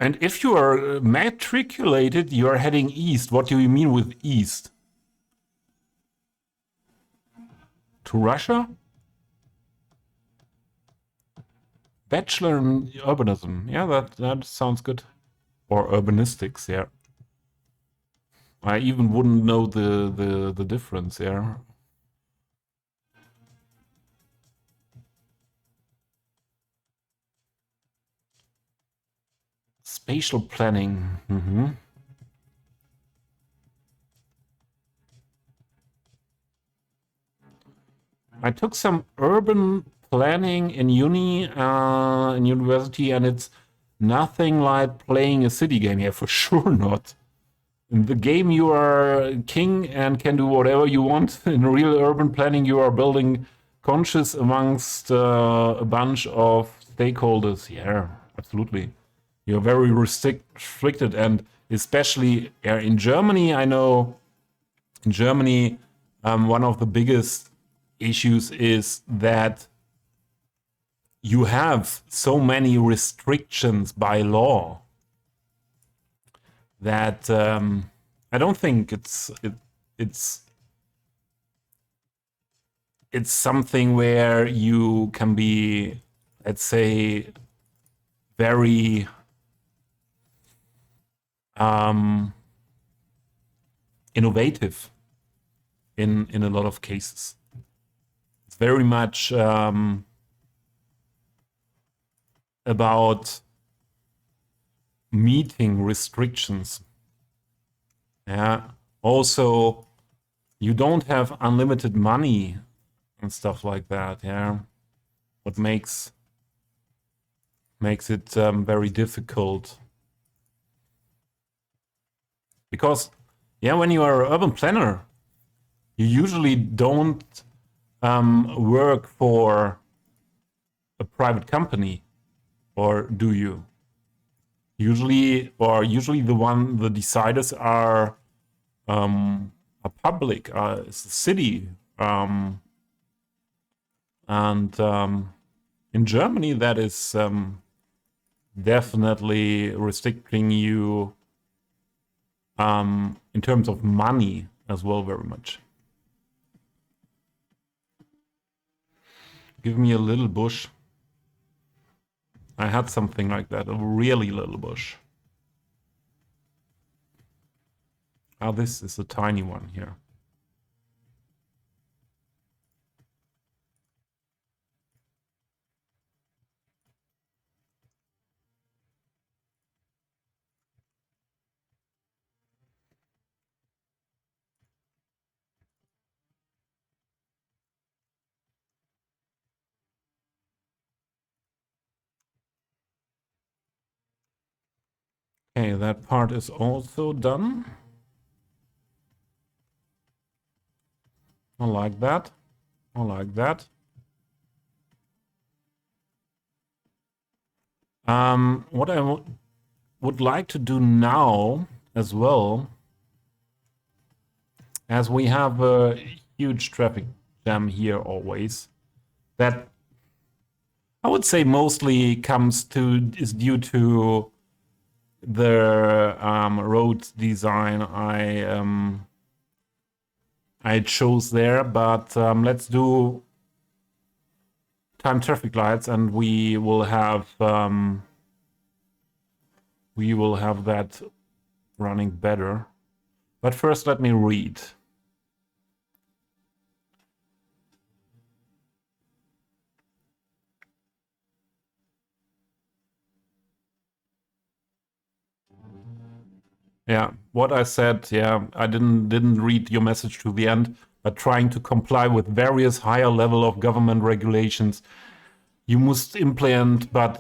And if you are matriculated, you are heading east. What do you mean with east? To Russia? Bachelor in urbanism. Yeah, that sounds good. Or urbanistics, yeah. I even wouldn't know the difference, yeah. Spatial planning. I took some urban planning in university, and it's nothing like playing a city game. Yeah, for sure not. In the game, you are king and can do whatever you want. In real urban planning, you are building conscious amongst a bunch of stakeholders. Yeah, absolutely. You're very restricted, and especially in Germany, I know in Germany, one of the biggest issues is that you have so many restrictions by law that I don't think it's something where you can be, let's say, very innovative in a lot of cases. It's very much about meeting restrictions. Yeah. Also, you don't have unlimited money and stuff like that. Yeah. What makes it very difficult. Because, yeah, when you are an urban planner, you usually don't work for a private company, or do you? Usually the deciders are a public, it's the city, and in Germany that is definitely restricting you in terms of money as well very much. Give me a little bush. I had something like that, a really little bush. Ah, this is a tiny one here. Okay, that part is also done. I like that. I like that. What I would like to do now as well, as we have a huge traffic jam here always, that I would say mostly is due to the road design I chose there, but let's do time traffic lights, and we will have that running better. But first, let me read. Yeah, what I said, yeah, I didn't read your message to the end, but trying to comply with various higher level of government regulations you must implement, but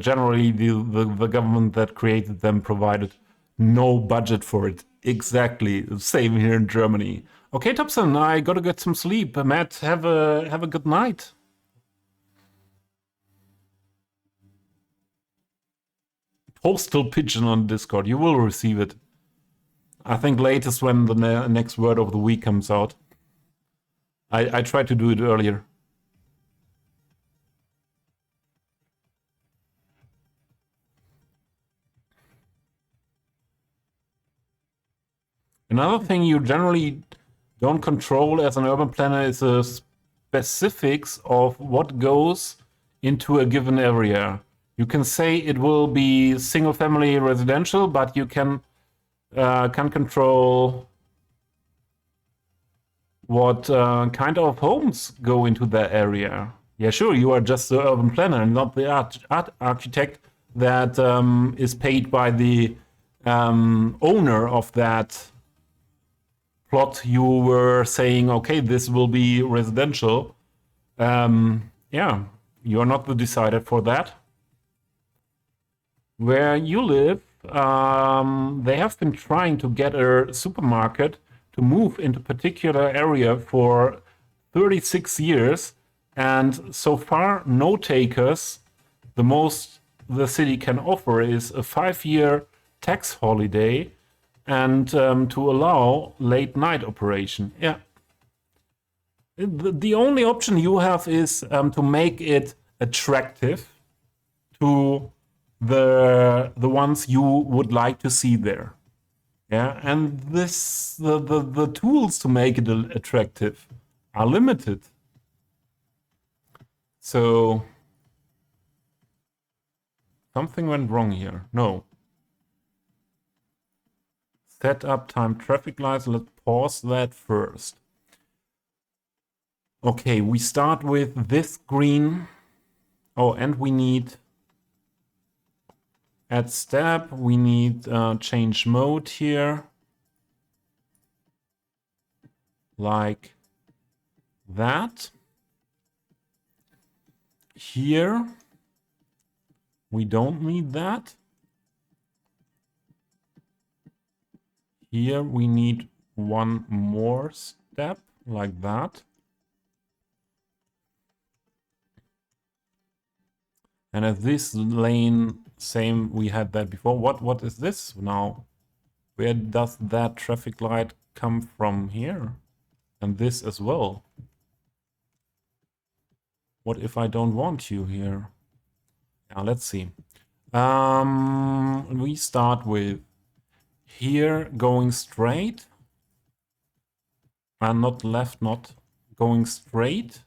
generally the government that created them provided no budget for it. Exactly, same here in Germany. Okay, Thompson, I gotta get some sleep. Matt, have a good night. Postal pigeon on Discord, you will receive it. I think latest when the next word of the week comes out. I tried to do it earlier. Another thing you generally don't control as an urban planner is the specifics of what goes into a given area. You can say it will be single-family residential, but you can control what kind of homes go into that area. Yeah, sure, you are just the urban planner and not the architect that is paid by the owner of that plot. You were saying, okay, this will be residential. Yeah, you're not the decider for that. Where you live, they have been trying to get a supermarket to move into particular area for 36 years, and so far no takers. The most the city can offer is a 5-year tax holiday and to allow late night operation. Yeah. The only option you have is to make it attractive to the ones you would like to see there. Yeah, and the tools to make it attractive are limited. So something went wrong here. No. Set up time traffic lights. Let's pause that first. Okay, we start with this green. Oh, and we need add step. We need change mode here. Like that. Here, we don't need that. Here we need one more step like that. And as this lane same, we had that before. What is this now? Where does that traffic light come from here? And this as well. What if I don't want you here? Now let's see. We start with here going straight. And not left, not going straight.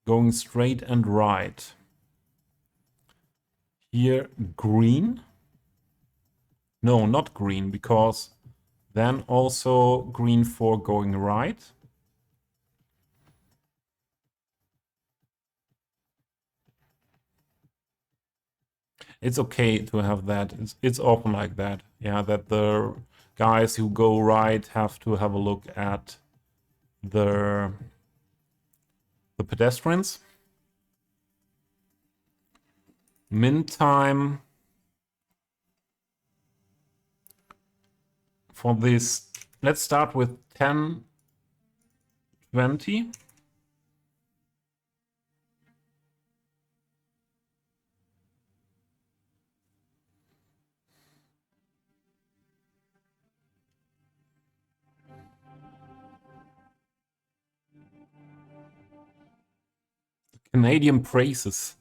Going straight and right. Here green. No, not green, because then also green for going right. It's okay to have that. It's often like that. Yeah, that the guys who go right have to have a look at the pedestrians. Min time for this, let's start with 10:20. Canadian praises.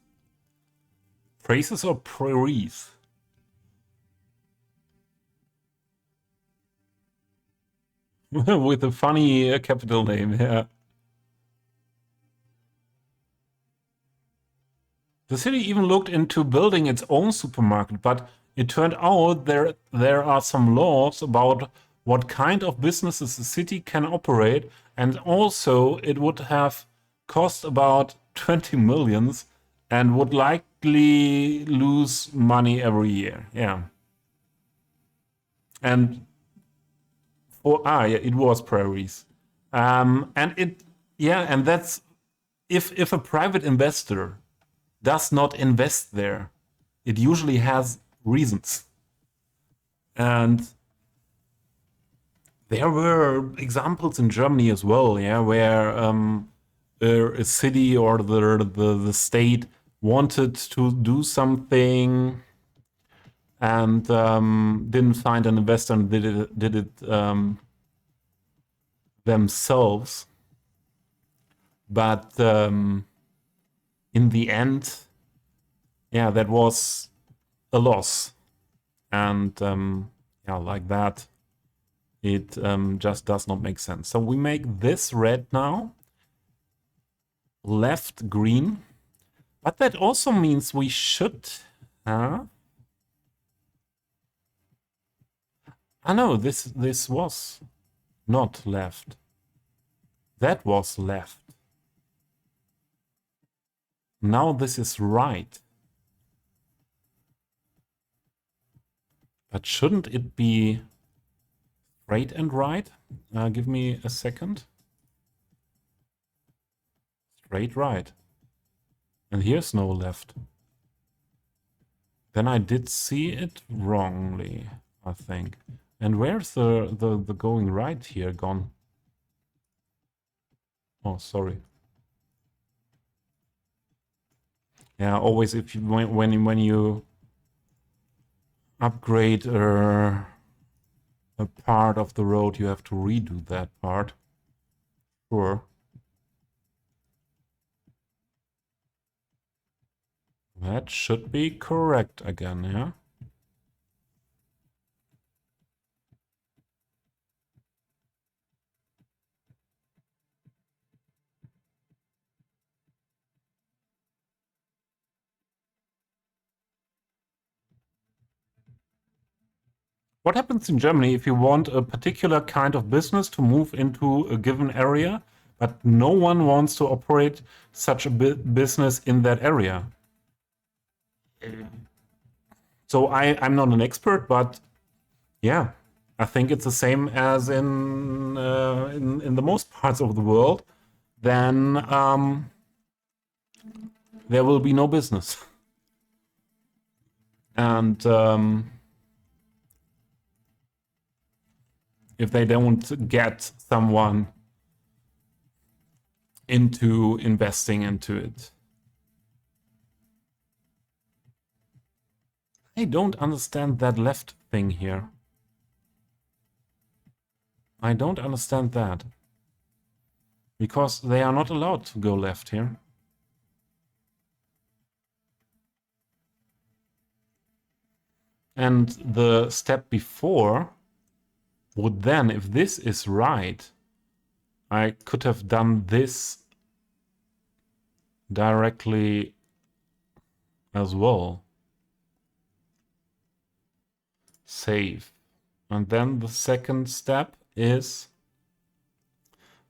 Praises or prairies? With a funny capital name, yeah. The city even looked into building its own supermarket, but it turned out there are some laws about what kind of businesses the city can operate, and also it would have cost about 20 millions and would likely lose money every year. Yeah. And yeah, it was prairies. And it, yeah, and that's if a private investor does not invest there, it usually has reasons. And there were examples in Germany as well, yeah, where a city or the state wanted to do something and didn't find an investor and did it themselves. But in the end, yeah, that was a loss. And yeah, like that, it just does not make sense. So we make this red now, left green, but that also means we should have. Ah no, this was not left. That was left. Now this is right. But shouldn't it be straight and right? Give me a second. Straight right. And here's no left. Then I did see it wrongly, I think. And where's the going right here gone? Oh, sorry. Yeah, always if you when you upgrade a part of the road, you have to redo that part. Sure. That should be correct again, yeah? What happens in Germany if you want a particular kind of business to move into a given area, but no one wants to operate such a business in that area? So I'm not an expert, but yeah, I think it's the same as in the most parts of the world. Then there will be no business, and if they don't get someone into investing into it. I don't understand that left thing here. I don't understand that. Because they are not allowed to go left here. And the step before would then, if this is right, I could have done this directly as well. Save. And then the second step is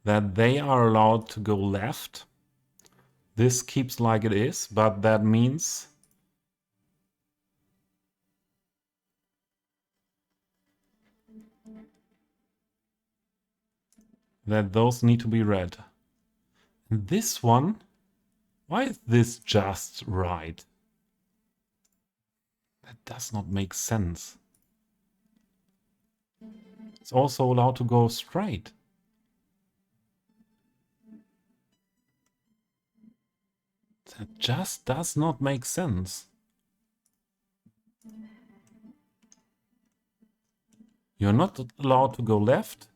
that they are allowed to go left. This keeps like it is, but that means that those need to be read. And this one, why is this just right? That does not make sense. It's also allowed to go straight. That just does not make sense. You're not allowed to go left.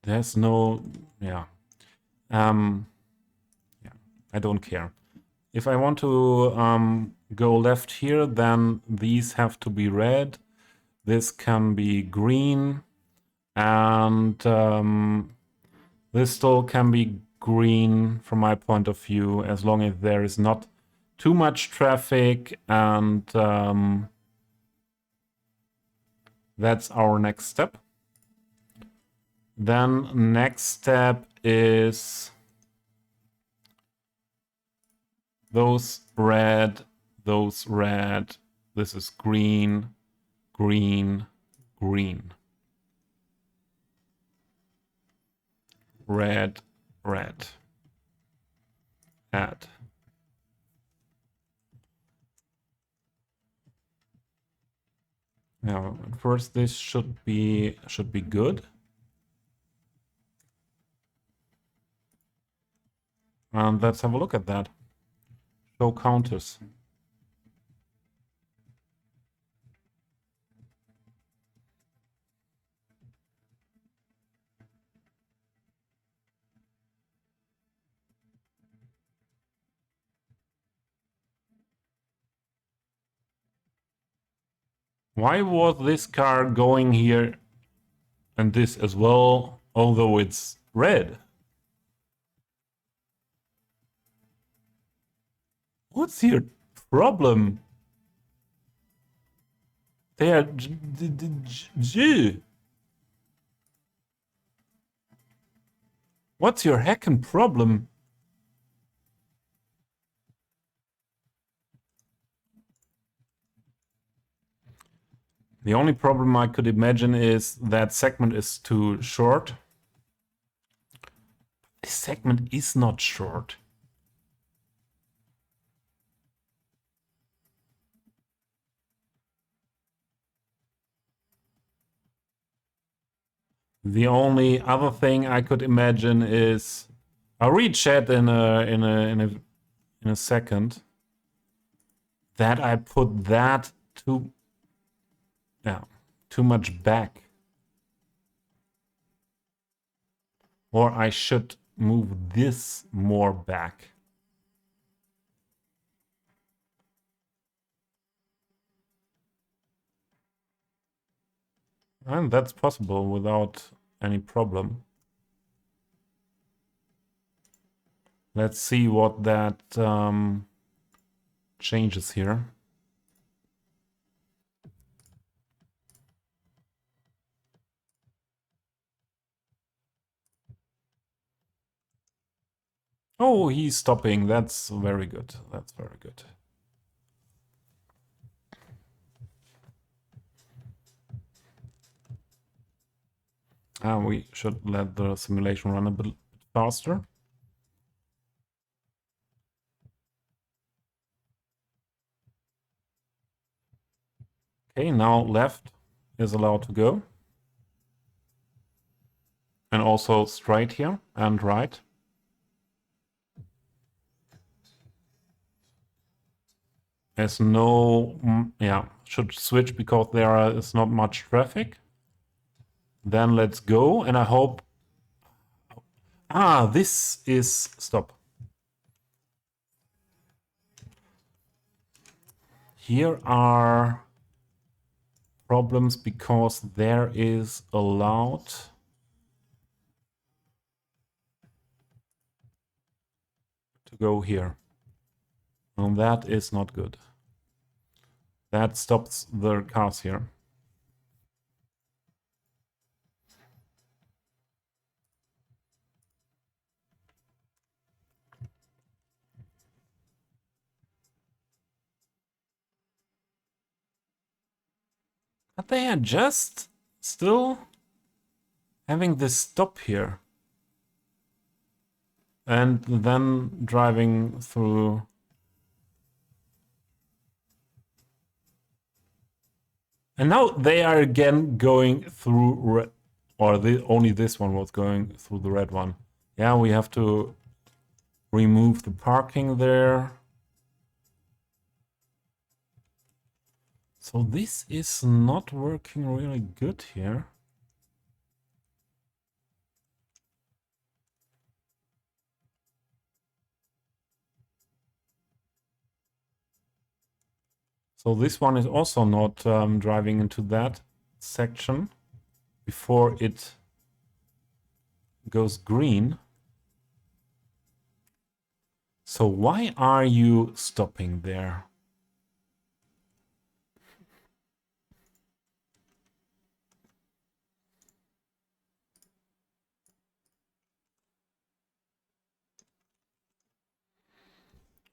There's no, yeah. Yeah, I don't care. If I want to go left here, then these have to be red. This can be green. And this still can be green from my point of view, as long as there is not too much traffic. And that's our next step. Then next step is those red, this is green, green, green. Red, red. Add. Now, first this should be good. And let's have a look at that. Show counters. Why was this car going here and this as well, although it's red? What's your problem? They are G. What's your heckin' problem? The only problem I could imagine is that segment is too short. This segment is not short. The only other thing I could imagine is I'll read chat in a second. That I put that too much back. Or I should move this more back. And that's possible without any problem. Let's see what that changes here. Oh, he's stopping. That's very good. That's very good. We should let the simulation run a bit faster. Okay, now left is allowed to go. And also straight here and right. There's no... yeah, should switch because there is not much traffic. Then let's go, and I hope... Ah, this is... Stop. Here are problems because there is allowed... to go here. And that is not good. That stops the cars here. But they are just still having this stop here. And then driving through. And now they are again going through red, or only this one was going through the red one. Yeah, we have to remove the parking there. So this is not working really good here. So this one is also not driving into that section before it goes green. So why are you stopping there?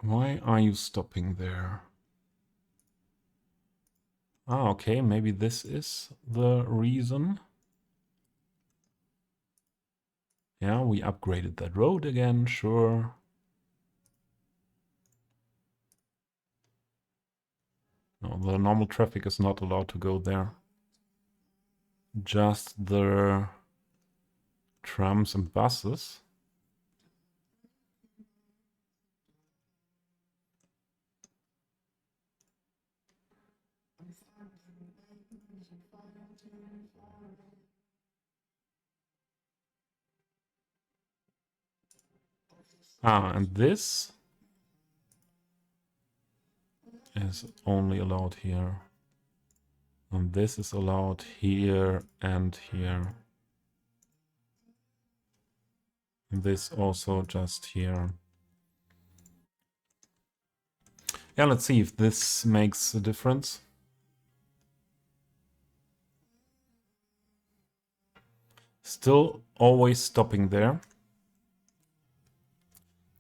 Why are you stopping there? Ah, okay, maybe this is the reason. Yeah, we upgraded that road again, sure. No, the normal traffic is not allowed to go there. Just the trams and buses. Ah, and this is only allowed here. And this is allowed here and here. And this also just here. Yeah, let's see if this makes a difference. Still always stopping there.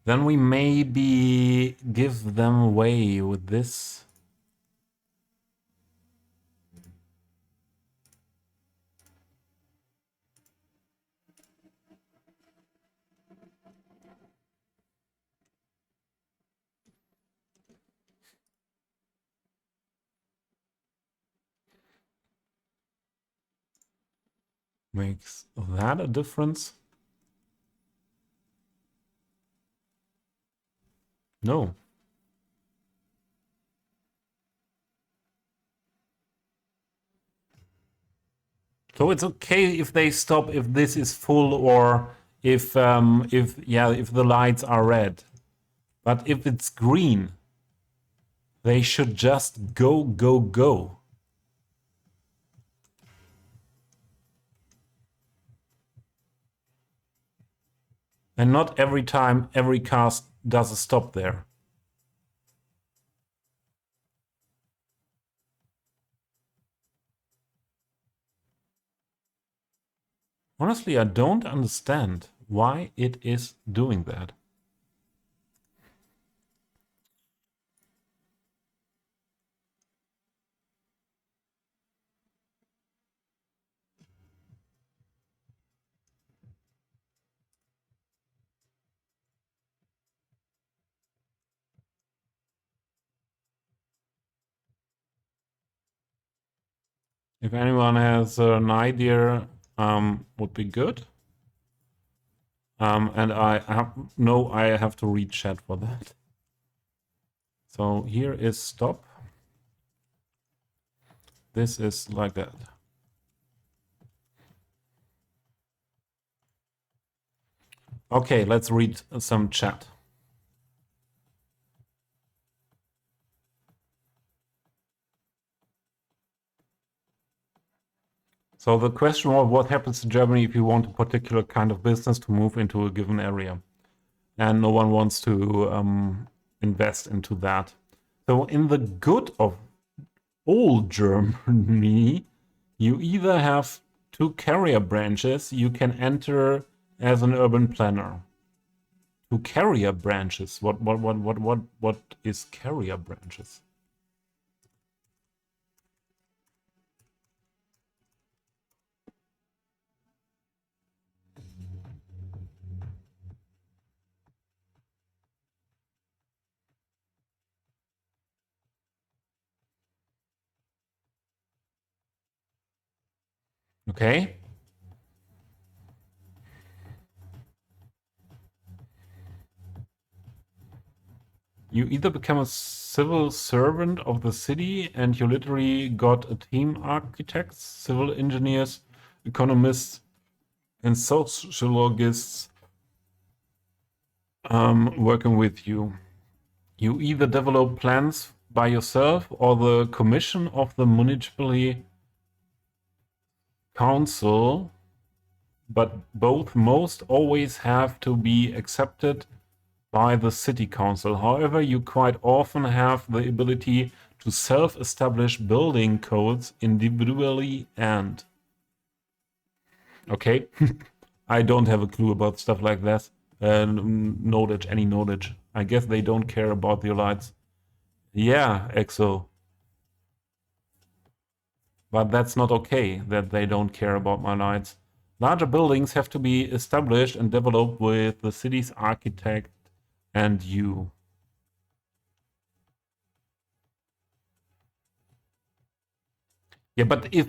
Then we maybe give them away with this. Makes that a difference? No. So it's okay if they stop if this is full or if the lights are red. But if it's green, they should just go, go, go. And not every time every car does a stop there. Honestly, I don't understand why it is doing that. If anyone has an idea, would be good. And I have to read chat for that. So here is stop. This is like that. Okay, let's read some chat. So the question was, what happens in Germany if you want a particular kind of business to move into a given area? And no one wants to invest into that. So in the good of old Germany, you either have two carrier branches you can enter as an urban planner. Two carrier branches. What is carrier branches? Okay. You either become a civil servant of the city and you literally got a team architects, civil engineers, economists, and sociologists working with you. You either develop plans by yourself or the commission of the municipal council, but both most always have to be accepted by the city council. However, you quite often have the ability to self-establish building codes individually and... Okay, I don't have a clue about stuff like that. Knowledge, any knowledge. I guess they don't care about your lights. Yeah, EXO. But that's not okay that they don't care about my lights. Larger buildings have to be established and developed with the city's architect and you. Yeah, but if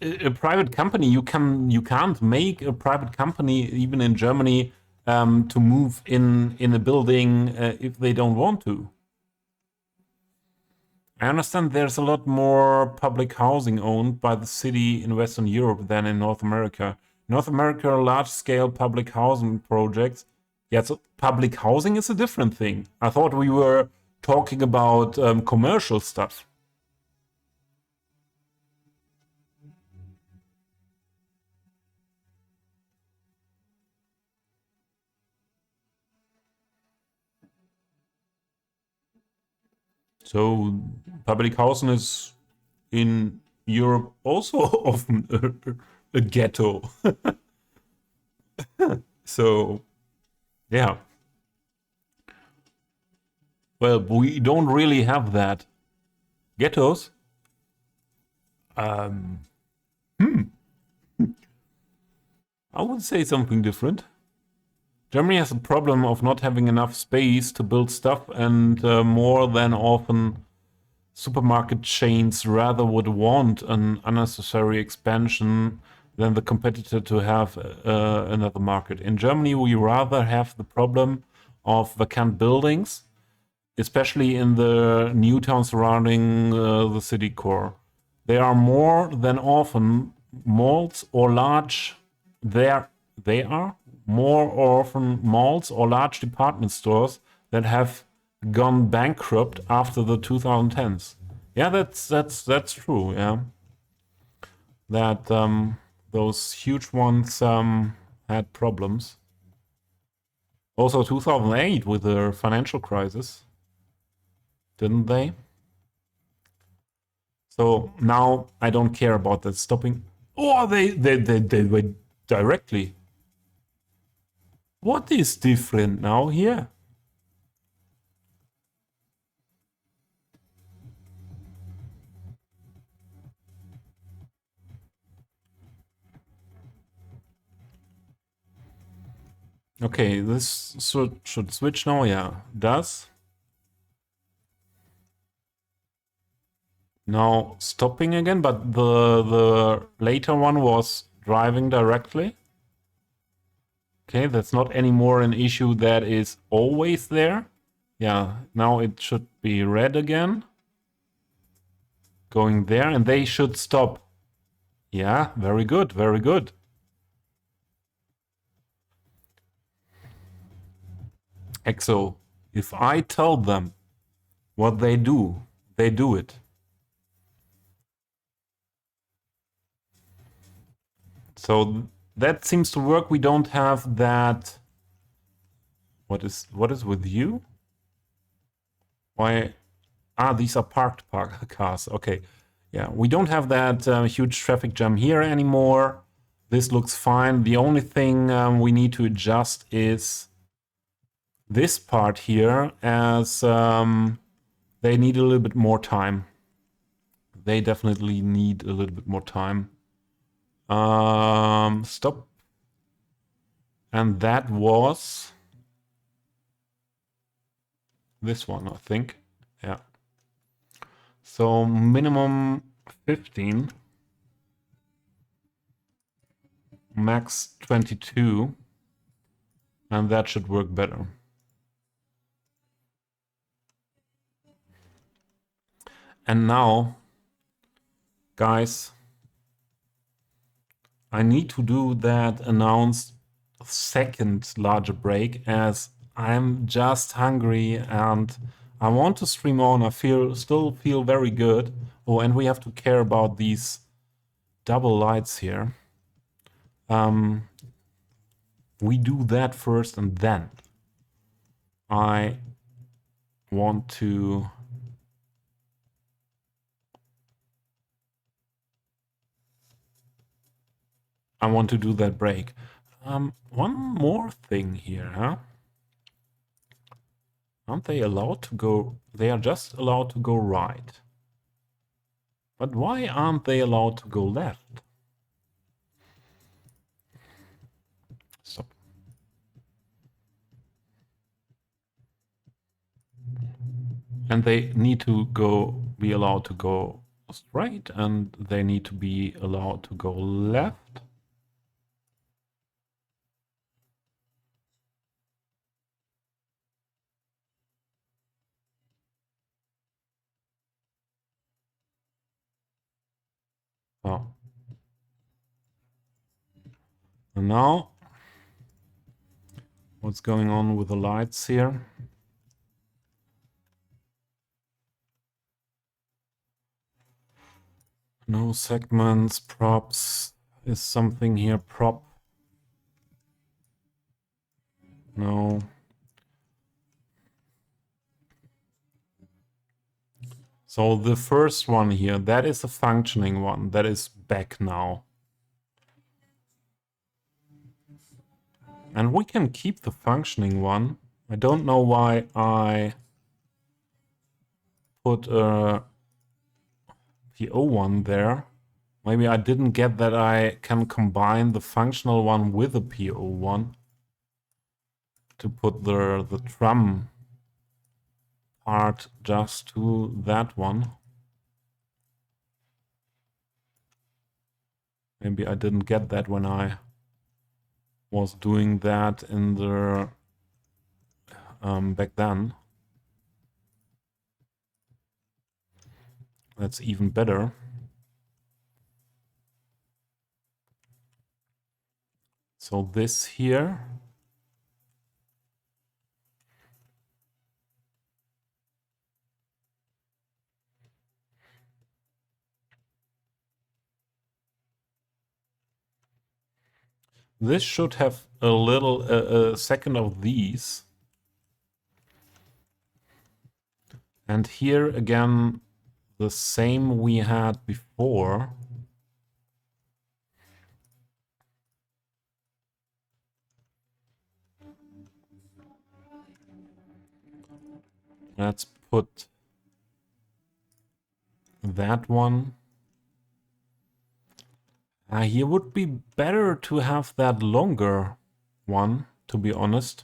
a private company, you can't make a private company even in Germany to move in a building if they don't want to. I understand there's a lot more public housing owned by the city in Western Europe than in North America. North America, large-scale public housing projects. Yeah, so public housing is a different thing. I thought we were talking about commercial stuff. So public housing is in Europe also often a ghetto. So, yeah. Well, we don't really have that. Ghettos? I would say something different. Germany has a problem of not having enough space to build stuff, and more than often supermarket chains rather would want an unnecessary expansion than the competitor to have another market. In Germany, we rather have the problem of vacant buildings, especially in the new towns surrounding the city core. There are more than often malls or large they are more often malls or large department stores that have gone bankrupt after the 2010s. Yeah, that's true. Yeah, that those huge ones had problems. Also, 2008 with the financial crisis, didn't they? So now I don't care about that stopping. Oh, they went directly. What is different now here? Okay, this should switch now. Yeah, does. Now stopping again, but the later one was driving directly. Okay, that's not anymore an issue that is always there. Yeah, now it should be red again. Going there, and they should stop. Yeah, very good, very good. Exo, if I tell them what they do it. So that seems to work. We don't have that. What is with you? Why? Ah, these are parked cars. Okay. Yeah, we don't have that huge traffic jam here anymore. This looks fine. The only thing we need to adjust is this part here, as they need a little bit more time. They definitely need a little bit more time. Stop. And that was this one, I think. Yeah. So minimum 15, max 22, and that should work better. And now, guys, I need to do that announced second larger break, as I'm just hungry and I want to stream on. I still feel very good. Oh, and we have to care about these double lights here. We do that first, and then I want to do that break. One more thing here, huh? Aren't they allowed to go? They are just allowed to go right. But why aren't they allowed to go left? Stop. And they need to be allowed to go straight, and they need to be allowed to go left. Oh. And now, what's going on with the lights here? No segments, props. Is something here prop? No. So the first one here, that is a functioning one. That is back now. And we can keep the functioning one. I don't know why I put a PO one there. Maybe I didn't get that I can combine the functional one with the PO one to put the drum part just to that one. Maybe I didn't get that when I was doing that in the back then. That's even better. So this here. This should have a second of these. And here again, the same we had before. Let's put that one. Here would be better to have that longer one, to be honest.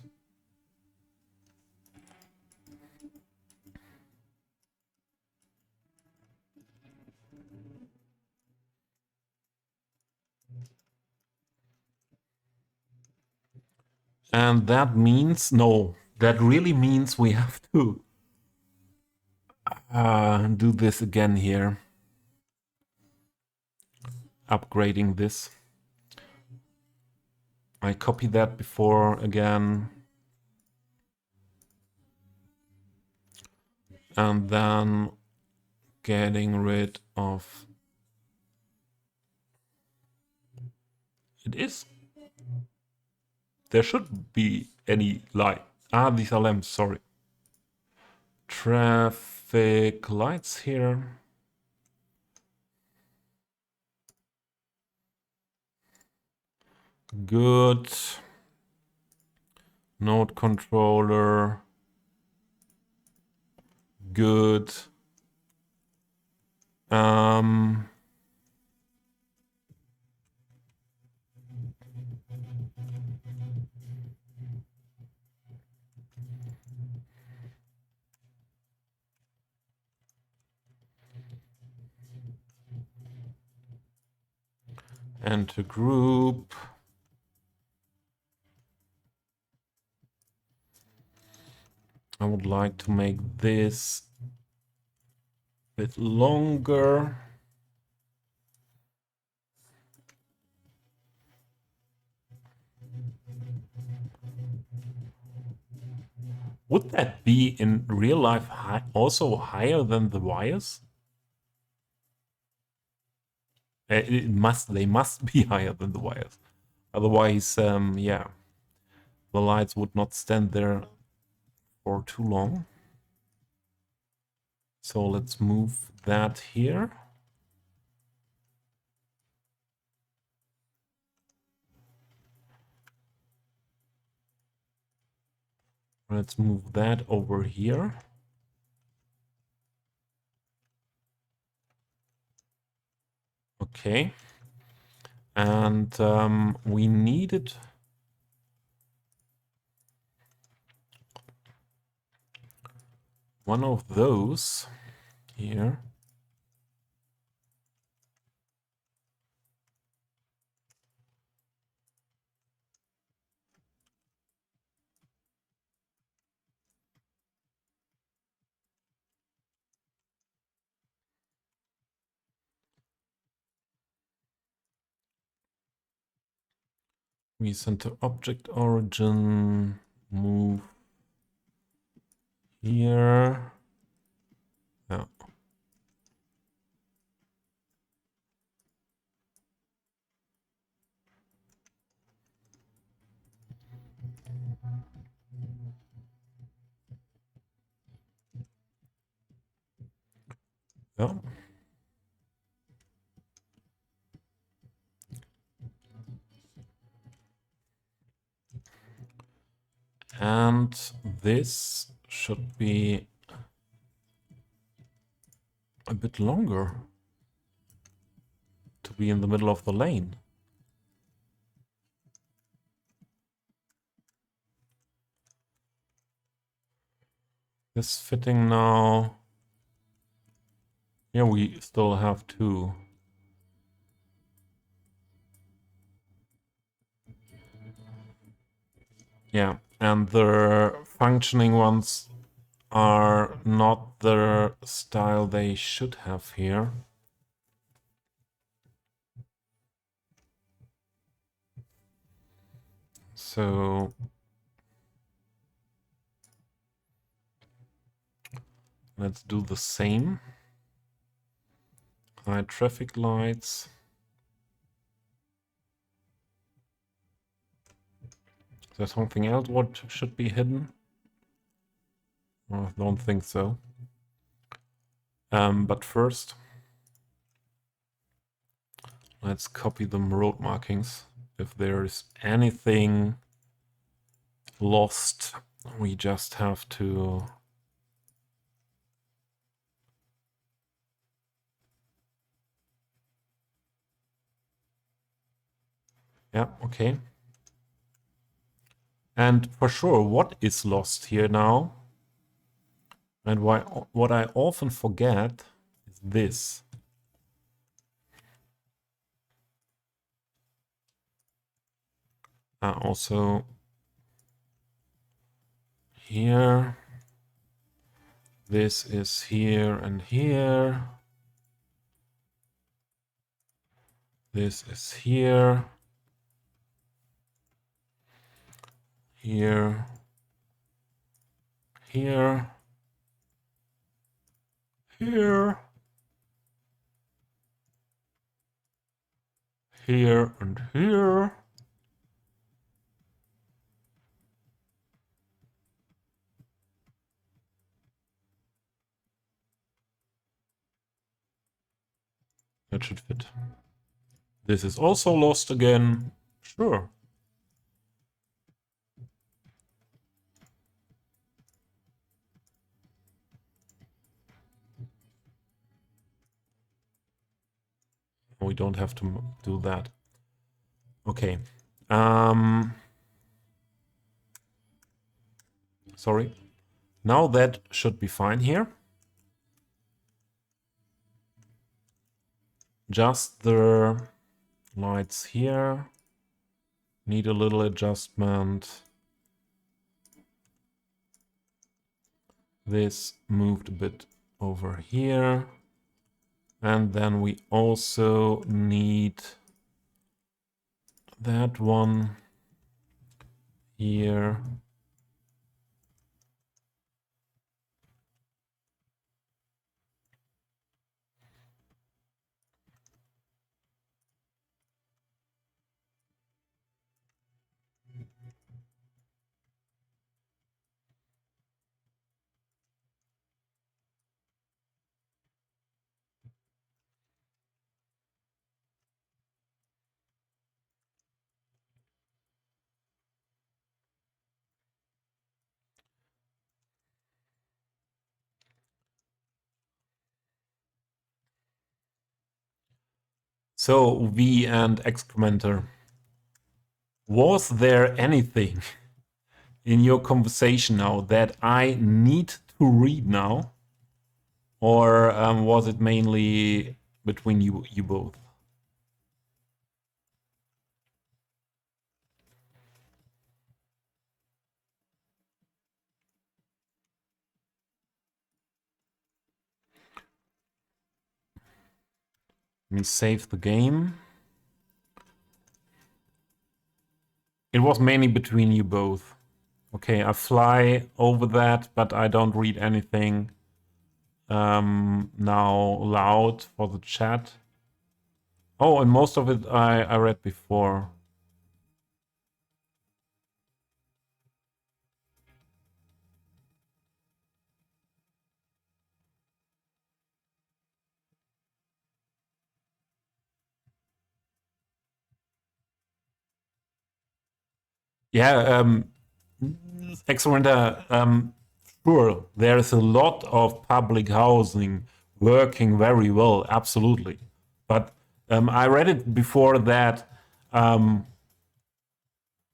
And that means, no, that really means we have to do this again here. Upgrading this. I copied that before again. And then getting rid of... It is... There should be any light. Ah, these are lamps, sorry. Traffic lights here. Good. Node controller. Good. Enter group. I would like to make this a bit longer. Would that be in real life also higher than the wires? They must be higher than the wires. Otherwise, yeah, the lights would not stand there for too long. So let's move that here. Let's move that over here. Okay. And we needed one of those here. We center object origin, move here. Yeah. Yeah. And this should be a bit longer to be in the middle of the lane. This fitting now. Yeah, we still have two. Yeah, and the functioning ones are not the style they should have here. So let's do the same. Hide traffic lights. Is there something else what should be hidden? I don't think so. But first, let's copy the road markings. If there's anything lost, we just have to... Yeah, okay. And for sure, what is lost here now? And what I often forget is this. Also here. This is here and here. This is here. Here. Here. Here. Here and here. That should fit. This is also lost again. Sure. We don't have to do that. Okay. Sorry. Now that should be fine here. Just the lights here need a little adjustment. This moved a bit over here. And then we also need that one here. So, V and excrementer. Was there anything in your conversation now that I need to read now? Or was it mainly between you both? Let me save the game. It was mainly between you both. Okay, I fly over that, but I don't read anything now loud for the chat. Oh, and most of it I read before. Yeah, excellent. Sure, there's a lot of public housing working very well, absolutely. But I read it before that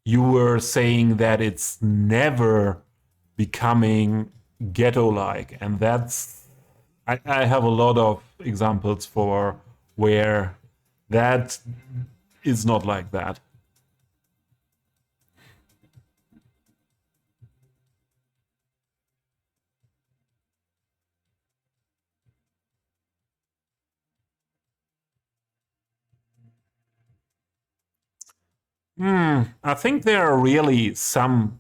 you were saying that it's never becoming ghetto-like, and that's I have a lot of examples for where that is not like that. I think there are really some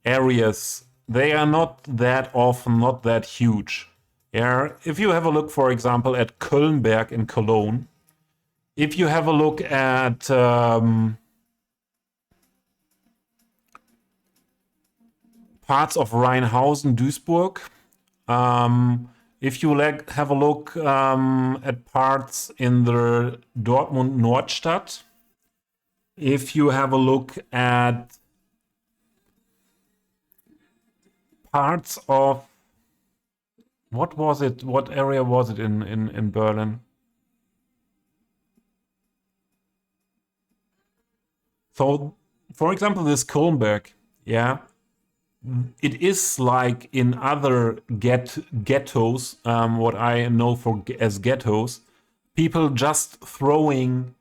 areas. They are not that often, not that huge. Yeah, if you have a look, for example, at Kölnberg in Cologne, if you have a look at parts of Rheinhausen, Duisburg, if you have a look at parts in the Dortmund Nordstadt, if you have a look at parts of what was it? What area was it in Berlin? So, for example, this Kölnberg, yeah, it is like in other ghettos, what I know as ghettos, people just throwing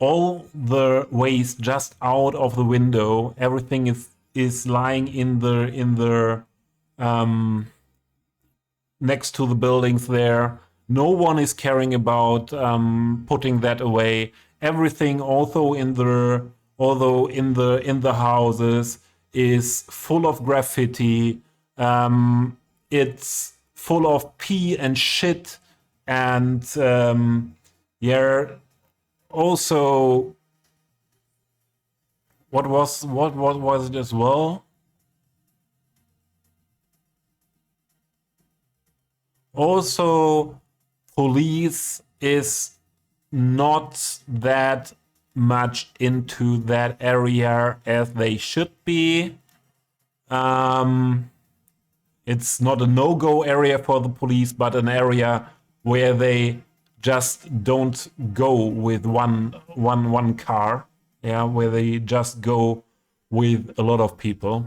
all the waste just out of the window. Everything is is lying in the next to the buildings there. No one is caring about putting that away. Everything, although in the houses, is full of graffiti. It's full of pee and shit, and yeah. Also, what was it as well? Also, police is not that much into that area as they should be. It's not a no-go area for the police, but an area where they just don't go with one car. Yeah, where they just go with a lot of people.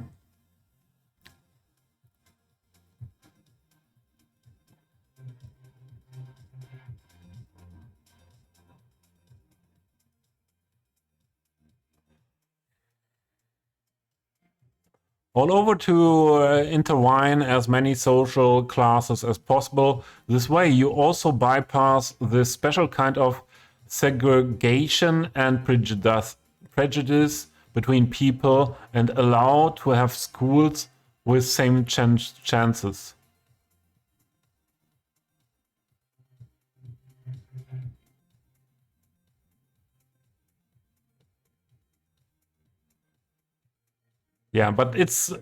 All over to intertwine as many social classes as possible. This way, you also bypass this special kind of segregation and prejudice between people and allow to have schools with same chances. Yeah, but it's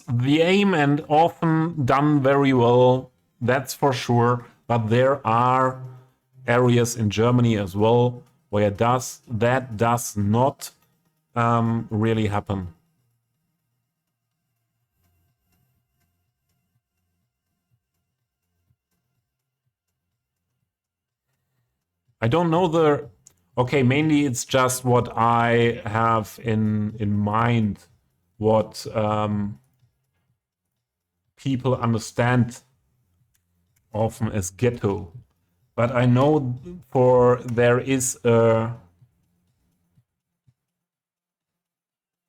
the aim and often done very well, that's for sure. But there are areas in Germany as well where that does not really happen. I don't know the. Okay, mainly it's just what I have in mind, what people understand often as ghetto. But I know there is a.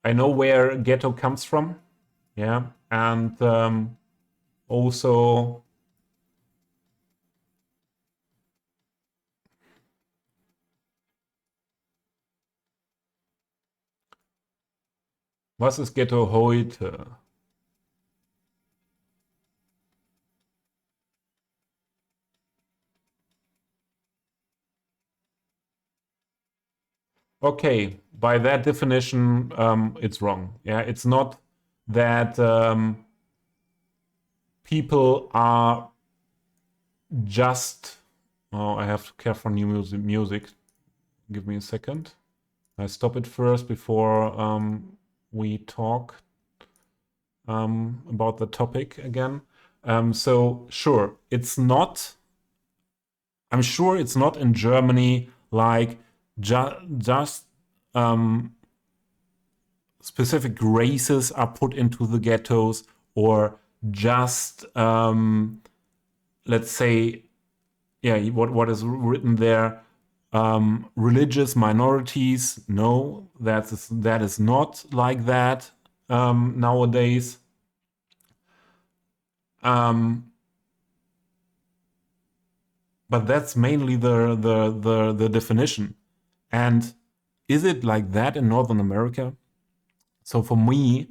I know where ghetto comes from, yeah, and also. Was ist Ghetto heute? Okay, by that definition, it's wrong. Yeah, it's not that people are just. Oh, I have to care for new music. Give me a second. I stop it first before we talk about the topic again. So sure, it's not. I'm sure it's not in Germany like just specific races are put into the ghettos, or just let's say, yeah, what is written there, religious minorities. No, that is not like that nowadays. But that's mainly the definition. And is it like that in Northern America? So for me,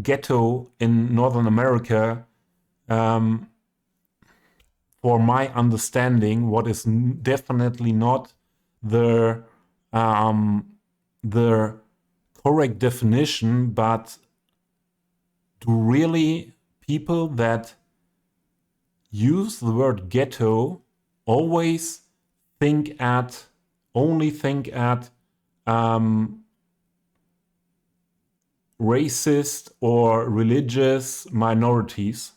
ghetto in Northern America, for my understanding, what is definitely not the the correct definition, but do really people that use the word ghetto always only think at racist or religious minorities?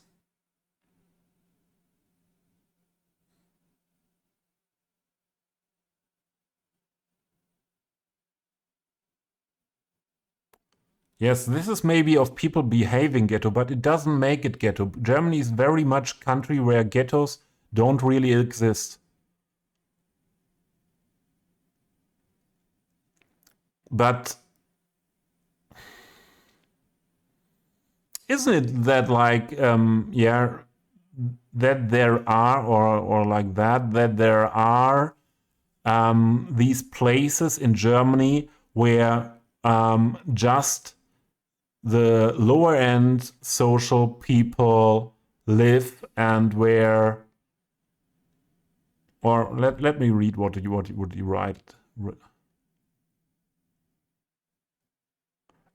Yes, this is maybe of people behaving ghetto, but it doesn't make it ghetto. Germany is very much country where ghettos don't really exist. But isn't it that like yeah, that there are or like that there are these places in Germany where just the lower end social people live, and where, or let me read what you write.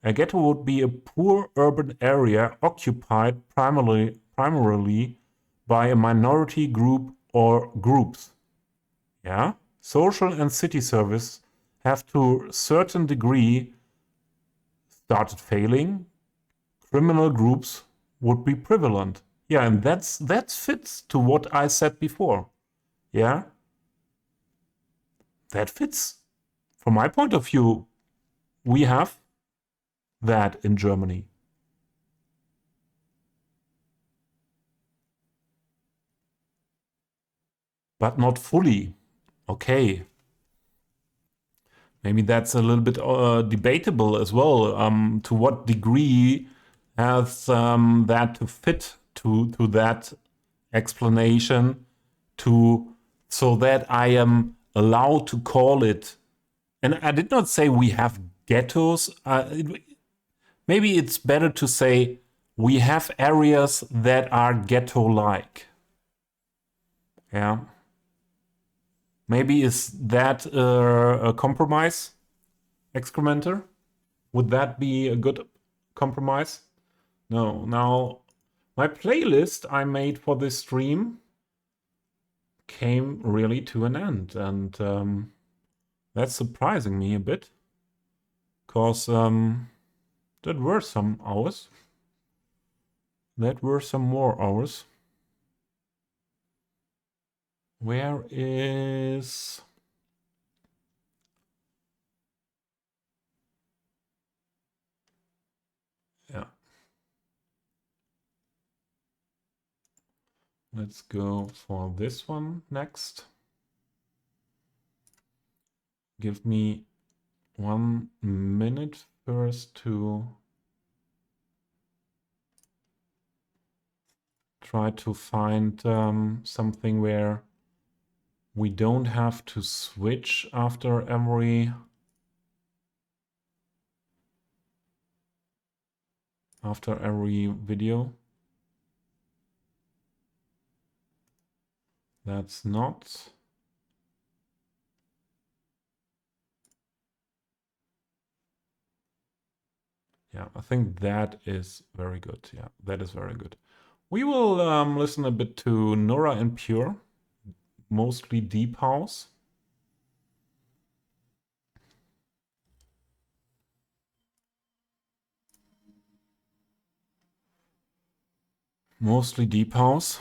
A ghetto would be a poor urban area occupied primarily by a minority group or groups. Yeah? Social and city service have to a certain degree started failing. Criminal groups would be prevalent. Yeah, and that fits to what I said before. Yeah? That fits. From my point of view, we have that in Germany. But not fully. Okay. Maybe that's a little bit debatable as well. To what degree has that to fit to that explanation, to so that I am allowed to call it? And I did not say we have ghettos. Maybe it's better to say we have areas that are ghetto-like. Yeah. Maybe is that a compromise, excrementer? Would that be a good compromise? No. Now, my playlist I made for this stream came really to an end, and that's surprising me a bit, because that were some hours. That were some more hours. Where is... Yeah. Let's go for this one next. Give me 1 minute first to try to find something where we don't have to switch after every video. That's not. Yeah, I think that is very good. Yeah, that is very good. We will listen a bit to Nora En Pure, mostly deep house. Mostly deep house.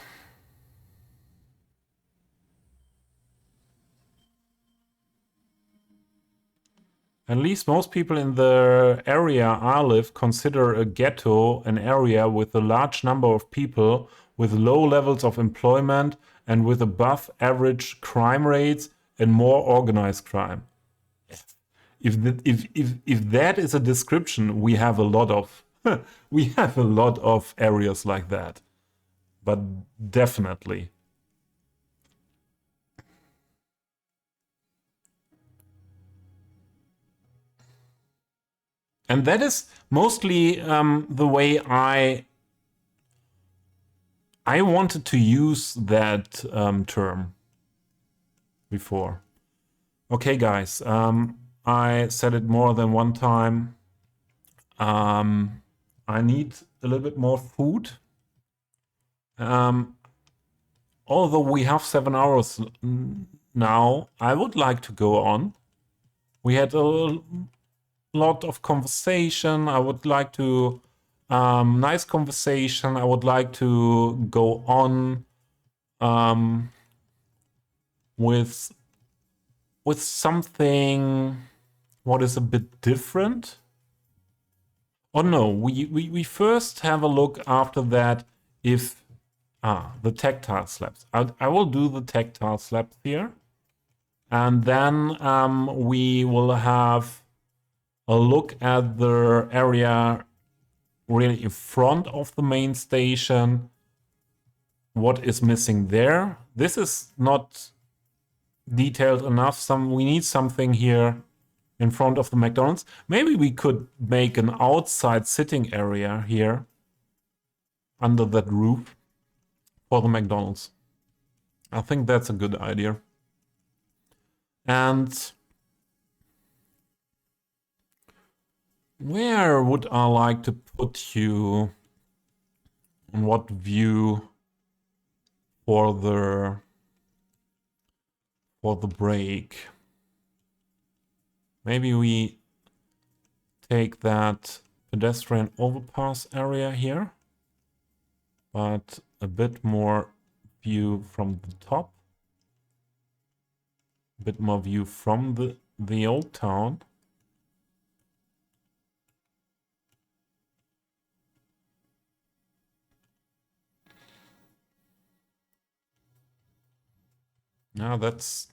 At least most people in the area I live consider a ghetto an area with a large number of people with low levels of employment and with above average crime rates and more organized crime. If that is a description, we have a lot of we have a lot of areas like that. But definitely. And that is mostly the way I wanted to use that term before. Okay, guys, I said it more than one time. I need a little bit more food. Although we have 7 hours now, I would like to go on. We had a lot of conversation. I would like to nice conversation. I would like to go on with something what is a bit different. Oh no, we first have a look after that if the tactile slabs. I will do the tactile slabs here, and then we will have a look at the area really in front of the main station. What is missing there? This is not detailed enough. We need something here in front of the McDonald's. Maybe we could make an outside sitting area here under that roof for the McDonald's. I think that's a good idea. And where would I like to put you? On what view for the break? Maybe we take that pedestrian overpass area here, but a bit more view from the top, a bit more view from the old town. Now that's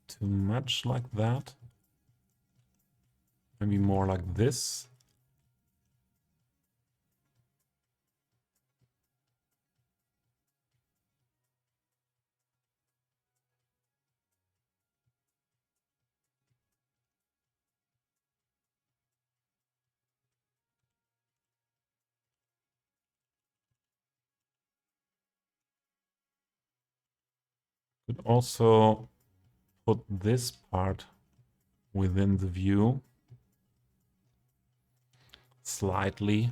too much like that. Maybe more like this. Could also put this part within the view slightly.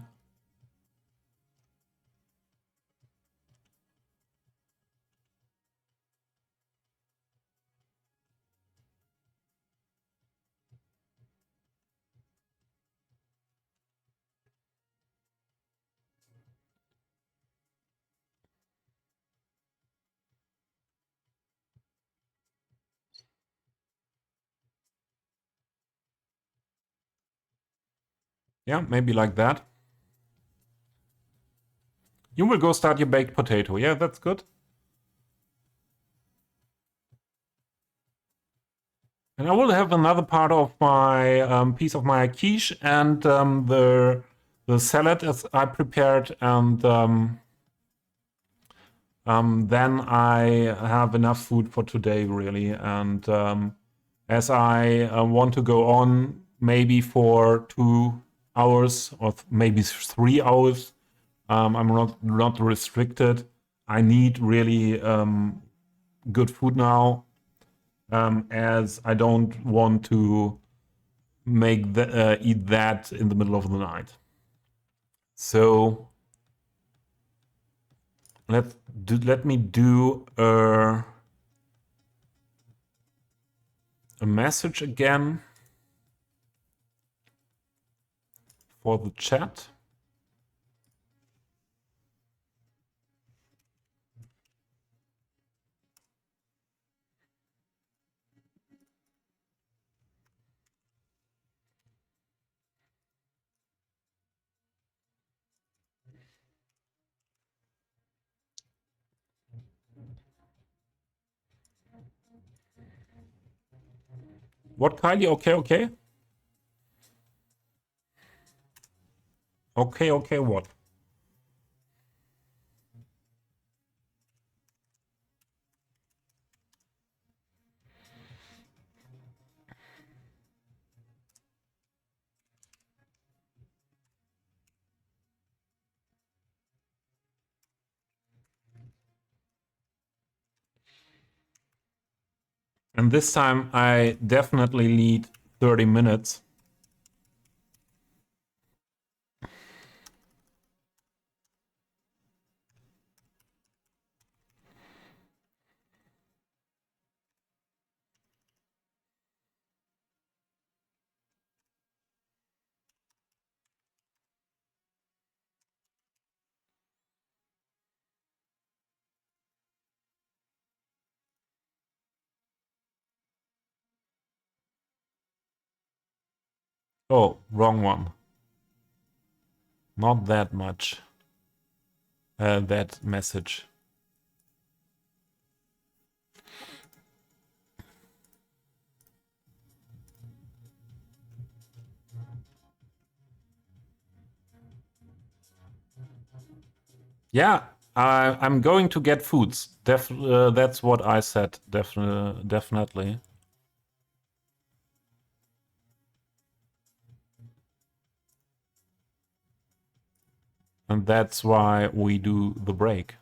Yeah, maybe like that. You will go start your baked potato. Yeah, that's good. And I will have another part of my piece of my quiche and the salad as I prepared, and then I have enough food for today, really. And as I want to go on maybe for 2 hours or maybe 3 hours, I'm not restricted. I need really good food now, as I don't want to eat that in the middle of the night. So let me do a message again for the chat. What, Kylie? Okay, okay. Okay, okay, what? And this time I definitely need 30 minutes. Oh, wrong one. Not that much. That message. Yeah, I'm going to get foods. That's what I said. Definitely. And that's why we do the break.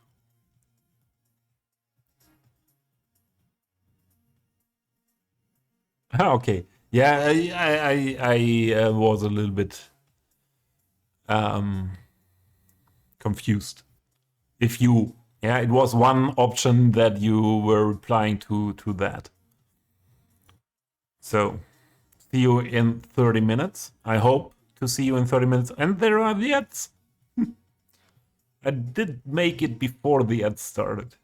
Okay. Yeah, I was a little bit um, confused. If you, yeah, it was one option that you were replying to that. So see you in 30 minutes. I hope to see you in 30 minutes. And there are the ads. I did make it before the ads started.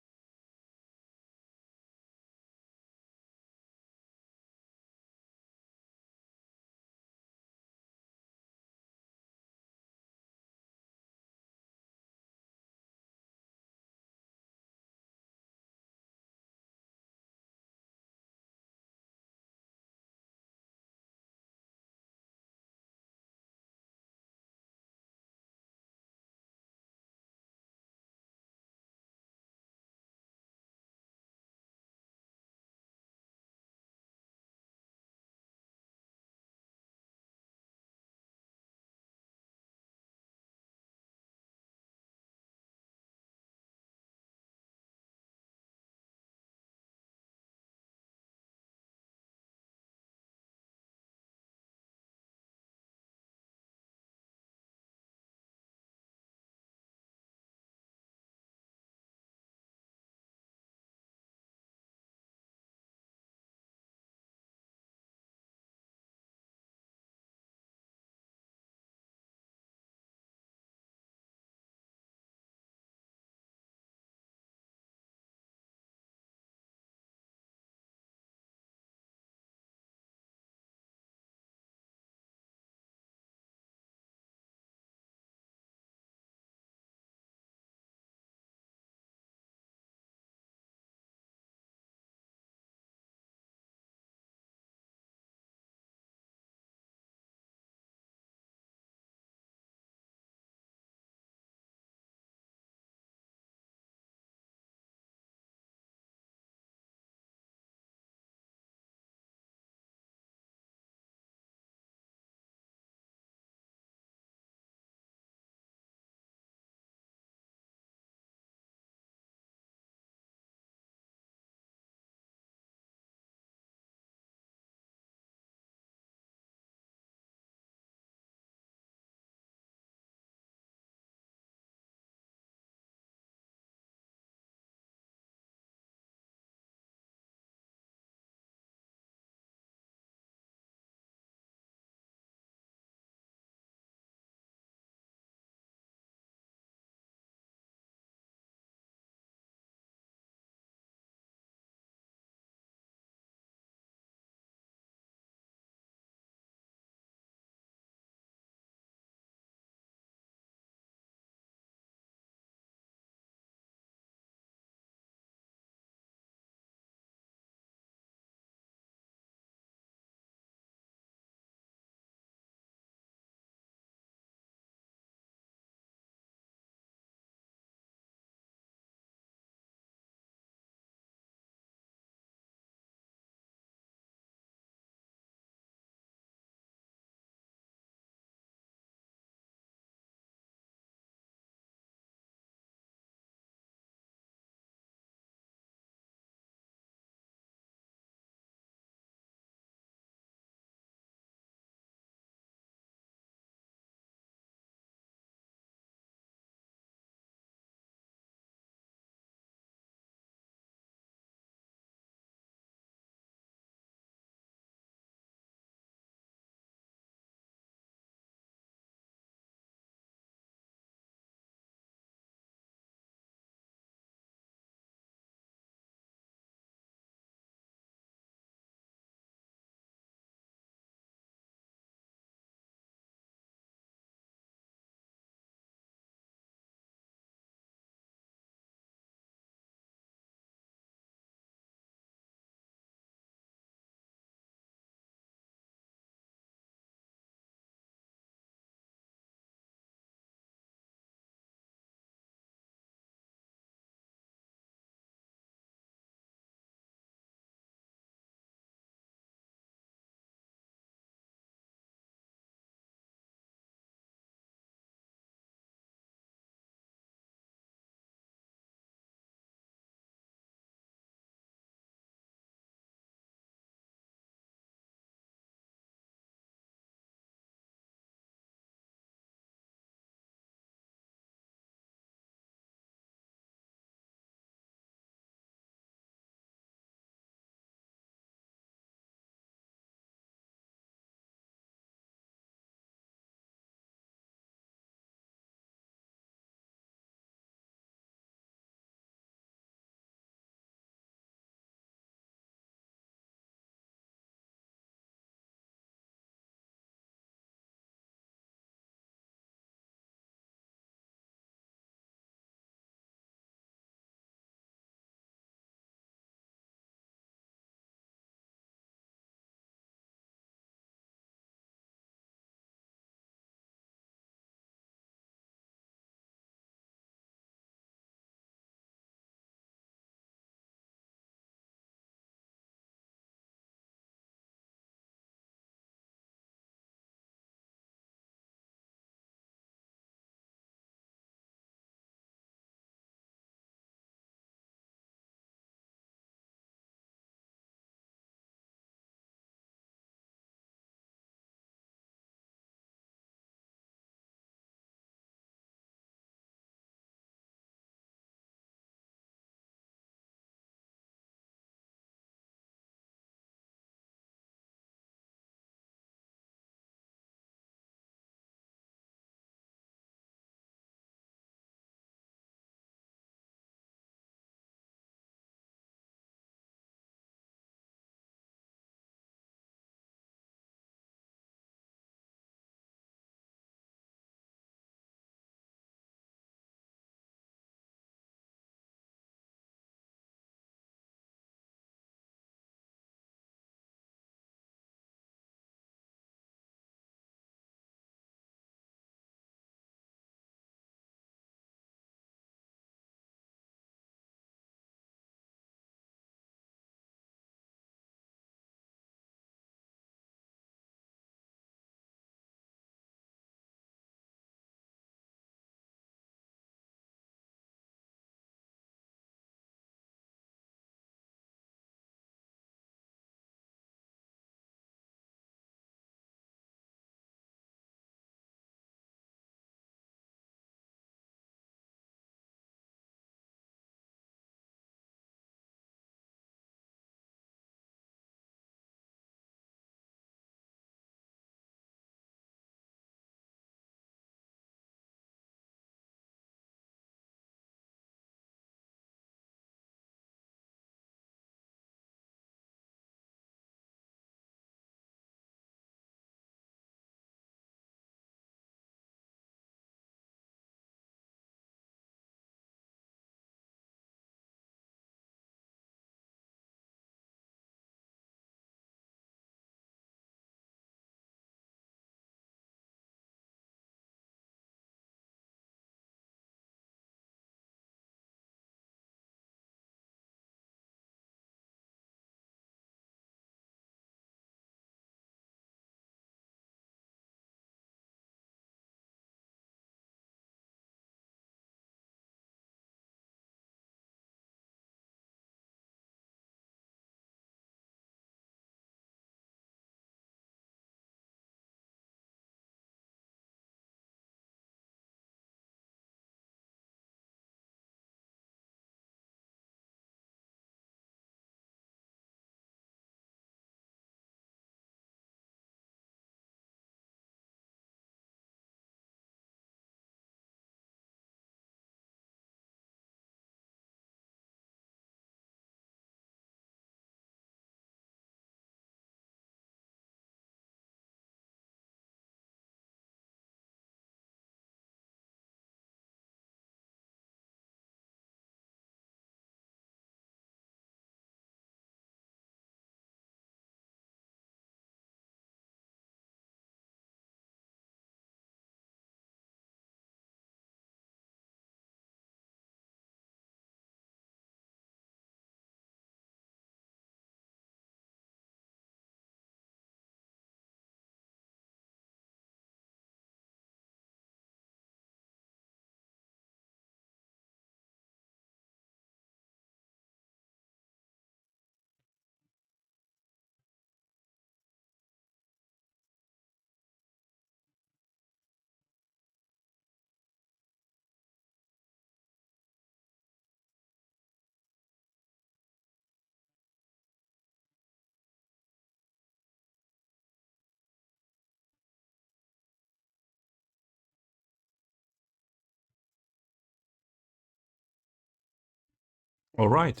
All right.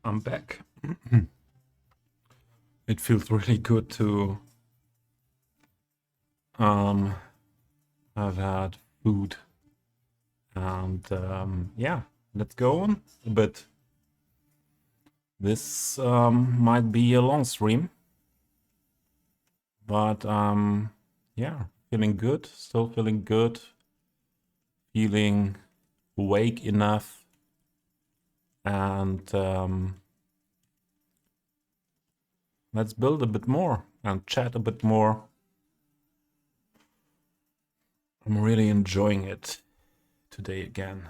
I'm back. It feels really good to have had food. And yeah, let's go on a bit. This might be a long stream, but yeah, feeling good, still feeling good, feeling awake enough, and let's build a bit more and chat a bit more. I'm really enjoying it today again.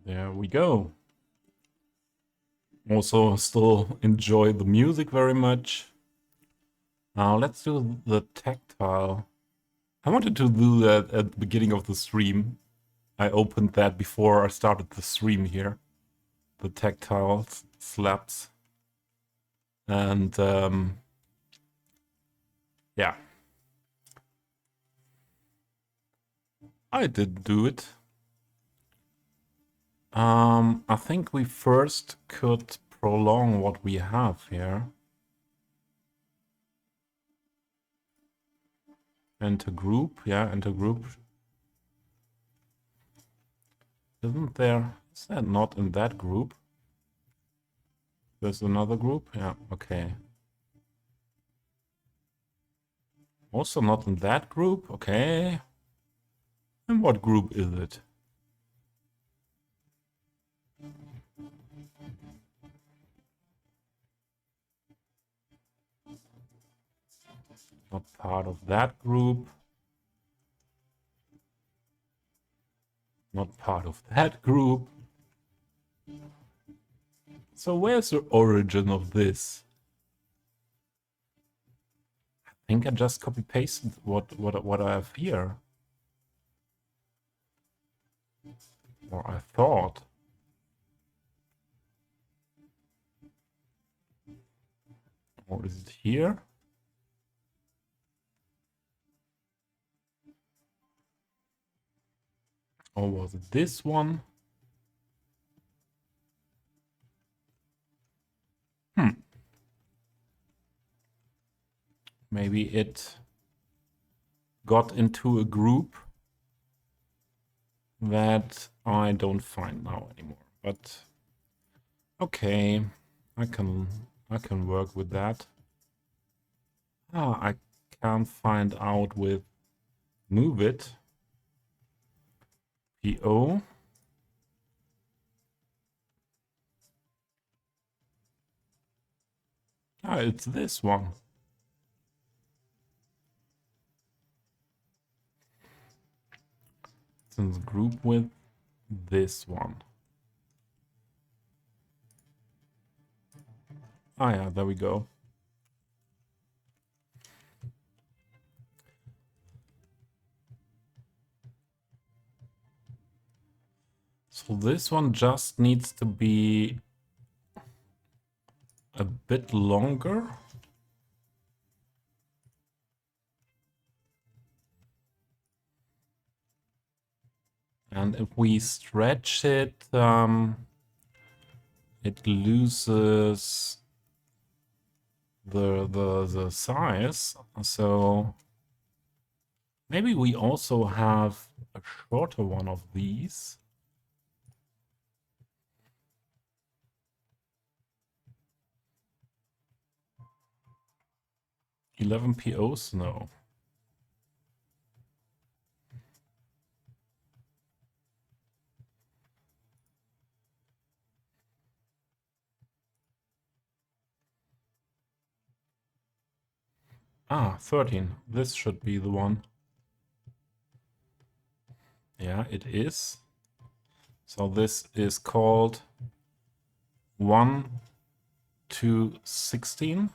There we go. Also, still enjoy the music very much. Now let's do the tactile. I wanted to do that at the beginning of the stream. I opened that before I started the stream here. The tactile slaps. And yeah. I did do it. I think we first could prolong what we have here. Enter group, yeah, enter group. Isn't there, is that not in that group? There's another group, yeah, okay. Also not in that group, okay. And what group is it? Not part of that group. Not part of that group. So where's the origin of this? I think I just copy pasted what I have here. Or I thought. Or is it here? Or was it this one? Maybe it got into a group that I don't find now anymore. But okay, I can work with that. I can't find out with move it. PO. It's this one. It's in the group with this one. Yeah, there we go. So this one just needs to be a bit longer. And if we stretch it, it loses the size. So maybe we also have a shorter one of these. 11 POs? No. Ah, 13. This should be the one. Yeah, it is. So this is called 1 to 16.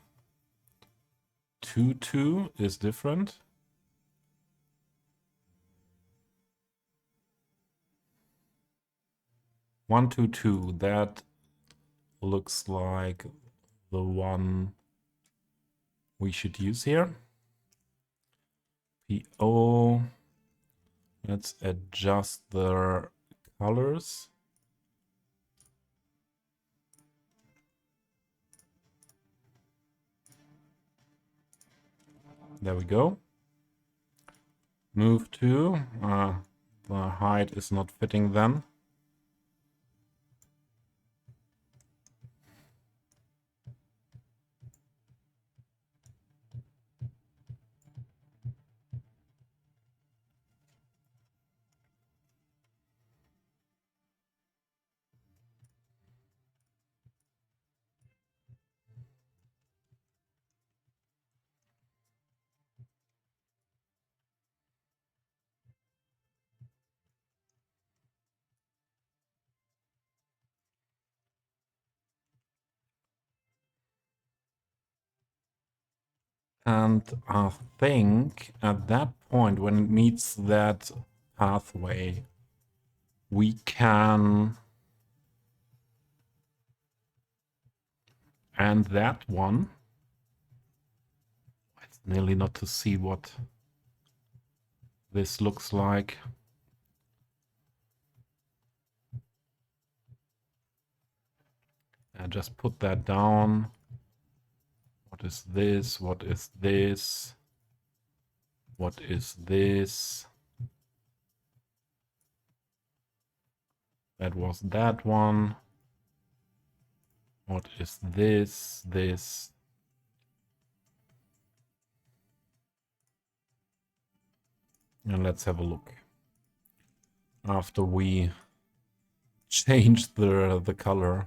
2 2 is different. One, two, two. That looks like the one we should use here. PO. Let's adjust the colors. There we go. Move to. The height is not fitting then. And I think at that point, when it meets that pathway, we can end that one. It's nearly not to see what this looks like. And just put that down. What is this? What is this? What is this? That was that one. What is this? This. And let's have a look. After we changed the color.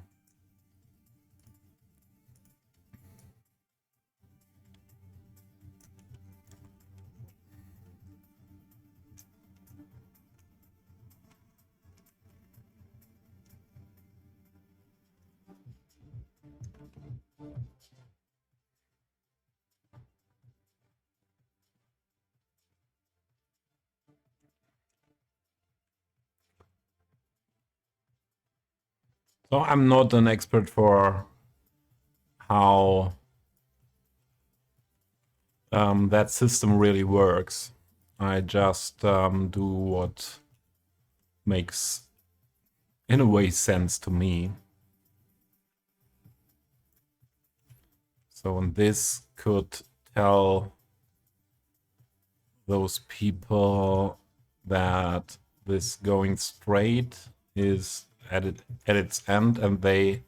So I'm not an expert for how that system really works. I just do what makes, in a way, sense to me. So, and this could tell those people that this going straight is at its end, and they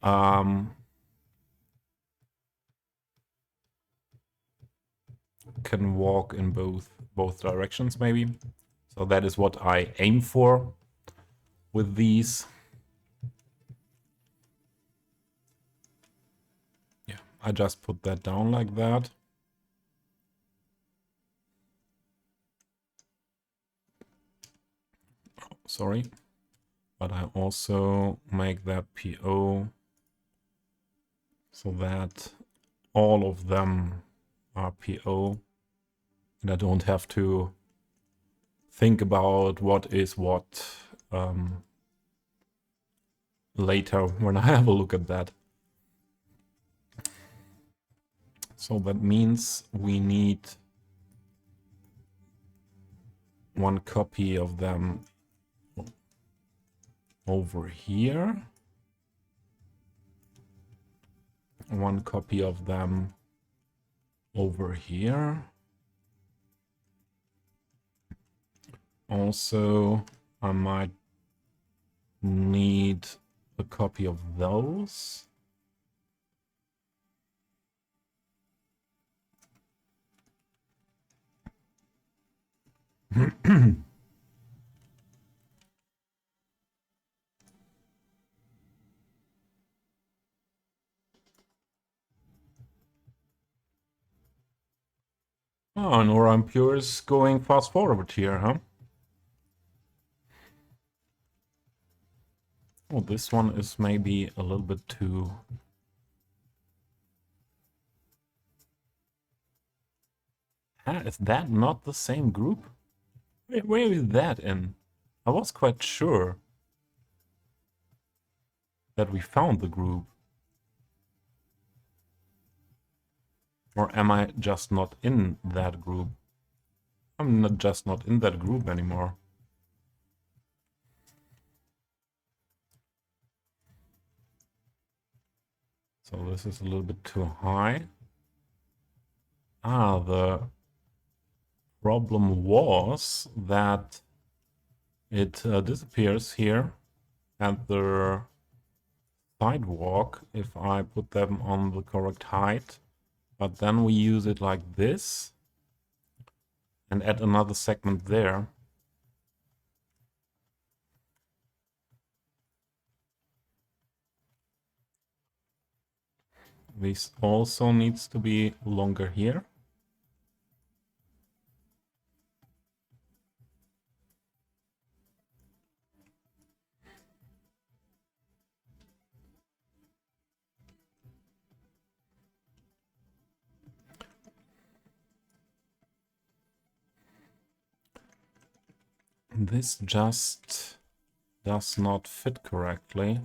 can walk in both directions, maybe. So that is what I aim for with these. Yeah, I just put that down like that. Sorry. But I also make that PO so that all of them are PO. And I don't have to think about what is what later when I have a look at that. So that means we need one copy of them over here. One copy of them over here. Also, I might need a copy of those. Oh, and Aura Pure is going fast forward here, huh? Oh, this one is maybe a little bit too... Ah, is that not the same group? Where is that in? I was quite sure that we found the group. Or am I just not in that group? I'm not just not in that group anymore. So this is a little bit too high. Ah, the problem was that it disappears here at the sidewalk if I put them on the correct height. But then we use it like this and add another segment there. This also needs to be longer here. This just does not fit correctly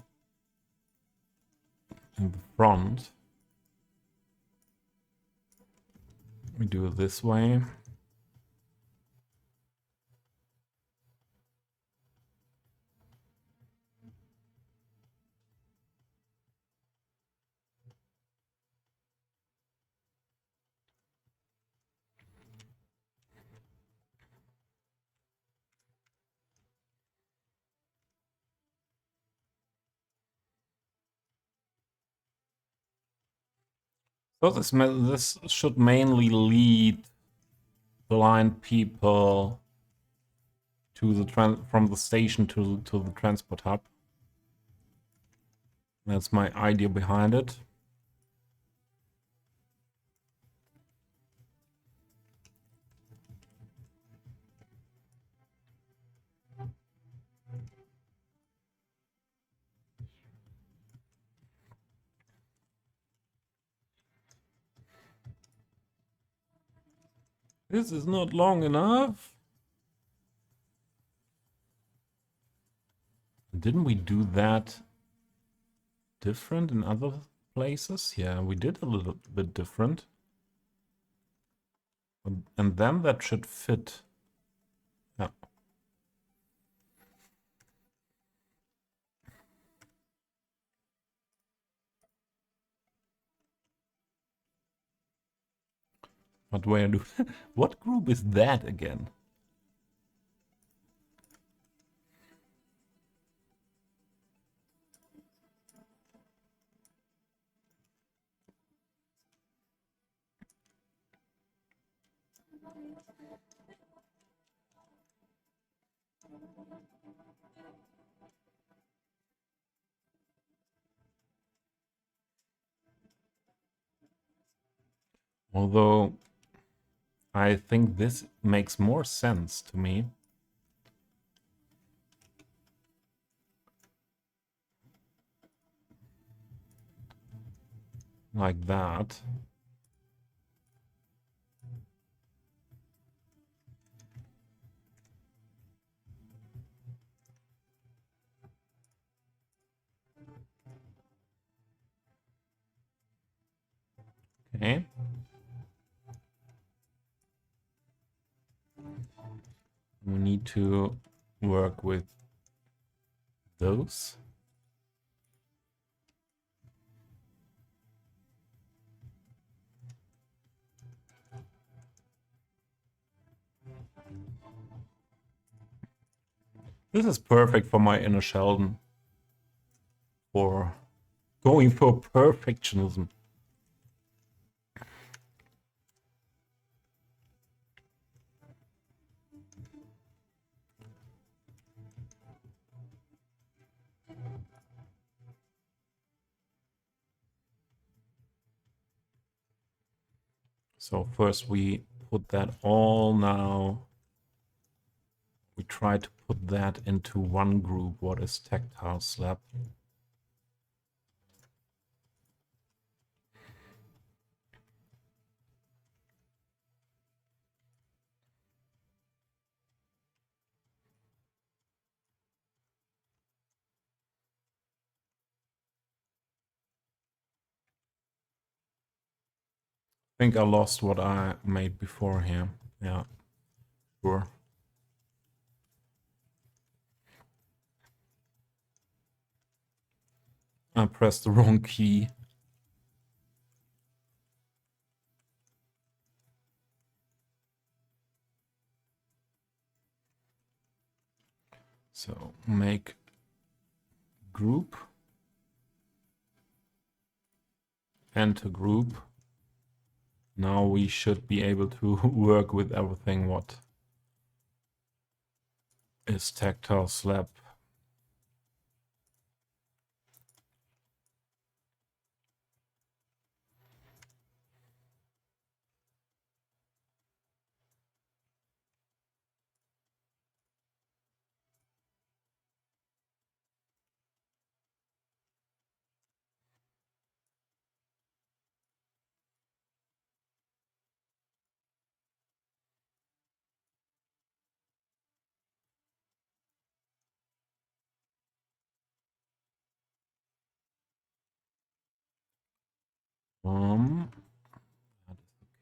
in the front. We do it this way. So this should mainly lead blind people to the from the station to the transport hub. That's my idea behind it. This is not long enough. Didn't we do that different in other places? Yeah, we did a little bit different. And then that should fit. Yeah. But where do... What group is that again? Although I think this makes more sense to me. Like that. Okay. We need to work with those. This is perfect for my inner Sheldon. For going for perfectionism. So first we put that all now. We try to put that into one group. What is tactile slab? think I lost what I made before here. Yeah, sure. I pressed the wrong key. So make group, enter group. Now we should be able to work with everything what is tactile slab.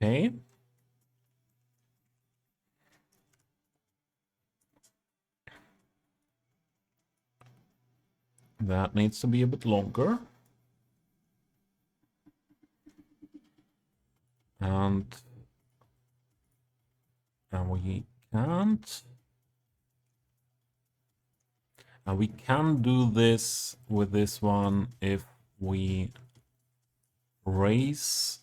Okay. That needs to be a bit longer. And we can't. And we can do this with this one if we raise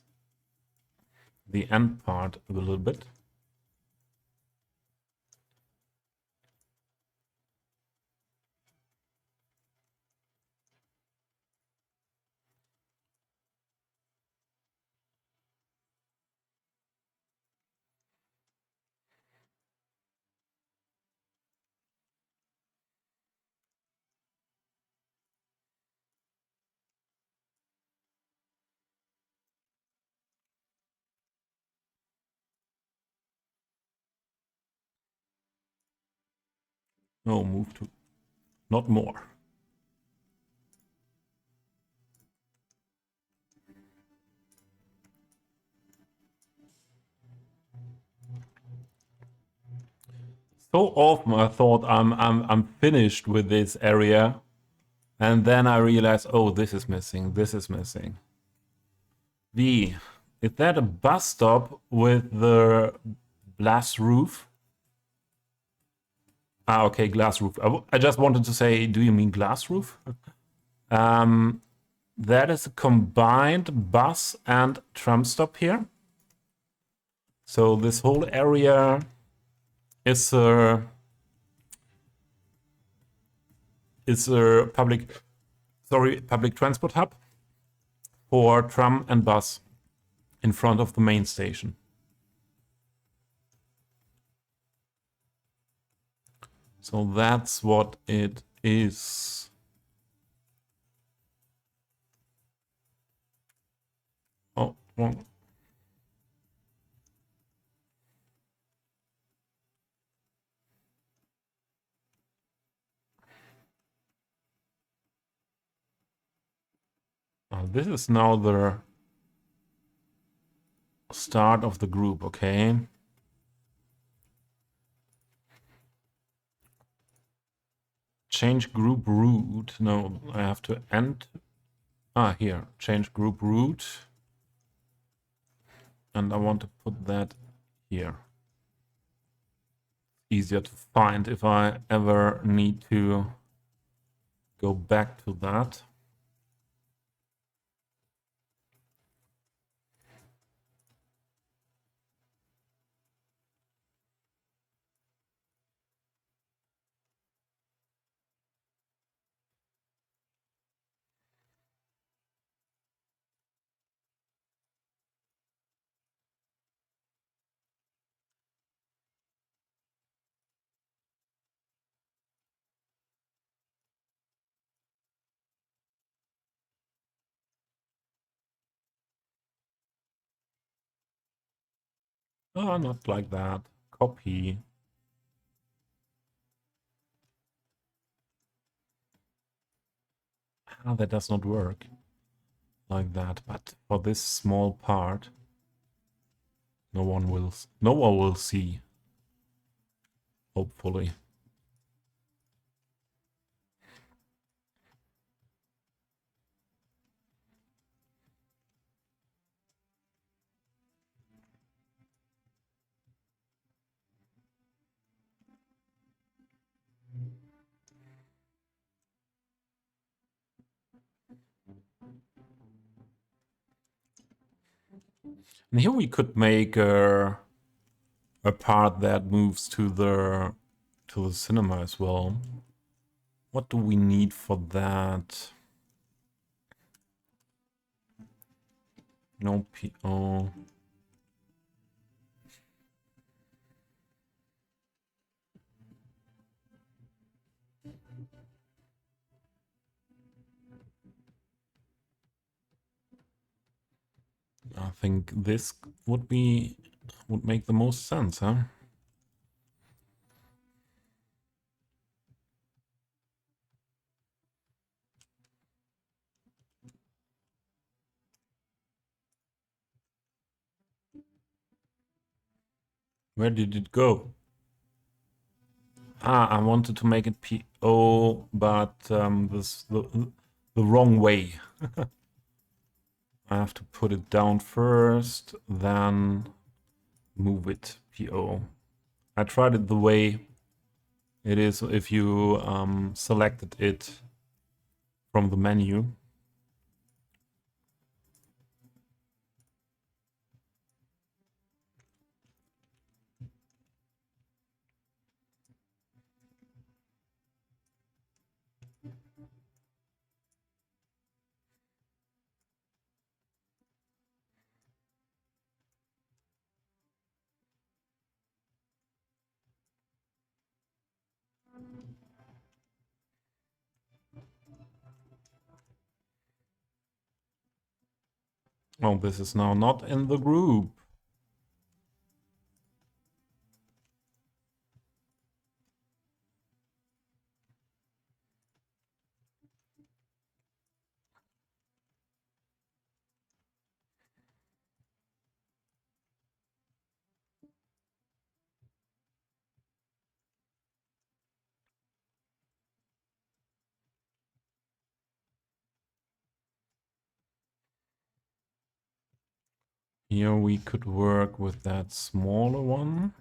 the end part a little bit. No, move to not more. So often I thought I'm finished with this area, and then I realized, oh, this is missing. This is missing. V, is that a bus stop with the glass roof? Ah, okay, glass roof. I just wanted to say, do you mean glass roof? That is a combined bus and tram stop here. So this whole area is a public transport hub for tram and bus in front of the main station. So that's what it is. Oh, wrong. This is now the start of the group, okay? Change group root. No, I have to end. Here, change group root. And I want to put that here. Easier to find if I ever need to go back to that. Oh, not like that. Copy. That does not work like that, but for this small part. No one will see. Hopefully. And here we could make a part that moves to the cinema as well. What do we need for that? No PO. I think this would make the most sense, huh? Where did it go? Ah, I wanted to make it PO, but the wrong way. I have to put it down first, then move it PO. I tried it the way it is if you selected it from the menu. Oh, this is now not in the group. Here we could work with that smaller one.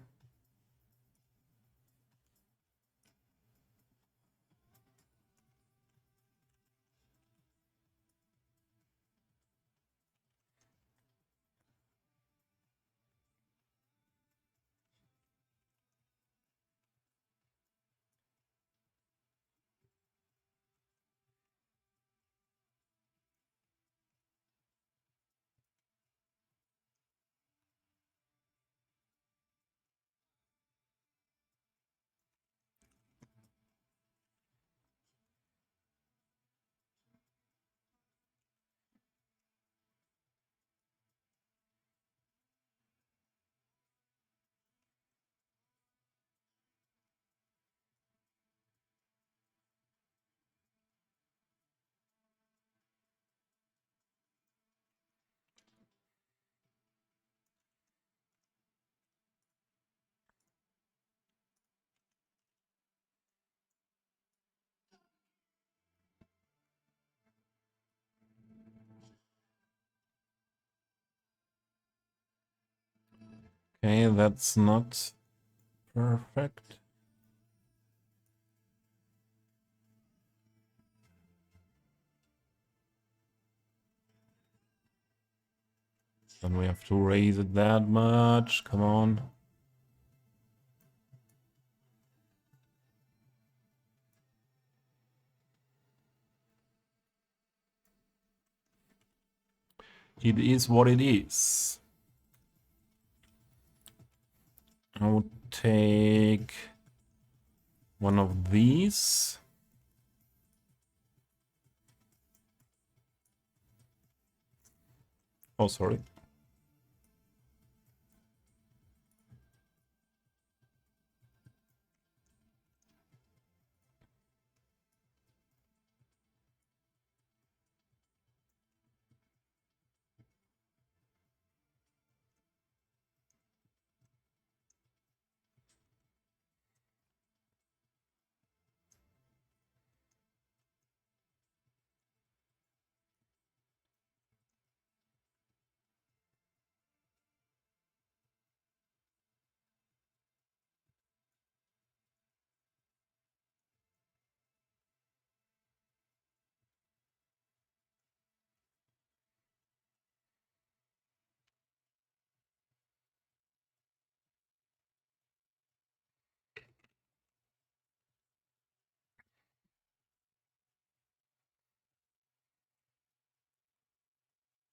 Okay, that's not perfect. Then we have to raise it that much. Come on. It is what it is. I would take one of these. Oh, sorry.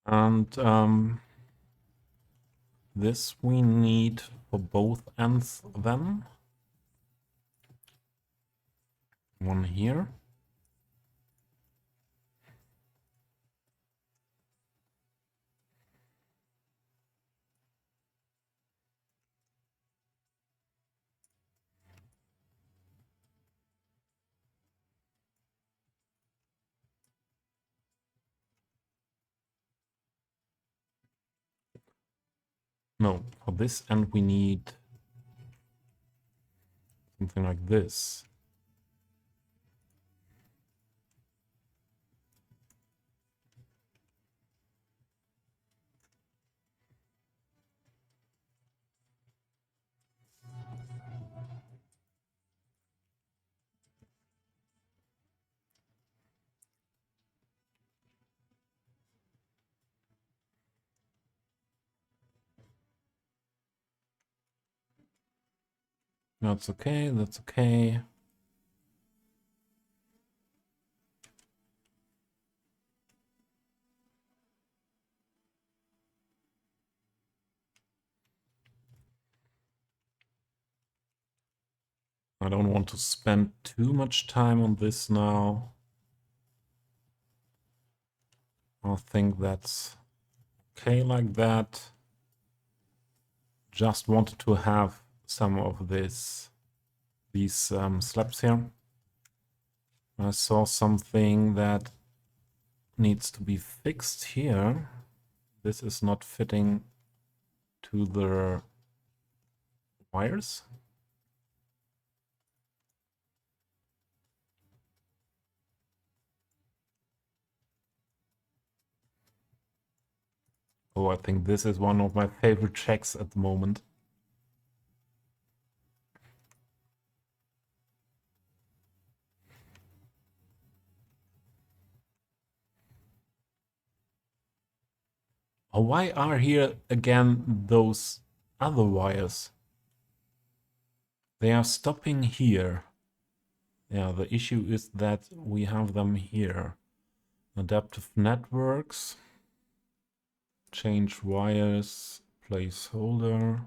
And this we need for both ends then. One here. No, for this end we need something like this. That's okay, that's okay. I don't want to spend too much time on this now. I think that's okay like that. Just wanted to have some of these slabs here. I saw something that needs to be fixed here. This is not fitting to the wires. Oh, I think this is one of my favorite checks at the moment. Oh, why are here again those other wires? They are stopping here. Yeah, the issue is that we have them here. Adaptive networks. Change wires. Placeholder.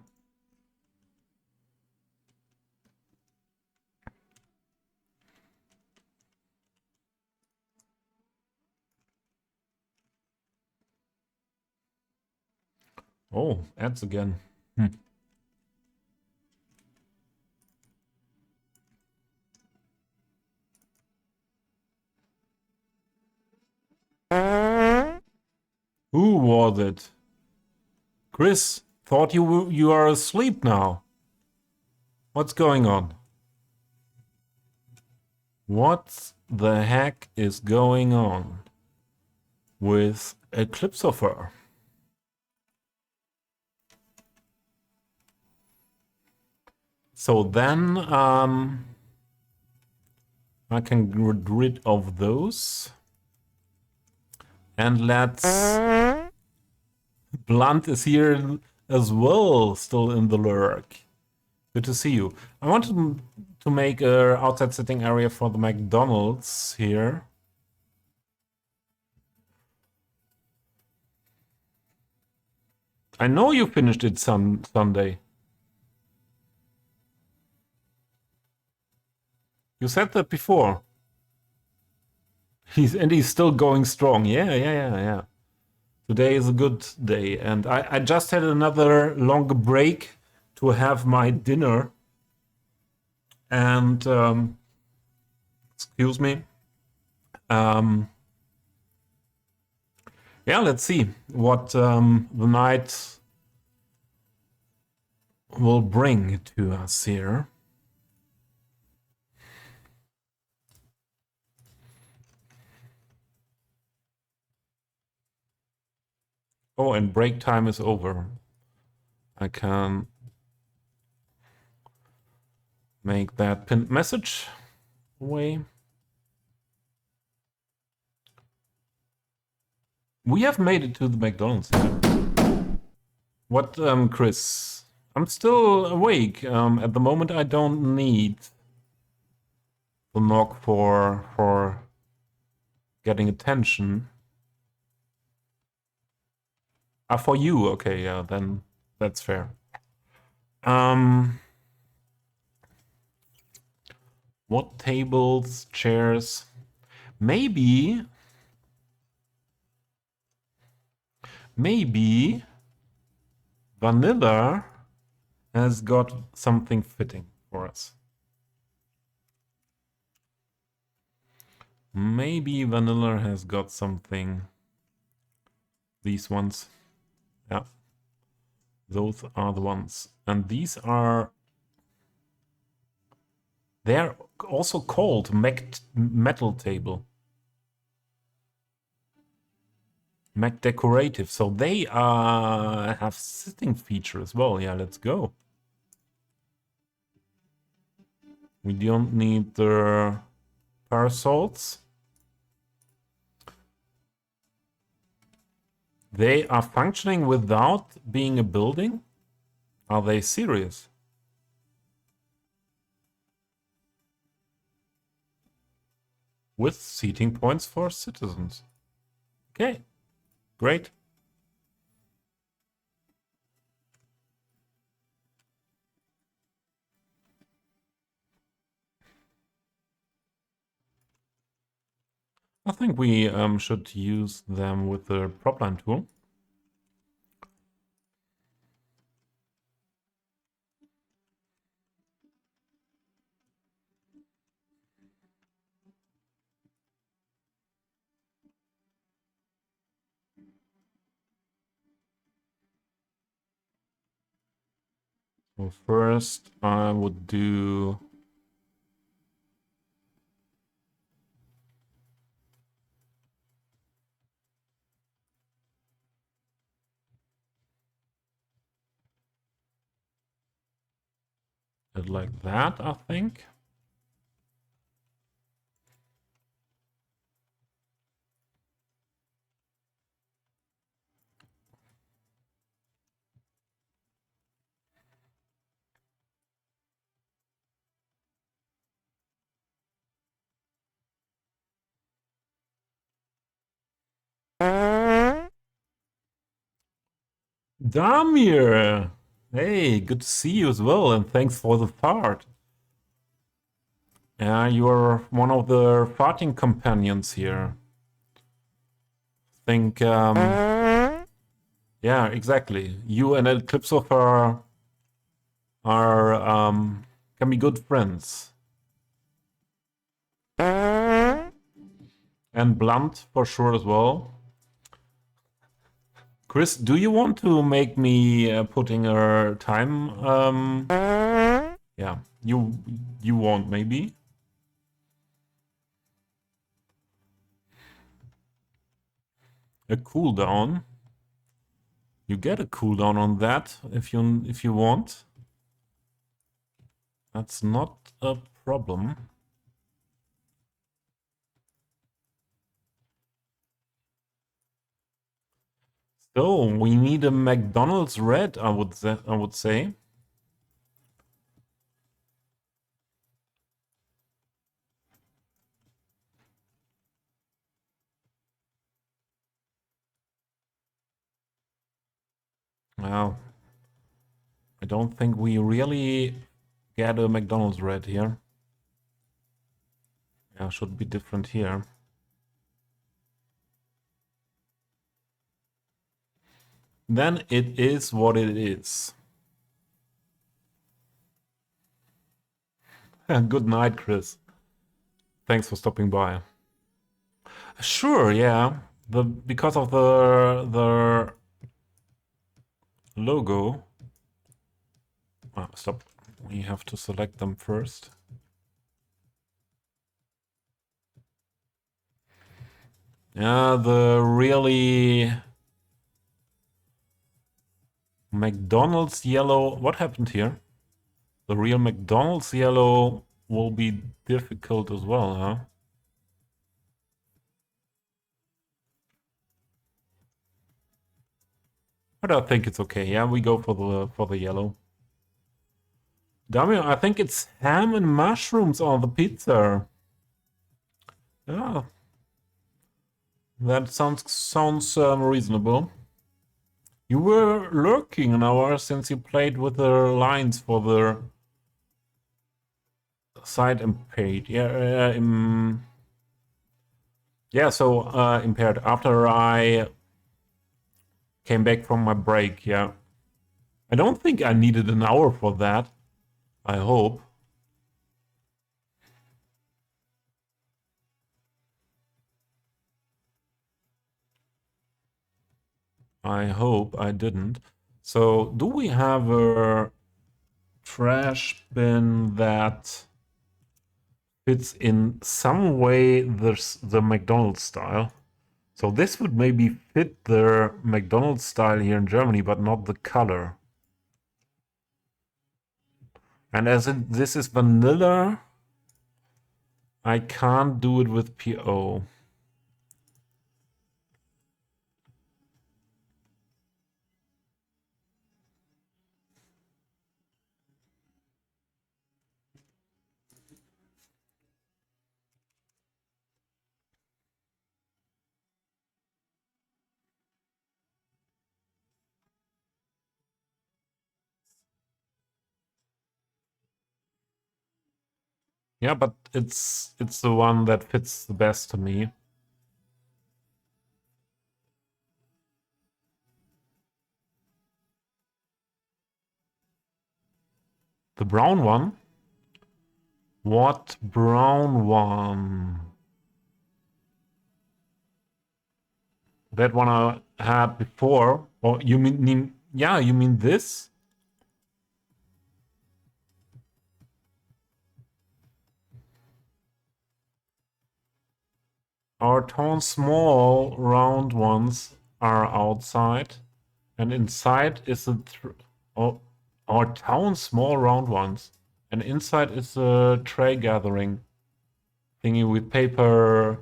Oh, ads again. Who was it? Chris, thought you are asleep now. What's going on? What the heck is going on with Eclipse of Her? So then I can get rid of those. And let's... Blunt is here as well, still in the lurk. Good to see you. I wanted to make an outside sitting area for the McDonald's here. I know you finished it Sunday. You said that before. He's still going strong. Yeah. Today is a good day, and I just had another longer break to have my dinner. And excuse me. Yeah, let's see what the night will bring to us here. Oh, and break time is over. I can make that pinned message away. We have made it to the McDonald's. What, Chris? I'm still awake. At the moment, I don't need the knock for getting attention. Ah, for you, okay, yeah, then that's fair. Um, what tables, chairs? Maybe Vanilla has got something fitting for us. Maybe Vanilla has got something. These ones. Yeah. Those are the ones. And these are... They're also called metal table. Mac decorative. So they have sitting feature as well. Yeah, let's go. We don't need the parasols. They are functioning without being a building? Are they serious? With seating points for citizens. Okay, great. I think we should use them with the propline tool. So first I would do it like that, I think. Damir! Hey, good to see you as well, and thanks for the fart. Yeah, you're one of the farting companions here. Think, yeah, exactly. You and Eclipse are can be good friends. And Blunt for sure as well. Chris, do you want to make me putting a time? Yeah, you won't maybe. A cooldown. You get a cooldown on that if you want. That's not a problem. So we need a McDonald's red, I would say. Well, I don't think we really get a McDonald's red here. Yeah, should be different here. Then it is what it is. Good night, Chris. Thanks for stopping by. Sure, yeah. Because of the logo. Ah, stop. We have to select them first. Yeah, the really McDonald's yellow. What happened here? The real McDonald's yellow will be difficult as well, huh? But I think it's okay. Yeah, we go for the yellow. Damien, I think it's ham and mushrooms on the pizza. Yeah, that sounds reasonable. You were lurking an hour since you played with the lines for the side impaired. Yeah, so impaired. After I came back from my break, yeah. I don't think I needed an hour for that. I hope. I hope I didn't. So, do we have a trash bin that fits in some way the McDonald's style? So this would maybe fit the McDonald's style here in Germany, but not the color. And as this is vanilla, I can't do it with PO. Yeah, but it's the one that fits the best to me. The brown one? What brown one? That one I had before. Or you mean yeah, you mean this? Our tone small round ones are outside, and inside is oh, our town small round ones, and inside is a tray gathering thingy with paper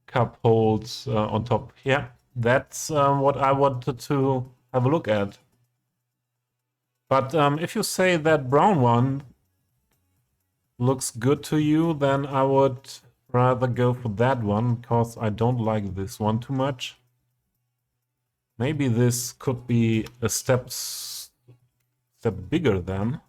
cup holds on top. Yeah, that's what I wanted to have a look at. But if you say that brown one looks good to you, then I would rather go for that one, because I don't like this one too much. Maybe this could be a step bigger then.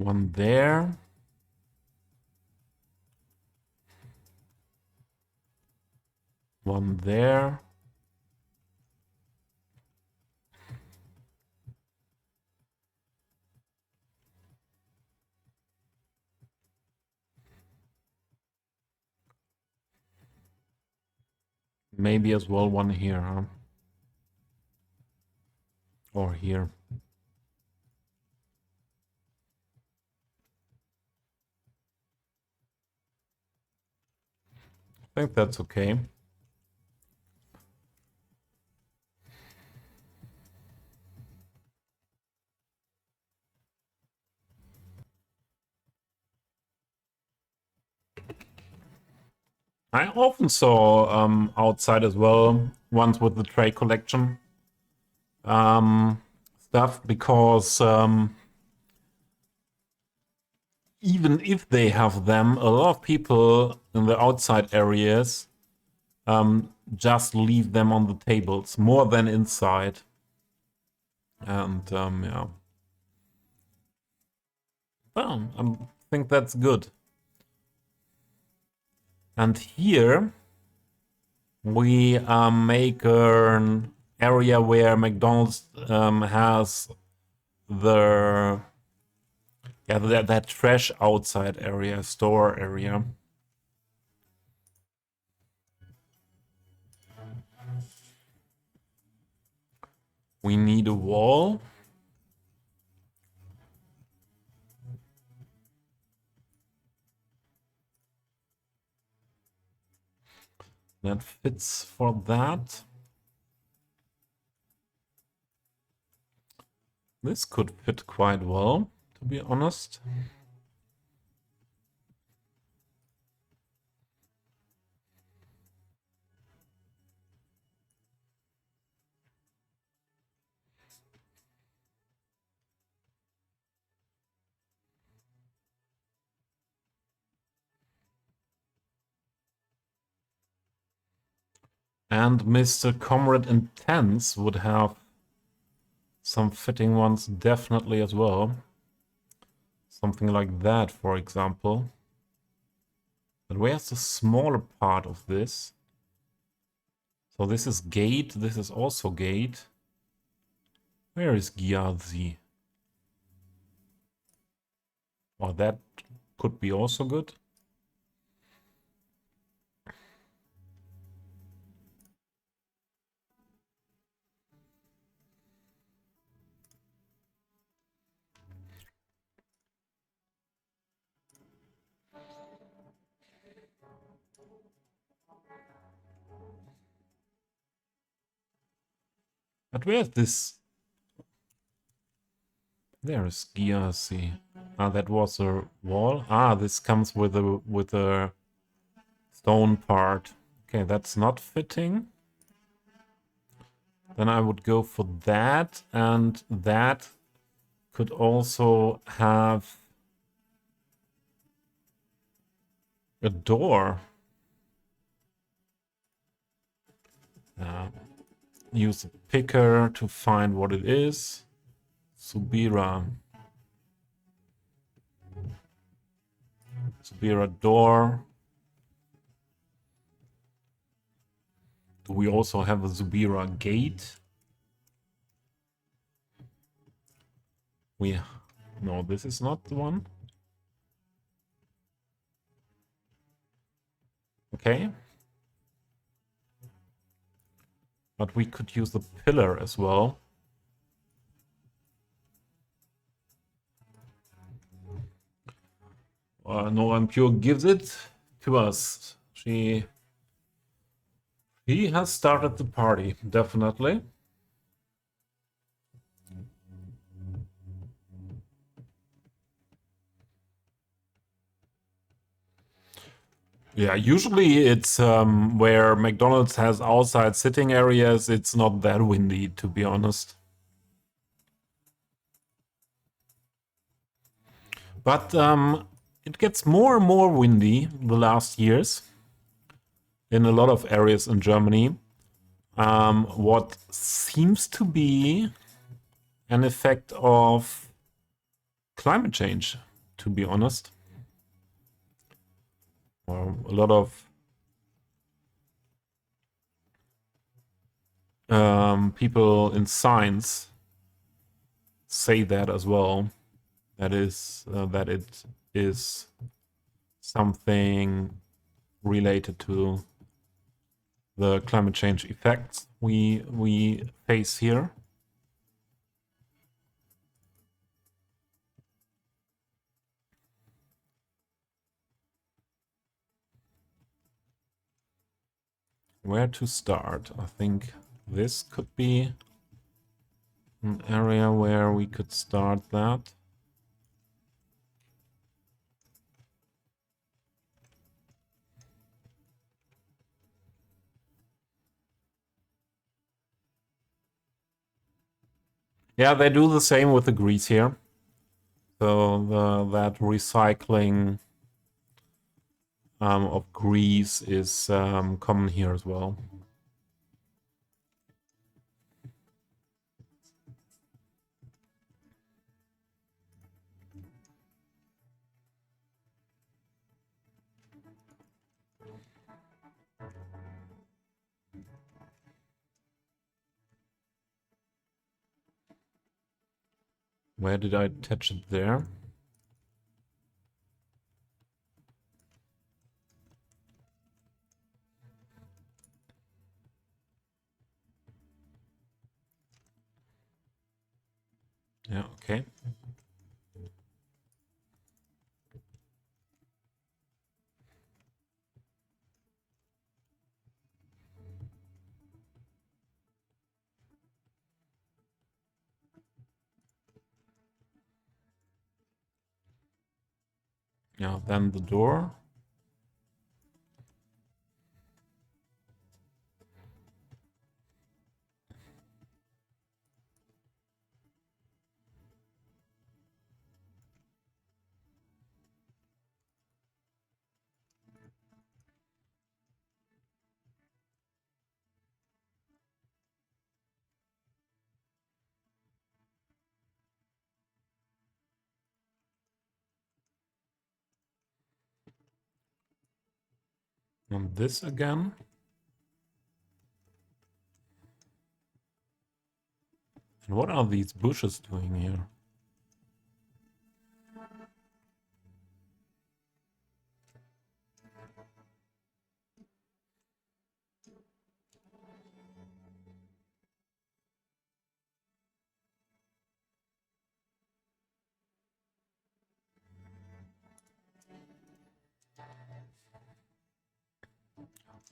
One there. One there. Maybe as well one here, huh? Or here. I think that's okay. I often saw outside as well ones with the tray collection stuff, because even if they have them, a lot of people in the outside areas just leave them on the tables more than inside. And yeah. Well, I think that's good. And here we make an area where McDonald's has the that trash outside area, store area. We need a wall. That fits for that. This could fit quite well, to be honest. And Mr. Comrade Intense would have some fitting ones definitely as well. Something like that, for example. But where's the smaller part of this? So this is gate, this is also gate. Where is GER? Oh, that could be also good. But where's this? There is GRC. Ah, that was a wall. Ah, this comes with a stone part. Okay, that's not fitting. Then I would go for that, and that could also have a door. Use a picker to find what it is. Subira. Subira door. Do we also have a Zubira gate? No, this is not the one. Okay. But we could use the pillar as well. No, Pure gives it to us. He has started the party, definitely. Yeah, usually it's where McDonald's has outside sitting areas, it's not that windy, to be honest. But it gets more and more windy the last years in a lot of areas in Germany. What seems to be an effect of climate change, to be honest. A lot of people in science say that as well. That it is something related to the climate change effects we face here. Where to start? I think this could be an area where we could start that. Yeah, they do the same with the grease here. So that recycling of grease is common here as well. Where did I attach it there? Yeah, okay. Yeah, then the door. And this again. And what are these bushes doing here?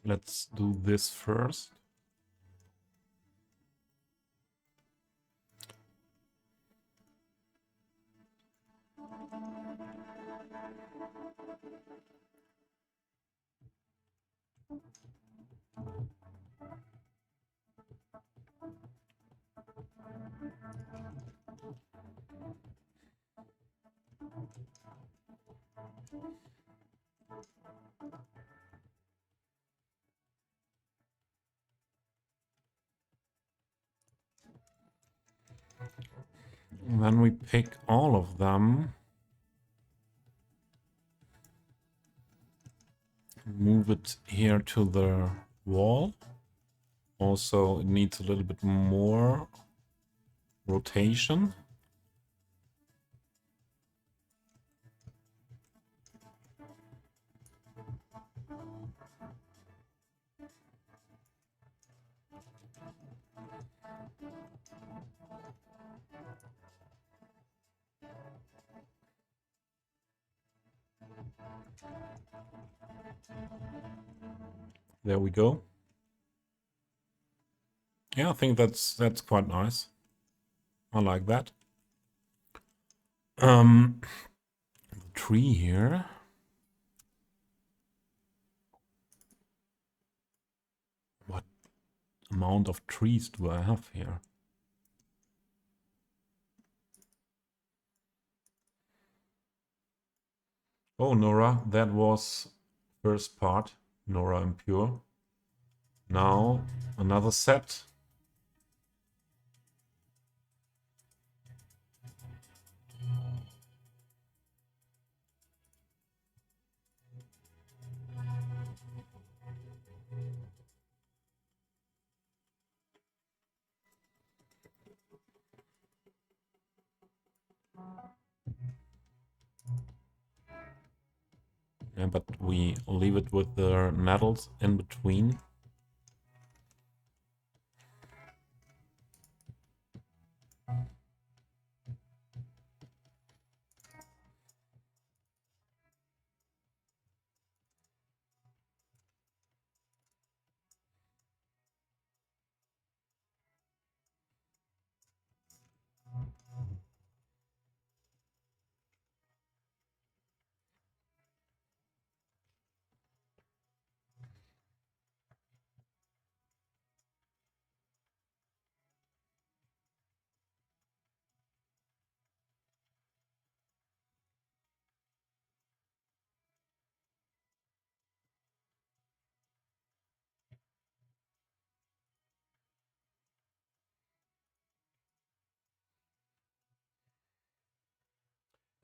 Let's do this first. And then we pick all of them. Move it here to the wall. Also, it needs a little bit more rotation. There we go. Yeah, I think that's quite nice. I like that. The tree here. What amount of trees do I have here? Oh, Nora, that was first part. Nora Impure. Now another set. Yeah, but we leave it with the nettles in between.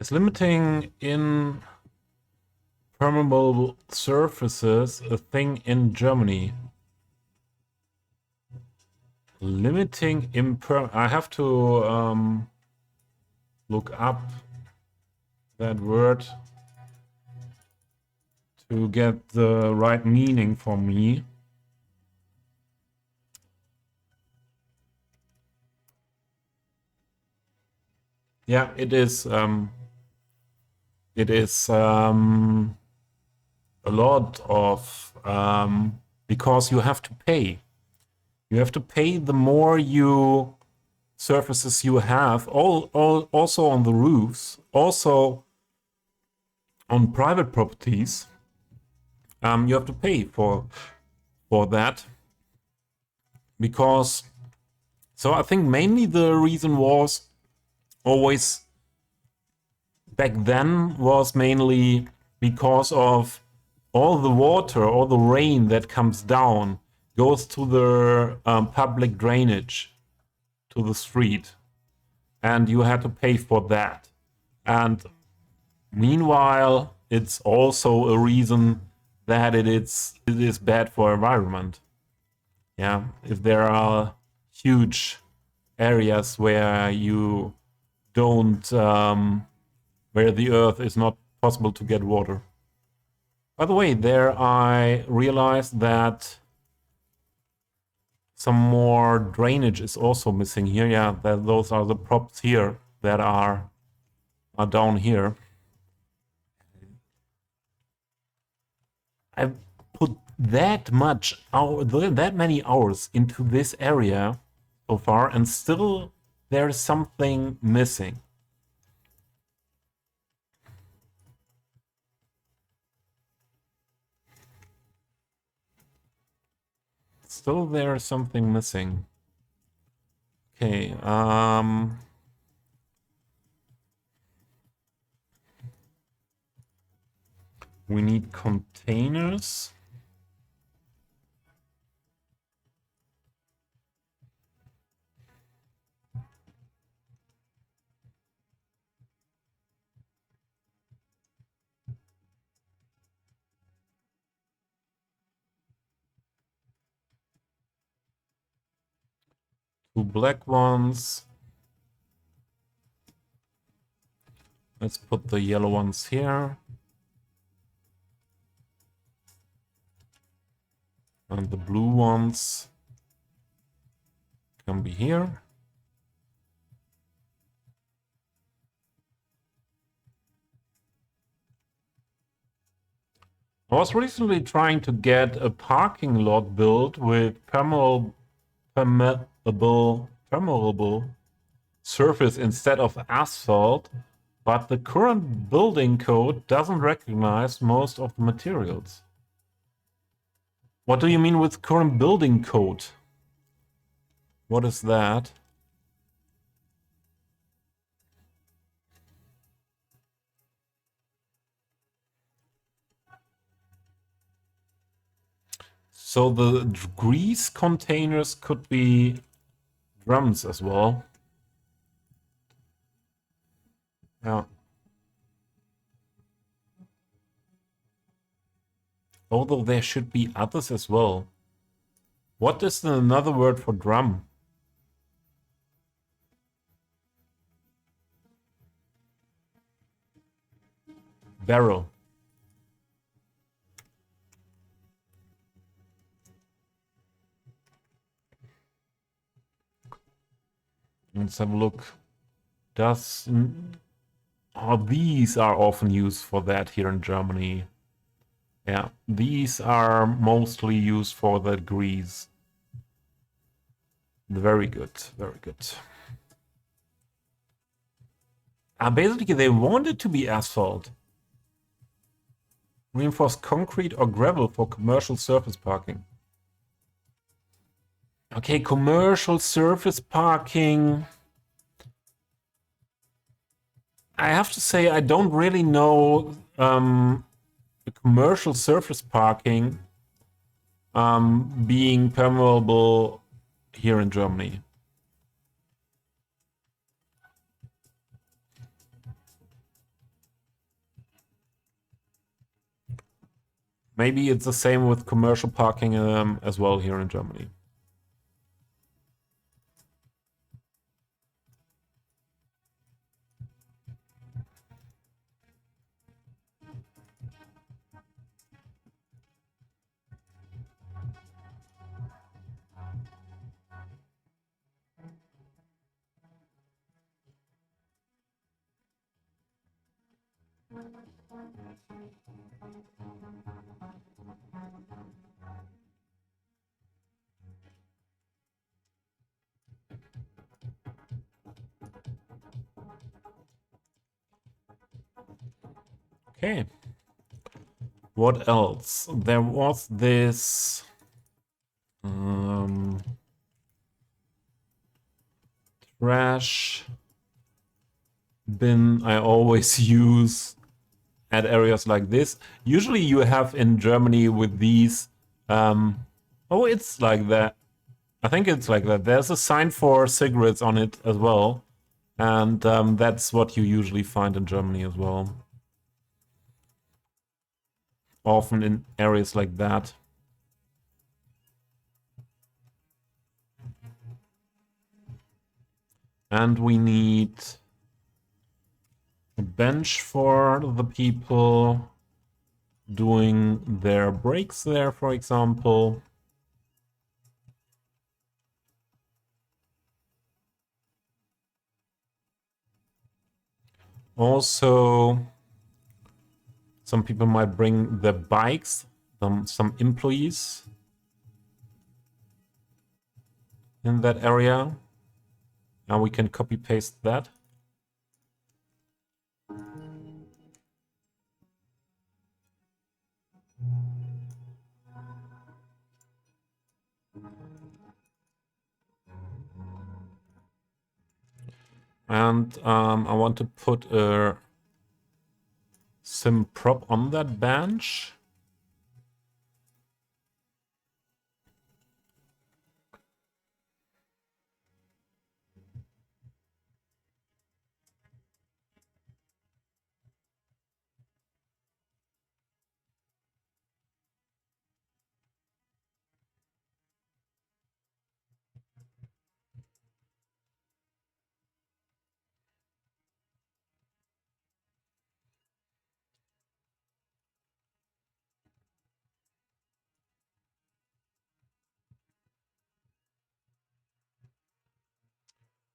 Is limiting in permeable surfaces a thing in Germany? Limiting I have to look up that word to get the right meaning for me. Yeah, it is. It is a lot of because you have to pay. You have to pay the more you surfaces you have. Also on the roofs. Also on private properties. You have to pay for that because. So I think mainly the reason was always back then was mainly because of all the water, all the rain that comes down goes to the public drainage, to the street. And you had to pay for that. And meanwhile, it's also a reason that it is bad for environment. Yeah, if there are huge areas where you don't, where the earth is not possible to get water. By the way, there I realized that some more drainage is also missing here. Yeah, those are the props here that are down here. I've put that many hours into this area so far, and still there's something missing. Still there's something missing. Okay, we need containers. Two black ones. Let's put the yellow ones here. And the blue ones can be here. I was recently trying to get a parking lot built with permeable surface instead of asphalt, but the current building code doesn't recognize most of the materials. What do you mean with current building code? What is that? So the grease containers could be drums as well. Yeah. Although there should be others as well. What is another word for drum? Barrel. Let's have a look. These are often used for that here in Germany. Yeah, these are mostly used for that grease. Very good, very good. Basically, they want it to be asphalt. Reinforced concrete or gravel for commercial surface parking. Okay, commercial surface parking. I have to say I don't really know the commercial surface parking being permeable here in Germany. Maybe it's the same with commercial parking as well here in Germany. Okay. What else? There was this trash bin I always use at areas like this. Usually you have in Germany with these oh, it's like that. I think it's like that. There's a sign for cigarettes on it as well. And that's what you usually find in Germany as well. often in areas like that. And we need a bench for the people doing their breaks there, for example. Also, some people might bring their bikes, some employees in that area. Now we can copy paste that. And I want to put a sim prop on that bench.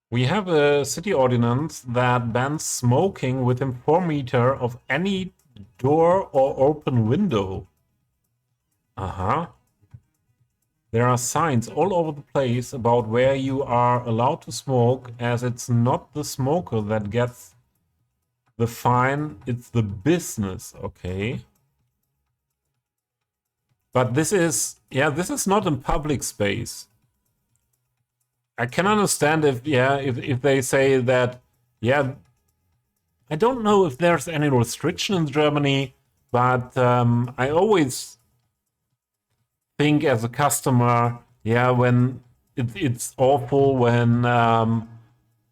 We have a city ordinance that bans smoking within 4 meters of any door or open window. Uh-huh. There are signs all over the place about where you are allowed to smoke, as it's not the smoker that gets the fine, it's the business, okay? But this is, yeah, this is not in public space. I can understand if they say that, yeah, I don't know if there's any restriction in Germany, but I always think as a customer, yeah, when it's awful when the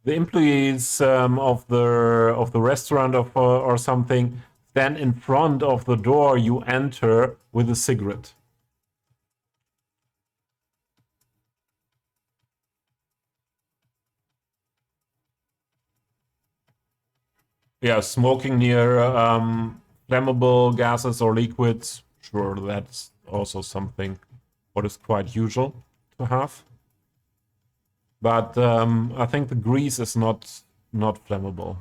employees of the restaurant or something stand in front of the door you enter with a cigarette. Yeah, smoking near flammable gases or liquids, sure, that's also something what is quite usual to have. But I think the grease is not flammable.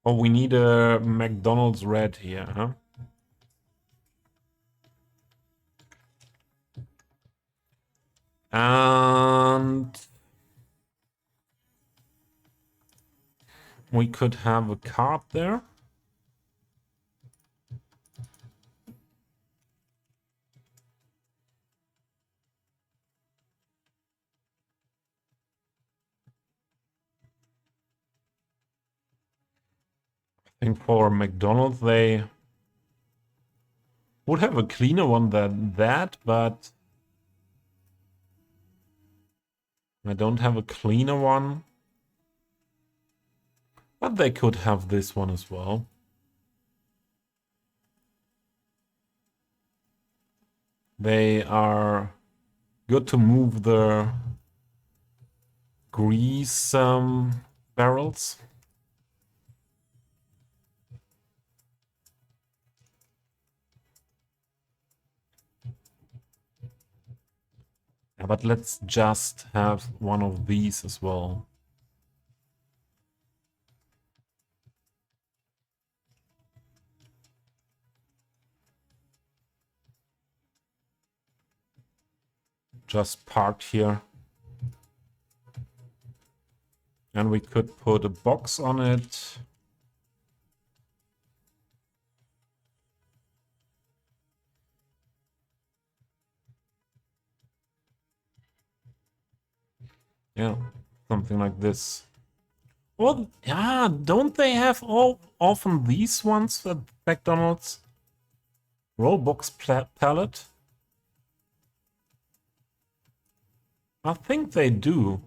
Oh, we need a McDonald's red here, huh? And we could have a card there. I think for McDonald's they would have a cleaner one than that, but I don't have a cleaner one. But they could have this one as well. They are good to move the grease barrels. Yeah, but let's just have one of these as well. Just parked here. And we could put a box on it. Yeah, something like this. Well, yeah, don't they have often these ones at McDonald's? Rollbox pallet? I think they do.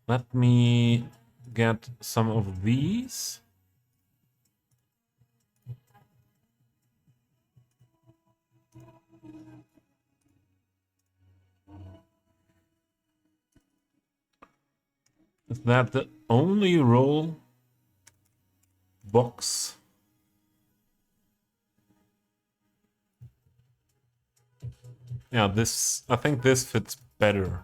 Let me get some of these. Is that the only roll box? Yeah, this, I think this fits better.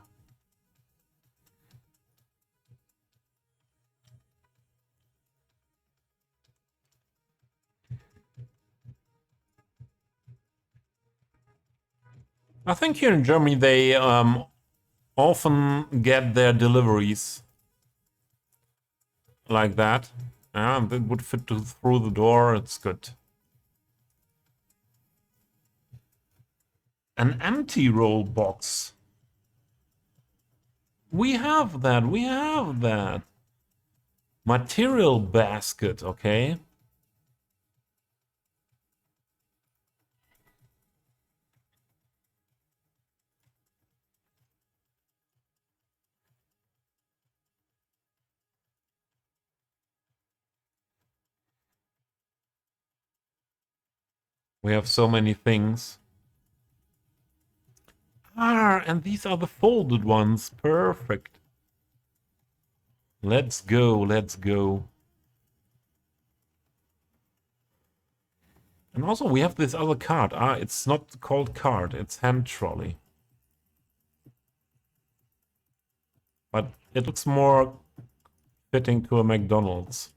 I think here in Germany they often get their deliveries like that. And it would fit through the door, it's good. An empty roll box. We have that, we have that. Material basket, okay. We have so many things. Ah, and these are the folded ones. Perfect. Let's go, let's go. And also we have this other card. Ah, it's not called card, it's hand trolley. But it looks more fitting to a McDonald's.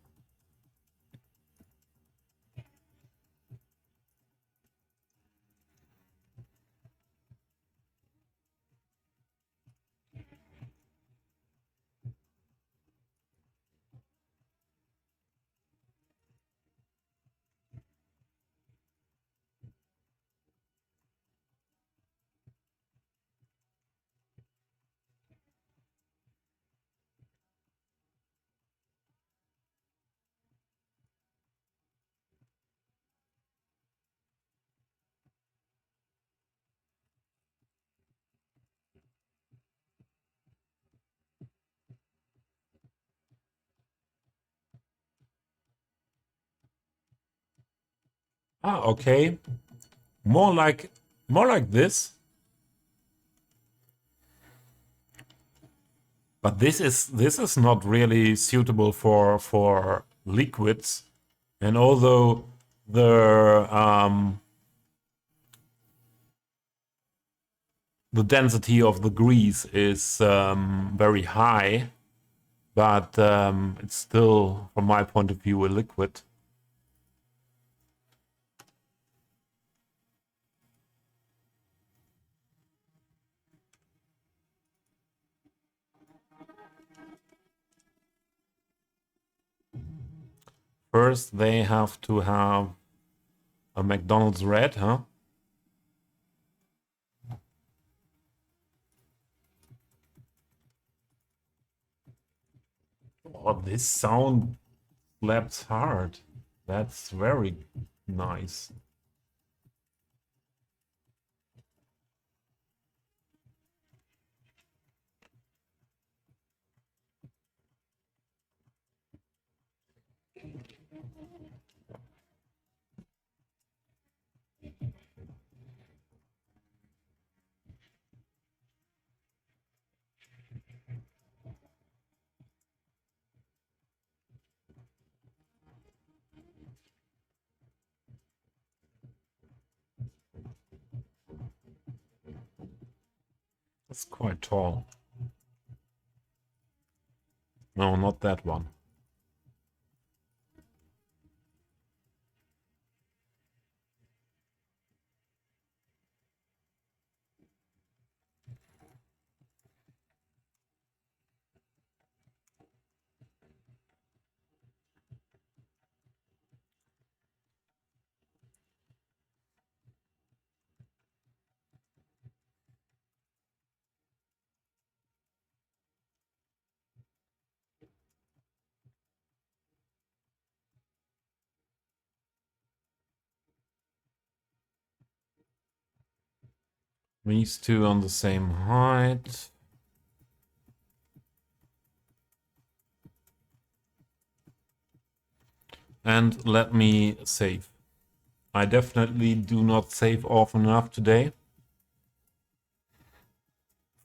Ah, okay. More like this. But this is not really suitable for liquids. And although the density of the grease is very high, but it's still, from my point of view, a liquid. First, they have to have a McDonald's red, huh? Oh, this sound slaps hard. That's very nice. It's quite tall. No, not that one. These two on the same height. And let me save. I definitely do not save often enough today.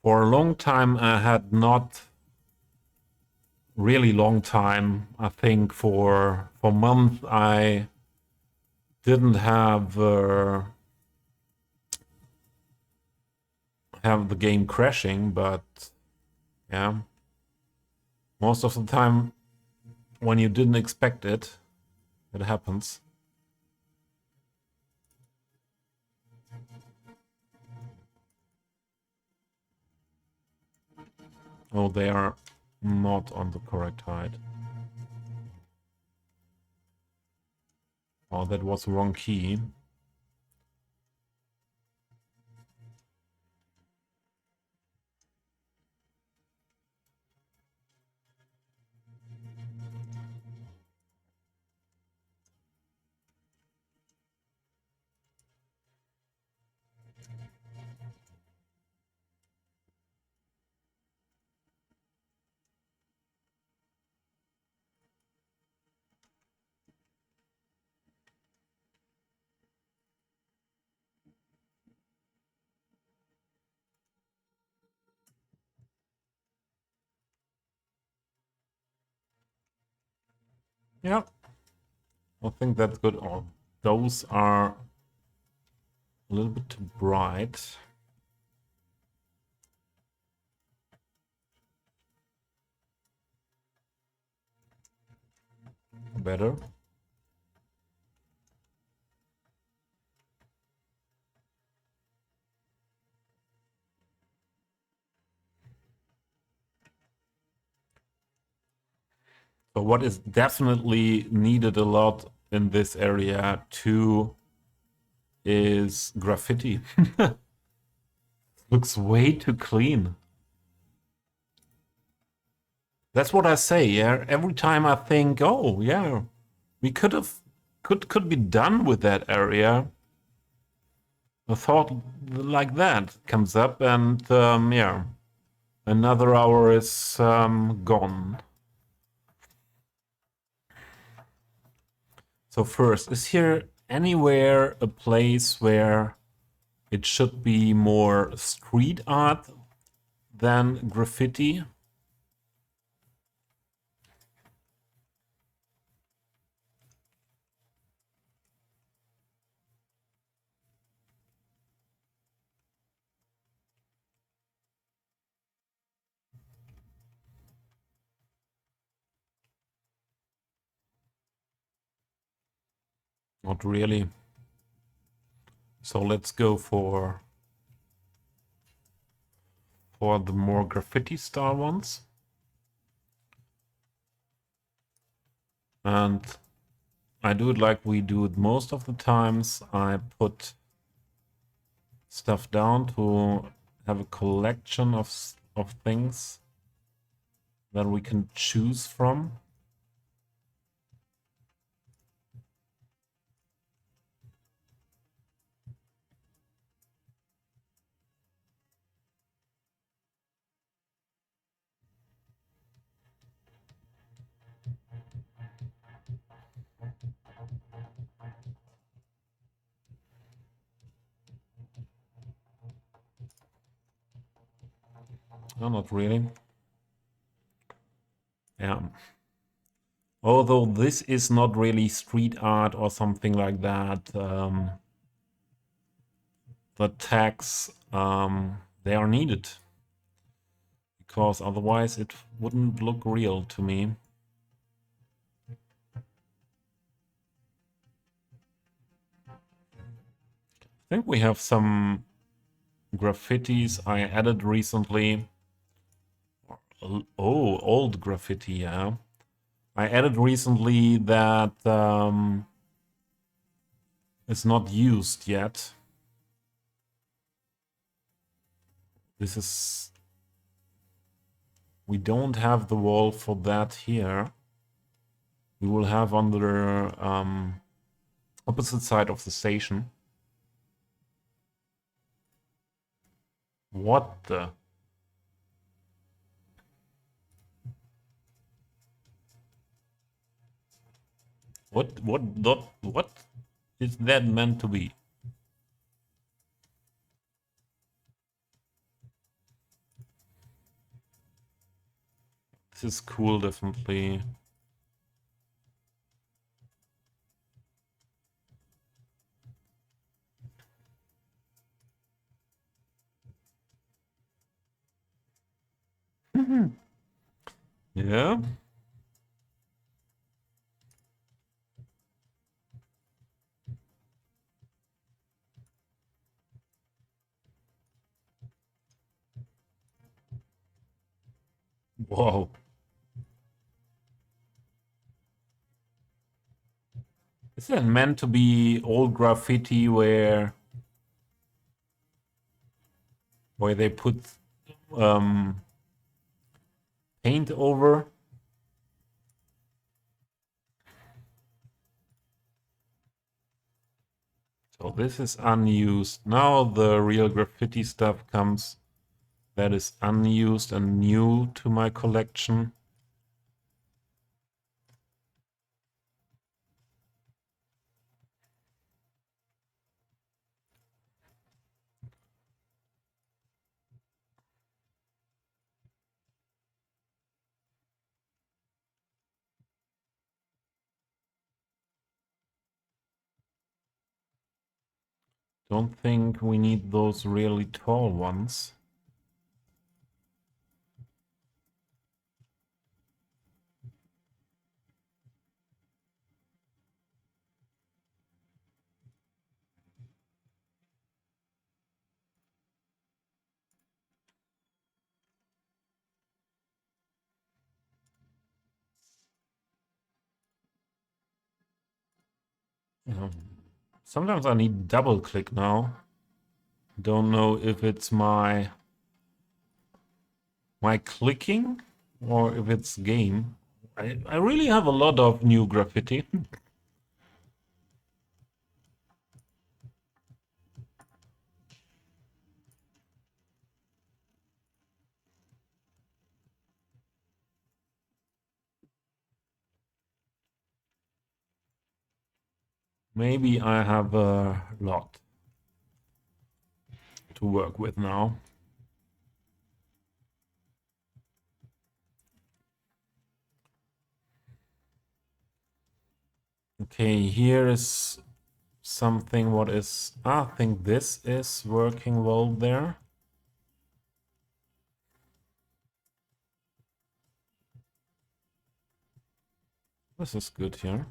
For a long time I had not really long time. I think for months I didn't have the game crashing, but yeah, most of the time when you didn't expect it, it happens. Oh, they are not on the correct height. Oh, that was the wrong key. Yeah, I think that's good. Oh, those are a little bit too bright. Better. So what is definitely needed a lot in this area too is graffiti. Looks way too clean. That's what I say, yeah. Every time I think, oh yeah, we could be done with that area. A thought like that comes up, and yeah, another hour is gone. So first, is here anywhere a place where it should be more street art than graffiti? Not really. So let's go for the more graffiti style ones. And I do it like we do it most of the times. I put stuff down to have a collection of things that we can choose from. No, not really. Yeah. Although this is not really street art or something like that, the tags, they are needed. Because otherwise it wouldn't look real to me. I think we have some graffitis I added recently. Oh, old graffiti, yeah. I added recently that is not used yet. This is... We don't have the wall for that here. We will have on the opposite side of the station. What the? What is that meant to be? This is cool, definitely. Yeah. Whoa. Is that meant to be old graffiti where they put paint over? So this is unused. Now the real graffiti stuff comes that is unused and new to my collection. Don't think we need those really tall ones. Sometimes I need double click now. Don't know if it's my clicking or if it's game. I really have a lot of new graffiti. Maybe I have a lot to work with now. Okay, here is something what is... I think this is working well there. This is good here.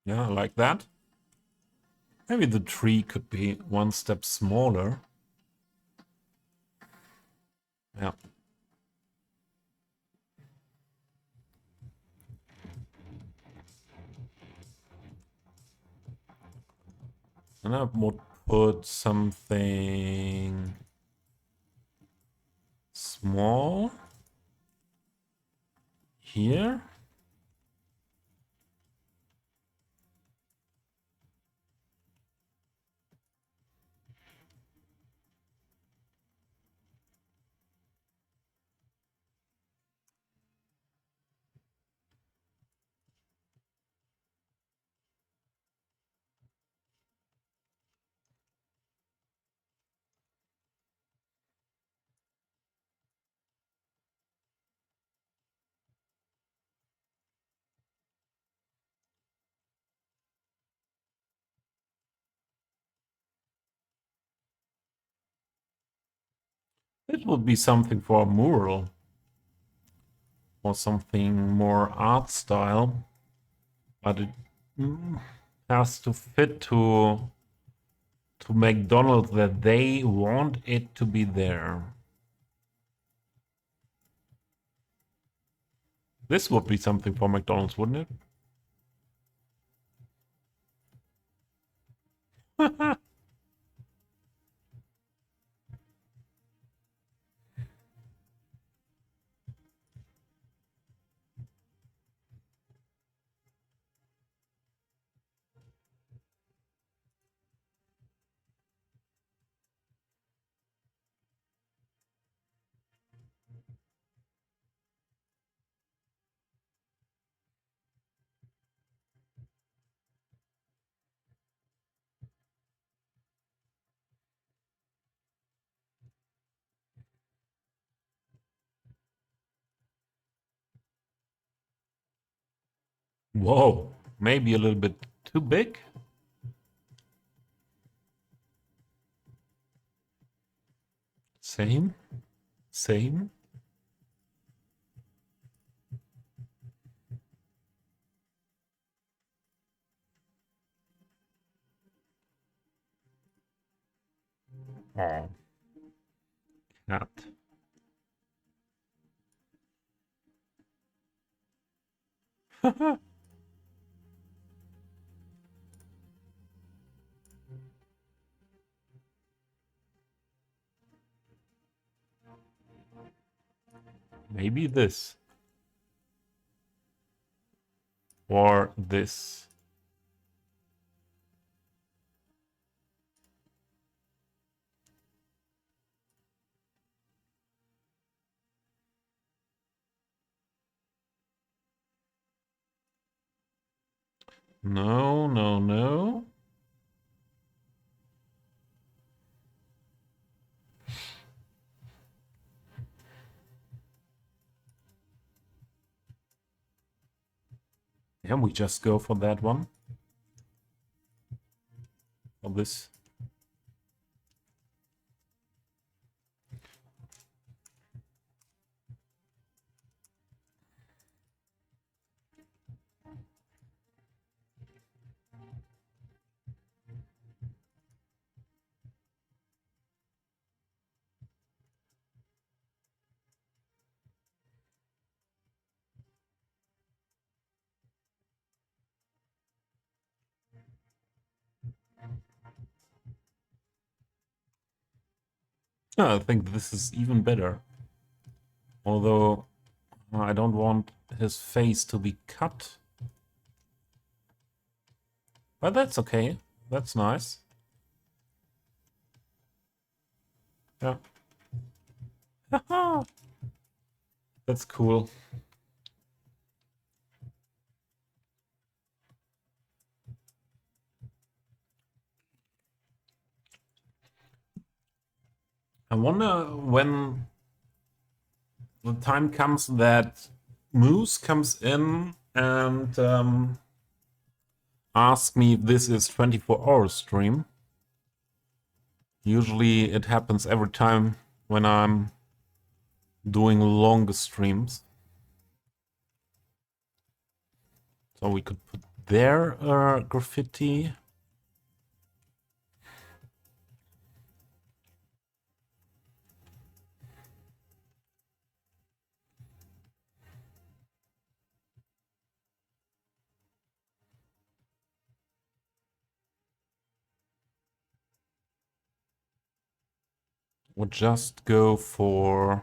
Yeah, like that. Maybe the tree could be one step smaller. Yeah. And I would put something small here. It would be something for a mural or something more art style, but it has to fit to to McDonald's that they want it to be there. This would be something for McDonald's, wouldn't it? Whoa, maybe a little bit too big. Same, same. Oh, cat. Maybe this. Or this. No, no, no. Yeah, we just go for that one. Or this. Yeah, I think this is even better. Although I don't want his face to be cut. But that's okay. That's nice. Yeah. That's cool. I wonder when the time comes that Moose comes in and asks me if this is 24-hour stream. Usually it happens every time when I'm doing longer streams. So we could put there graffiti. We'll just go for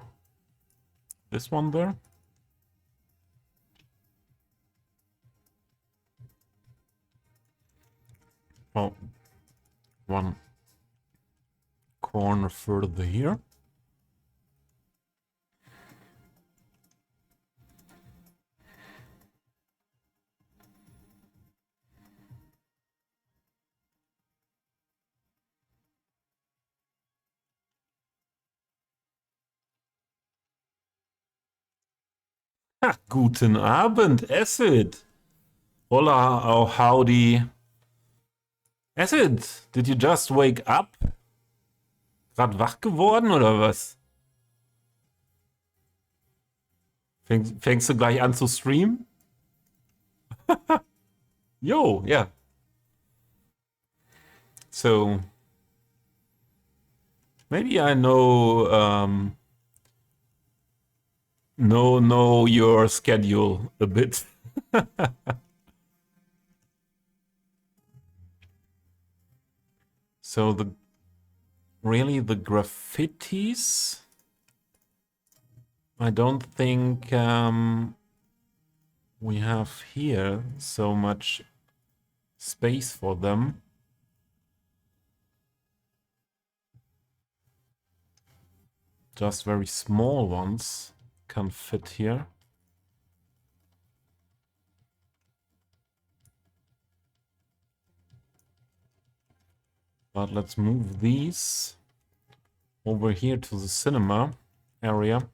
this one there. Oh, one corner further here. Ha, guten Abend, Acid. Hola, oh howdy. Acid, did you just wake up? Grad wach geworden oder was? Fängst du gleich an zu streamen? Yo, yeah. So, Maybe I know your schedule a bit. So the graffitis, I don't think we have here so much space for them. Just very small ones can fit here. But let's move these over here to the cinema area.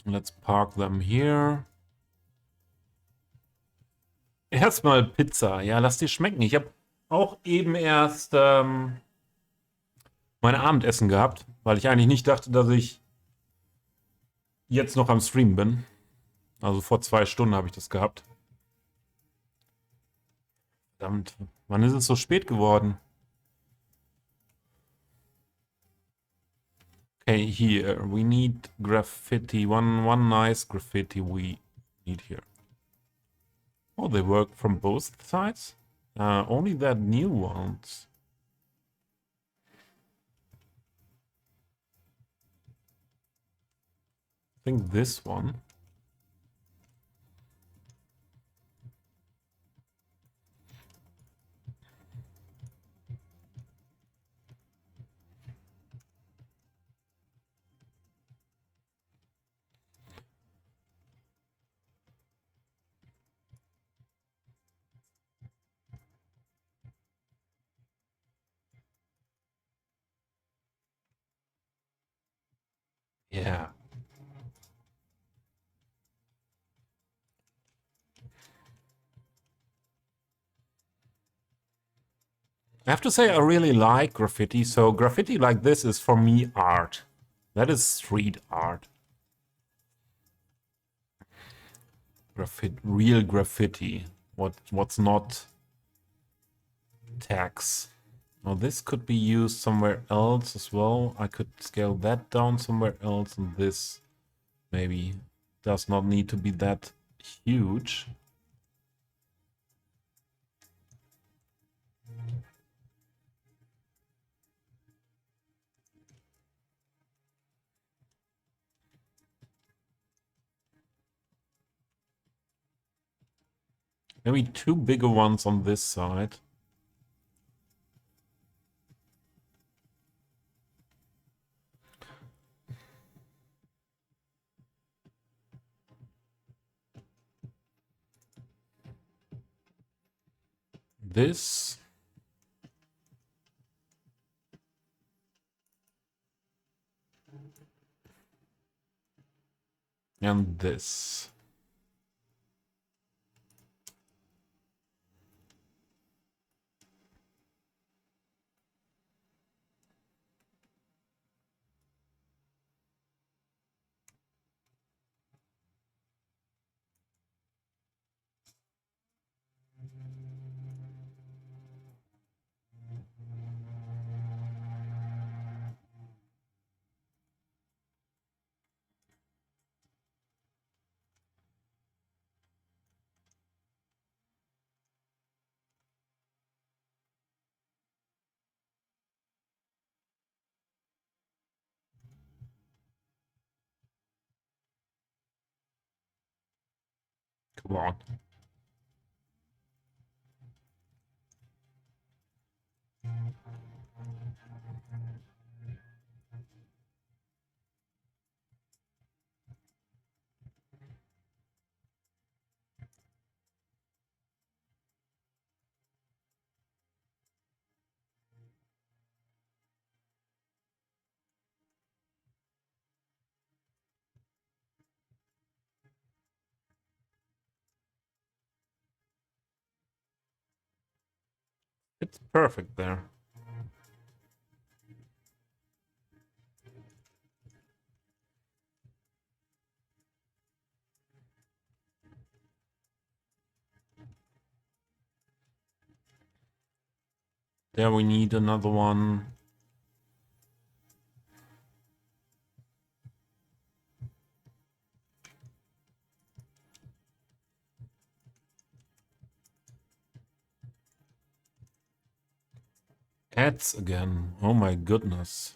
Let's park them here. Erstmal Pizza. Ja, lass dir schmecken. Ich habe auch eben erst mein Abendessen gehabt, weil ich eigentlich nicht dachte, dass ich jetzt noch am Stream bin. Also vor 2 Stunden habe ich das gehabt. Verdammt, wann ist es so spät geworden? Okay, here we need graffiti. One nice graffiti we need here. Oh, they work from both sides? Only that new ones. I think this one. Yeah. I have to say I really like graffiti. So graffiti like this is for me art. That is street art. Real graffiti. What's not tags. Now this could be used somewhere else as well. I could scale that down somewhere else, and this maybe does not need to be that huge. Maybe 2 bigger ones on this side. This. And this. Come on. It's perfect there. There we need another one. Ads again. Oh my goodness.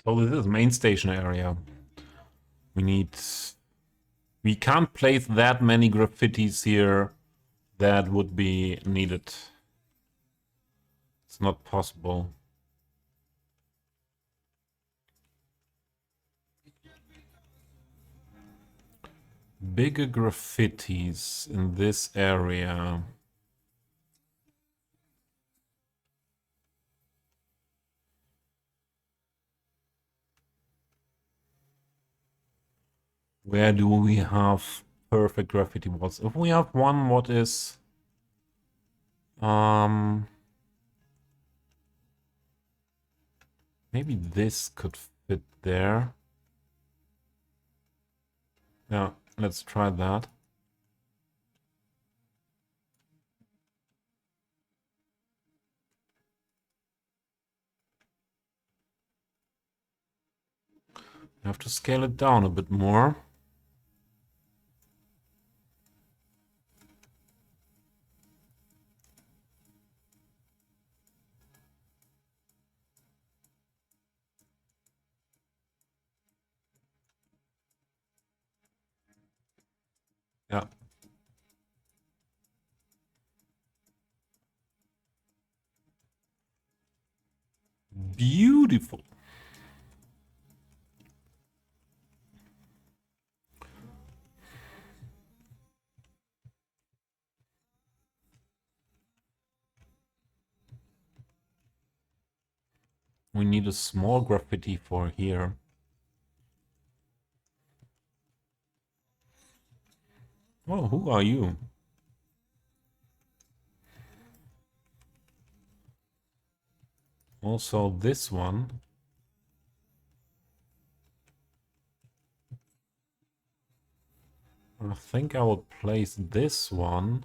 So this is main station area. We can't place that many graffitis here that would be needed. It's not possible. Bigger graffitis in this area. Where do we have perfect graffiti walls? If we have one, what is maybe this could fit there. Yeah, let's try that. I have to scale it down a bit more. Yeah. Beautiful. We need a small graffiti for here. Oh, who are you? Also this one. I think I would place this one.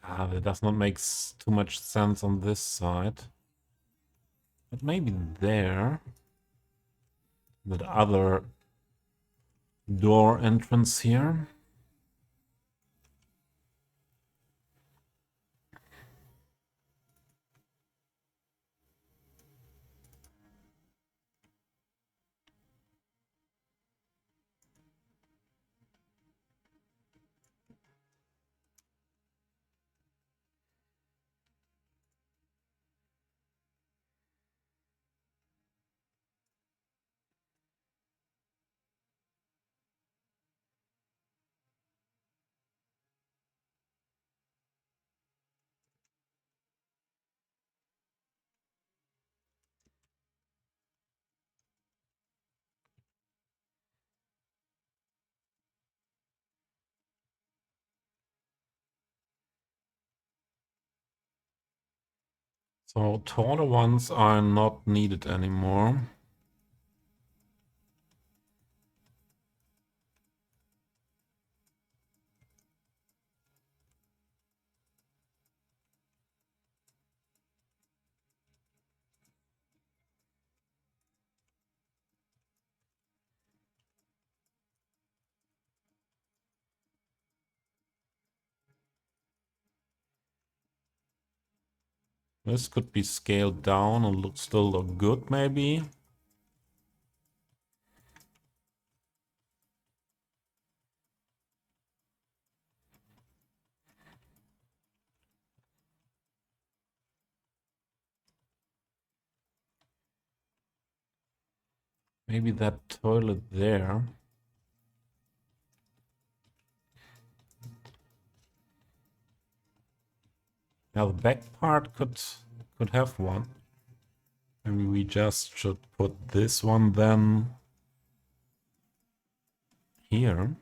Ah, that does not make too much sense on this side. But maybe there. That other door entrance here. So taller ones are not needed anymore. This could be scaled down and still look good, maybe. Maybe that toilet there. Now the back part could have one. Maybe we just should put this one then here.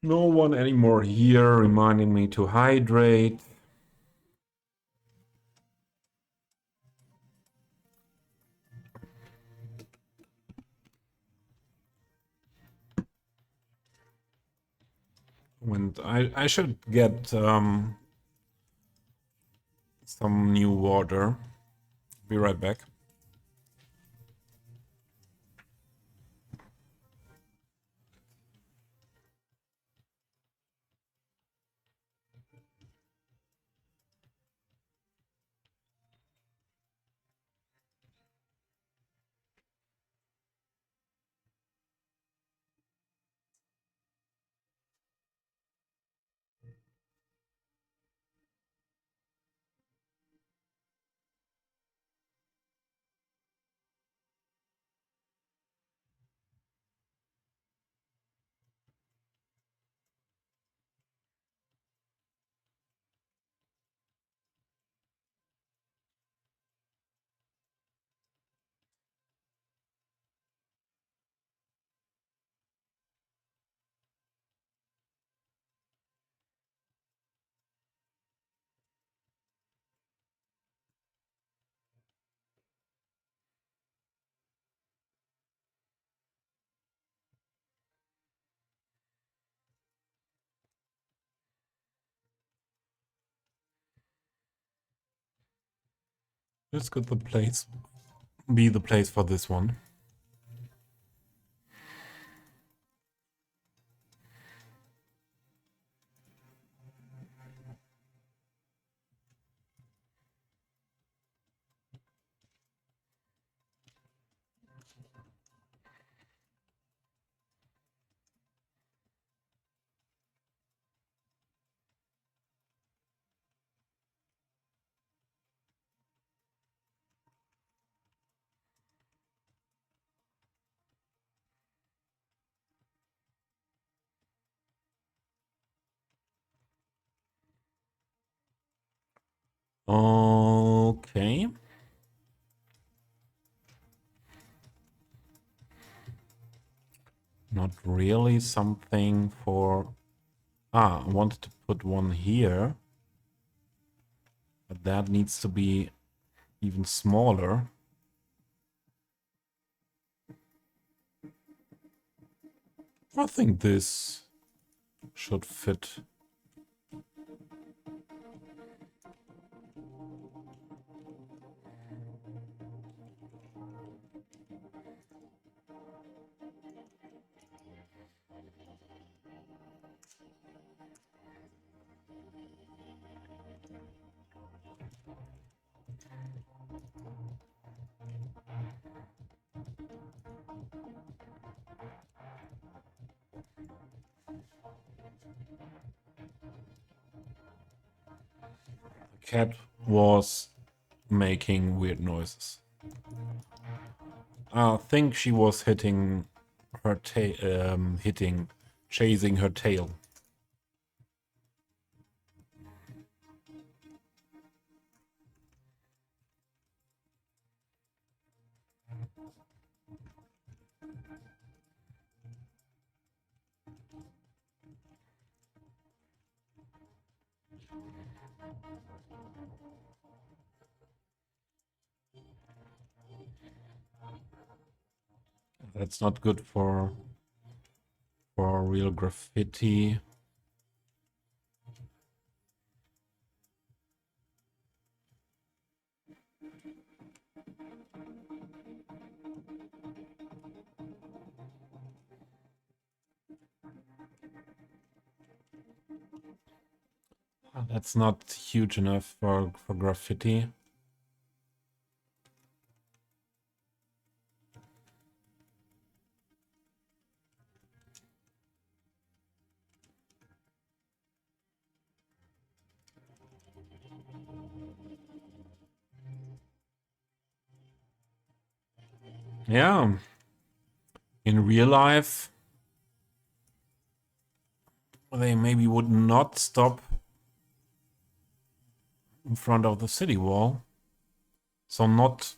No one anymore here, reminding me to hydrate. And I should get some new water. Be right back. This could be the place for this one. Okay. Not really something for... I wanted to put one here. But that needs to be even smaller. I think this should fit. The cat was making weird noises. I think she was hitting her tail, chasing her tail. That's not good for real graffiti. That's not huge enough for graffiti. Yeah. In real life, they maybe would not stop in front of the city wall. So not...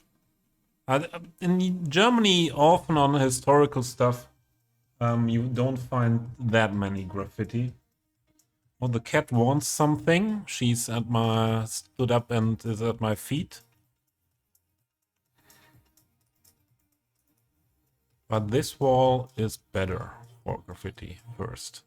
in Germany, often on historical stuff, you don't find that many graffiti. Oh, the cat wants something. She's at my... stood up and is at my feet. But this wall is better for graffiti first.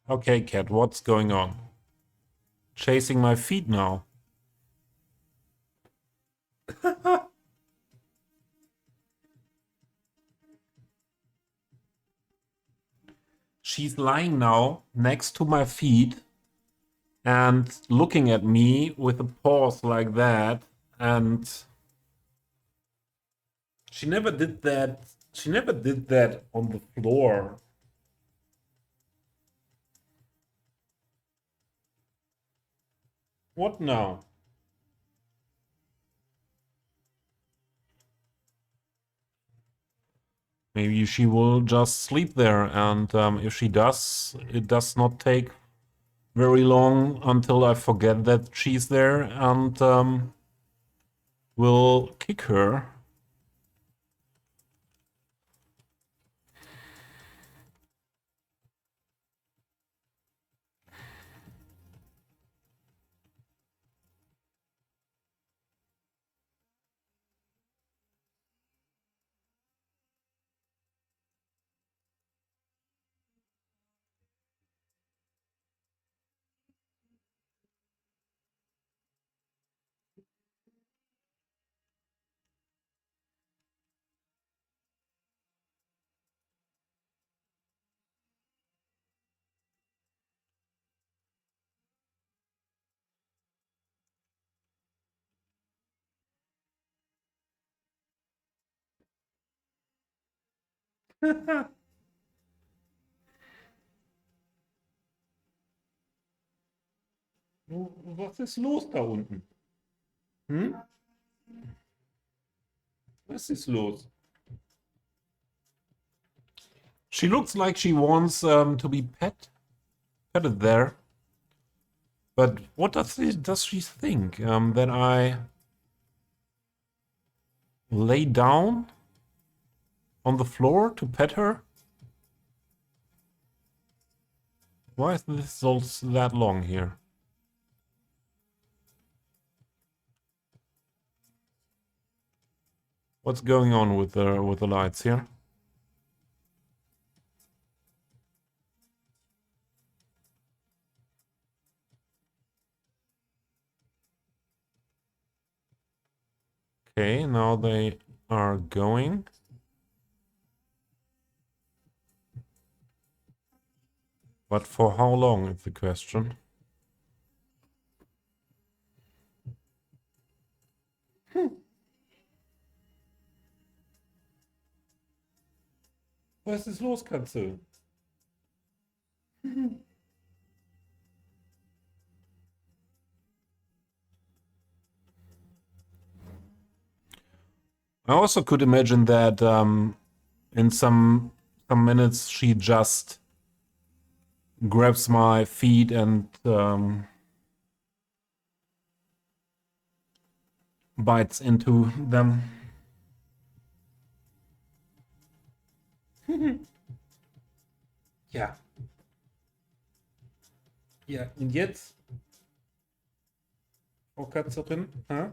Okay, cat, what's going on? Chasing my feet now. She's lying now next to my feet and looking at me with a paws like that. And she never did that. She never did that on the floor. What now? Maybe she will just sleep there, and if she does, it does not take very long until I forget that she's there and will kick her. Was ist los da unten? Hm? Was ist los? She looks like she wants to be petted there. But what does she think? That I lay down on the floor to pet her? Why is this so that long here? What's going on with the lights here? Okay, now they are going. But for how long is the question? Was ist los, Katze? I also could imagine that in some minutes she just grabs my feet and bites into them. Ja. Ja, und jetzt? Frau Katzerin? Huh?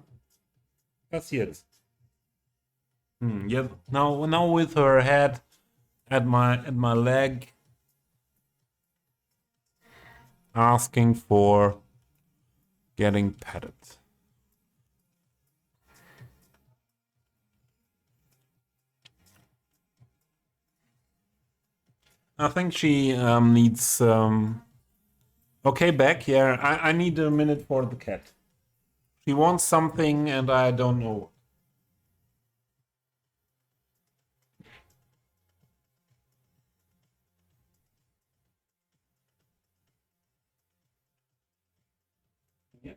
Was jetzt? Yeah, now with her head at my leg, asking for getting petted. I think she needs. Okay, back. Yeah, I need a minute for the cat. She wants something, and I don't know. Yeah.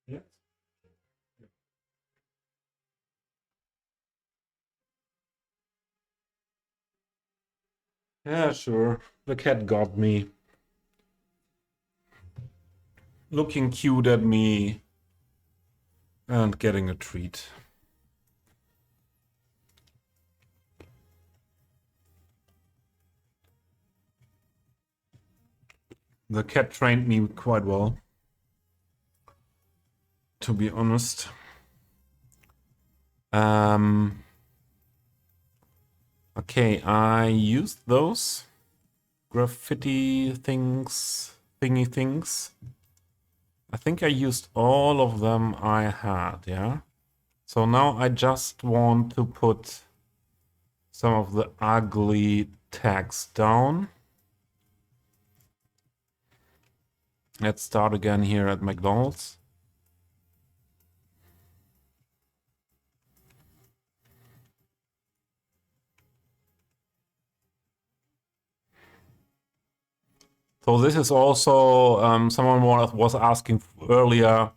Yes. Yeah, sure. The cat got me. Looking cute at me and getting a treat. The cat trained me quite well, to be honest. Um, okay, I used those graffiti things, thingy things. I think I used all of them I had, yeah? So now I just want to put some of the ugly text down. Let's start again here at McDonald's. So this is also, someone was asking earlier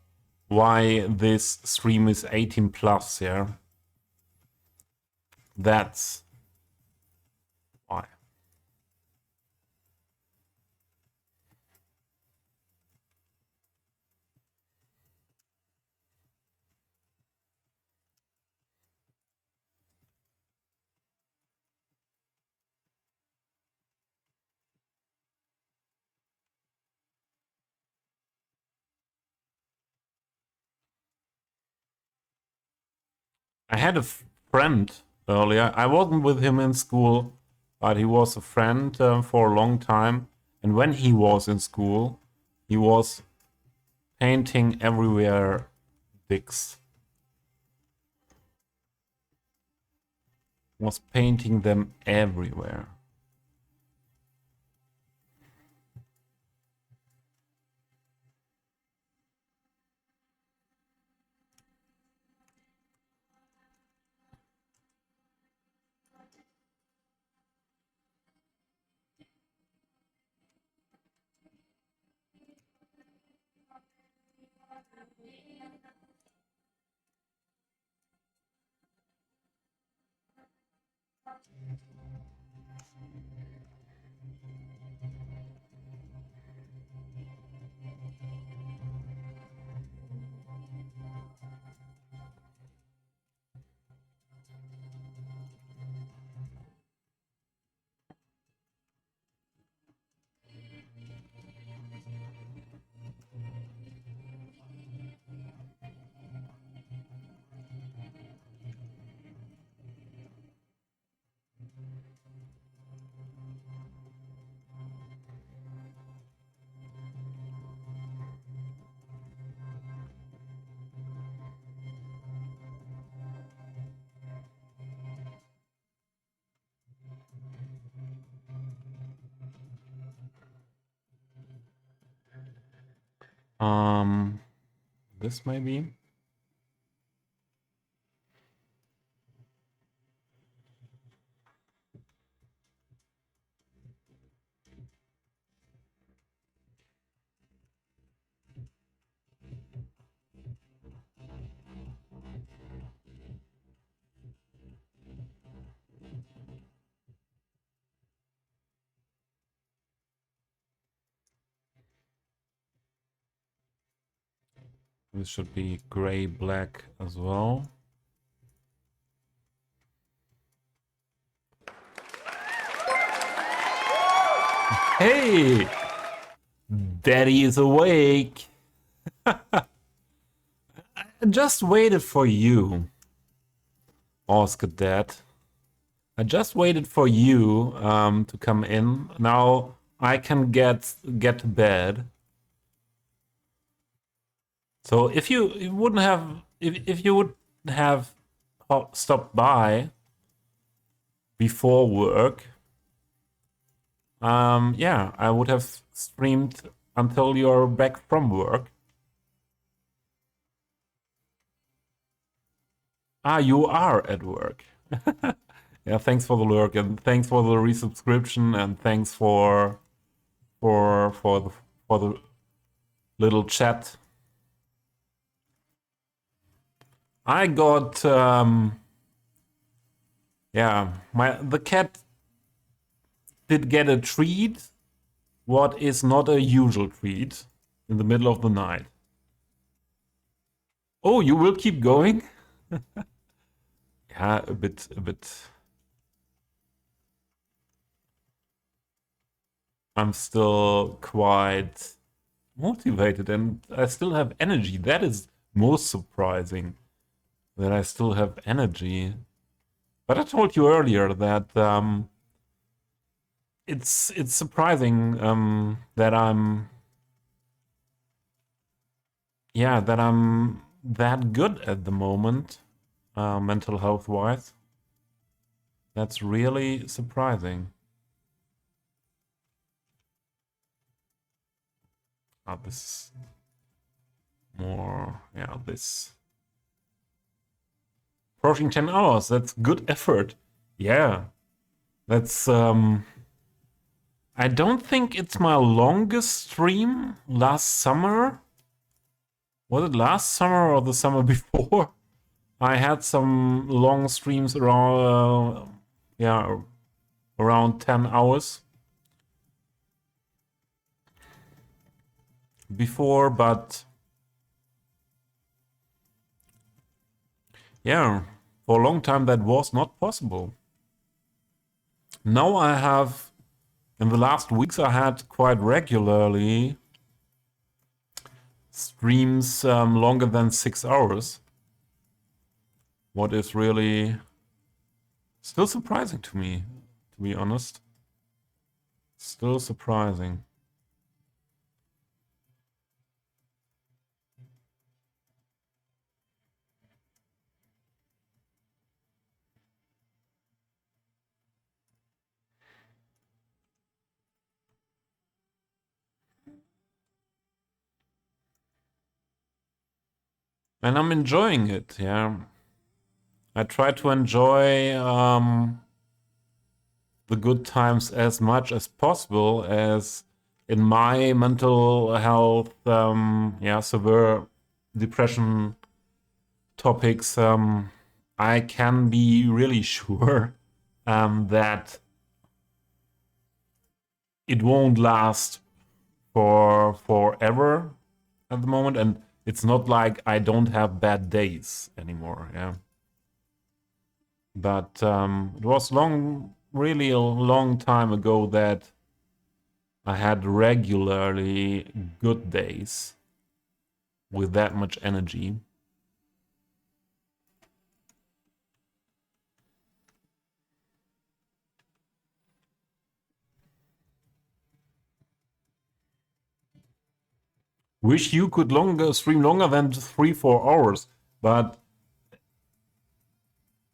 why this stream is 18 plus, yeah? That's why. I had a friend earlier. I wasn't with him in school, but he was a friend for a long time. And when he was in school, he was painting everywhere dicks. Was painting them everywhere. This maybe. This should be gray black as well. Hey! Daddy is awake! I just waited for you, Oscar Dad. I just waited for you to come in. Now I can get to bed. So if you wouldn't have, if you would have stopped by before work, yeah, I would have streamed until you're back from work. Ah, you are at work. Yeah, thanks for the lurk and thanks for the resubscription and thanks for the little chat. I got yeah, the cat did get a treat, what is not a usual treat in the middle of the night. Oh, you will keep going? Yeah, a bit. I'm still quite motivated and I still have energy. That is most surprising, that I still have energy. But I told you earlier that it's surprising that I'm that good at the moment, mental health wise. That's really surprising. This more, yeah, this. Approaching 10 hours, that's good effort. Yeah, that's, I don't think it's my longest stream last summer. Was it last summer or the summer before? I had some long streams around, yeah, around 10 hours before, but yeah, for a long time that was not possible. Now I have, in the last weeks, I had quite regularly streams longer than 6 hours. What is really still surprising to me, to be honest. Still surprising. And I'm enjoying it, yeah. I try to enjoy the good times as much as possible, as in my mental health, yeah, severe depression topics, I can be really sure that it won't last for forever at the moment, and it's not like I don't have bad days anymore. Yeah, but it was really a long time ago that I had regularly good days with that much energy. Wish you could stream longer than 3-4 hours, but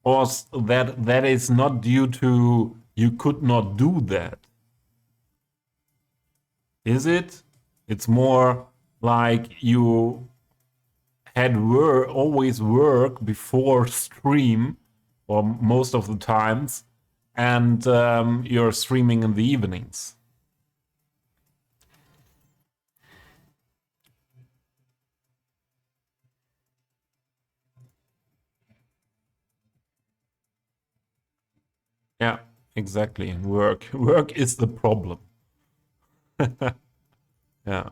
also that is not due to you could not do that, is it? It's more like you had always work before stream, or most of the times, and you're streaming in the evenings. Yeah, exactly. Work is the problem. Yeah.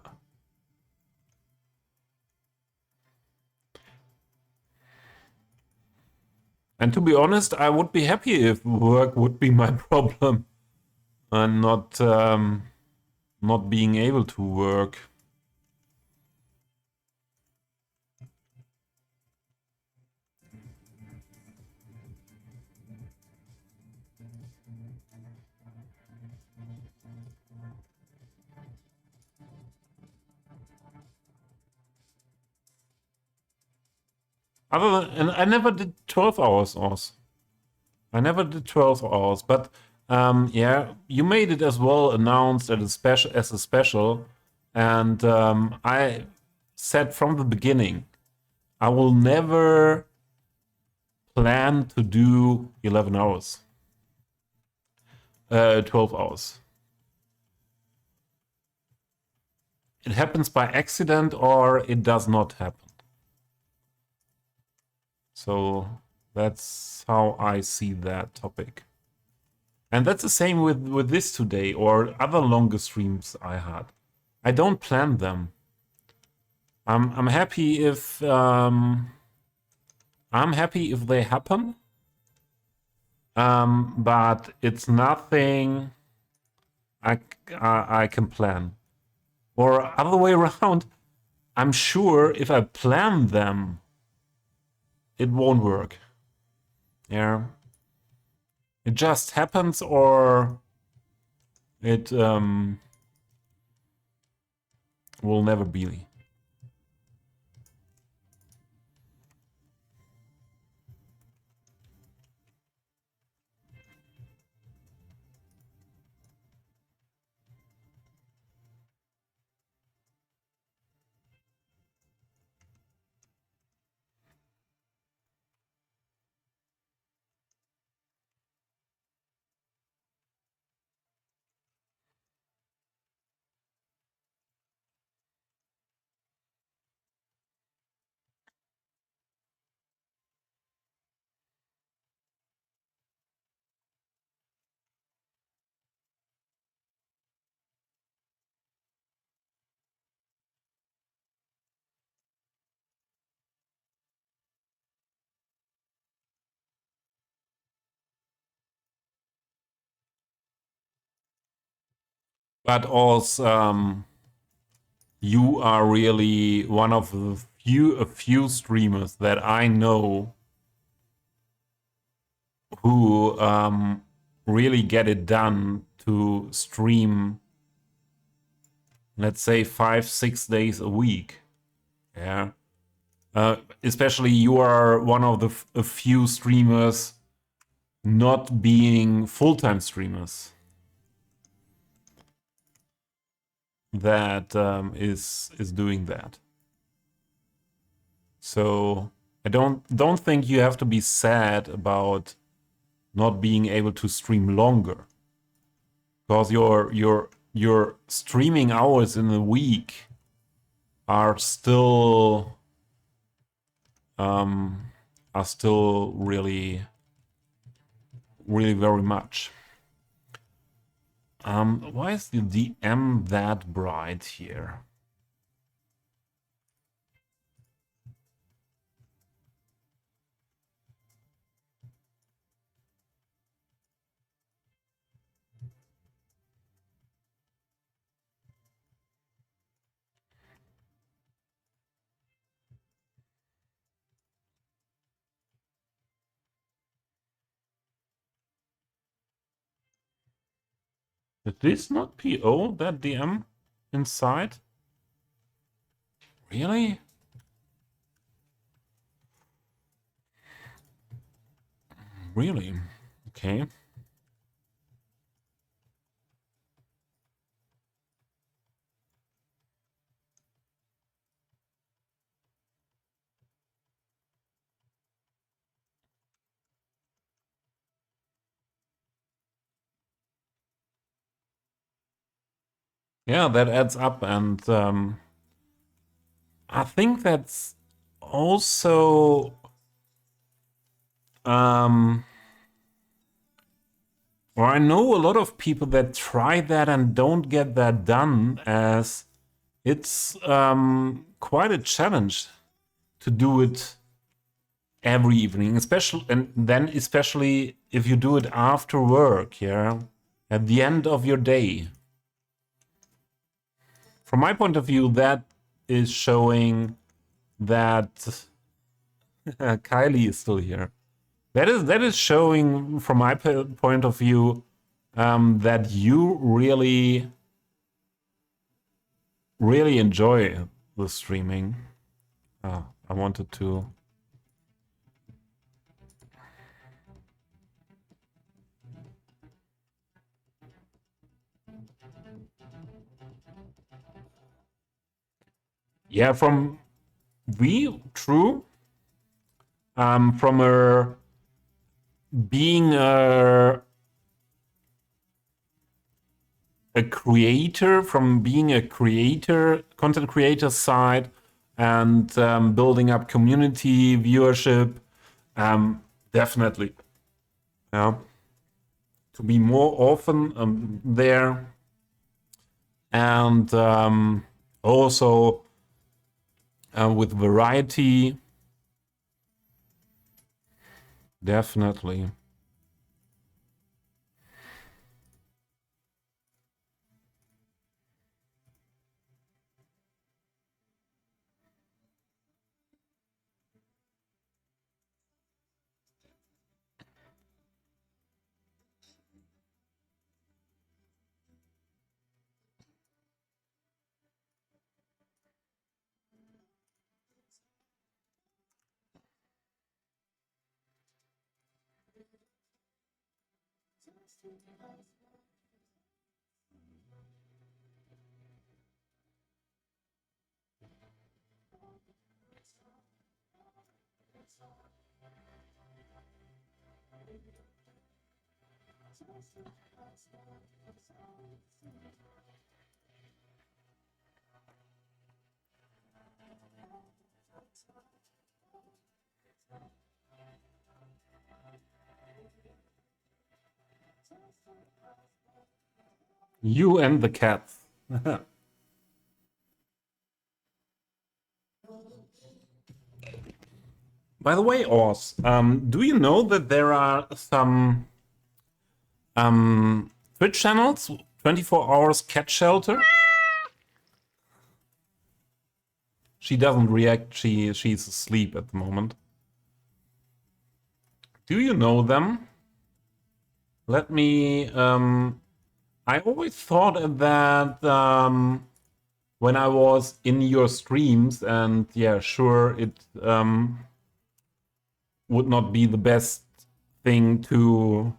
And to be honest, I would be happy if work would be my problem and not being able to work. And I never did 12 hours also. I never did 12 hours, but yeah, you made it as well announced as a special, and I said from the beginning, I will never plan to do 11 hours, 12 hours. It happens by accident or it does not happen. So that's how I see that topic. And that's the same with this today or other longer streams I had. I don't plan them. I'm happy if they happen. But it's nothing I can plan. Or other way around, I'm sure if I plan them, it won't work. Yeah. It just happens or it will never be. But also, you are really one of the few streamers that I know who really get it done to stream, let's say 5-6 days a week. Yeah. Especially you are one of the a few streamers not being full-time streamers that is doing that. So I don't think you have to be sad about not being able to stream longer, because your streaming hours in a week are still are still really, really very much. Why is the DM that bright here? Did this not PO that DM inside? Really? Really? Okay. Yeah, that adds up, and I think that's also or I know a lot of people that try that and don't get that done, as it's quite a challenge to do it every evening, especially, and then especially if you do it after work, yeah, at the end of your day. From my point of view, that is showing that Kylie is still here. That is showing, from my point of view, that you really, really enjoy the streaming. I wanted to. Yeah, from true. From a being a creator, from being a creator, content creator side, and building up community viewership, definitely. Yeah, to be more often there, and also with variety, definitely. You and the cats. By the way, Ors, do you know that there are some Twitch channels, 24 hours cat shelter? She doesn't react. She's asleep at the moment. Do you know them? Let me. I always thought that when I was in your streams, and yeah, sure, it would not be the best thing to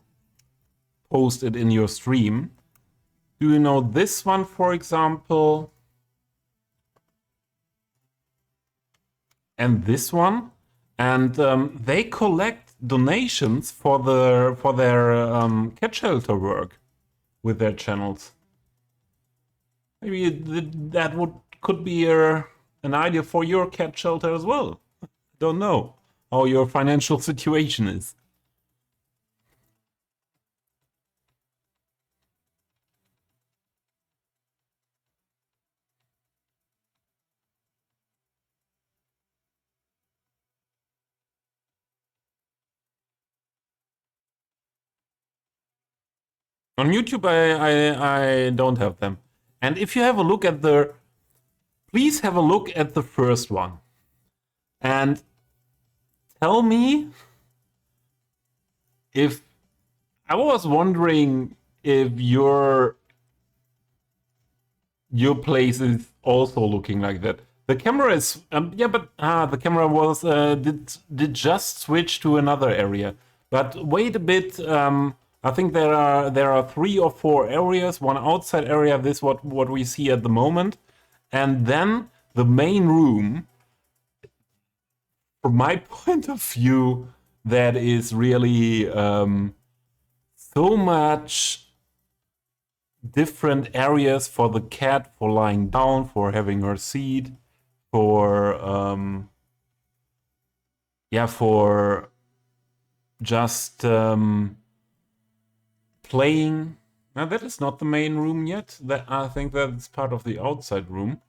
post it in your stream. Do you know this one, for example? And this one? And they collect donations for their cat shelter work with their channels. Maybe that could be an idea for your cat shelter as well. Don't know how your financial situation is. On YouTube, I don't have them. And if you have a look at the, please have a look at the first one. And tell me if, I was wondering if your place is also looking like that. The camera is, yeah, but the camera was did just switch to another area. But wait a bit. I think there are 3 or 4 areas. One outside area. This what we see at the moment, and then the main room. From my point of view, that is really so much different areas for the cat, for lying down, for having her seat, for yeah, for just playing. Now that is not the main room yet. That I think that's part of the outside room.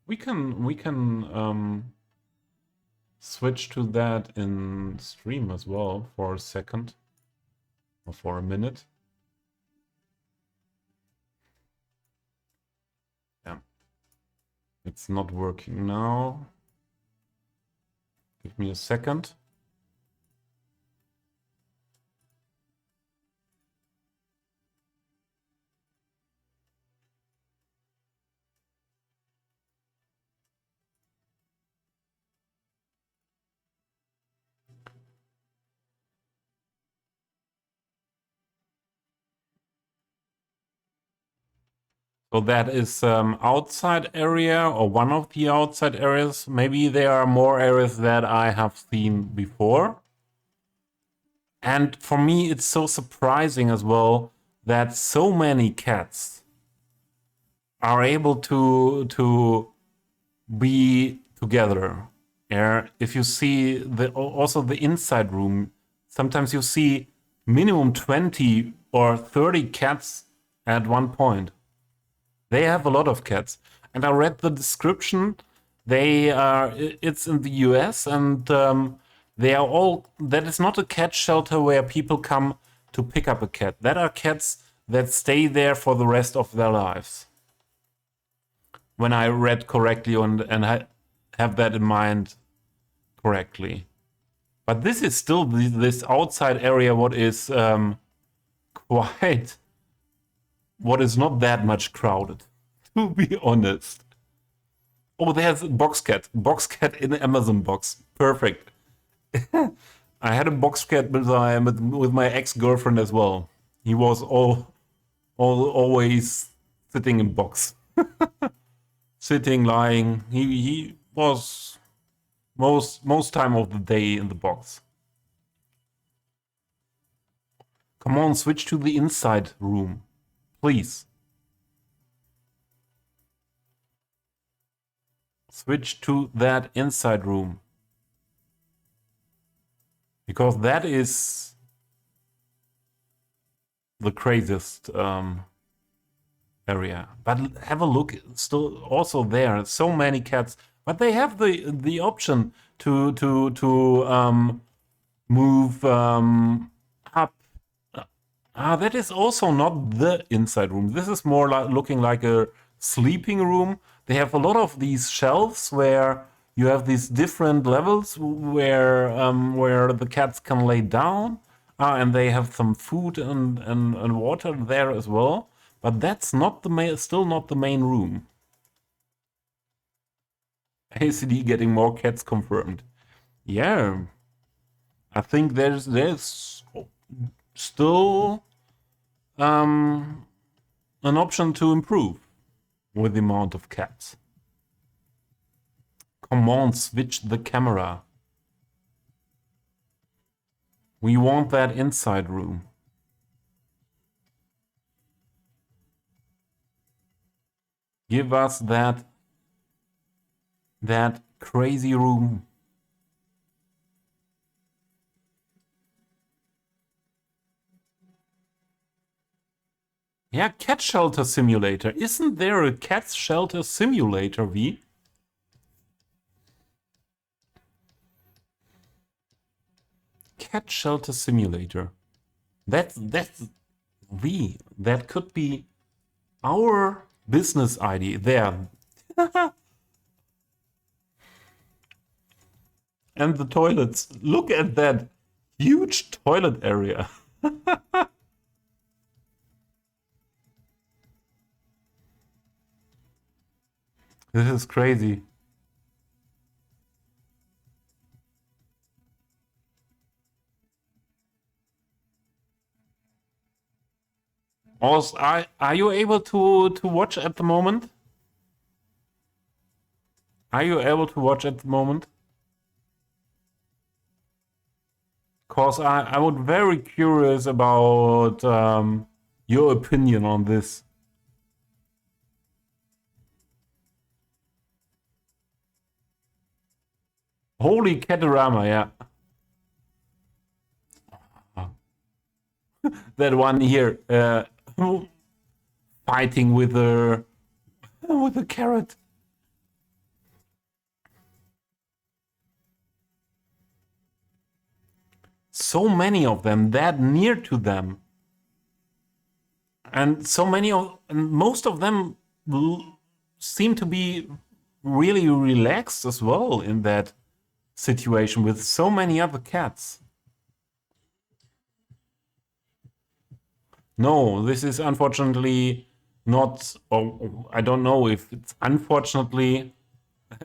We can switch to that in stream as well for a second or for a minute. Yeah, it's not working now. Give me a second. So that is outside area or one of the outside areas. Maybe there are more areas that I have seen before. And for me, it's so surprising as well that so many cats are able to be together. Yeah, if you see also the inside room, sometimes you see minimum 20 or 30 cats at one point. They have a lot of cats, and I read the description. They are. It's in the U.S. and they are all. That is not a cat shelter where people come to pick up a cat. That are cats that stay there for the rest of their lives. When I read correctly and I have that in mind correctly, but this is still this outside area. What is quite. What is not that much crowded, to be honest. Oh, there's box cat. Box cat in the Amazon box. Perfect. I had a box cat with my ex-girlfriend as well. He was always sitting in box. Sitting, lying. He was most time of the day in the box. Come on, switch to the inside room. Please. Switch to that inside room. Because that is the craziest area. But have a look, still also there. So many cats, but they have the option to move up. That is also not the inside room. This is more like looking like a sleeping room. They have a lot of these shelves where you have these different levels where the cats can lay down, and they have some food and water there as well. But that's not still not the main room. ACD getting more cats confirmed. Yeah, I think there's still an option to improve with the amount of cats. Come on, switch the camera. We want that inside room. Give us that crazy room. Yeah, cat shelter simulator. Isn't there a cat shelter simulator, V? Cat shelter simulator. That's V. That could be our business idea there. And the toilets. Look at that huge toilet area. This is crazy. Also, are you able to watch at the moment? Are you able to watch at the moment? Cause I would very curious about your opinion on this. Holy Catarama, yeah. That one here, fighting with a carrot. So many of them that near to them, and and most of them seem to be really relaxed as well in that situation with so many other cats. No, this is unfortunately not, or I don't know if it's unfortunately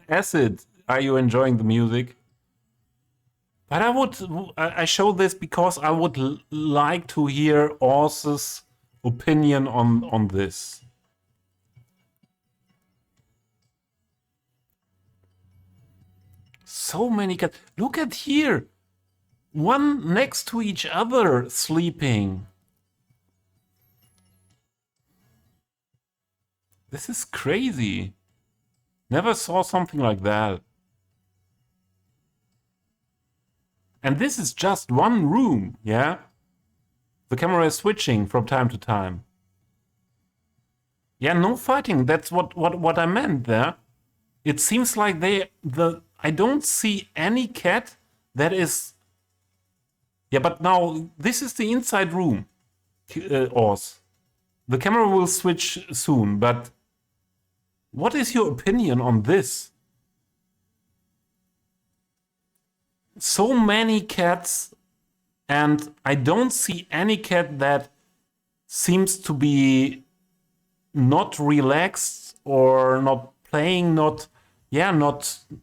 acid. Are you enjoying the music? But I show this because I would like to hear Ors's opinion on this. So many cats. Look at here. One next to each other sleeping. This is crazy. Never saw something like that. And this is just one room, yeah? The camera is switching from time to time. Yeah, no fighting. That's what I meant there. It seems like I don't see any cat that is. Yeah, but now this is the inside room, Ors. The camera will switch soon, but what is your opinion on this? So many cats, and I don't see any cat that seems to be not relaxed or not playing, not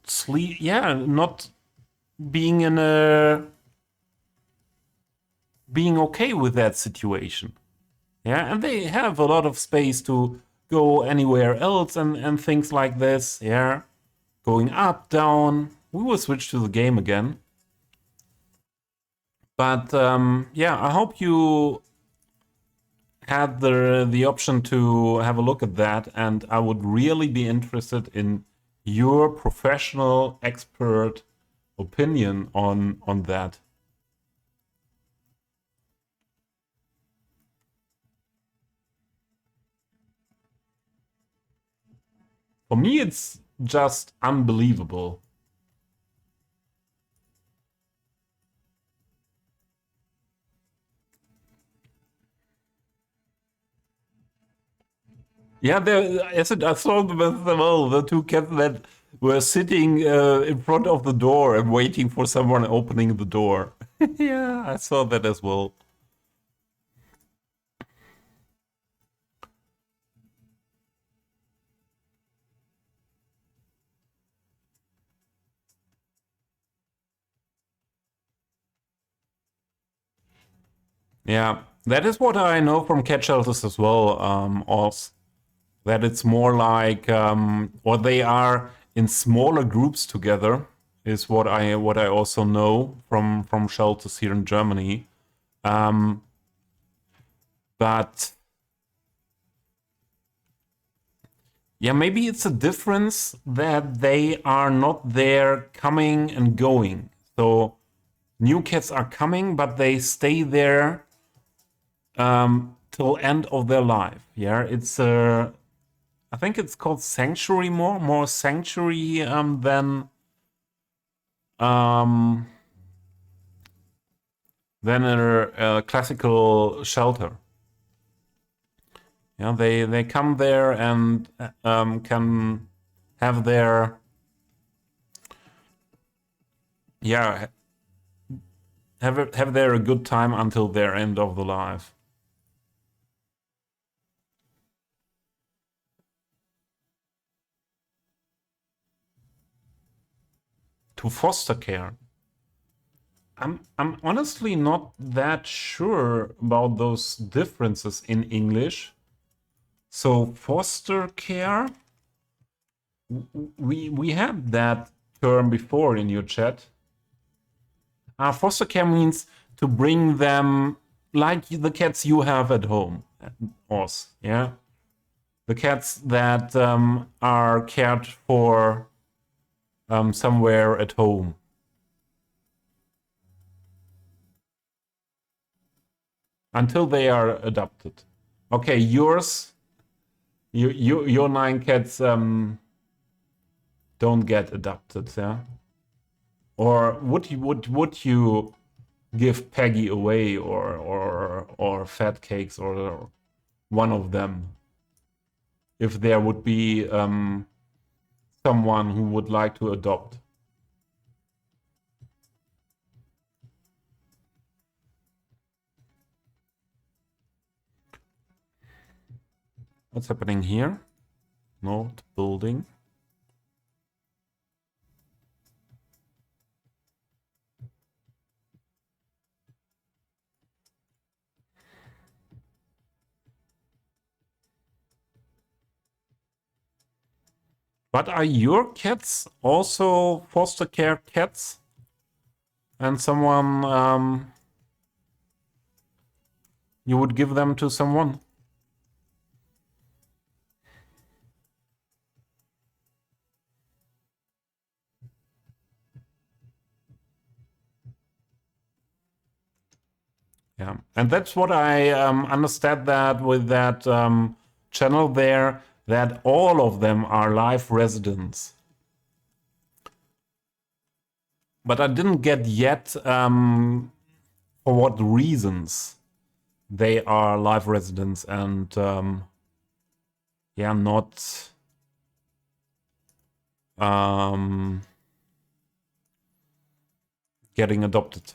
sleep, not being being okay with that situation. Yeah, and they have a lot of space to go anywhere else and things like this. Yeah, going up, down. We will switch to the game again. But yeah, I hope you had the option to have a look at that, and I would really be interested in your professional expert opinion on that. For me, it's just unbelievable. Yeah, I saw them as well, the two cats that were sitting in front of the door and waiting for someone opening the door. Yeah, I saw that as well. Yeah, that is what I know from cat shelters as well, also. That it's more like, or they are in smaller groups together, is what I also know from shelters here in Germany. Um, but Yeah, maybe it's a difference that they are not there coming and going. So new cats are coming, but they stay there till end of their life. Yeah, it's I think it's called sanctuary, more sanctuary um, than a classical shelter. Yeah, they come there and can have their yeah have their a good time until their end of the life. To foster care. I'm honestly not that sure about those differences in English. So foster care, we had that term before in your chat. Foster care means to bring them like the cats you have at home, Oz, yeah, the cats that are cared for somewhere at home. Until they are adopted. Okay, your 9 cats don't get adopted, yeah? Or would you give Peggy away or Fat Cakes or one of them if there would be someone who would like to adopt? What's happening here? Not building. But are your cats also foster care cats? And someone you would give them to someone? Yeah, and that's what I understand that with that channel there, that all of them are live residents. But I didn't get yet for what reasons they are live residents and yeah, not getting adopted.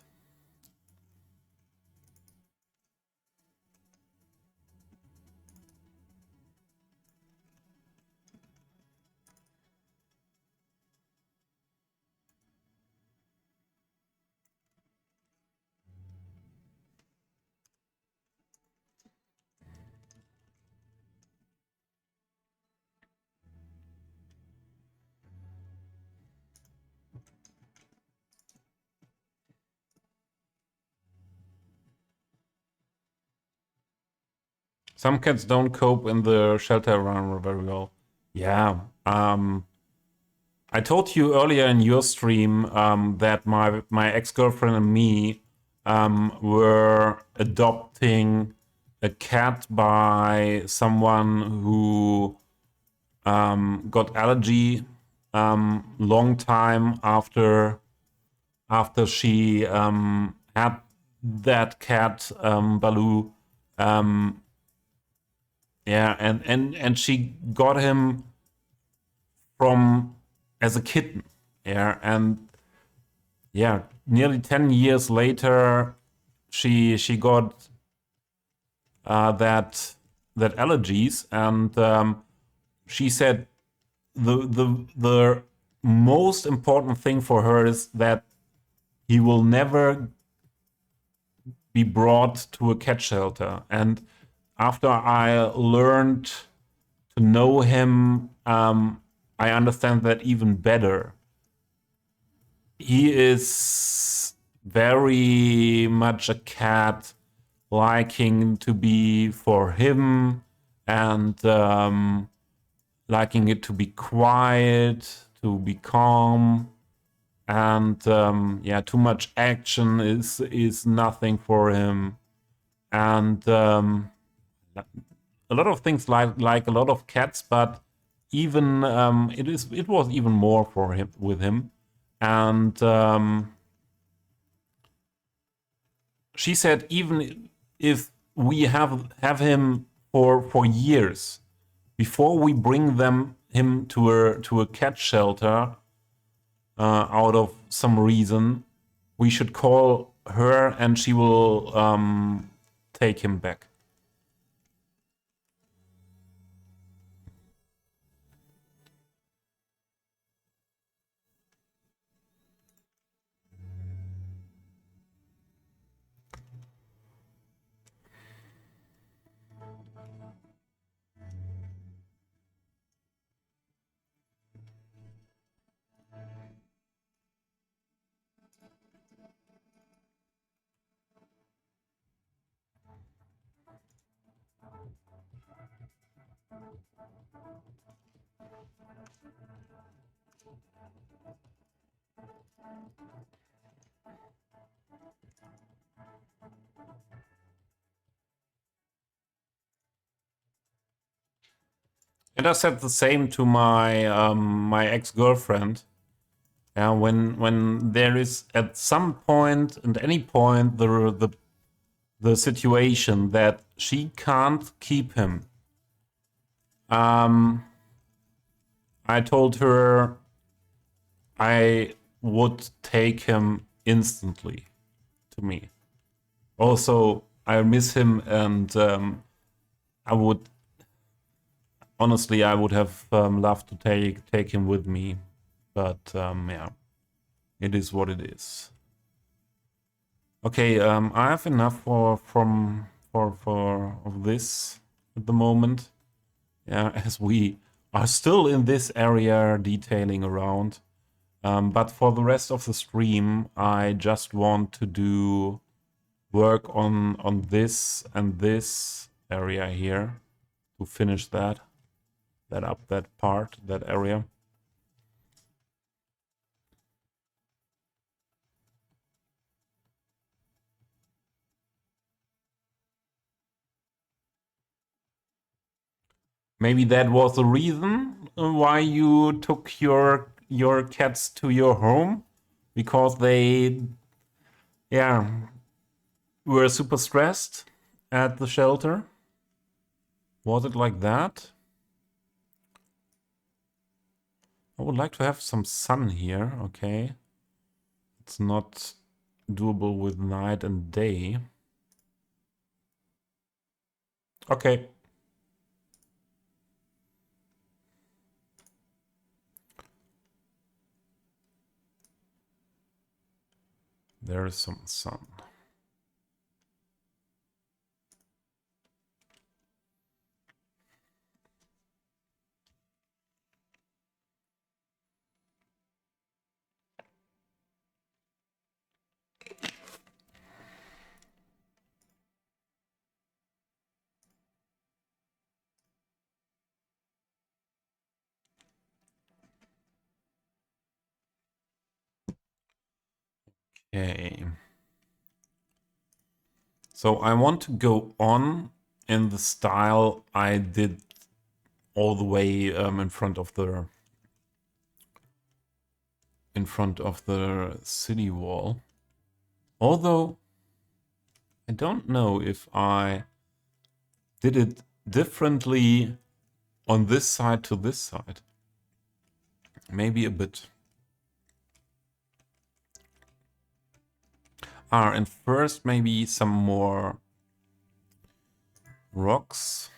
Some cats don't cope in the shelter environment very well. Yeah. I told you earlier in your stream that my ex-girlfriend and me were adopting a cat by someone who got allergy long time after she had that cat Baloo. Yeah, and she got him from as a kitten. Yeah, and yeah, nearly 10 years later, she got that allergies, and she said the most important thing for her is that he will never be brought to a cat shelter. And after I learned to know him, I understand that even better. He is very much a cat, liking to be for him, and liking it to be quiet, to be calm, and yeah, too much action is nothing for him, and a lot of things like a lot of cats, but even it was even more for him with him, and she said even if we have him for years before we bring him to a cat shelter out of some reason, we should call her and she will take him back. And I said the same to my ex-girlfriend. Yeah, when there is at some point and any point the situation that she can't keep him, I told her I would take him instantly to me. Also, I miss him, and I would honestly I would have loved to take him with me, but yeah, it is what it is. Okay, I have enough for of this at the moment. Yeah, as we are still in this area detailing around. But for the rest of the stream, I just want to do work on this and this area here to finish that up, that part, that area. Maybe that was the reason why you took your cats to your home, because they, yeah, were super stressed at the shelter. Was it like that? I would like to have some sun here. Okay, it's not doable with night and day. Okay. There is some sun. Okay. So I want to go on in the style I did all the way in front of the city wall. Although I don't know if I did it differently on this side to this side. Maybe a bit. And first maybe some more rocks.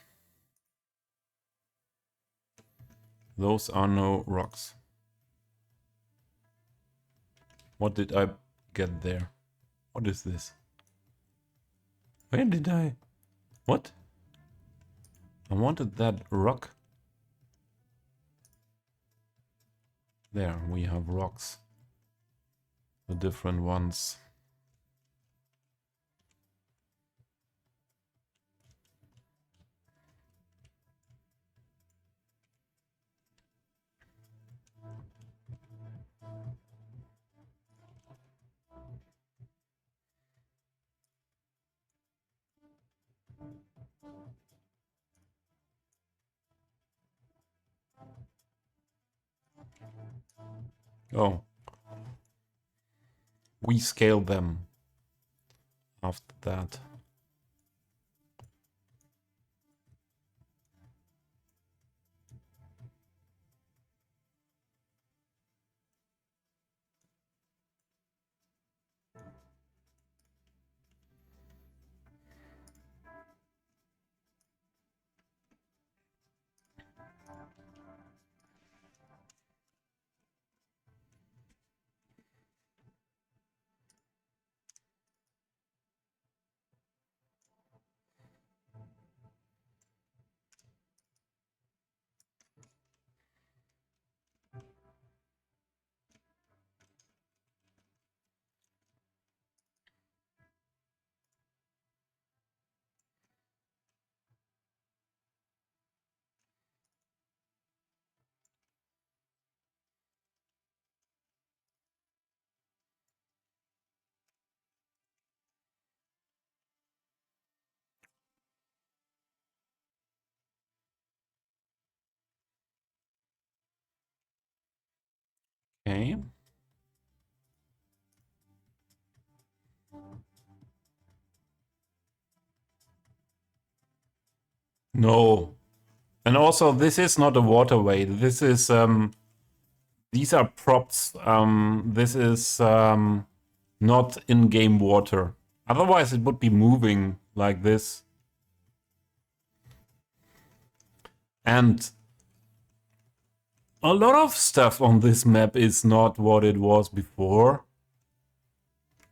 Those are no rocks. What did I get there? What is this? Where did I? What? I wanted that rock. There, we have rocks. The different ones. Oh, we scale them after that. Okay. No. And also, this is not a waterway. This is, these are props. This is not in-game water. Otherwise, it would be moving like this. And a lot of stuff on this map is not what it was before.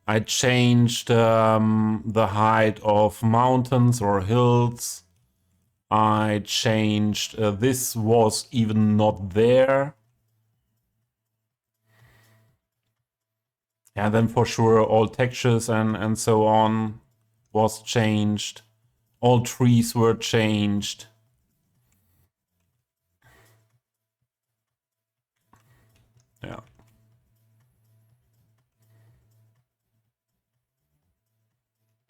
I changed the height of mountains or hills. I changed, this was even not there. And then for sure all textures and so on was changed. All trees were changed. Yeah.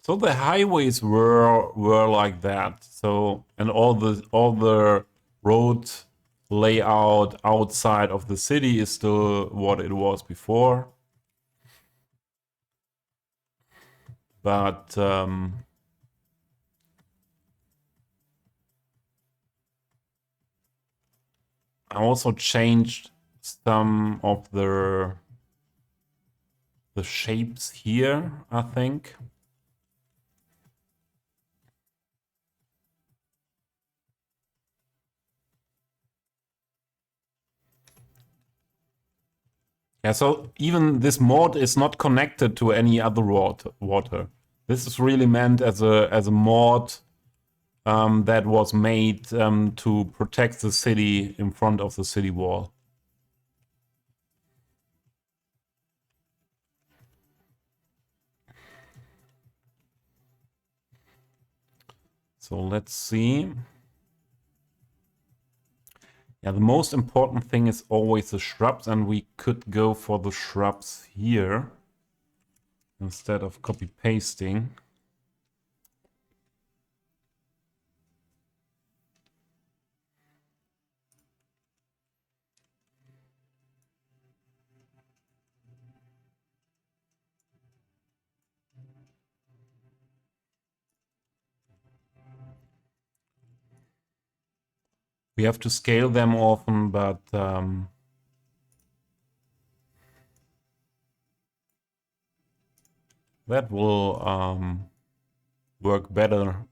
So the highways were like that. So and all the road layout outside of the city is still what it was before. But I also changed some of the shapes here, I think. Yeah, so even this mod is not connected to any other water. This is really meant as a mod that was made to protect the city in front of the city wall. So let's see. Yeah, the most important thing is always the shrubs, and we could go for the shrubs here instead of copy pasting. We have to scale them often, but that will work better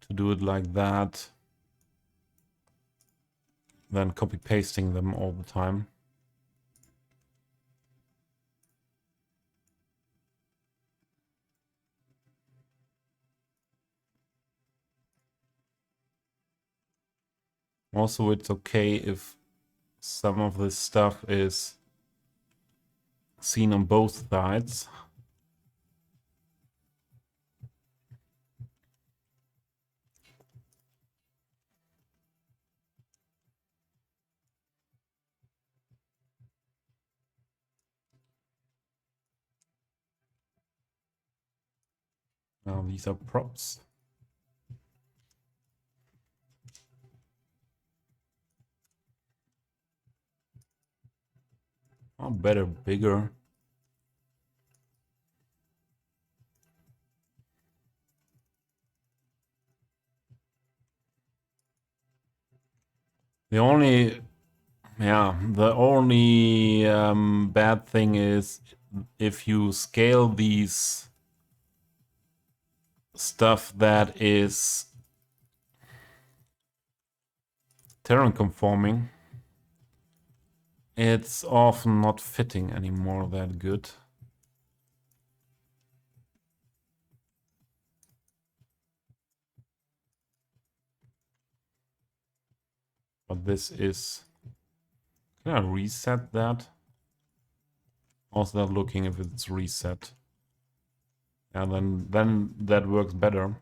to do it like that than copy pasting them all the time. Also, it's okay if some of this stuff is seen on both sides. Now these are props. better, bigger. The only bad thing is if you scale these stuff that is terrain conforming, it's often not fitting anymore that good. But this is... Can I reset that? Also not looking if it's reset. And then that works better.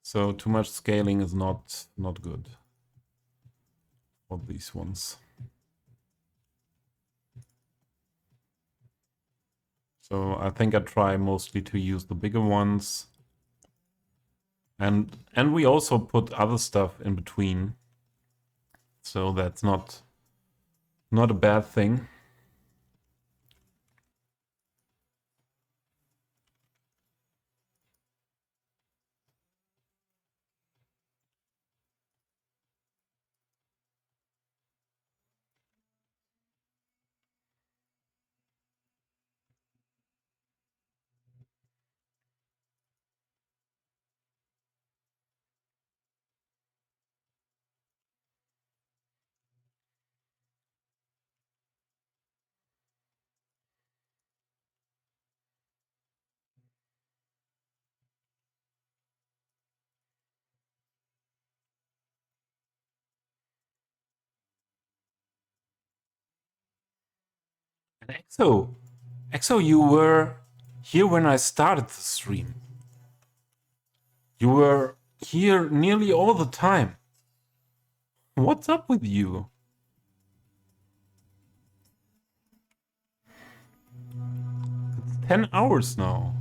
So too much scaling is not good for these ones. So I think I try mostly to use the bigger ones. And we also put other stuff in between. So that's not a bad thing. And Exo, you were here when I started the stream. You were here nearly all the time. What's up with you? It's 10 hours now.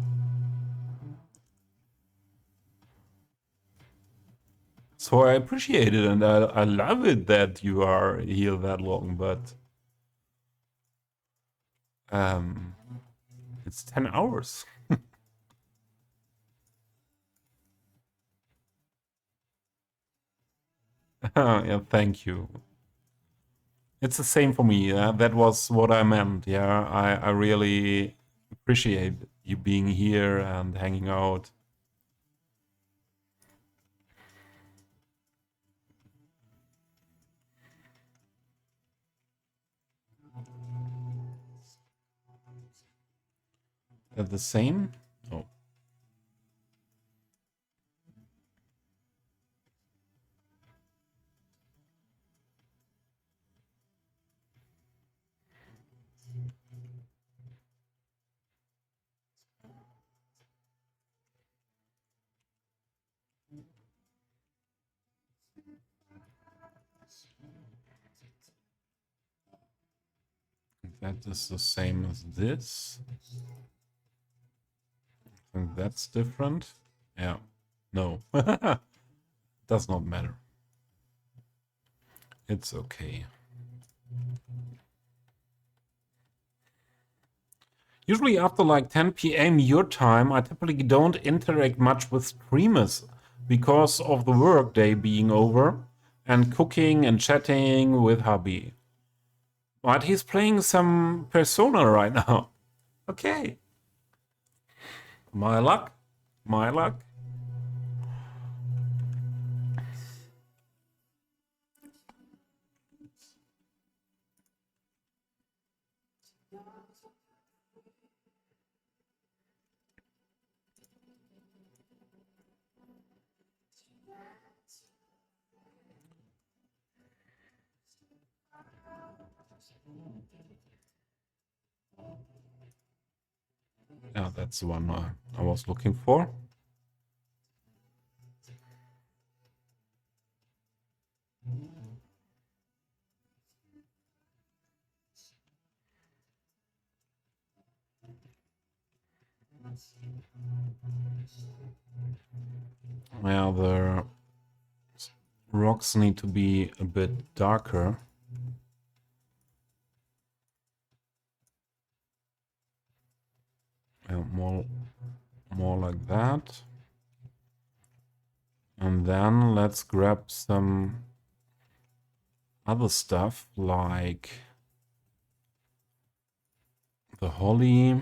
So I appreciate it, and I love it that you are here that long, but it's 10 hours. Yeah, thank you. It's the same for me. That was what I meant. Yeah, I really appreciate you being here and hanging out. The same? Oh. That is the same as this. I think that's different. Yeah. No. Does not matter. It's okay. Usually after like 10 p.m. your time, I typically don't interact much with streamers because of the work day being over and cooking and chatting with hubby. But he's playing some Persona right now. Okay. My luck. My luck. Yeah, that's the one I was looking for. Yeah, the rocks need to be a bit darker. that. And then let's grab some other stuff like the holly.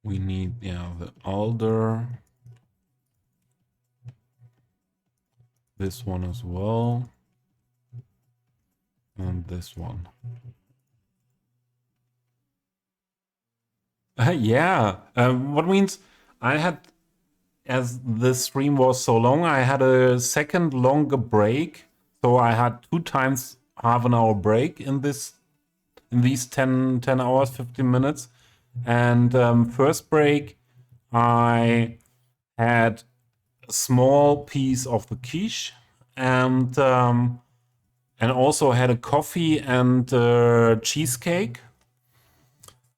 We need, yeah, the alder. This one as well. And this one. Yeah. What means I had, as this stream was so long, I had a second longer break. So I had 2 times half an hour break in these 10 hours, 15 minutes. And first break, I had a small piece of the quiche and also had a coffee and cheesecake.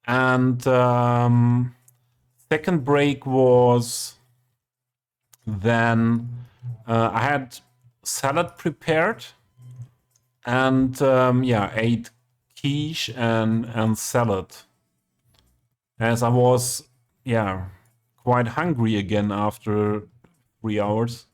And second break was then I had salad prepared and yeah, ate quiche and salad. As I was, yeah, quite hungry again after 3 hours.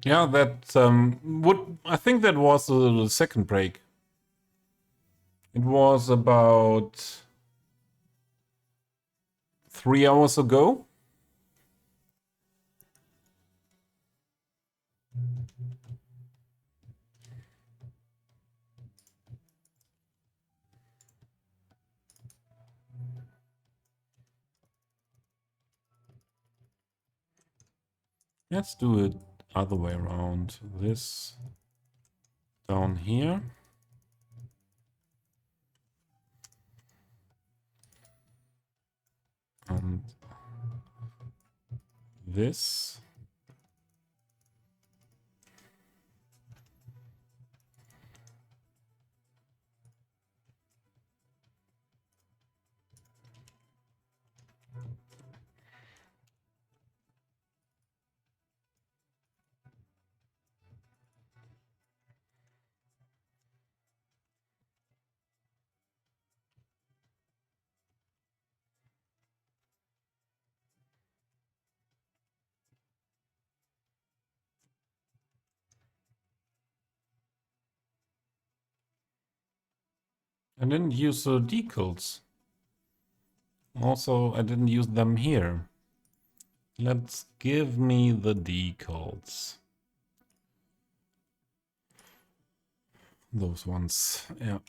Yeah, that I think that was the second break. It was about 3 hours ago. Let's do it other way around. This down here. And this. I didn't use the decals. Also, I didn't use them here. Let's give me the decals. Those ones, yeah.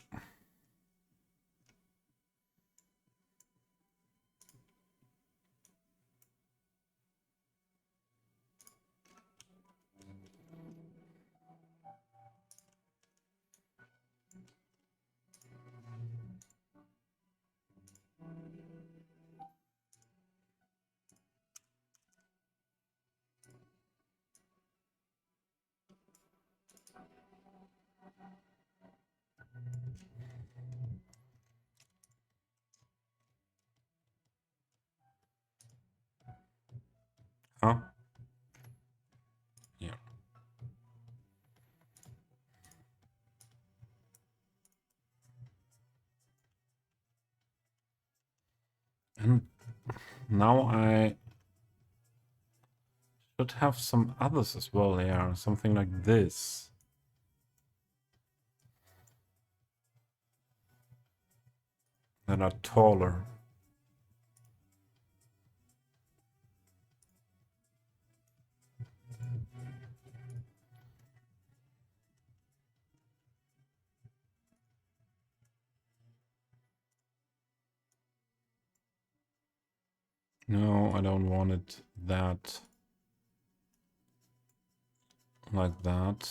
Huh? Yeah. And now I should have some others as well here. Something like this. That are taller. No, I don't want it that. Like that.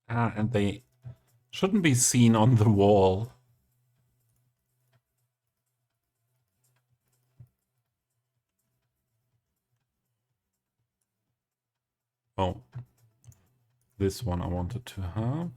Ah, and they shouldn't be seen on the wall. Oh, this one I wanted to have.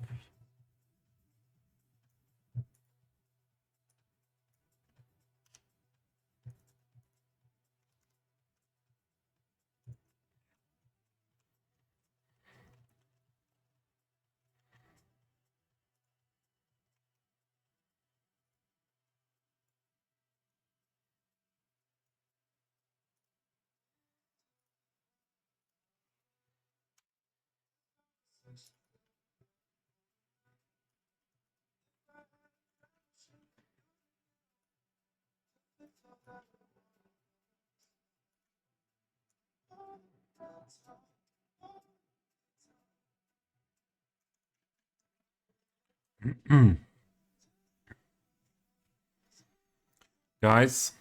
Guys,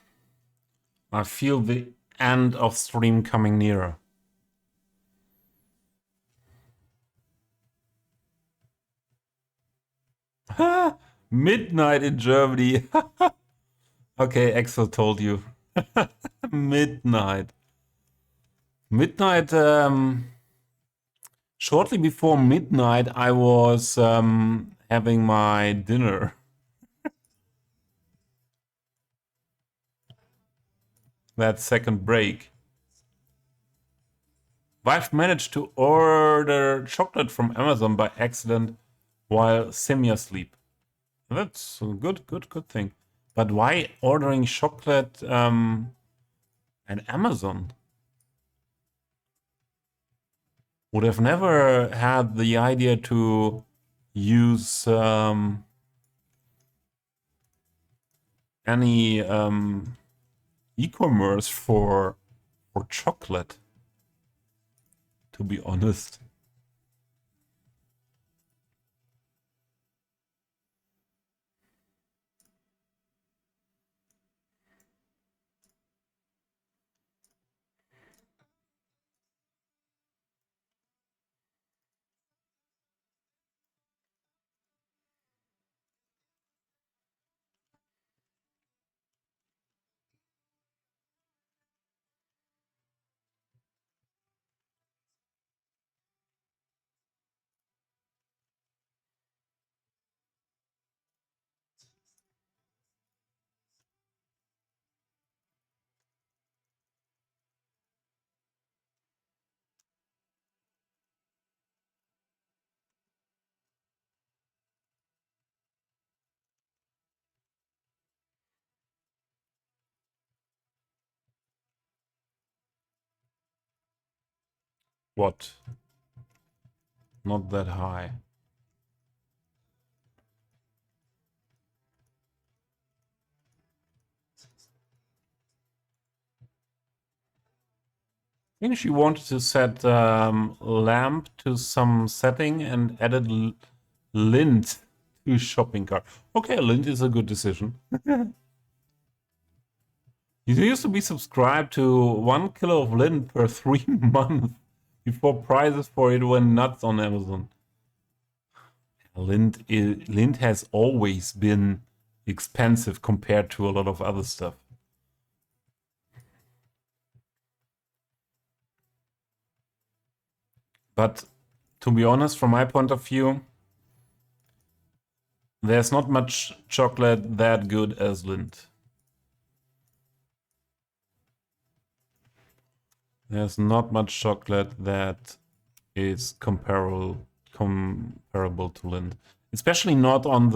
I feel the end of stream coming nearer. Midnight in Germany. Okay, Axel told you. Midnight. Midnight, shortly before midnight, I was having my dinner. That second break. I've managed to order chocolate from Amazon by accident while Simia asleep. That's a good thing. But why ordering chocolate at Amazon? Would have never had the idea to use any e-commerce for chocolate, to be honest. What? Not that high. I think she wanted to set lamp to some setting and added lint to shopping cart. Okay, lint is a good decision. You used to be subscribed to 1 kilo of lint per 3 months before prices for it went nuts on Amazon. Lint has always been expensive compared to a lot of other stuff. But to be honest, from my point of view, there's not much chocolate that good as Lindt. There's not much chocolate that is comparable to Lindt, especially not in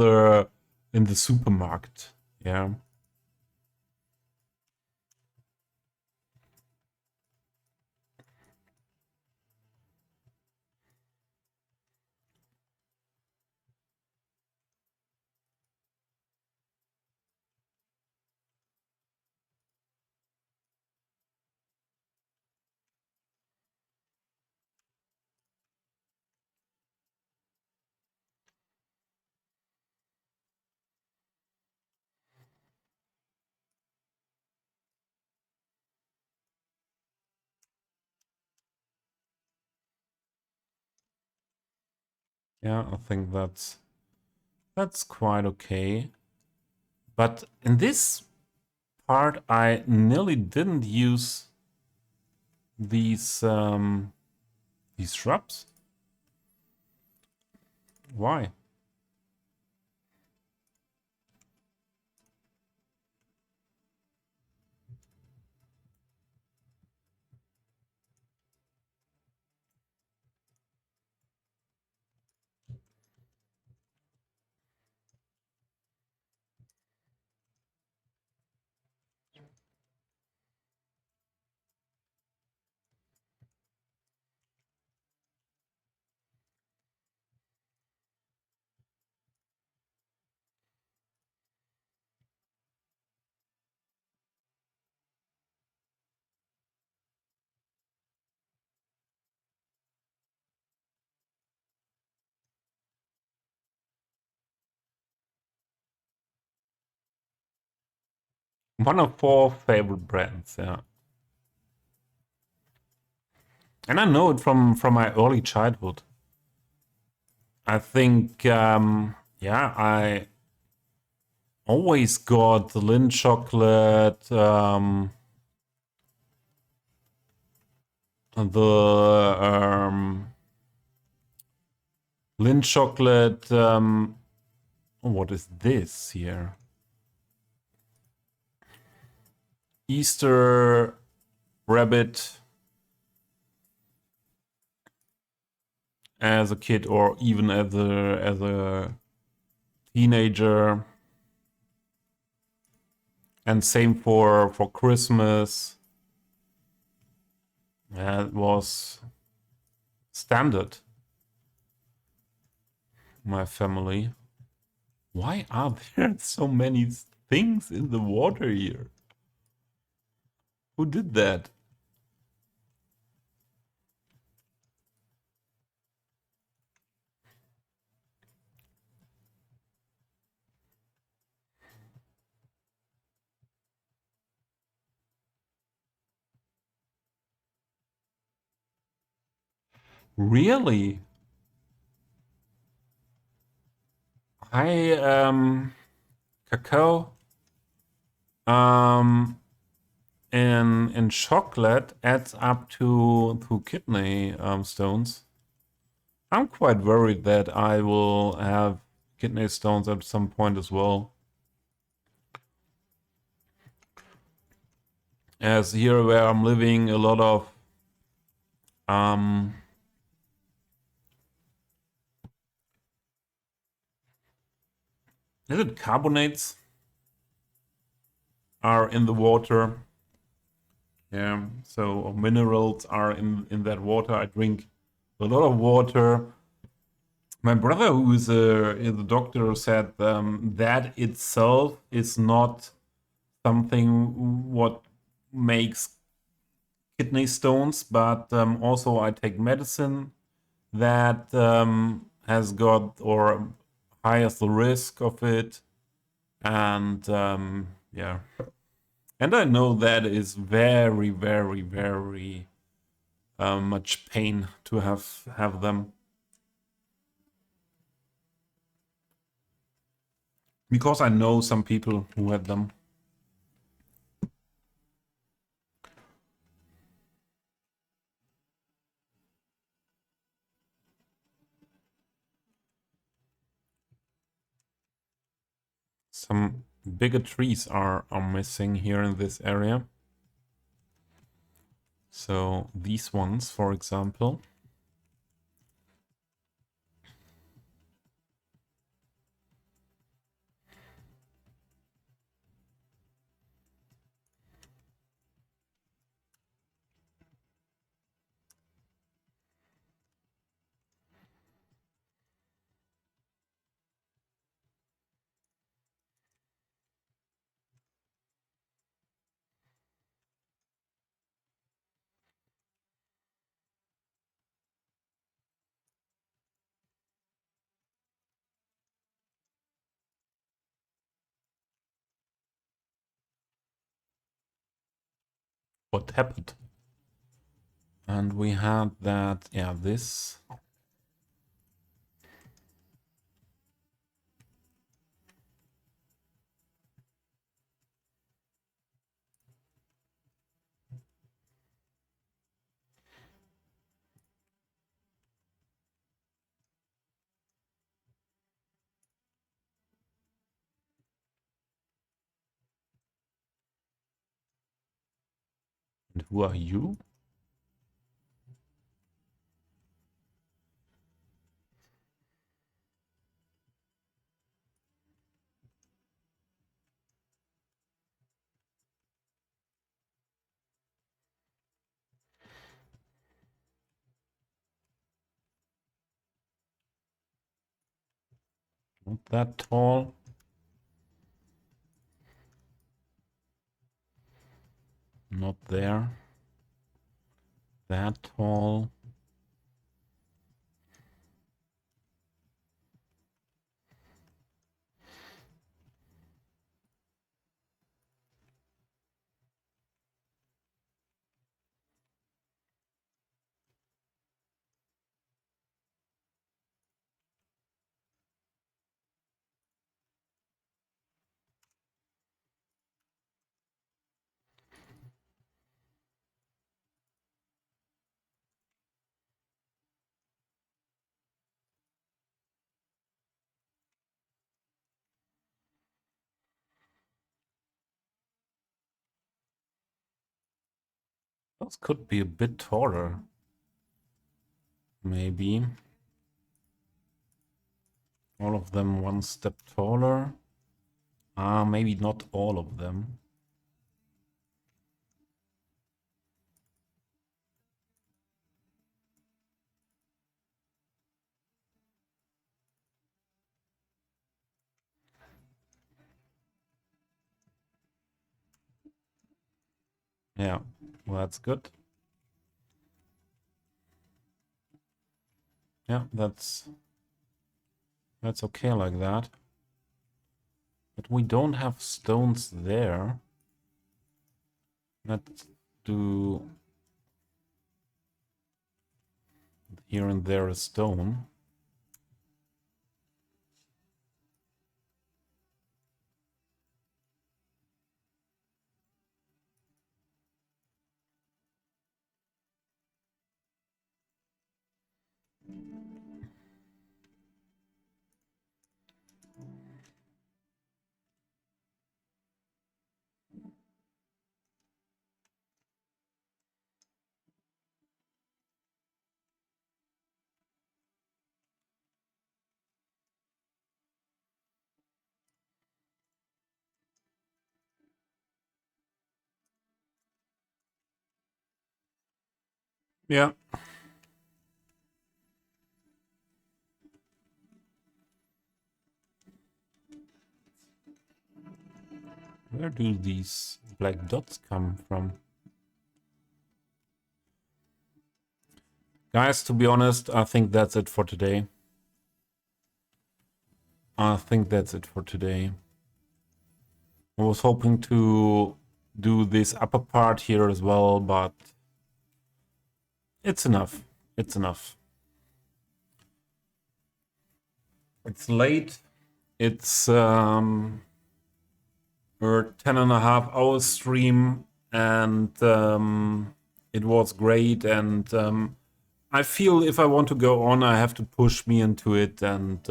the supermarket. Yeah. Yeah, I think that's quite okay. But in this part, I nearly didn't use these shrubs. Why? One of four favorite brands, yeah. And I know it from my early childhood. I think, yeah, I always got the Lindt chocolate, the Lindt chocolate. What is this here? Easter rabbit as a kid, or even as a teenager. And same for Christmas. It was standard. My family. Why are there so many things in the water here? Who did that? Really? I cacao um in chocolate adds up to kidney stones. I'm quite worried that I will have kidney stones at some point as well. As here where I'm living, a lot of um is it carbonates are in the water. Yeah, so minerals are in that water. I drink a lot of water. My brother, who is a doctor, said that itself is not something what makes kidney stones, but also I take medicine that has got or highest the risk of it, and yeah, and I know that is very, very, very much pain to have them because I know some people who had them. Some bigger trees are missing here in this area. So these ones, for example. What happened? And we had that, yeah, this. And who are you? Not that tall. Not there. That tall. Those could be a bit taller. Maybe. All of them one step taller. Maybe not all of them. Yeah, well, that's good. Yeah, that's okay like that. But we don't have stones there. Let's do here and there a stone. Yeah. Where do these black dots come from? Guys, to be honest, I think that's it for today. I was hoping to do this upper part here as well, but it's enough. It's enough. It's late. It's a 10.5 hour stream, and it was great. And I feel if I want to go on, I have to push me into it, and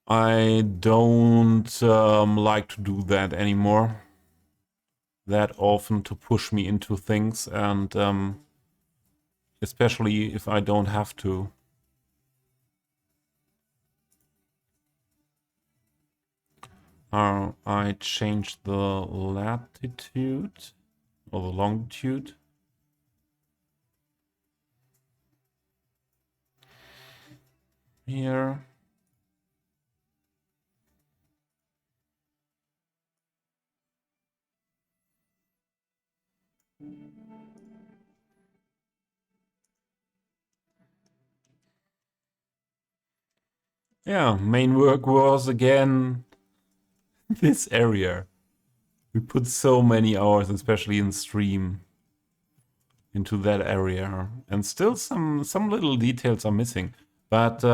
I don't like to do that anymore that often, to push me into things, and especially if I don't have to. I changed the latitude or the longitude. Here. Yeah, main work was again this area. We put so many hours, especially in stream, into that area, and still some little details are missing. But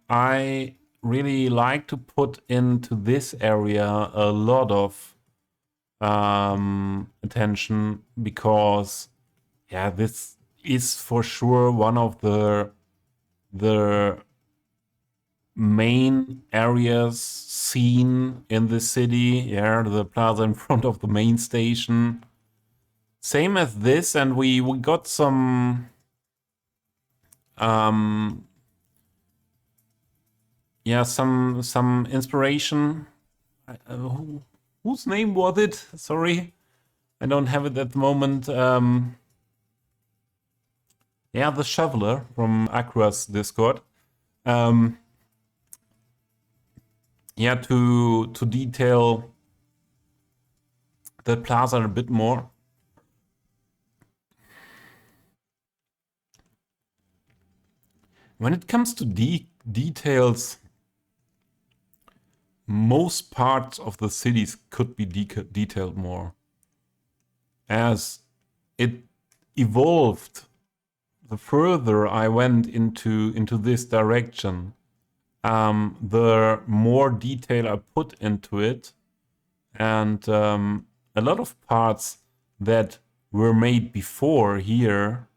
I really like to put into this area a lot of attention, because yeah, this is for sure one of the main areas seen in the city. Yeah, the plaza in front of the main station. Same as this, and we got some yeah, some inspiration. Whose name was it? Sorry, I don't have it at the moment. Yeah, the shoveler from Akra's Discord. Yeah, to detail the plaza a bit more. When it comes to details, most parts of the cities could be detailed more. As it evolved, the further I went into this direction, the more detail I put into it, and a lot of parts that were made before here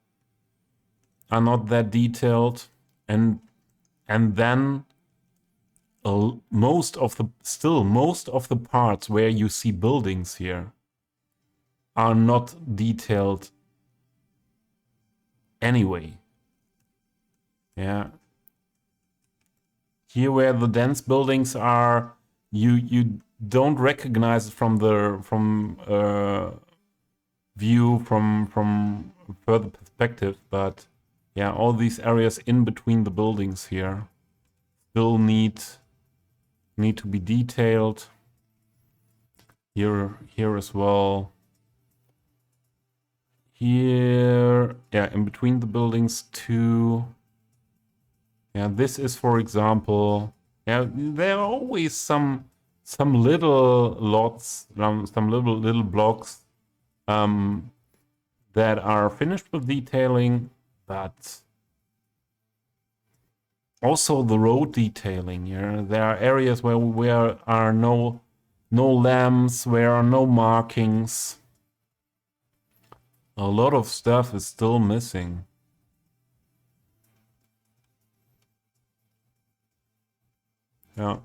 are not that detailed, and then most of the parts where you see buildings here are not detailed anyway. Yeah. Here where the dense buildings are, you don't recognize it from the view from further perspective, but yeah, all these areas in between the buildings here still need to be detailed. Here as well. Here, yeah, in between the buildings too. Yeah, this is, for example, yeah, there are always some little lots, some little blocks that are finished with detailing, but also the road detailing. Yeah, there are areas where are no lamps, where are no markings. A lot of stuff is still missing. Yeah.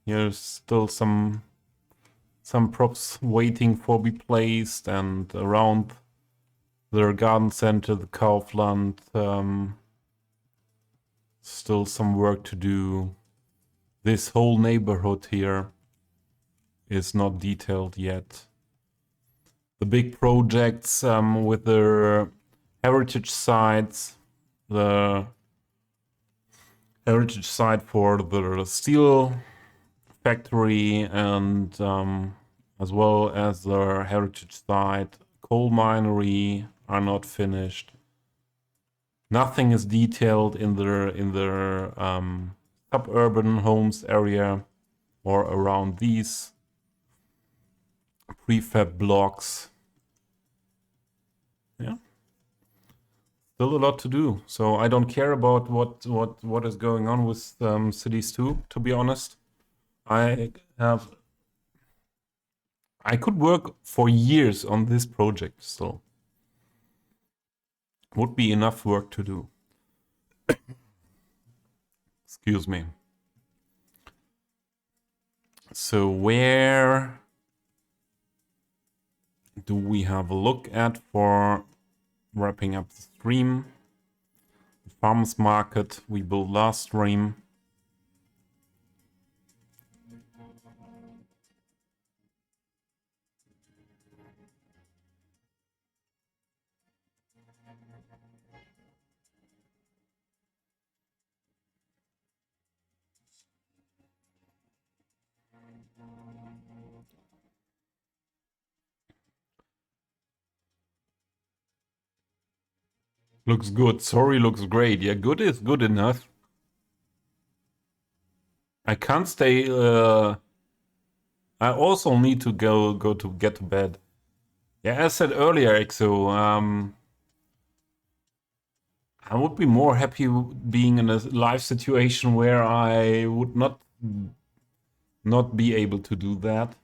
Here's still some props waiting for be placed, and around the garden center, the Kaufland, still some work to do. This whole neighborhood here is not detailed yet. The big projects with the heritage sites, the heritage site for the steel factory, and as well as the heritage site, coal minery, are not finished. Nothing is detailed in the suburban homes area or around these prefab blocks. Yeah, still a lot to do. So I don't care about what is going on with cities 2, to be honest. I could work for years on this project still. Would be enough work to do. Excuse me. So where do we have a look at for wrapping up the stream? The farmers market we built last stream. Looks good. Sorry, looks great. Yeah, good is good enough. I can't stay. I also need to go to get to bed. Yeah, as said earlier, Exo. I would be more happy being in a live situation where I would not be able to do that.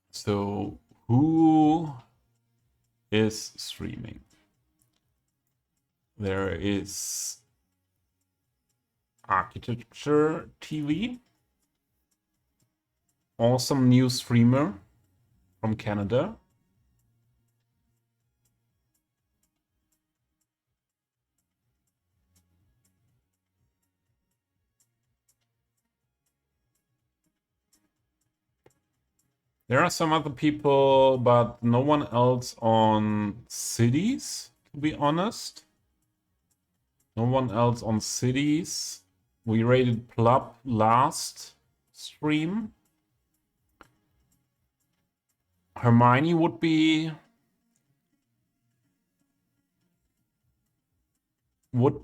So who is streaming? There is Architecture TV. Awesome new streamer from Canada. There are some other people, but no one else on cities, to be honest. No one else on cities. We rated Plub last stream. Hermione would be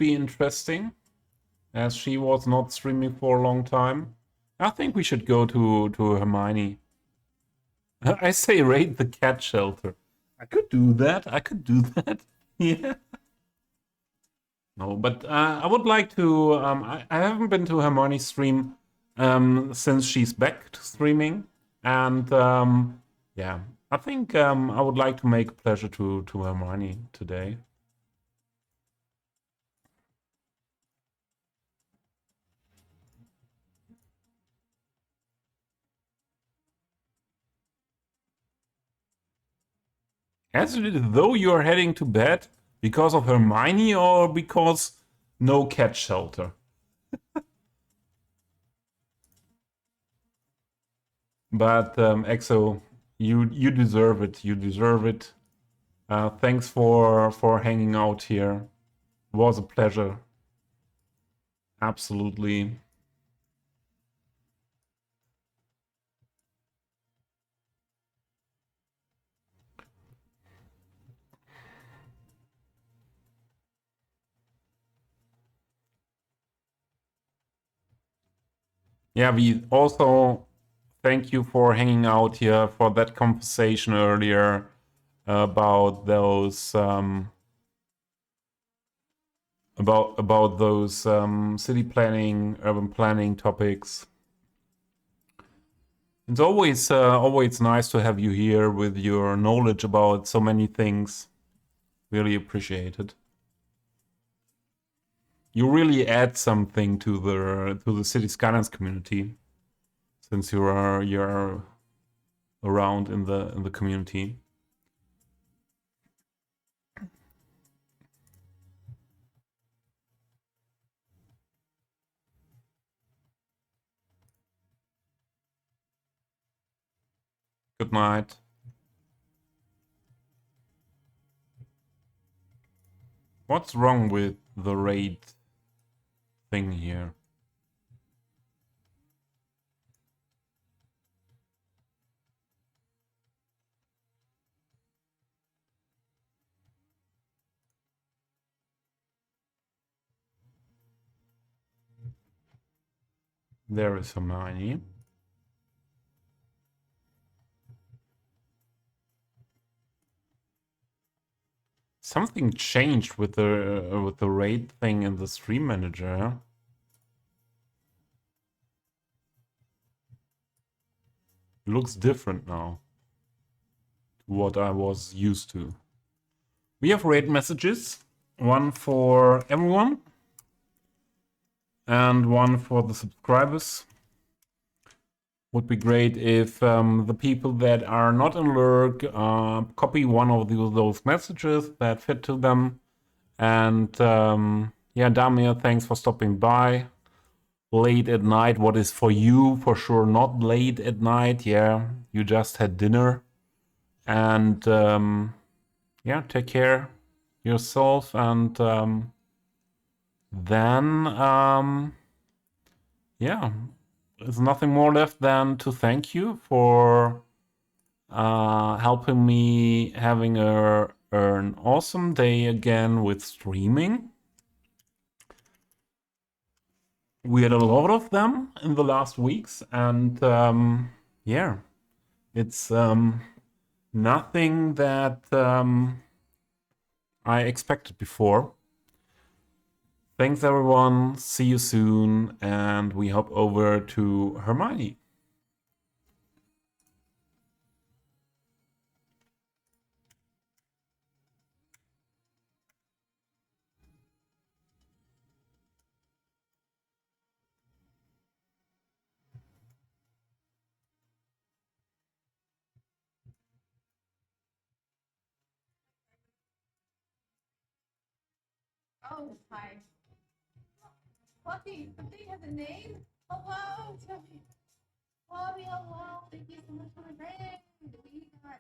interesting, as she was not streaming for a long time. I think we should go to Hermione. I say raid the cat shelter. I could do that. I could do that. Yeah. No, but I would like to. I haven't been to Hermione's stream since she's back to streaming, and yeah, I think I would like to make a pleasure to Hermione today. As though you are heading to bed because of Hermione or because no cat shelter. But Exo, you deserve it. You deserve it. Thanks for hanging out here. It was a pleasure. Absolutely. Yeah, we also thank you for hanging out here for that conversation earlier about those about those city planning, urban planning topics. It's always nice to have you here with your knowledge about so many things. Really appreciate it. You really add something to the City Skylines community, since you're around in the community. Good night. What's wrong with the raid thing here? There is Hermione. Something changed with the raid thing in the stream manager. Huh? It looks different now to what I was used to. We have raid messages, one for everyone and one for the subscribers. Would be great if the people that are not in lurk copy one of those messages that fit to them. And yeah, Damir, thanks for stopping by. Late at night, what is for you for sure not late at night. Yeah, you just had dinner. And yeah, take care yourself. And then yeah, there's nothing more left than to thank you for helping me having an awesome day again with streaming. We had a lot of them in the last weeks, and yeah, it's nothing that I expected before. Thanks, everyone. See you soon, and we hop over to Hermione. Oh, hi. Fluffy, the thing has a name? Hello, Tubby. Fluffy, hello. Thank you so much for the raid. We got